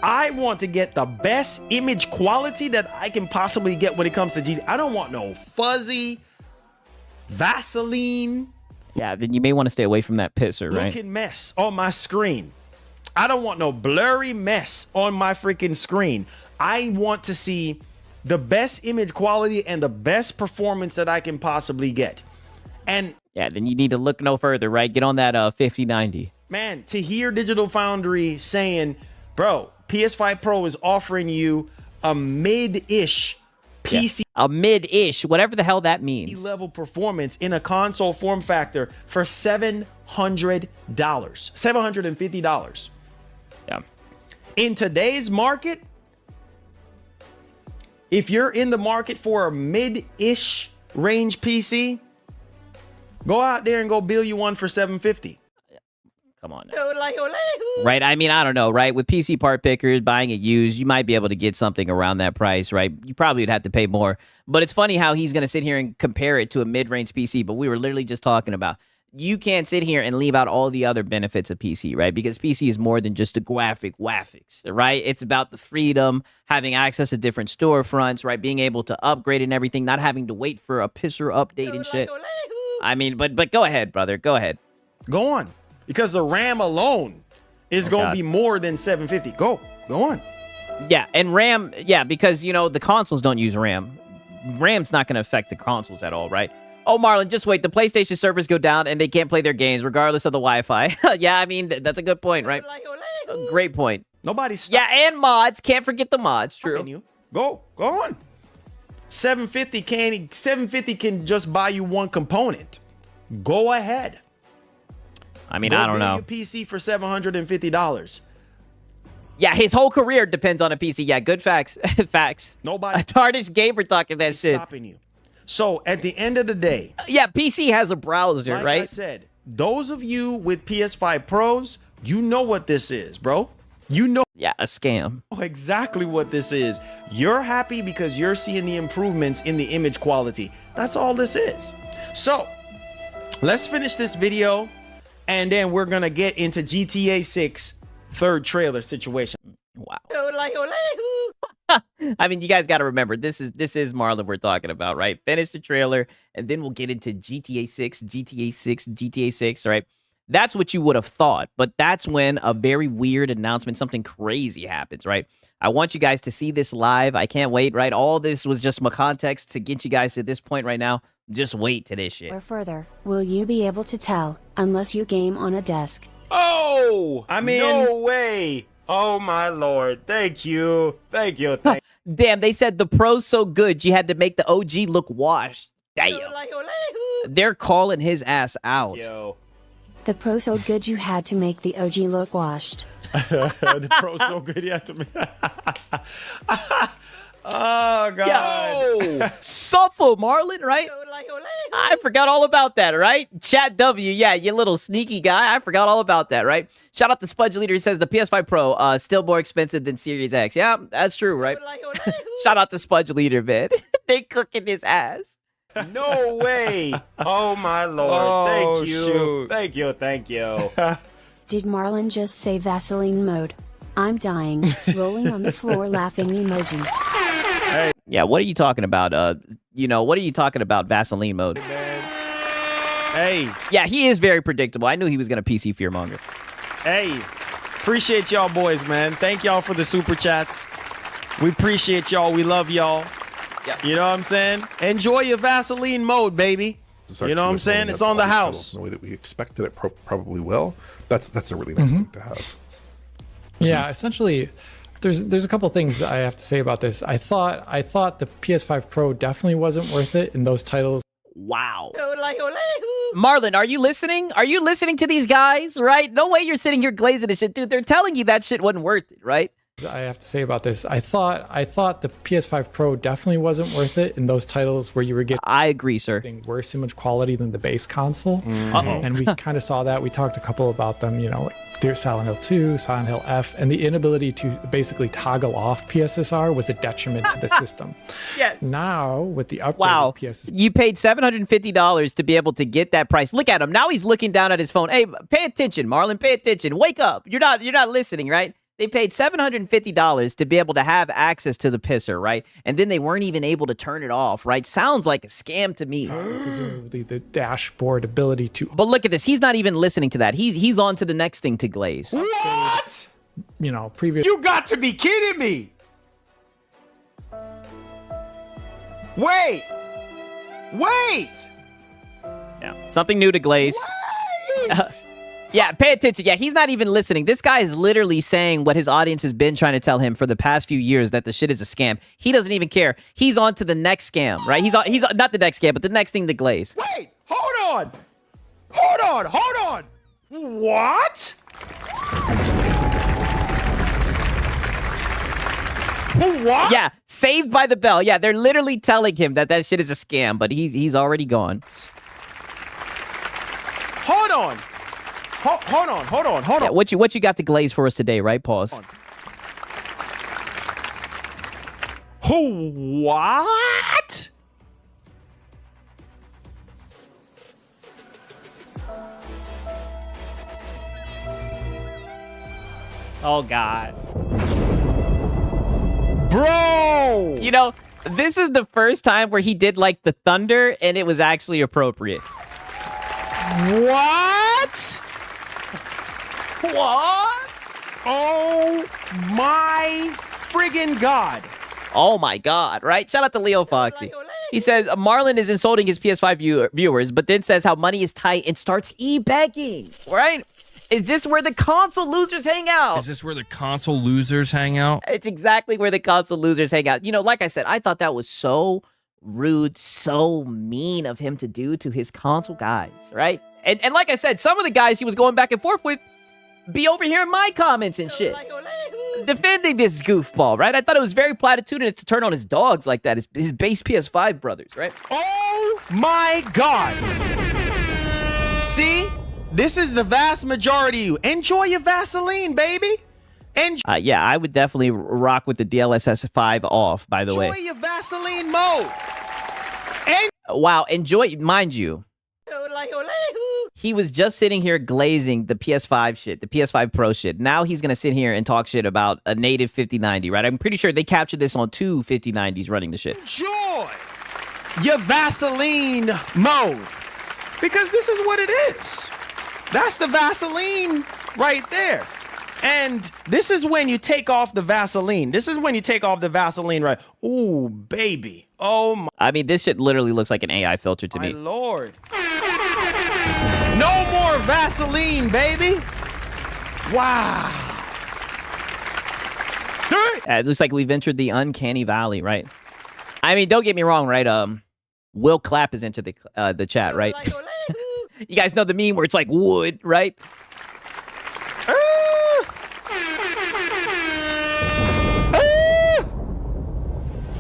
I want to get the best image quality that I can possibly get when it comes to GTA. I don't want no fuzzy Vaseline Yeah, then you may want to stay away from that pisser, right? looking mess on my screen. I don't want no blurry mess on my freaking screen. I want to see the best image quality and the best performance that I can possibly get. And Yeah, then you need to look no further, right? Get on that 5090. man, to hear Digital Foundry saying, bro, PS5 Pro is offering you a mid-ish PC A mid-ish, whatever the hell that means. level performance in a console form factor for $700, $750. Yeah. In today's market, if you're in the market for a mid-ish range PC, go out there and go build you one for $750. Come on now. Right? I mean, I don't know, right? With PC part pickers, buying it used, you might be able to get something around that price, right? You probably would have to pay more. But it's funny how he's going to sit here and compare it to a mid-range PC, but we were literally just talking about you can't sit here and leave out all the other benefits of PC, right? Because PC is more than just a graphics, right? It's about the freedom, having access to different storefronts, right? Being able to upgrade and everything, not having to wait for a pisser update and shit. I mean, but go ahead, brother. Go ahead. Go on. Because the RAM alone is going to be more than $750. Go on. Yeah, and RAM, yeah, because, you know, the consoles don't use RAM. RAM's not going to affect the consoles at all, right? Oh, Marlon, just wait. The PlayStation servers go down and they can't play their games regardless of the Wi-Fi. Yeah, I mean, that's a good point, right? Great point. Nobody's Yeah, and mods. Can't forget the mods. True. you. Go on. $750 can just buy you one component. Go ahead. I mean, Go I don't build know. your PC for $750. Yeah, his whole career depends on a PC. Yeah, good facts. Facts. Nobody A tarnished gamer talking that shit. stopping you. So at the end of the day, Yeah, PC has a browser, like right? I said, those of you with PS5 Pros, you know what this is, bro. You know Yeah, a scam. exactly what this is. You're happy because you're seeing the improvements in the image quality. That's all this is. So let's finish this video and then we're gonna get into GTA 6 third trailer situation. Wow. I mean, you guys got to remember, this is Marlon we're talking about, right? Finish the trailer, and then we'll get into GTA 6, GTA 6, GTA 6, right? That's what you would have thought, but that's when a very weird announcement, something crazy happens, right? I want you guys to see this live. I can't wait, right? All this was just my context to get you guys to this point right now. Just wait to this shit. Or further, will you be able to tell, unless you game on a desk? Oh, I mean- no way. Oh my lord. Thank you. Thank you. Damn, they said the pro's so good, you had to make the OG look washed. Damn. They're calling his ass out. Yo. The pro so good you had to make the OG look washed. The Pro's so good you have to make Oh god. Yo, suffer, Marlon, right? I forgot all about that, right? Chat W, yeah, you little sneaky guy. I forgot all about that, right? Shout out to Spudge Leader. He says the PS5 Pro still more expensive than Series X. Yeah, that's true, right? Shout out to Spudge Leader, man. They cooking his ass. No way. Oh my lord. Oh, Thank you. shoot. Thank you. Thank you. Did Marlon just say Vaseline mode? I'm dying, rolling on the floor laughing emoji. Yeah, what are you talking about? What are you talking about, Vaseline mode? Hey, Yeah, he is very predictable. I knew he was going to PC fearmonger. hey. Appreciate y'all boys, man. Thank y'all for the super chats. We appreciate y'all. We love y'all. Yep. You know what I'm saying? Enjoy your Vaseline mode, baby. You know what I'm saying? It's on the house. The way that we expected it probably will. That's a really nice thing to have. Yeah, essentially, there's a couple things I have to say about this. I thought the PS5 Pro definitely wasn't worth it in those titles. Wow. Marlon, are you listening? Are you listening to these guys, right? No way you're sitting here glazing this shit. Dude, they're telling you that shit wasn't worth it, right? I have to say about this. I thought the PS5 Pro definitely wasn't worth it in those titles where you were I agree, sir. getting worse image quality than the base console. Uh-oh. And we kind of saw that. We talked a couple about them, There's Silent Hill 2, Silent Hill F, and the inability to basically toggle off PSSR was a detriment to the system. Yes. Now, with the upgraded Wow. PSSR, You paid $750 to be able to get that price. Look at him. Now he's looking down at his phone. Hey, pay attention, Marlon. Pay attention. Wake up. You're not listening, right? They paid $750 to be able to have access to the pisser, right? And then they weren't even able to turn it off, right? Sounds like a scam to me. presumably the dashboard ability to, But look at this. He's not even listening to that. He's on to the next thing to glaze. What? previous. You got to be kidding me. Wait. Yeah. Something new to glaze. Yeah, pay attention. Yeah, he's not even listening. This guy is literally saying what his audience has been trying to tell him for the past few years, that the shit is a scam. He doesn't even care. He's on to the next scam, right? He's not the next scam, but the next thing to glaze. Wait. Hold on. What? What? Yeah, Saved by the Bell. Yeah, they're literally telling him that shit is a scam, but he's already gone. Hold on. Yeah, what you got to glaze for us today, right? Pause. What? Oh, God. Bro! You know, this is the first time where he did, like, the thunder, and it was actually appropriate. What? What? Oh my friggin' God. Oh my God, right? Shout out to Leo Foxy. He says Marlon is insulting his PS5 viewers, but then says how money is tight and starts e-begging, right? Is this where the console losers hang out? Is this where the console losers hang out? It's exactly where the console losers hang out. You know, like I said, I thought that was so rude, so mean of him to do to his console guys, right? And like I said, some of the guys he was going back and forth with be over here in my comments and shit, defending this goofball, right? I thought it was very platitudinous to turn on his dogs like that, his base PS5 brothers, right? Oh my God. See? This is the vast majority of you. Enjoy your Vaseline, baby. Yeah, I would definitely rock with the DLSS 5 off, by the way. Enjoy your Vaseline mode. Wow, enjoy, mind you. He was just sitting here glazing the PS5 shit, the PS5 Pro shit. Now he's going to sit here and talk shit about a native 5090, right? I'm pretty sure they captured this on 2 5090s running the shit. Enjoy your Vaseline mode. Because this is what it is. That's the Vaseline right there. And this is when you take off the Vaseline. This is when you take off the Vaseline, right? Ooh, baby. Oh, my. I mean, this shit literally looks like an AI filter to me. My Lord. No more Vaseline, baby. Wow. It looks like we've entered the uncanny valley, right? I mean, don't get me wrong, right? Will Clapp is into the chat, right? You guys know the meme where it's like wood, right?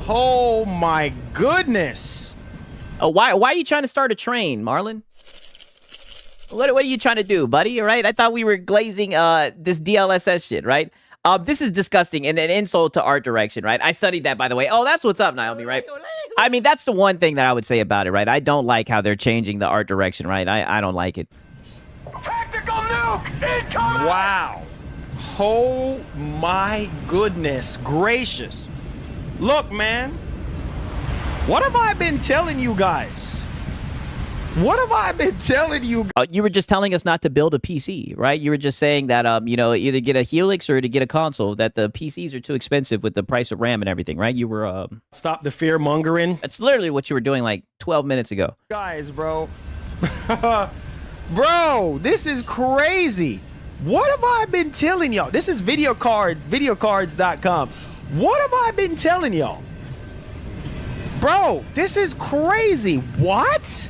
Oh my goodness. Oh, why are you trying to start a train, Marlon? What are you trying to do, buddy? All right, I thought we were glazing this DLSS shit, right? This is disgusting and an insult to art direction, right? I studied that, by the way. Oh, that's what's up, Naomi, right? I mean, that's the one thing that I would say about it, right? I don't like how they're changing the art direction, right? I don't like it. Tactical nuke incoming! Wow. Oh my goodness gracious. Look, man. What have I been telling you guys? What have I been telling you? You were just telling us not to build a PC, right? You were just saying that, you know, either get a Helix or to get a console, that the PCs are too expensive with the price of RAM and everything, right? You were, Stop the fear mongering. That's literally what you were doing like 12 minutes ago. Guys, bro. Bro, this is crazy. What have I been telling y'all? This is videocards.com. What have I been telling y'all? Bro, this is crazy. What?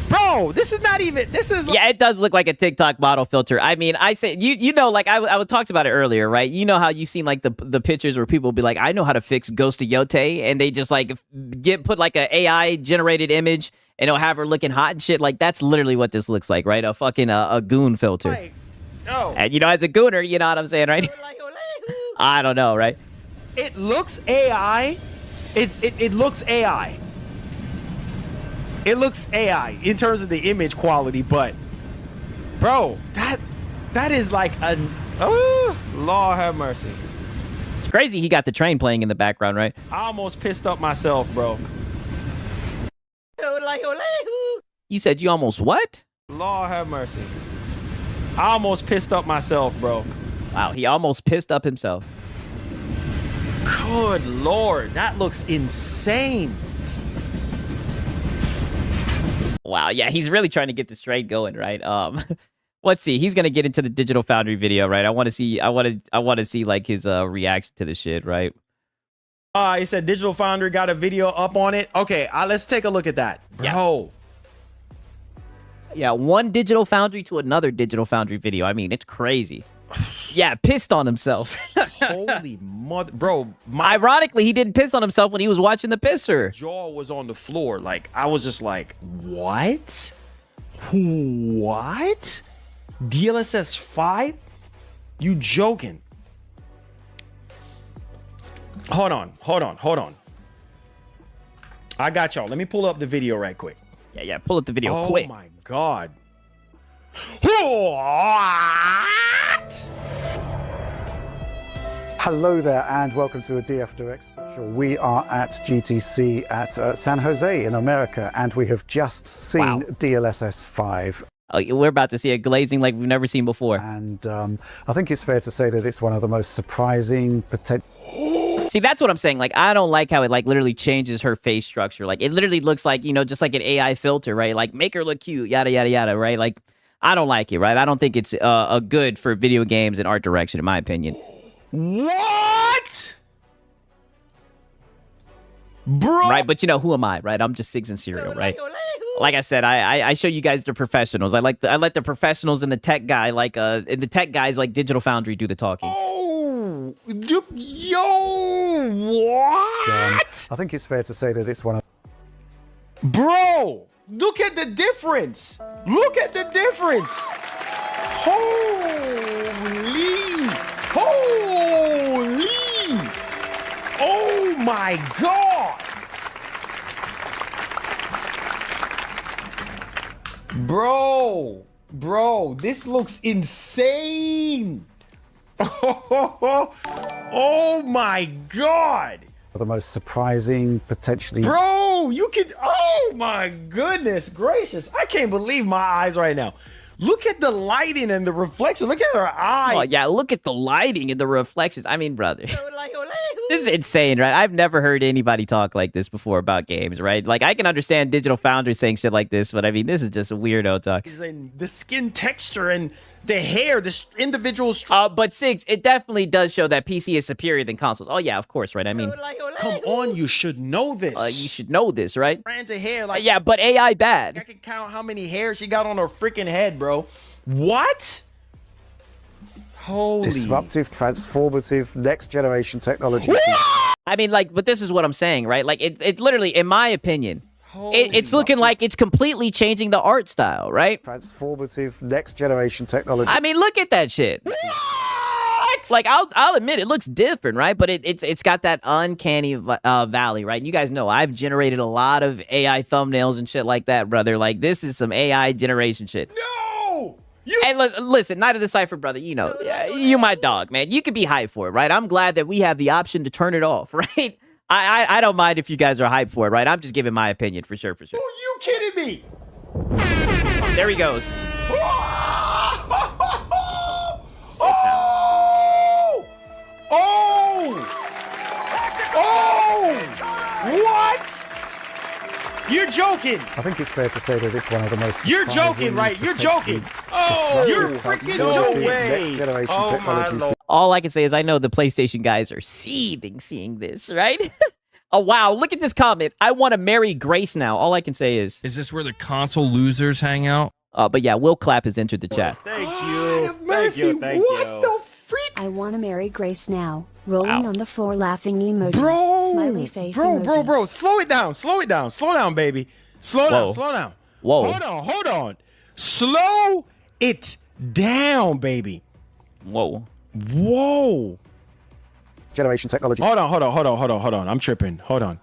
Bro, this is not even, this is... Yeah, it does look like a TikTok model filter. I mean, I say, you know, like I talked about it earlier, right? You know how you've seen like the pictures where people will be like, I know how to fix Ghost of Yote, and they just like put like a AI generated image and it'll have her looking hot and shit. Like that's literally what this looks like, right? A fucking a goon filter. No. And, you know, as a gooner, you know what I'm saying, right? I don't know, right? It looks AI. It looks AI. It looks AI in terms of the image quality, but bro, that is like a Lord have mercy. It's crazy he got the train playing in the background, right? I almost pissed up myself, bro. You said you almost what? Lord have mercy. I almost pissed up myself, bro. Wow, he almost pissed up himself. Good Lord, that looks insane. Wow, yeah, he's really trying to get this train going, right? Let's see. He's gonna get into the Digital Foundry video, right? I want to see. I want to see like his reaction to the shit, right? He said Digital Foundry got a video up on it. Okay, let's take a look at that, bro. Yeah, one Digital Foundry to another Digital Foundry video. I mean, it's crazy. Yeah, pissed on himself. Holy mother, bro. Ironically, he didn't piss on himself when he was watching the pisser. Jaw was on the floor. Like, I was just like, what? What? DLSS 5? You joking? Hold on. I got y'all. Let me pull up the video right quick. Yeah, pull up the video quick. Oh my God. What? Hello there and welcome to a DF Direct special. We are at GTC at San Jose in America and we have just seen DLSS 5. Oh, we're about to see it glazing like we've never seen before. And I think it's fair to say that it's one of the most surprising potential. See, that's what I'm saying. Like, I don't like how it like literally changes her face structure. Like, it literally looks like, you know, just like an AI filter, right? Like, make her look cute, yada, yada, yada, right? Like, I don't like it, right? I don't think it's a good for video games and art direction, in my opinion. What? Bro. Right, but you know, who am I, right? I'm just Sigs and Cereal, right? Like I said, I show you guys the professionals. I let the professionals and the tech guy, like and the tech guys like Digital Foundry do the talking. Oh, yo, what? I think it's fair to say that it's one of. Bro, look at the difference. Look at the difference. Holy. Oh my God. Bro, this looks insane. Oh my God. The most surprising, potentially. Bro, you could. Oh my goodness gracious. I can't believe my eyes right now. Look at the lighting and the reflection. Look at her eye. Oh, yeah, look at the lighting and the reflections. I mean, brother. This is insane, right? I've never heard anybody talk like this before about games, right? Like, I can understand Digital Foundry saying shit like this, but I mean, this is just a weirdo talk. And the skin texture and the hair, the individual. But Sigs, it definitely does show that PC is superior than consoles. Oh, yeah, of course, right? I mean, come on, you should know this. You should know this, right? Strands of hair, like yeah, but AI bad. I can count how many hairs she got on her freaking head, bro. What? Holy. Disruptive, transformative, next generation technology. I mean, like, but this is what I'm saying, right? Like, it's literally, in my opinion, it's looking like it's completely changing the art style, right? Transformative, next generation technology. I mean, look at that shit. What? Like, I'll admit it looks different, right? But it's got that uncanny valley, right? And you guys know I've generated a lot of AI thumbnails and shit like that, brother. Like, this is some AI generation shit. No! Hey, listen, Night of the Cypher, brother, you know, you my dog, man. You could be hyped for it, right? I'm glad that we have the option to turn it off, right? I don't mind if you guys are hyped for it, right? I'm just giving my opinion, for sure. Are you kidding me? There he goes. What? You're joking. I think it's fair to say that it's one of the most. You're joking, right? You're joking. Oh, you're freaking joking. Next generation technologies. All I can say is I know the PlayStation guys are seething seeing this, right? Oh, wow. Look at this comment. I want to marry Grace now. All I can say is... Is this where the console losers hang out? But yeah, Will Clapp has entered the chat. Thank you. Thank you. What the freak? I want to marry Grace now. Rolling on the floor, laughing emoji. Bro. Smiley face emoji. Bro. Slow it down, baby. Slow down. Whoa. Hold on. Slow it down, baby. Whoa. Whoa. Generation technology. Hold on. I'm tripping. Hold on.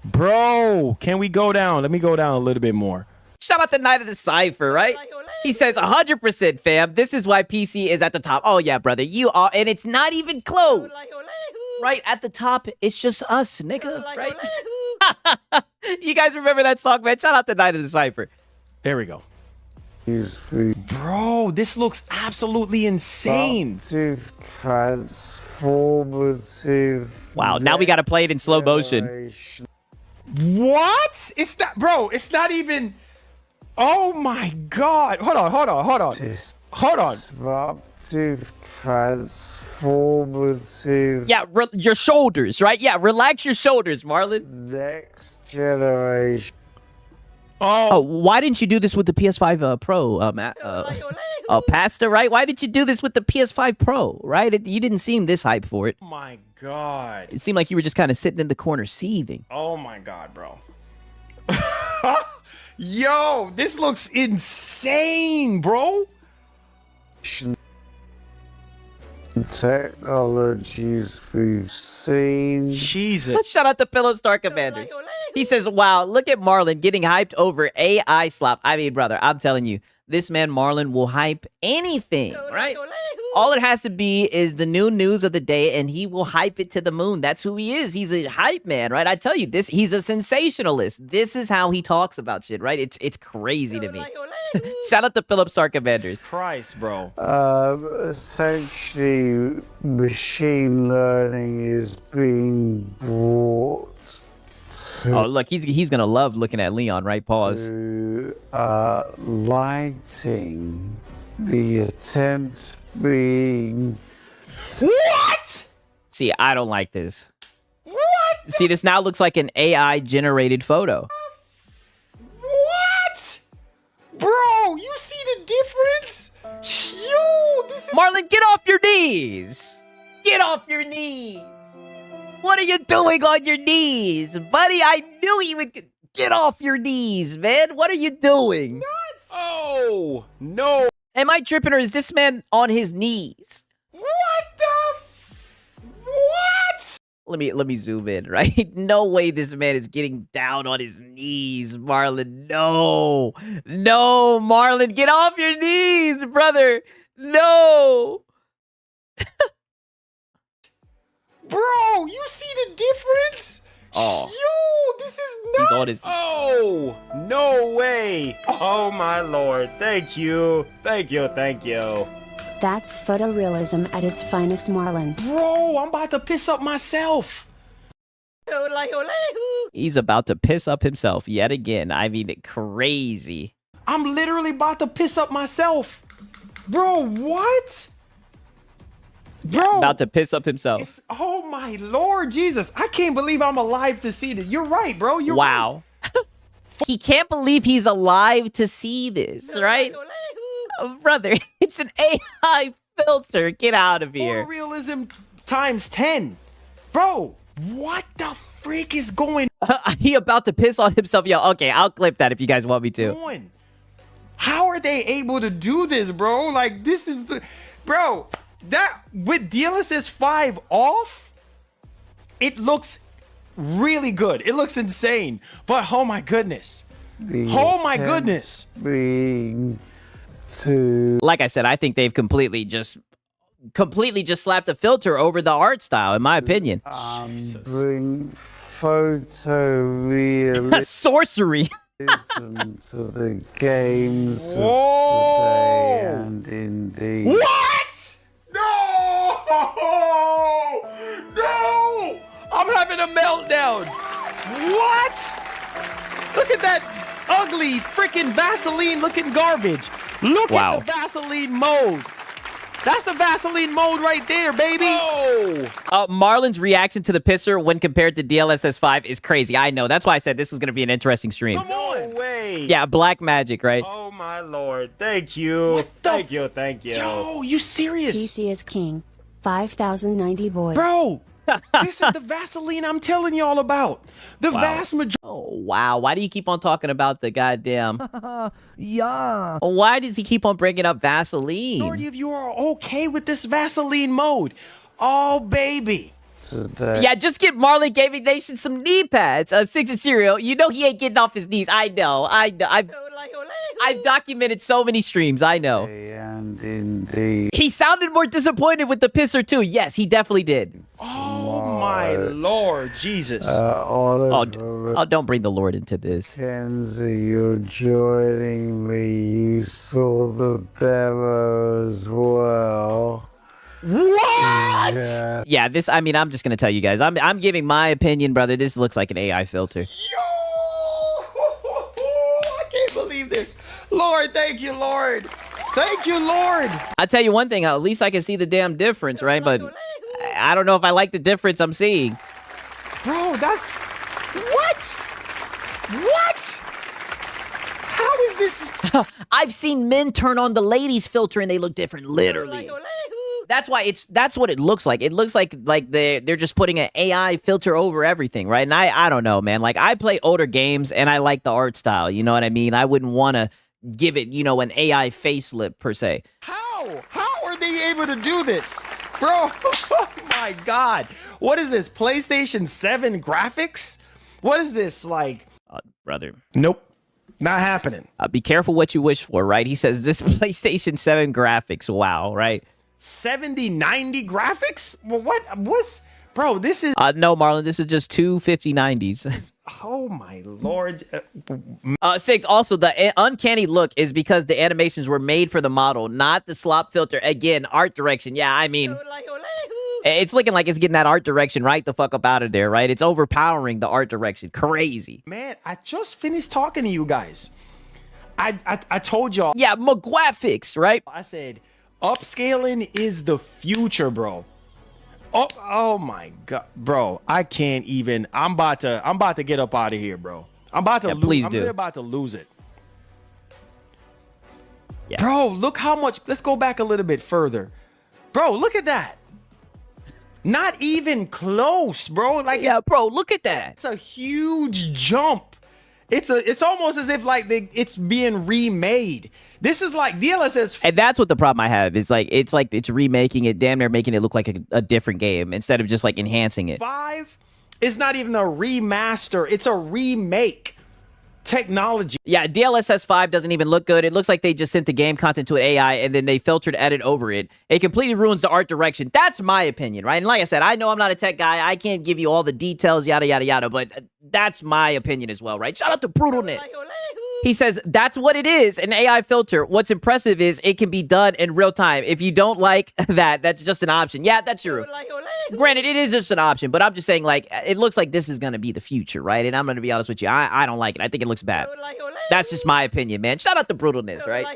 Bro, can we go down? Let me go down a little bit more. Shout out to Night of the Cypher, right? He says 100%, fam. This is why PC is at the top. Oh, yeah, brother. You are, and it's not even close. Right at the top, it's just us, nigga. Right? You guys remember that song, man? Shout out to Night of the Cypher. There we go. Bro, this looks absolutely insane. Transformative. Wow, now we got to play it in slow motion. What? It's not, bro. It's not even. Oh my God. Hold on. Transformative. Yeah, your shoulders, right? Yeah, relax your shoulders, Marlon. Next generation. Oh, why didn't you do this with the PS5 Pro, Pastor, right? Why did you do this with the PS5 Pro, right? You didn't seem this hype for it. Oh my God. It seemed like you were just kind of sitting in the corner seething. Oh my God, bro. Yo, this looks insane, bro. Technologies we've seen. Jesus. Let's shout out to Philip Star Commanders. He says, wow, look at Marlon getting hyped over AI slop. I mean, brother, I'm telling you, this man Marlon will hype anything, right? All it has to be is the new news of the day, and he will hype it to the moon. That's who he is. He's a hype man, right? I tell you, he's a sensationalist. This is how he talks about shit, right? It's crazy to me. Shout out to Philip Star Commanders. Christ, bro. Essentially, machine learning is being brought Oh, look, he's gonna love looking at Leon, right? Pause. Lighting. The attempt being. What? See, I don't like this. What? See, this now looks like an AI generated photo. What? Bro, you see the difference? Yo, this is. Marlon, get off your knees. Get off your knees. What are you doing on your knees? Buddy, I knew he would get off your knees, man. What are you doing? Nuts. Oh, no. Am I tripping or is this man on his knees? What the? What? Let me zoom in, right? No way this man is getting down on his knees, Marlon. No. No, Marlon, get off your knees, brother. No. Bro, you see the difference? Oh. Yo, this is nuts. He's on his... Oh, no way. Oh, my Lord. Thank you. Thank you. That's photorealism at its finest, Marlon. Bro, I'm about to piss up myself. He's about to piss up himself yet again. I mean, crazy. I'm literally about to piss up myself. Bro, what? Bro, about to piss up himself. Oh my Lord Jesus. I can't believe I'm alive to see this. You're right, bro. You're wow. Right. He can't believe he's alive to see this, right? Oh, brother, it's an AI filter. Get out of here. Photorealism times 10. Bro, what the freak is going on? He about to piss on himself. Yo, okay, I'll clip that if you guys want me to. How are they able to do this, bro? Like, this is the... Bro... That with DLSS 5 off, it looks really good. It looks insane. But oh my goodness. Oh my goodness. Like I said, I think they've completely just slapped a filter over the art style, in my opinion. Bring photorealism sorcery. to the games of today and indeed. What? No! I'm having a meltdown. What? Look at that ugly freaking Vaseline looking garbage. Look at the Vaseline mode. That's the Vaseline mode right there, baby. Oh. Marlon's reaction to the pisser when compared to DLSS 5 is crazy. I know. That's why I said this was going to be an interesting stream. Come on. No way. Yeah, black magic, right? Oh, my Lord. Thank you. Thank you. Yo, you serious? PC is king. 5090 boys. Bro, This is the Vaseline I'm telling y'all about. The vast majority. Oh, wow. Why do you keep on talking about the goddamn... Yeah. Why does he keep on bringing up Vaseline? Majority of you are okay with this Vaseline mode. Oh, baby. Yeah, just get Marlon Gaming Nation some knee pads. Six and Cereal, you know he ain't getting off his knees. I know. I've documented so many streams. I know. And indeed. He sounded more disappointed with the pisser too. Yes, he definitely did. Oh, my Lord Jesus. Don't bring the Lord into this. Kenzie, you're joining me. You saw the demo as well. What? Yeah, this, I mean, I'm just gonna tell you guys. I'm giving my opinion, brother. This looks like an AI filter. Yo! I can't believe this. Lord, thank you, Lord. Thank you, Lord. I'll tell you one thing, at least I can see the damn difference, right? But I don't know if I like the difference I'm seeing. Bro, that's... What? What? How is this... I've seen men turn on the ladies filter and they look different, literally. That's what it looks like. It looks like they're just putting an AI filter over everything, right? And I don't know, man. Like, I play older games and I like the art style, you know what I mean? I wouldn't want to give it, an AI facelift per se. How are they able to do this? Bro, oh my God. What is this, PlayStation 7 graphics? What is this, like? Brother. Nope, not happening. Be careful what you wish for, right? He says this PlayStation 7 graphics, wow, right? 70, 90 graphics? Well, what's... Bro, this is... No, Marlon, this is just two 5090s. Oh, my Lord. Six, also, the uncanny look is because the animations were made for the model, not the slop filter. Again, art direction. Yeah, I mean... It's looking like it's getting that art direction right the fuck up out of there, right? It's overpowering the art direction. Crazy. Man, I just finished talking to you guys. I told y'all. Yeah, McGraphics, right? I said... Upscaling is the future, bro. Oh my God, bro. I can't even. I'm about to get up out of here, bro. I'm about to please do. I'm about to lose it. Yeah. Bro, look how much. Let's go back a little bit further. Bro, look at that. Not even close, bro. Like, yeah, bro, look at that. It's a huge jump. It's almost as if like it's being remade. This is like DLSS, and that's what the problem I have is like it's remaking it, damn near making it look like a different game instead of just like enhancing it. 5 is not even a remaster; it's a remake. Technology. Yeah, DLSS 5 doesn't even look good. It looks like they just sent the game content to an AI and then they filtered edit over it. It completely ruins the art direction. That's my opinion, right? And like I said, I know I'm not a tech guy. I can't give you all the details, yada, yada, yada, but that's my opinion as well, right? Shout out to Brutalness. He says, that's what it is, an AI filter. What's impressive is it can be done in real time. If you don't like that, that's just an option. Yeah, that's true. Granted, it is just an option, but I'm just saying, like, it looks like this is going to be the future, right? And I'm going to be honest with you. I don't like it. I think it looks bad. That's just my opinion, man. Shout out to Brutalness, right?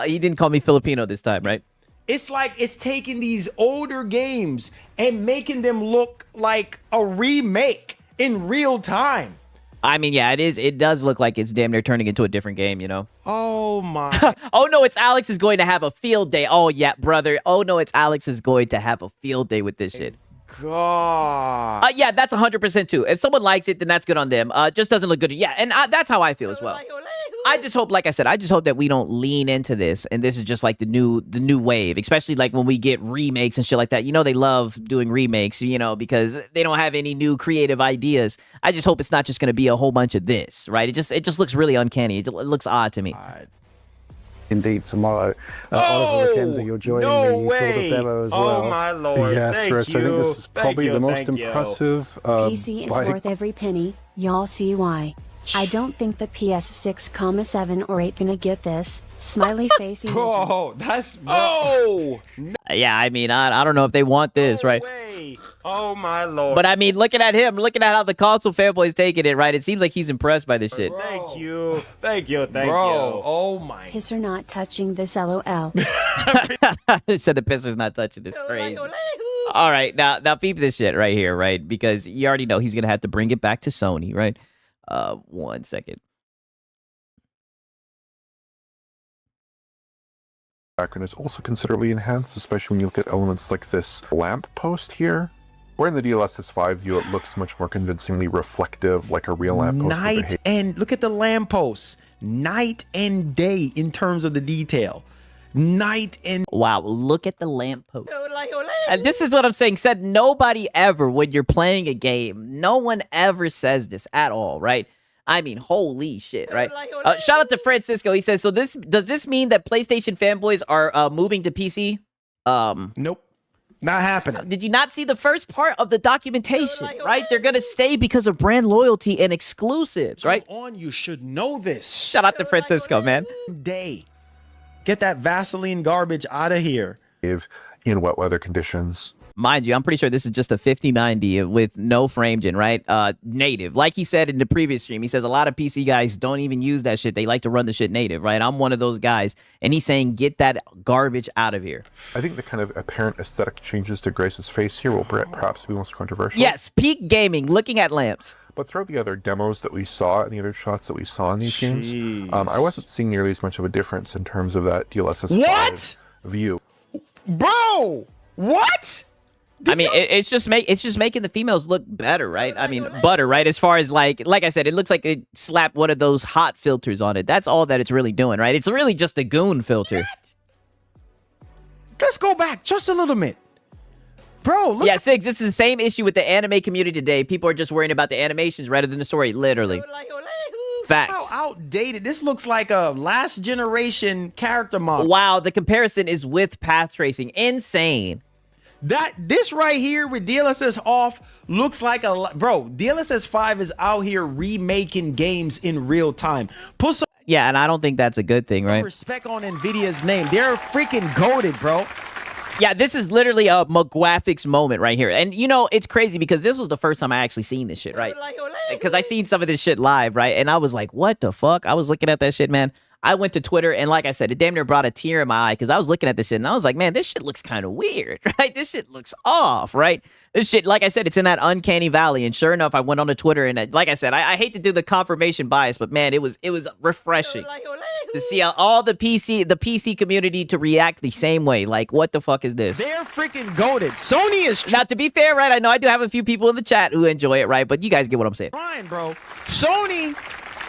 He didn't call me Filipino this time, right? It's like it's taking these older games and making them look like a remake in real time. I mean, yeah, it is. It does look like it's damn near turning into a different game, you know? Oh, my. Oh, no, it's Alex is going to have a field day. Oh, yeah, brother. Oh, no, it's Alex is going to have a field day with this shit. God. Yeah, that's 100% too. If someone likes it, then that's good on them. Just doesn't look good. Yeah, and that's how I feel as well. I just hope, like I said, I just hope that we don't lean into this, and this is just like the new wave, especially like when we get remakes and shit like that. You know, they love doing remakes, you know, because they don't have any new creative ideas. I just hope it's not just going to be a whole bunch of this, right? It just looks really uncanny. It looks odd to me. Indeed, tomorrow. Oliver McKenzie, you're joining me. You saw the demo as well. Oh, my Lord. Yes, Thank Rich, you. I think this is probably the most Thank you. impressive. PC is worth every penny. Y'all see why. I don't think the PS6, 7 or 8 gonna get this. Smiley face emoji. Bro, that's... Oh! Yeah, I mean, I don't know if they want this, right? Way. Oh, my Lord. But I mean, looking at him, looking at how the console fanboy's taking it, right? It seems like he's impressed by this shit. Thank you. Thank you. Thank Bro, you. oh, my... Pisser not touching this LOL. It said the pisser's not touching this. Crazy. All right, now peep this shit right here, right? Because you already know he's gonna have to bring it back to Sony, right? 1 second. Background is also considerably enhanced, especially when you look at elements like this lamp post here. Where in the DLSS 5 view, it looks much more convincingly reflective, like a real lamppost. Night and look at the lampposts. Night and day in terms of the detail. Night and wow, look at the lamppost. And this is what I'm saying. Said nobody ever when you're playing a game. No one ever says this at all, right? I mean, holy shit, right? Shout out to Francisco. He says, so does this mean that PlayStation fanboys are moving to PC? Nope. Not happening. Did you not see the first part of the documentation, right? They're going to stay because of brand loyalty and exclusives, right? Come on, you should know this. Shout out to Francisco, man. Day. Get that Vaseline garbage out of here. In wet weather conditions. Mind you, I'm pretty sure this is just a 5090 with no frame gen, right? Native. Like he said in the previous stream, he says a lot of PC guys don't even use that shit. They like to run the shit native, right? I'm one of those guys. And he's saying, get that garbage out of here. I think the kind of apparent aesthetic changes to Grace's face here will perhaps be most controversial. Yes, peak gaming, looking at lamps. But throughout the other demos that we saw and the other shots that we saw in these games, I wasn't seeing nearly as much of a difference in terms of that DLSS 5 view. Bro, what? I mean, it's just making the females look better, right? I mean, butter, right? As far as like I said, it looks like it slapped one of those hot filters on it. That's all that it's really doing, right? It's really just a goon filter. Let's go back just a little bit. Bro, look. Yeah, Sigs, this is the same issue with the anime community today. People are just worrying about the animations rather than the story, literally. Facts. How outdated. This looks like a last generation character model. Wow, the comparison is with path tracing. Insane. This right here with DLSS off looks like bro, DLSS 5 is out here remaking games in real time. Put some yeah, and I don't think that's a good thing, right? Respect on Nvidia's name. They're freaking goated, bro. Yeah, this is literally a McGraphics moment right here. And, you know, it's crazy because this was the first time I actually seen this shit, right? Because I seen some of this shit live, right? And I was like, what the fuck? I was looking at that shit, man. I went to Twitter, and like I said, it damn near brought a tear in my eye because I was looking at this shit, and I was like, man, this shit looks kind of weird, right? This shit looks off, right? This shit, like I said, it's in that uncanny valley, and sure enough, I went on to Twitter, and like I said, I hate to do the confirmation bias, but man, it was refreshing to see how all the PC community to react the same way. Like, what the fuck is this? They're freaking goated. Sony is now, to be fair, right? I know I do have a few people in the chat who enjoy it, right? But you guys get what I'm saying. Trying, bro. Sony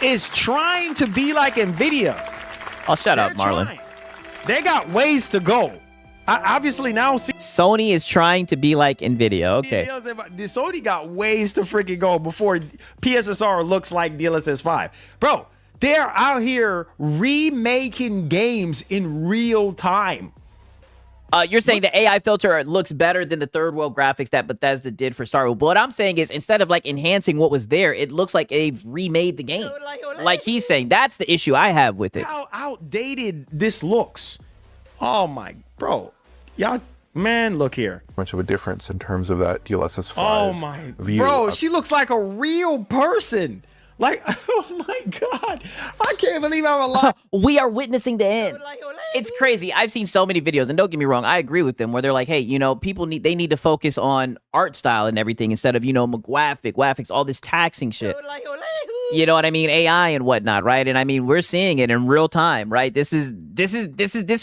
is trying to be like Nvidia. Oh, shut up, Marlon. Trying. They got ways to go. I obviously now see Sony is trying to be like Nvidia. Okay. Sony got ways to freaking go before PSSR looks like DLSS 5. Bro, they're out here remaking games in real time. You're saying the AI filter looks better than the third world graphics that Bethesda did for Star Wars. But what I'm saying is, instead of like enhancing what was there, it looks like they've remade the game. Like he's saying, that's the issue I have with it. How outdated this looks. Oh my, bro. Y'all, man, look here. Much of a difference in terms of that DLSS 5 oh my, view. Bro, she looks like a real person. Like, oh my God. I can't believe I'm alive. We are witnessing the end. It's crazy. I've seen so many videos, and don't get me wrong, I agree with them, where they're like, hey, you know, people need to focus on art style and everything instead of, you know, graphics, all this taxing shit. You know what I mean? AI and whatnot, right? And I mean, we're seeing it in real time, right? This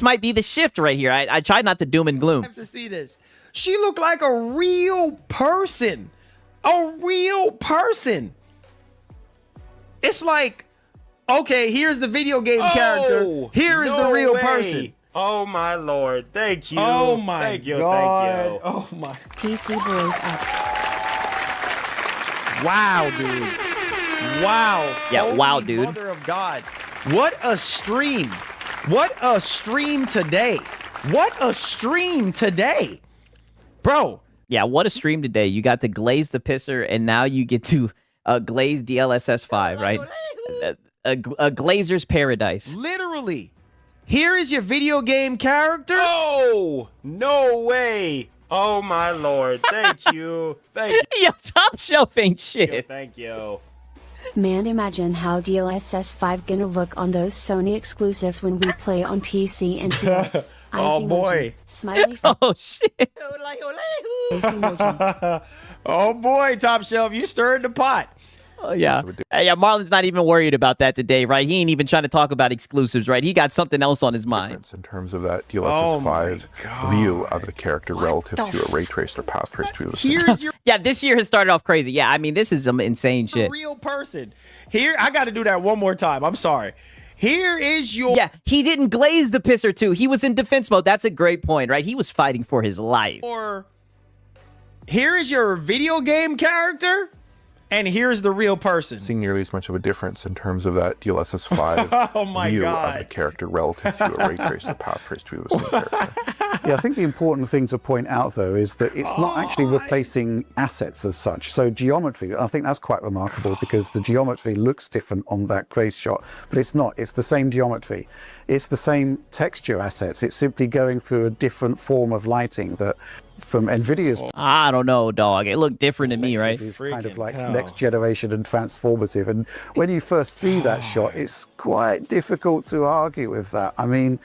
might be the shift right here. I tried not to doom and gloom. I have to see this. She looked like a real person. A real person. It's like, okay, here's the video game character. Here is the real person. Oh my lord. Thank you. Oh my thank you, God. Thank you. Oh my. PC Boys up. Wow, dude. Wow. Yeah, Holy wow, dude. Mother of God. What a stream. What a stream today. What a stream today. Bro. Yeah, what a stream today. You got to glaze the pisser, and now you get to glaze DLSS 5, right? A glazer's paradise. Literally. Here is your video game character. Oh, no way. Oh my lord. Thank you. Thank you. Yo, Top Shelf ain't shit. Thank you. Man, imagine how DLSS 5 gonna look on those Sony exclusives when we play on PC and TX. Oh boy. Smiley face Oh shit. emoji. Oh boy, Top Shelf, you stirred the pot. Yeah. Yeah, Marlon's not even worried about that today, right? He ain't even trying to talk about exclusives, right? He got something else on his mind. In terms of that DLSS 5 view of the character relative to a ray traced or path traced view. Here's your Yeah, this year has started off crazy. Yeah, I mean, this is some insane shit. real person. Here, I got to do that one more time. I'm sorry. Here is your... Yeah, he didn't glaze the pisser too. He was in defense mode. That's a great point, right? He was fighting for his life. Or here is your video game character, and here's the real person. Seeing nearly as much of a difference in terms of that DLSS 5 Oh my view God. of the character relative to a ray traced or path traced view of the same character. Yeah, I think the important thing to point out, though, is that it's not actually replacing assets as such. So geometry, I think that's quite remarkable because the geometry looks different on that craze shot, but it's not. It's the same geometry. It's the same texture assets. It's simply going through a different form of lighting that from NVIDIA's I don't know, dog. It looked different to me, right? It's kind of like next generation and transformative. And when you first see that shot, it's quite difficult to argue with that. I mean,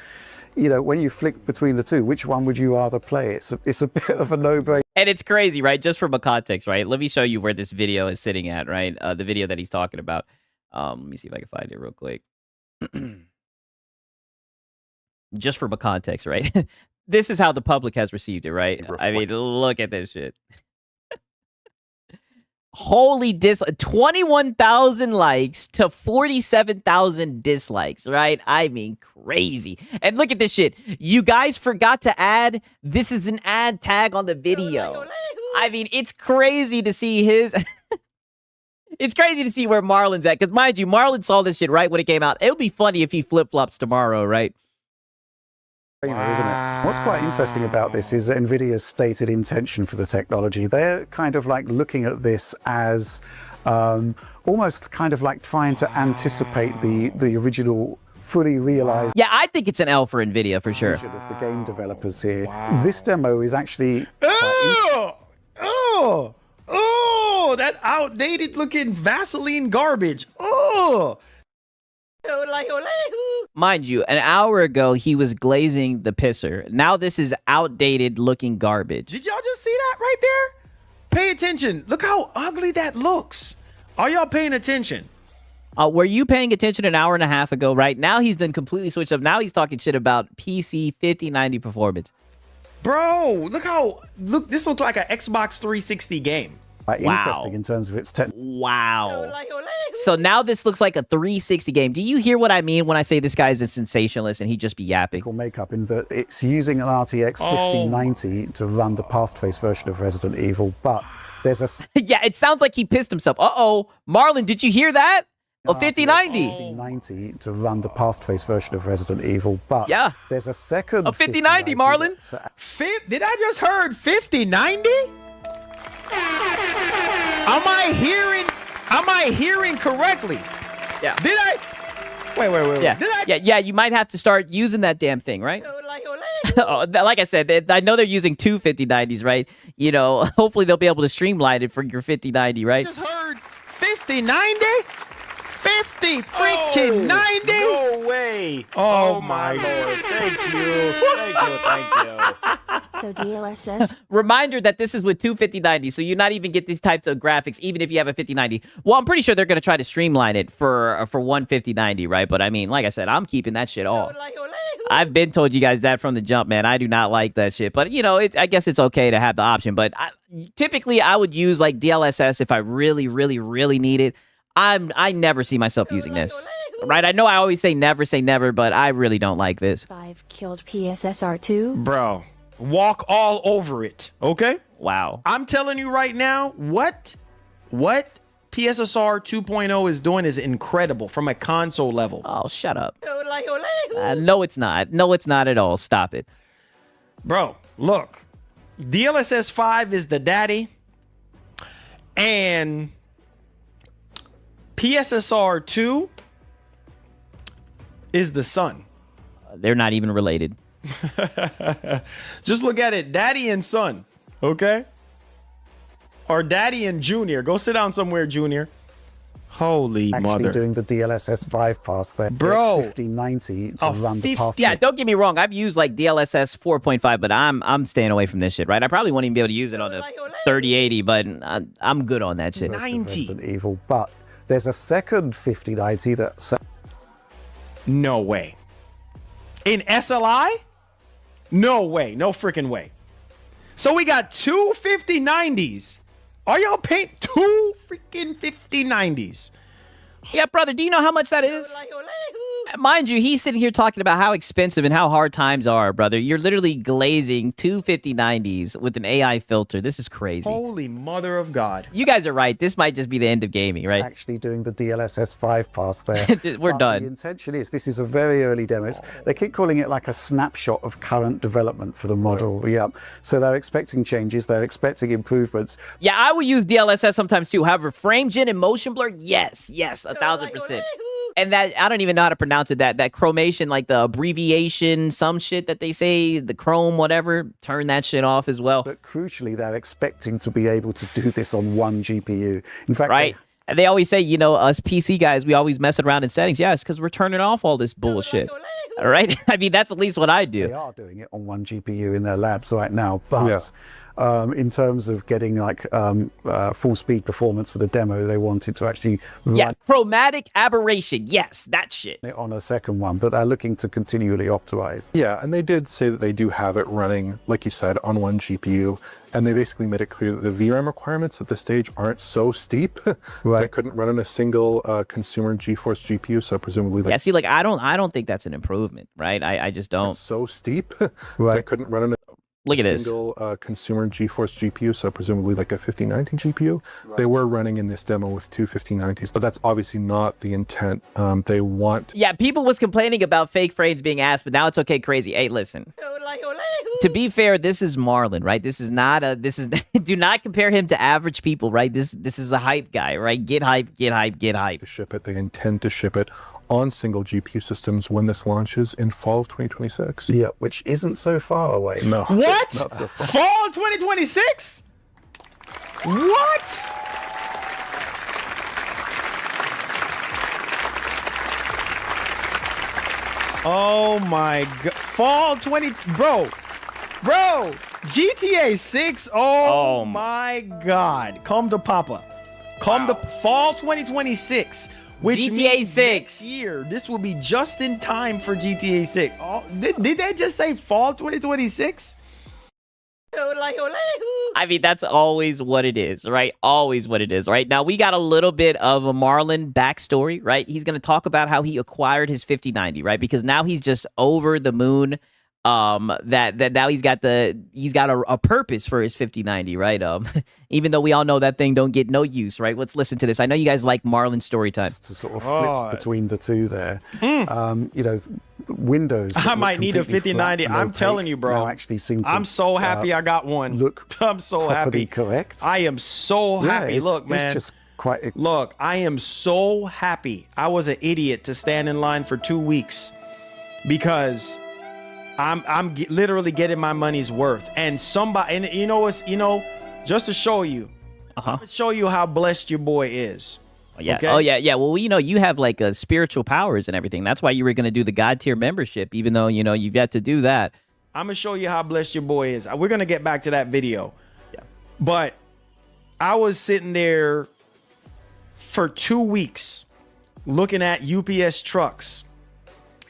you know, when you flick between the two, which one would you rather play? It's a bit of a no-brainer. And it's crazy, right? Just from a context, right? Let me show you where this video is sitting at, right? The video that he's talking about. Let me see if I can find it real quick. Just from a context, right? This is how the public has received it, right? I mean, look at this shit. Holy 21,000 likes to 47,000 dislikes, right? I mean, crazy. And look at this shit. You guys forgot to add, this is an ad tag on the video. I mean, it's crazy to see his... It's crazy to see where Marlon's at. Because mind you, Marlon saw this shit right when it came out. It would be funny if he flip-flops tomorrow, right? Wow. Isn't it? What's quite interesting about this is NVIDIA's stated intention for the technology. They're kind of like looking at this as almost kind of like trying to anticipate the original fully realized Yeah, I think it's an L for NVIDIA for sure. vision of the game developers here. This demo is actually That outdated looking Vaseline garbage. Oh. Mind you, an hour ago, he was glazing the pisser. Now this is outdated looking garbage. Did y'all just see that right there? Pay attention. Look how ugly that looks. Are y'all paying attention? Were you paying attention an hour and a half ago, right? Now he's done completely switched up. Now he's talking shit about PC 5090 performance. Bro, look, this looks like an Xbox 360 game. interesting in terms of its Wow. So now this looks like a 360 game. Do you hear what I mean when I say this guy is a sensationalist and he just be yapping? makeup in that it's using an RTX 5090 to run the past-based version of Resident Evil, but there's a Yeah, it sounds like he pissed himself. Uh-oh. Marlon, did you hear that? A 5090. 5090 to run the past-based version of Resident Evil, but yeah, there's a second a 5090, Marlon. Did I just heard 5090? Am I hearing correctly? Yeah. Did I? Wait. Yeah. Yeah, you might have to start using that damn thing, right? Like I said, I know they're using two 5090s, right? You know, hopefully they'll be able to streamline it for your 5090, right? Just heard 5090? 50 freaking 90? No way. Oh my Lord. Thank you. Thank you. So DLSS Reminder that this is with two 5090s, so you're not even get these types of graphics, even if you have a 5090. Well, I'm pretty sure they're going to try to streamline it for one 5090, right? But I mean, like I said, I'm keeping that shit off. I've been told you guys that from the jump, man. I do not like that shit. But, you know, I guess it's okay to have the option. But typically, I would use, like, DLSS if I really, really, really need it. I never see myself using this. Right? I know I always say never, but I really don't like this. 5 killed PSSR2. Bro, walk all over it, okay? Wow. I'm telling you right now, what PSSR 2.0 is doing is incredible from a console level. Oh, shut up. No, it's not. No, it's not at all. Stop it. Bro, look. DLSS 5 is the daddy. And PSSR 2 is the son. They're not even related. Just look at it. Daddy and son. Okay? Or daddy and junior. Go sit down somewhere, junior. Holy actually mother. doing the DLSS 5 pass there. Bro. 5090 to run the past. Yeah, don't get me wrong. I've used like DLSS 4.5, but I'm staying away from this shit, right? I probably won't even be able to use it on the 3080, but I'm good on that shit. 90. Resident Evil, but There's a second 5090 that's No way. In SLI? No way. No freaking way. So we got two 5090s. Are y'all paying two freaking 5090s? Yeah, brother, do you know how much that is? Mind you, he's sitting here talking about how expensive and how hard times are, brother. You're literally glazing two 5090s with an AI filter. This is crazy. Holy mother of God. You guys are right. This might just be the end of gaming, right? actually doing the DLSS 5 pass there. We're But done. The intention is, this is a very early demo. They keep calling it like a snapshot of current development for the model. Yeah. So they're expecting changes. They're expecting improvements. Yeah, I will use DLSS sometimes too. However, frame gen and motion blur, yes, 1,000%. And that, I don't even know how to pronounce it, that chromation, like the abbreviation, some shit that they say, the chrome, whatever, turn that shit off as well. But crucially, they're expecting to be able to do this on one GPU. In fact, Right? And they always say, you know, us PC guys, we always mess around in settings. Yeah, it's because we're turning off all this bullshit. All right? I mean, that's at least what I do. they are doing it on one GPU in their labs right now. But in terms of getting like full speed performance for the demo, they wanted to actually Yeah, run chromatic aberration. Yes, that shit. it on a second one, but they're looking to continually optimize. Yeah, and they did say that they do have it running, like you said, on one GPU, and they basically made it clear that the VRAM requirements at this stage aren't so steep. Right. They couldn't run on a single consumer GeForce GPU, so presumably Yeah, see, like, I don't think that's an improvement, right? I just don't. so steep. Right. They couldn't run on a Look at this. single consumer GeForce GPU, so presumably like a 5090 GPU. They were running in this demo with two 5090s, but that's obviously not the intent. They want... Yeah, people was complaining about fake frames being asked, but now it's okay, crazy. Hey, listen. To be fair, this is Marlon, right? This is not a, this is, do not compare him to average people, right? This is a hype guy, right? Get hype, get hype, get hype. to ship it. They intend to ship it on single GPU systems when this launches in fall of 2026. Yeah, which isn't so far away. No. What? It's not so far. Fall 2026? What? Oh my god. Fall 20, bro, GTA 6. Oh my god. Come to Papa. Come to fall 2026. Which GTA means 6. next year, this will be just in time for GTA 6. Oh, did they just say fall 2026? I mean, that's always what it is, right? Always what it is, right? Now, we got a little bit of a Marlon backstory, right? He's going to talk about how he acquired his 5090, right? Because now he's just over the moon. That now he's got a purpose for his 5090, right? Even though we all know that thing don't get no use, right? Let's listen to this. I know you guys like Marlon story time. To sort of flip between the two there. You know, Windows. that I look might need a completely 5090. flat and I'm telling opaque you, bro. now actually seem to, I'm so happy I got one. look I'm so properly happy. correct. I am so Yeah, happy. it's- Look, man. It's just quite. Look, I am so happy. I was an idiot to stand in line for 2 weeks because I'm literally getting my money's worth. And somebody, and you know what's, just to show you, show you how blessed your boy is. Yeah. Okay? Oh, yeah. Yeah. Well, you have like spiritual powers and everything. That's why you were going to do the God tier membership, even though, you've yet to do that. I'm going to show you how blessed your boy is. We're going to get back to that video. Yeah. But I was sitting there for 2 weeks looking at UPS trucks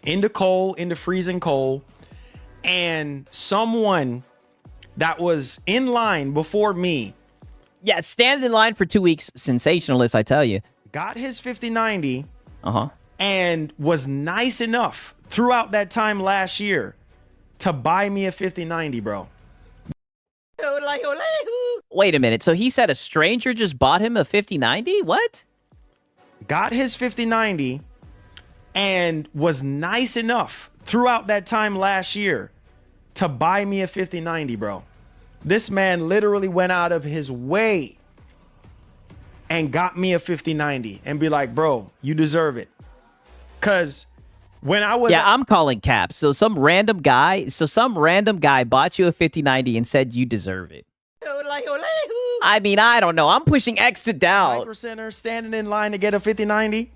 in the freezing cold, and someone that was in line before me Yeah. Stand in line for 2 weeks. Sensationalist, I tell you. got his 5090 Uh-huh. and was nice enough throughout that time last year to buy me a 5090, bro. Wait a minute. So he said a stranger just bought him a 5090? What? Got his 5090 and was nice enough throughout that time last year to buy me a 5090, bro. This man literally went out of his way and got me a 5090 and be like, bro, you deserve it. Cause when I was I'm calling caps. So some random guy bought you a 5090 and said you deserve it. I mean, I don't know. I'm pushing X to doubt. 5%er standing in line to get a 5090,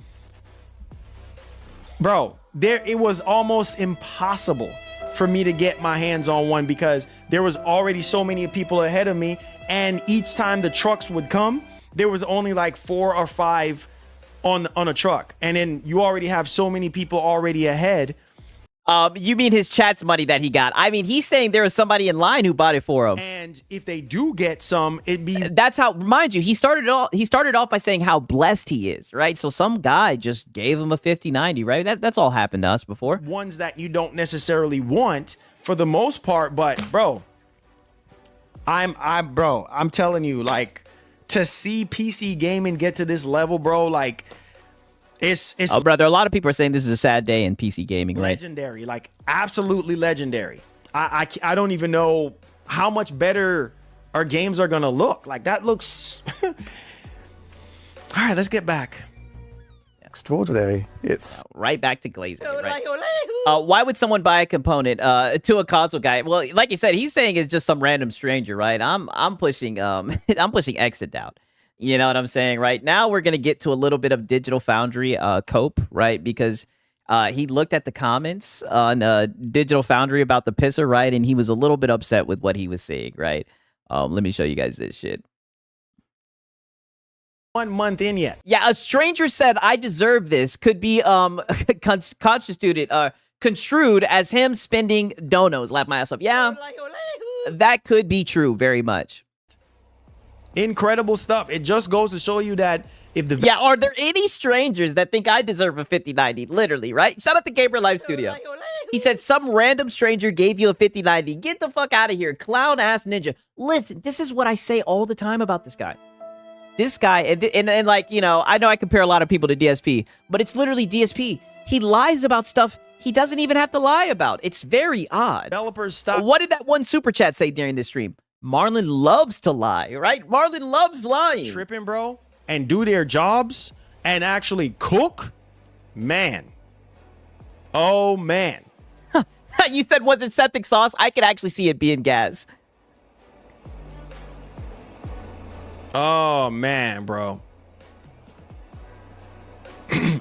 bro, it was almost impossible for me to get my hands on one because there was already so many people ahead of me, and each time the trucks would come, there was only like 4 or 5 on a truck, and then you already have so many people already ahead. You mean his chat's money that he got? I mean, he's saying there was somebody in line who bought it for him. And if they do get some, it'd be... That's how, mind you, he started off by saying how blessed he is, right? So some guy just gave him a 50/90, right? That's all happened to us before. Ones that you don't necessarily want for the most part, but bro, I'm telling you, like, to see PC gaming get to this level, bro, like, it's oh, brother, a lot of people are saying this is a sad day in PC gaming, right? Legendary, like absolutely legendary. I don't even know how much better our games are gonna look. Like that looks. All right, let's get back. Extraordinary. It's right back to glazing. Right? Why would someone buy a component to a console guy? Well, like you said, he's saying it's just some random stranger, right? I'm pushing I'm pushing exit out. You know what I'm saying? Right now, we're going to get to a little bit of Digital Foundry cope, right? Because he looked at the comments on Digital Foundry about the pisser, right? And he was a little bit upset with what he was seeing, right? Let me show you guys this shit. 1 month in yet. Yeah, a stranger said, I deserve this. Could be construed as him spending donos. Laugh my ass off. Yeah, that could be true very much. Incredible stuff. It just goes to show you that if the... Yeah, are there any strangers that think I deserve a 50/90? Literally, right? Shout out to Gabriel Live Studio. He said some random stranger gave you a 50/90. Get the fuck out of here, clown ass ninja. Listen, this is what I say all the time about this guy. This guy, and like, you know I compare a lot of people to DSP, but it's literally DSP. He lies about stuff he doesn't even have to lie about. It's very odd. Developers stop. What did that one super chat say during this stream? Marlon loves to lie, right? Marlon loves lying. Tripping, bro, and do their jobs and actually cook, man. Oh, man. You said, was it septic sauce? I could actually see it being gas. Oh, man, bro.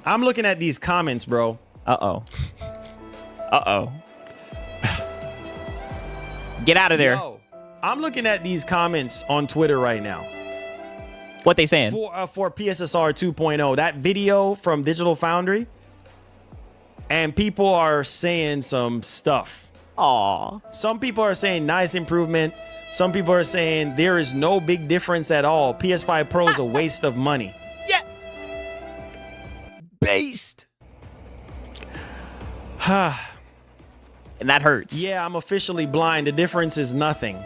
I'm looking at these comments, bro. Uh-oh. Uh-oh. Get out of there. Yo, I'm looking at these comments on Twitter right now. What they saying? For PSSR 2.0, that video from Digital Foundry, and people are saying some stuff. Aw. Some people are saying nice improvement. Some people are saying there is no big difference at all. PS5 Pro is a waste of money. Yes. Based. And that hurts. Yeah, I'm officially blind. The difference is nothing.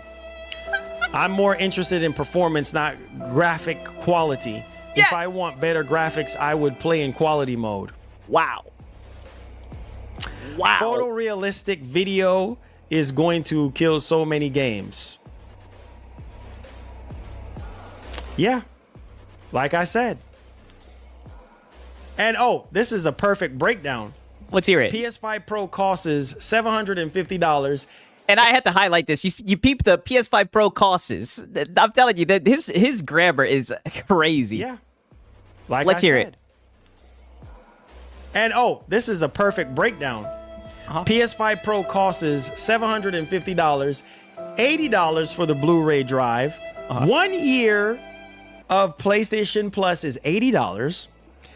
I'm more interested in performance, not graphic quality. Yes. If I want better graphics, I would play in quality mode. Wow. Wow. Photorealistic video is going to kill so many games. Yeah, like I said. And oh, this is a perfect breakdown. Let's hear it. PS5 Pro costs $750. And I had to highlight this. You peep the PS5 Pro costs. I'm telling you that his grammar is crazy. Yeah. Like Let's hear it. And oh, this is a perfect breakdown. PS5 Pro costs $750, $80 for the Blu-ray drive. 1 year of PlayStation Plus is $80.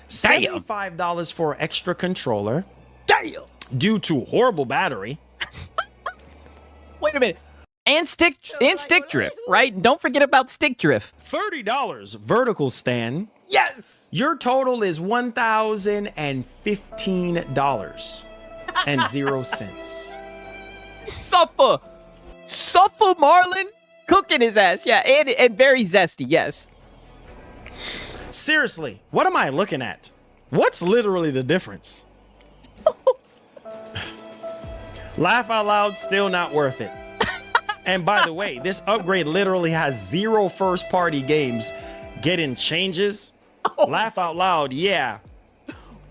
$75 for extra controller. Damn. Due to horrible battery. Wait a minute. And stick drift, right? Don't forget about stick drift. $30 vertical stand. Yes. Your total is $1,015.00. Suffer Marlon cooking his ass. Yeah, and very zesty. Yes. Seriously, what am I looking at? What's literally the difference? Laugh out loud, still not worth it. And by the way, this upgrade literally has 0 first-party games getting changes. Laugh out loud, yeah.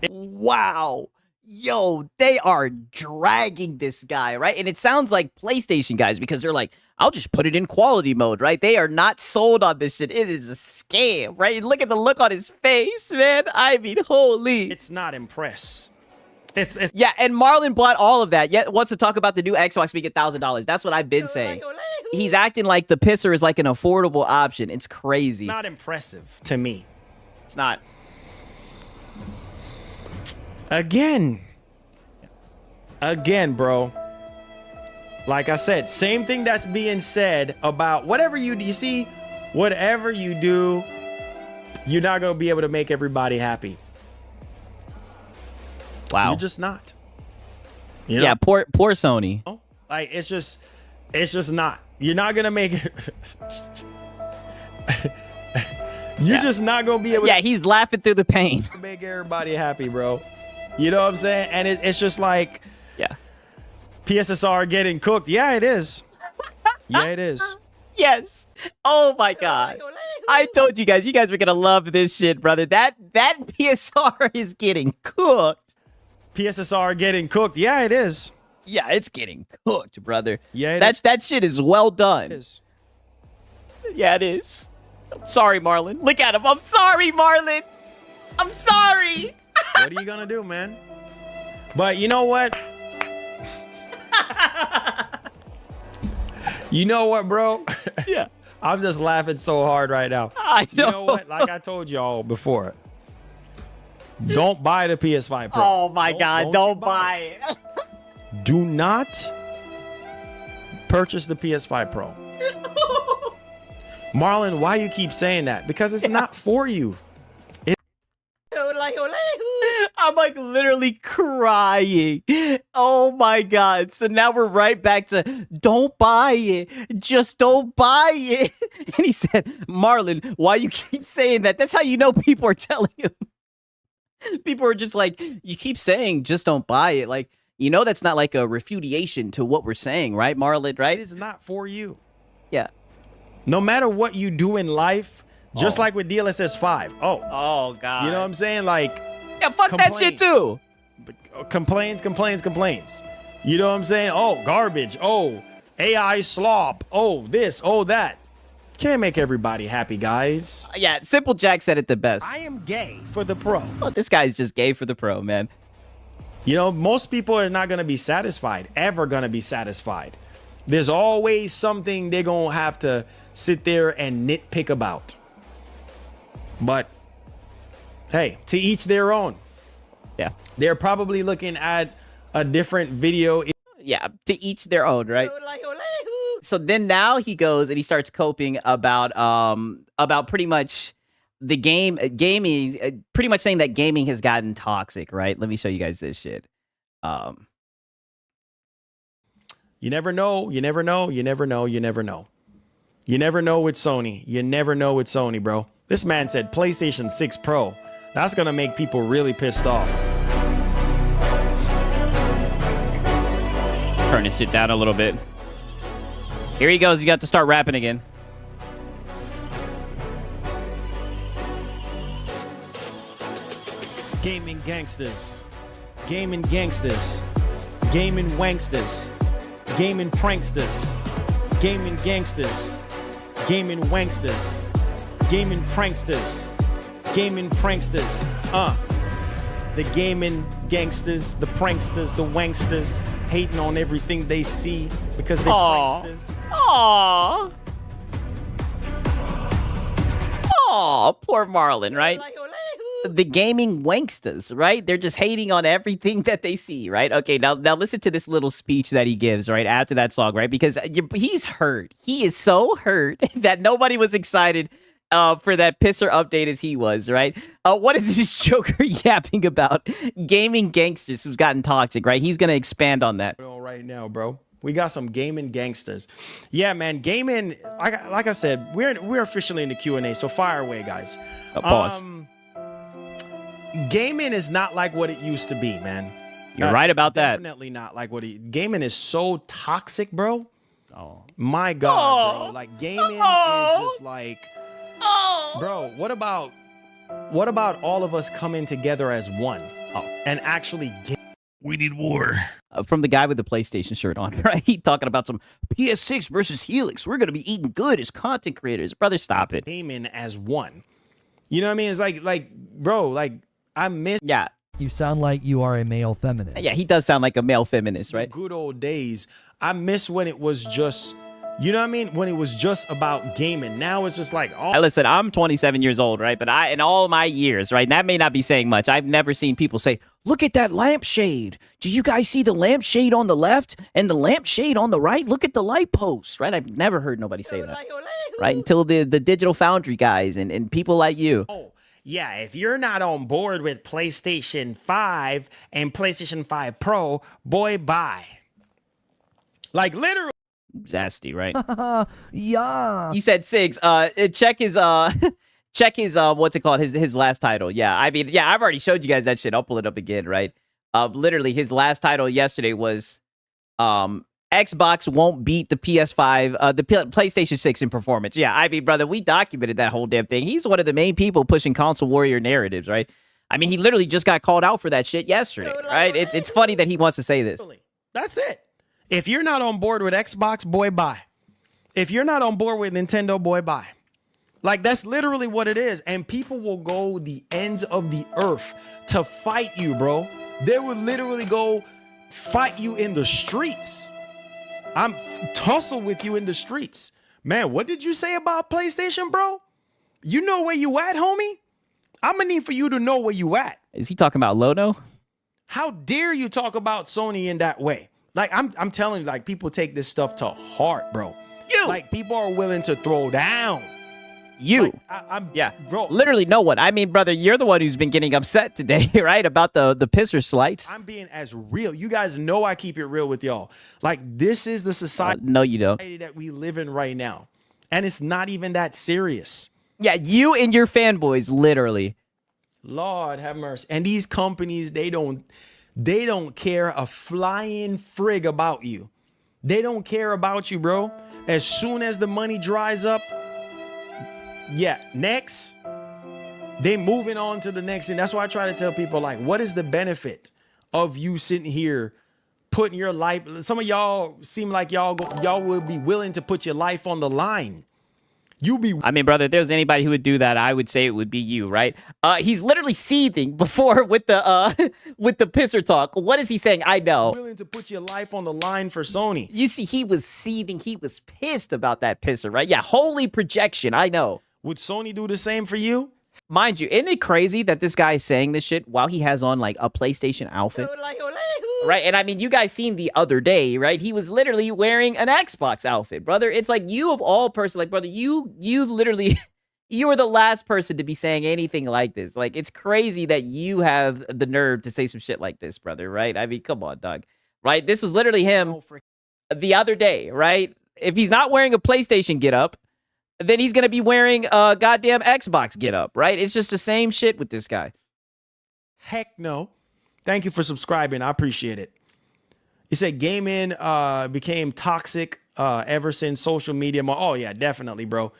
Wow. Yo, they are dragging this guy, right? And it sounds like PlayStation guys because they're like, I'll just put it in quality mode, right? They are not sold on this shit. It is a scam, right? Look at the look on his face, man. I mean, holy. It's not impress. Yeah, and Marlon bought all of that. Yet wants to talk about the new Xbox being $1,000. That's what I've been saying. He's acting like the pisser is like an affordable option. It's crazy. Not impressive to me. It's not. Again, bro. Like I said, same thing that's being said about whatever you see, whatever you do, you're not going to be able to make everybody happy. Wow. You're just not. You know? Yeah, poor Sony. Like it's just not. You're not going to make it. You're just not going to be able to. Yeah, he's laughing through the pain. Make everybody happy, bro. You know what I'm saying? And it's just like, yeah. PSSR getting cooked. Yeah, it is. Yeah, it is. Yes. Oh my God. I told you guys were gonna love this shit, brother. That PSR is getting cooked. PSSR getting cooked. Yeah, it is. Yeah, it's getting cooked, brother. Yeah, that shit is well done. It is. Yeah, it is. I'm sorry, Marlon. Look at him. I'm sorry, Marlon. I'm sorry. What are you gonna do, man? But you know what? You know what, bro? Yeah. I'm just laughing so hard right now. I know. You know what? Like I told y'all before, don't buy the PS5 Pro. Oh my God, don't buy it. Do not purchase the PS5 Pro. Marlon, why you keep saying that? Because it's not for you. I'm like literally crying. Oh my God. So now we're right back to don't buy it. Just don't buy it. And he said, Marlon, why you keep saying that? That's how you know people are telling him. People are just like, you keep saying just don't buy it. Like, you know, that's not like a refutation to what we're saying, right, Marlon, right? It is not for you. Yeah. No matter what you do in life, just like with DLSS 5. Oh God. You know what I'm saying? Like, yeah, fuck that shit too. Complains. You know what I'm saying? Oh, garbage. Oh, AI slop. Oh, this. Oh, that. Can't make everybody happy, guys. Yeah, Simple Jack said it the best. I am gay for the Pro. Oh, this guy's just gay for the Pro, man. You know, most people are not going to be satisfied, ever going to be satisfied. There's always something they're going to have to sit there and nitpick about. But hey, to each their own. Yeah. They're probably looking at a different video. Yeah, to each their own, right? So then now he goes and he starts coping about pretty much the gaming, pretty much saying that gaming has gotten toxic, right? Let me show you guys this shit. You never know. You never know. You never know. You never know. You never know with Sony. You never know with Sony, bro. This man said PlayStation 6 Pro. That's going to make people really pissed off. Turn this shit down a little bit. Here he goes. He got to start rapping again. Gaming gangsters. Gaming gangsters. Gaming wanksters. Gaming pranksters. Gaming gangsters. Gaming wanksters. Gaming pranksters. Gaming pranksters. The gaming gangsters, the pranksters, the wanksters, hating on everything they see because they're pranksters. Aww. Aw, poor Marlon, right? The gaming wanksters, right? They're just hating on everything that they see, right? Okay, now listen to this little speech that he gives, right, after that song, right? Because he's hurt. He is so hurt that nobody was excited for that pisser update as he was, right? What is this Joker yapping about? Gaming gangsters who's gotten toxic, right? He's going to expand on that. Right now, bro. We got some gaming gangsters. Yeah, man, gaming, like I said, we're officially in the Q&A, so fire away, guys. Pause. Gaming is not like what it used to be, man. You're right about that. Definitely not like what gaming is so toxic, bro. Oh my God, bro. Like gaming is just like, bro, what about all of us coming together as one and actually get? We need war. From the guy with the PlayStation shirt on, right? He talking about some PS6 versus Helix. We're going to be eating good as content creators. Brother, stop it. Gaming as one. You know what I mean? It's like, bro, like I miss. Yeah. You sound like you are a male feminist. Yeah, he does sound like a male feminist, right? Good old days. I miss when it was just, you know what I mean? When it was just about gaming. Now it's just like, Hey, listen, I'm 27 years old, right? But in all my years, right? And that may not be saying much. I've never seen people say, look at that lampshade. Do you guys see the lampshade on the left and the lampshade on the right? Look at the light post, right? I've never heard nobody say that, right? Until the Digital Foundry guys and people like you. Oh, yeah, if you're not on board with PlayStation 5 and PlayStation 5 Pro, boy, bye. Like, literally. Zasty, right? Yeah. You said Sigs. Check his check his what's it called? His last title. Yeah, I mean, yeah, I've already showed you guys that shit. I'll pull it up again, right? Literally, his last title yesterday was Xbox won't beat the PS5, the PlayStation 6 in performance. Yeah, I mean, brother, we documented that whole damn thing. He's one of the main people pushing console warrior narratives, right? I mean, he literally just got called out for that shit yesterday, right? It's funny that he wants to say this. That's it. If you're not on board with Xbox, boy, bye. If you're not on board with Nintendo, boy, bye. Like, that's literally what it is. And people will go the ends of the earth to fight you, bro. They would literally go fight you in the streets. I'm tussle with you in the streets. Man, what did you say about PlayStation, bro? You know where you at, homie? I'm gonna need for you to know where you at. Is he talking about Lono? How dare you talk about Sony in that way? Like, I'm telling you, like, people take this stuff to heart, bro. Like, people are willing to throw down. Yeah, bro. Literally no one. I mean, brother, you're the one who's been getting upset today, right? About the pisser slights. I'm being as real. You guys know I keep it real with y'all. Like, this is the society no, you don't. that we live in right now. And it's not even that serious. Yeah, you and your fanboys, literally. Lord have mercy. And these companies, they don't care a flying frig about you. They don't care about you, bro. As soon as the money dries up, yeah, next, they moving on to the next thing. That's why I try to tell people, like, what is the benefit of you sitting here putting your life? Some of y'all seem like y'all would be willing to put your life on the line. I mean, brother, if there's anybody who would do that, I would say it would be you, right? He's literally seething before with the pisser talk. What is he saying? I know. Willing to put your life on the line for Sony. You see, he was seething. He was pissed about that pisser, right? Yeah, holy projection. I know. Would Sony do the same for you? Mind you, isn't it crazy that this guy is saying this shit while he has on, like, a PlayStation outfit? Right? And I mean, you guys seen the other day, right? He was literally wearing an Xbox outfit, brother. It's like, you of all person, like, brother, you literally, you are the last person to be saying anything like this. Like, it's crazy that you have the nerve to say some shit like this, brother, right? I mean, come on, dog. Right? This was literally him the other day, right? If he's not wearing a PlayStation get-up, then he's going to be wearing a goddamn Xbox get-up, right? It's just the same shit with this guy. Heck no. Thank you for subscribing. I appreciate it. You said gaming became toxic ever since social media. Oh, yeah, definitely, bro.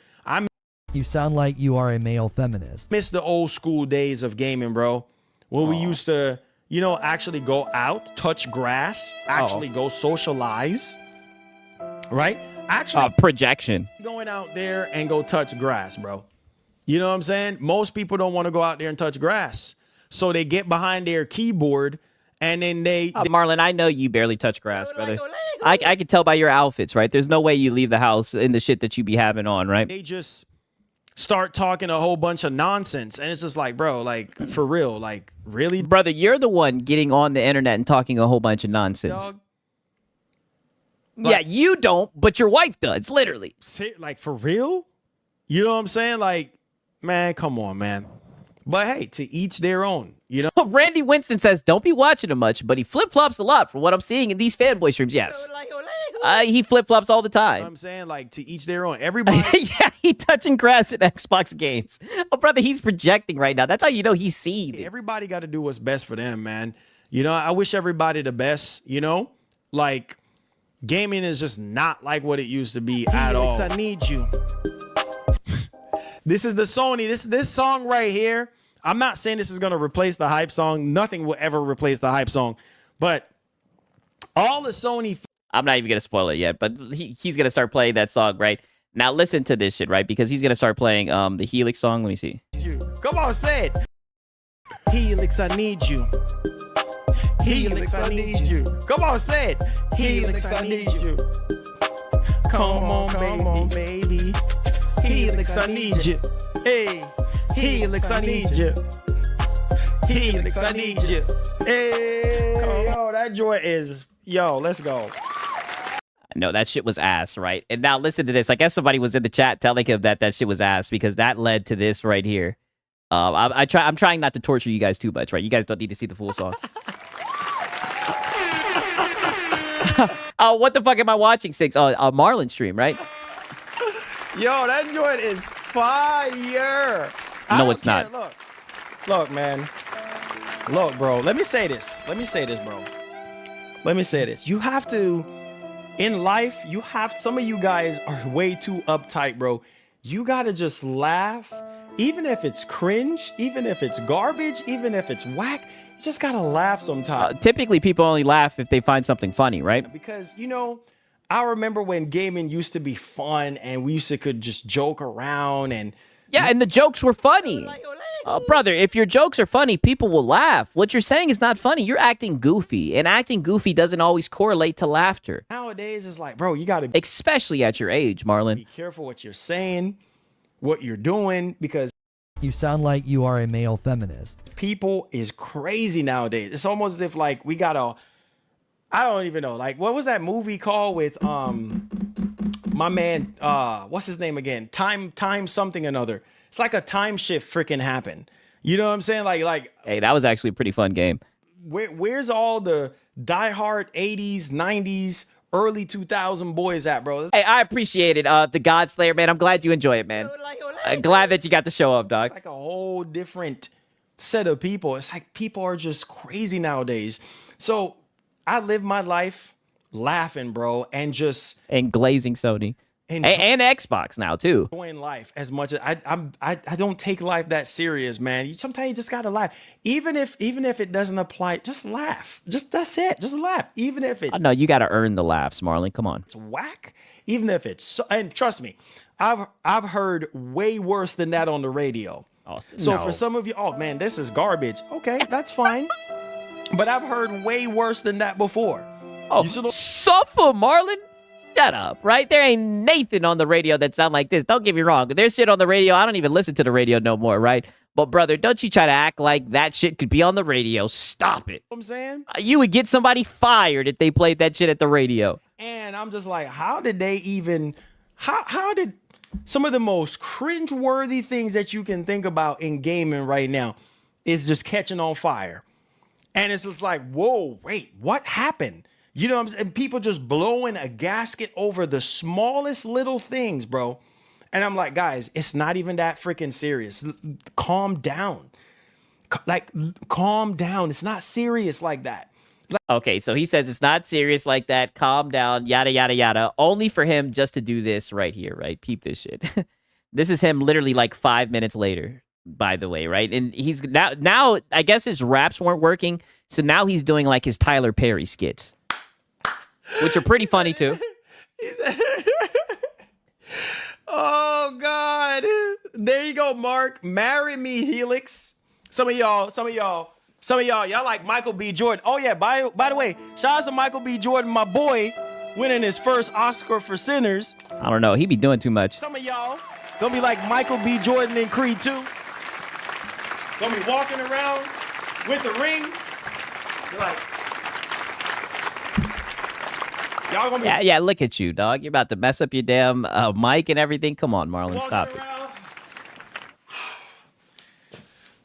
You sound like you are a male feminist. Miss the old school days of gaming, bro. When we used to, you know, actually go out, touch grass, actually go socialize, right? Actually, projection. Going out there and go touch grass, bro. You know what I'm saying? Most people don't want to go out there and touch grass. So they get behind their keyboard and then they... Marlon, I know you barely touch grass, brother. I can tell by your outfits, right? There's no way you leave the house in the shit that you be having on, right? They just start talking a whole bunch of nonsense. And it's just like, bro, like, for real, like, really? Brother, you're the one getting on the internet and talking a whole bunch of nonsense. Dog. Yeah, you don't, but your wife does, literally. Like, for real? You know what I'm saying? Like, man, come on, man. But hey, to each their own, you know? Randy Winston says, don't be watching him much, but he flip-flops a lot from what I'm seeing in these fanboy streams. Yes. He flip-flops all the time. You know what I'm saying? Like, to each their own. Everybody. Yeah, he touching grass in Xbox games. Oh, brother, he's projecting right now. That's how you know he's seething. Everybody got to do what's best for them, man. You know, I wish everybody the best, you know? Like, gaming is just not like what it used to be at all. I need you. This is the Sony. This song right here. I'm not saying this is going to replace the hype song. Nothing will ever replace the hype song. But all the Sony... I'm not even going to spoil it yet, but he's going to start playing that song, right? Now listen to this shit, right? Because he's going to start playing the Helix song. Let me see. Come on, say it. Helix, I need you. Helix, I need you. Come on, say it. Helix, I need you. Come on, baby. Helix, I need you. Hey, Helix, I need you. Helix, I need you. Hey, yo, that joint is, yo, let's go. No, that shit was ass, right? And now listen to this. I guess somebody was in the chat telling him that that shit was ass because that led to this right here. I'm trying not to torture you guys too much, right? You guys don't need to see the full song. Oh, what the fuck am I watching, Six? Oh, a Marlon stream, right? Yo, that joint is fire. No, it's not. Look, man. Look, bro. Let me say this, bro. Let me say this. You have to, in life, some of you guys are way too uptight, bro. You gotta just laugh. Even if it's cringe, even if it's garbage, even if it's whack, you just gotta laugh sometimes. Typically, people only laugh if they find something funny, right? Because, you know, I remember when gaming used to be fun and we could just joke around and... Yeah, and the jokes were funny. Brother, if your jokes are funny, people will laugh. What you're saying is not funny. You're acting goofy, and acting goofy doesn't always correlate to laughter. Nowadays, it's like, bro, you gotta... Especially at your age, Marlon. Be careful what you're saying, what you're doing, because... You sound like you are a male feminist. People is crazy nowadays. It's almost as if, like, we gotta... I don't even know. Like, what was that movie called with my man? What's his name again? Time something another. It's like a time shift freaking happened. You know what I'm saying? Like. Hey, that was actually a pretty fun game. Where's all the diehard 80s, 90s, early 2000 boys at, bro? Hey, I appreciate it. The God Slayer, man. I'm glad you enjoy it, man. Glad that you got to show up, dog. It's like a whole different set of people. It's like people are just crazy nowadays. So I live my life laughing, bro, and glazing Sony. And Xbox now too. Enjoying life as much as I don't take life that serious, man. Sometimes you just gotta laugh, even if it doesn't apply. Just laugh. That's it. Just laugh, even if it. No, you gotta earn the laughs, Marlon. Come on. It's whack, even if it's. And trust me, I've heard way worse than that on the radio. So for some of you, oh man, this is garbage. Okay, that's fine. But I've heard way worse than that before. Oh, suffer, Marlon. Shut up, right? There ain't Nathan on the radio that sound like this. Don't get me wrong. There's shit on the radio. I don't even listen to the radio no more, right? But brother, don't you try to act like that shit could be on the radio. Stop it. You know what I'm saying? You would get somebody fired if they played that shit at the radio. And I'm just like, how did they even... How did some of the most cringe-worthy things that you can think about in gaming right now is just catching on fire? And it's just like, whoa, wait, what happened? You know what I'm saying? People just blowing a gasket over the smallest little things, bro. And I'm like, guys, it's not even that freaking serious. Calm down. Calm down. It's not serious like that. Okay, so he says it's not serious like that. Calm down, yada, yada, yada. Only for him just to do this right here, right? Peep this shit. This is him literally like 5 minutes later, by the way, right? And he's now I guess his raps weren't working. So now he's doing like his Tyler Perry skits, which are pretty funny too. Oh God. There you go, Mark. Marry me, Helix. Some of y'all, y'all like Michael B. Jordan. Oh yeah, by the way, shout out to Michael B. Jordan, my boy, winning his first Oscar for Sinners. I don't know. He be doing too much. Some of y'all gonna be like Michael B. Jordan in Creed 2. Gonna be walking around with the ring. You're like, y'all gonna be yeah, look at you, dog. You're about to mess up your damn mic and everything. Come on, Marlon, stop it.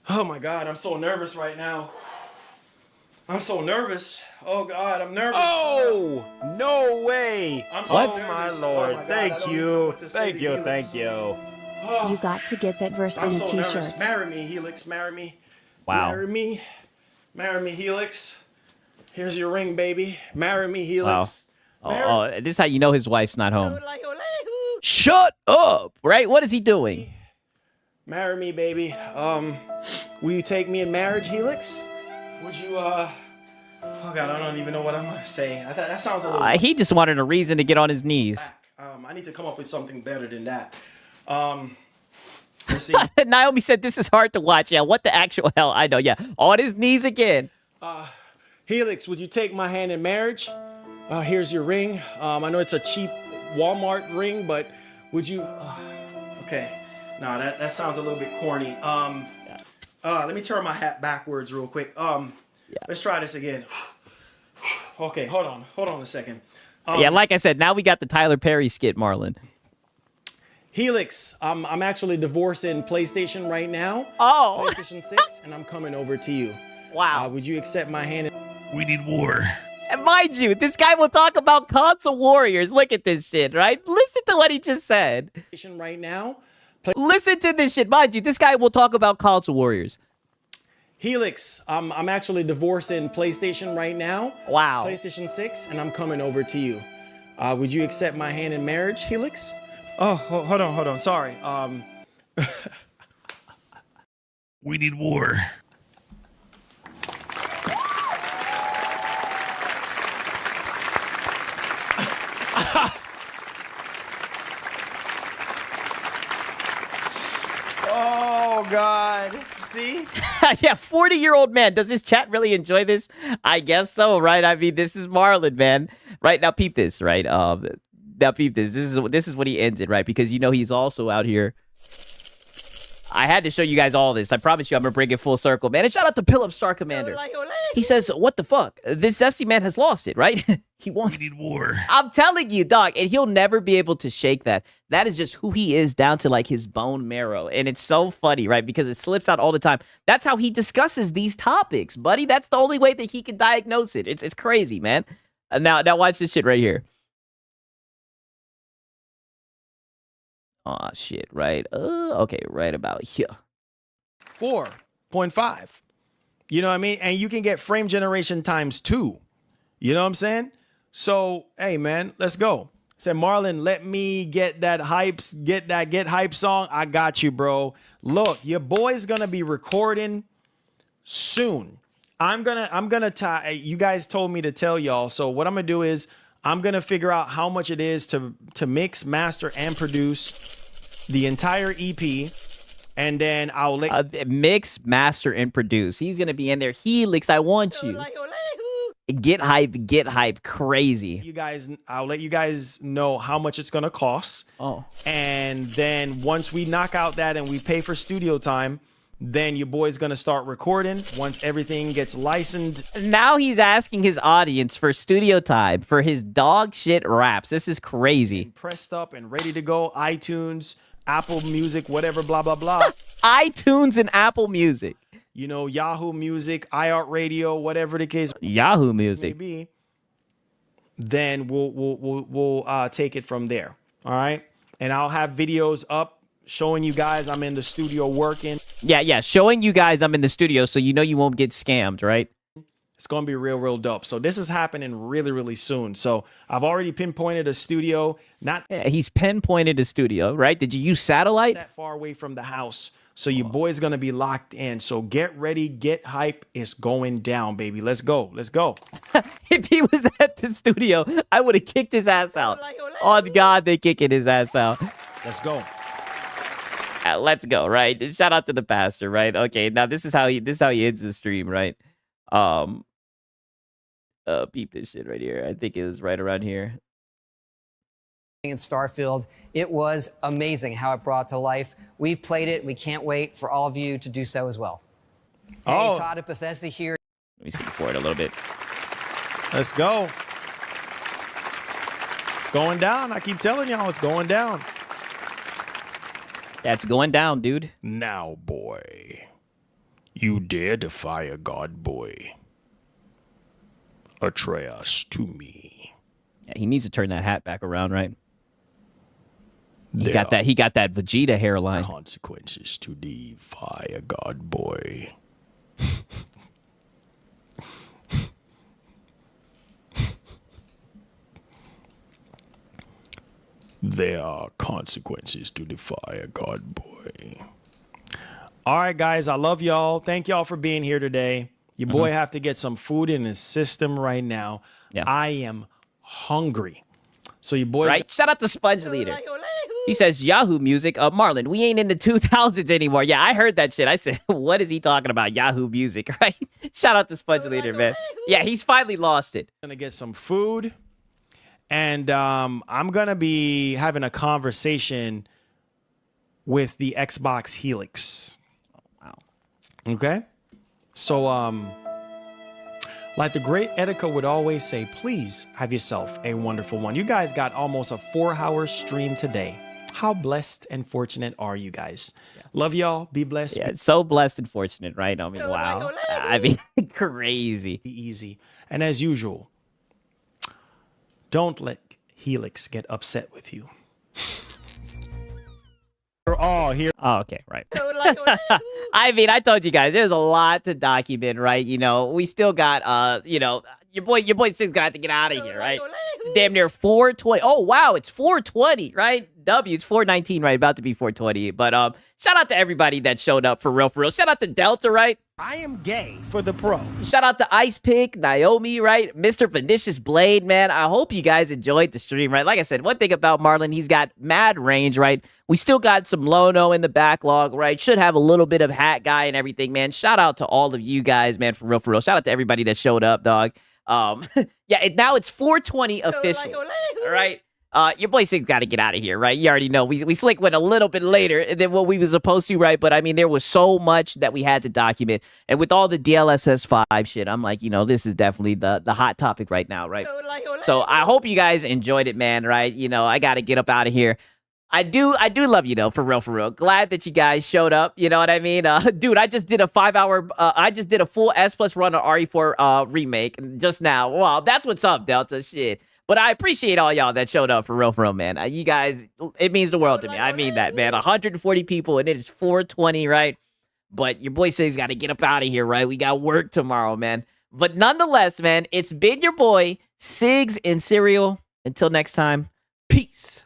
Oh my God, I'm so nervous right now. I'm so nervous. Oh God, I'm nervous. Oh, no way. I'm so What? nervous. My Oh Lord, my God, I thank don't even know you. what to say Thank to you, Helix. thank you. You got to get that verse I'm on a so t-shirt. nervous. Marry me, Helix. Marry me. Wow. Marry me, Helix. Here's your ring, baby. Marry me, Helix. Oh, this is how you know his wife's not home. Shut up! Right? What is he doing? Marry me, baby. Will you take me in marriage, Helix? Would you, oh God, I don't even know what I'm gonna say. That sounds a little... He just wanted a reason to get on his knees. I need to come up with something better than that. Let's see. Naomi said this is hard to watch. Yeah, what the actual hell? I know, yeah. On his knees again. Helix, would you take my hand in marriage? Here's your ring. I know it's a cheap Walmart ring, but would you... okay. No, that sounds a little bit corny. Let me turn my hat backwards real quick. Let's try this again. Okay, hold on a second. Yeah, like I said, now we got the Tyler Perry skit, Marlon. Helix, I'm actually divorcing PlayStation right now. Oh. PlayStation 6, and I'm coming over to you. Wow. Would you accept my hand? We need war. And mind you, this guy will talk about console warriors. Look at this shit, right? Listen to what he just said. Right now. Listen to this shit. Mind you, this guy will talk about console warriors. Helix, I'm actually divorcing PlayStation right now. Wow. PlayStation 6, and I'm coming over to you. Would you accept my hand in marriage, Helix? Oh, hold on. Sorry. We need war. Oh, God. See? Yeah, 40-year-old man. Does this chat really enjoy this? I guess so, right? I mean, this is Marlon, man. Right, now peep this, right? Now peep this. This is what he ends it, right? Because you know he's also out here. I had to show you guys all this. I promise you I'm going to bring it full circle, man. And shout out to Philip Star Commander. He says, what the fuck? This Zesty man has lost it, right? He wants. We need war. I'm telling you, dog. And he'll never be able to shake that. That is just who he is down to like his bone marrow. And it's so funny, right? Because it slips out all the time. That's how he discusses these topics, buddy. That's the only way that he can diagnose it. It's crazy, man. Now watch this shit right here. Oh shit, right? Okay, right about here. 4.5. You know what I mean? And you can get frame generation times 2. You know what I'm saying? So, hey man, let's go. Said Marlon, let me get that get hype song. I got you, bro. Look, your boy's gonna be recording soon. I'm gonna tie. You guys told me to tell y'all. So what I'm gonna do is I'm gonna figure out how much it is to mix, master, and produce the entire EP, and then I'll mix, master, and produce. He's gonna be in there. Helix, I want you. Get hype, crazy. I'll let you guys know how much it's gonna cost. Oh, and then once we knock out that and we pay for studio time, then your boy's gonna start recording once everything gets licensed. Now he's asking his audience for studio time for his dog shit raps. This is crazy. Pressed up and ready to go. iTunes, Apple Music, whatever, blah, blah, blah. iTunes and Apple Music. You know, Yahoo Music, iHeartRadio, whatever the case. Yahoo Music. Maybe. Then we'll take it from there. All right. And I'll have videos up showing you guys I'm in the studio working. Yeah, showing you guys I'm in the studio so you know you won't get scammed, right? It's going to be real dope. So this is happening really soon. So I've already pinpointed a studio. He's pinpointed a studio, right? Did you use satellite? That far away from the house. So your boy's going to be locked in. So get ready, get hype. It's going down, baby. Let's go. If he was at the studio, I would have kicked his ass out. On God, they kicking his ass out. Let's go. Let's go, right? Shout out to the pastor, right? Okay, now this is how he ends the stream, right? Beep this shit right here. I think it was right around here. In Starfield, it was amazing how it brought to life. We've played it. We can't wait for all of you to do so as well. Hey, Todd at Bethesda here. Let me skip forward a little bit. Let's go. It's going down. I keep telling y'all it's going down. Yeah, it's going down, dude. Now, boy, you dare defy a god boy. Atreus to me. Yeah, he needs to turn that hat back around, right? He got that Vegeta hairline. Consequences to defy a god boy. There are consequences to defy a god boy. All right, guys, I love y'all. Thank y'all for being here today. Your boy have to get some food in his system right now. Yeah. I am hungry. So your boy, right? Shout out to Sponge Leader. He says Yahoo Music. Marlon, we ain't in the 2000s anymore. Yeah, I heard that shit. I said, what is he talking about? Yahoo Music, right? Shout out to Sponge Leader, man. Yeah, he's finally lost it. Gonna get some food. And I'm going to be having a conversation with the Xbox Helix. Oh, wow. Okay? So, like the great Etika would always say, please have yourself a wonderful one. You guys got almost a 4-hour stream today. How blessed and fortunate are you guys? Love y'all. Be blessed. Yeah, it's so blessed and fortunate, right? I mean, wow. I mean, crazy. Be easy. And as usual, don't let Helix get upset with you. We're all here. Oh, okay, right. I mean, I told you guys, there's a lot to document, right? You know, we still got, you know, your boy Six gonna have to get out of here, right? It's damn near 4:20. Oh wow, it's 4:20, right? W, it's 4:19, right? About to be 4:20. But shout out to everybody that showed up for real, for real. Shout out to Delta, right? I am gay for the pro. Shout out to Ice Pick, Naomi, right? Mr. Vinicious Blade, man. I hope you guys enjoyed the stream, right? Like I said, one thing about Marlon, he's got mad range, right? We still got some Lono in the backlog, right? Should have a little bit of Hat Guy and everything, man. Shout out to all of you guys, man, for real, for real. Shout out to everybody that showed up, dog. Yeah, now it's 4:20 official, all right? Your boy Sig's got to get out of here, right? You already know. We Slick went a little bit later than what we were supposed to, right? But, I mean, there was so much that we had to document. And with all the DLSS 5 shit, I'm like, you know, this is definitely the hot topic right now, right? So I hope you guys enjoyed it, man, right? You know, I got to get up out of here. I do love you, though, for real, for real. Glad that you guys showed up, you know what I mean? Dude, I just did a 5-hour, I just did a full S+ run on RE4 remake just now. Wow, that's what's up, Delta, shit. But I appreciate all y'all that showed up for real, man. You guys, it means the world to me. I mean that, man. 140 people, and it is 4:20, right? But your boy says he's got to get up out of here, right? We got work tomorrow, man. But nonetheless, man, it's been your boy, Sigs and Serial. Until next time, peace.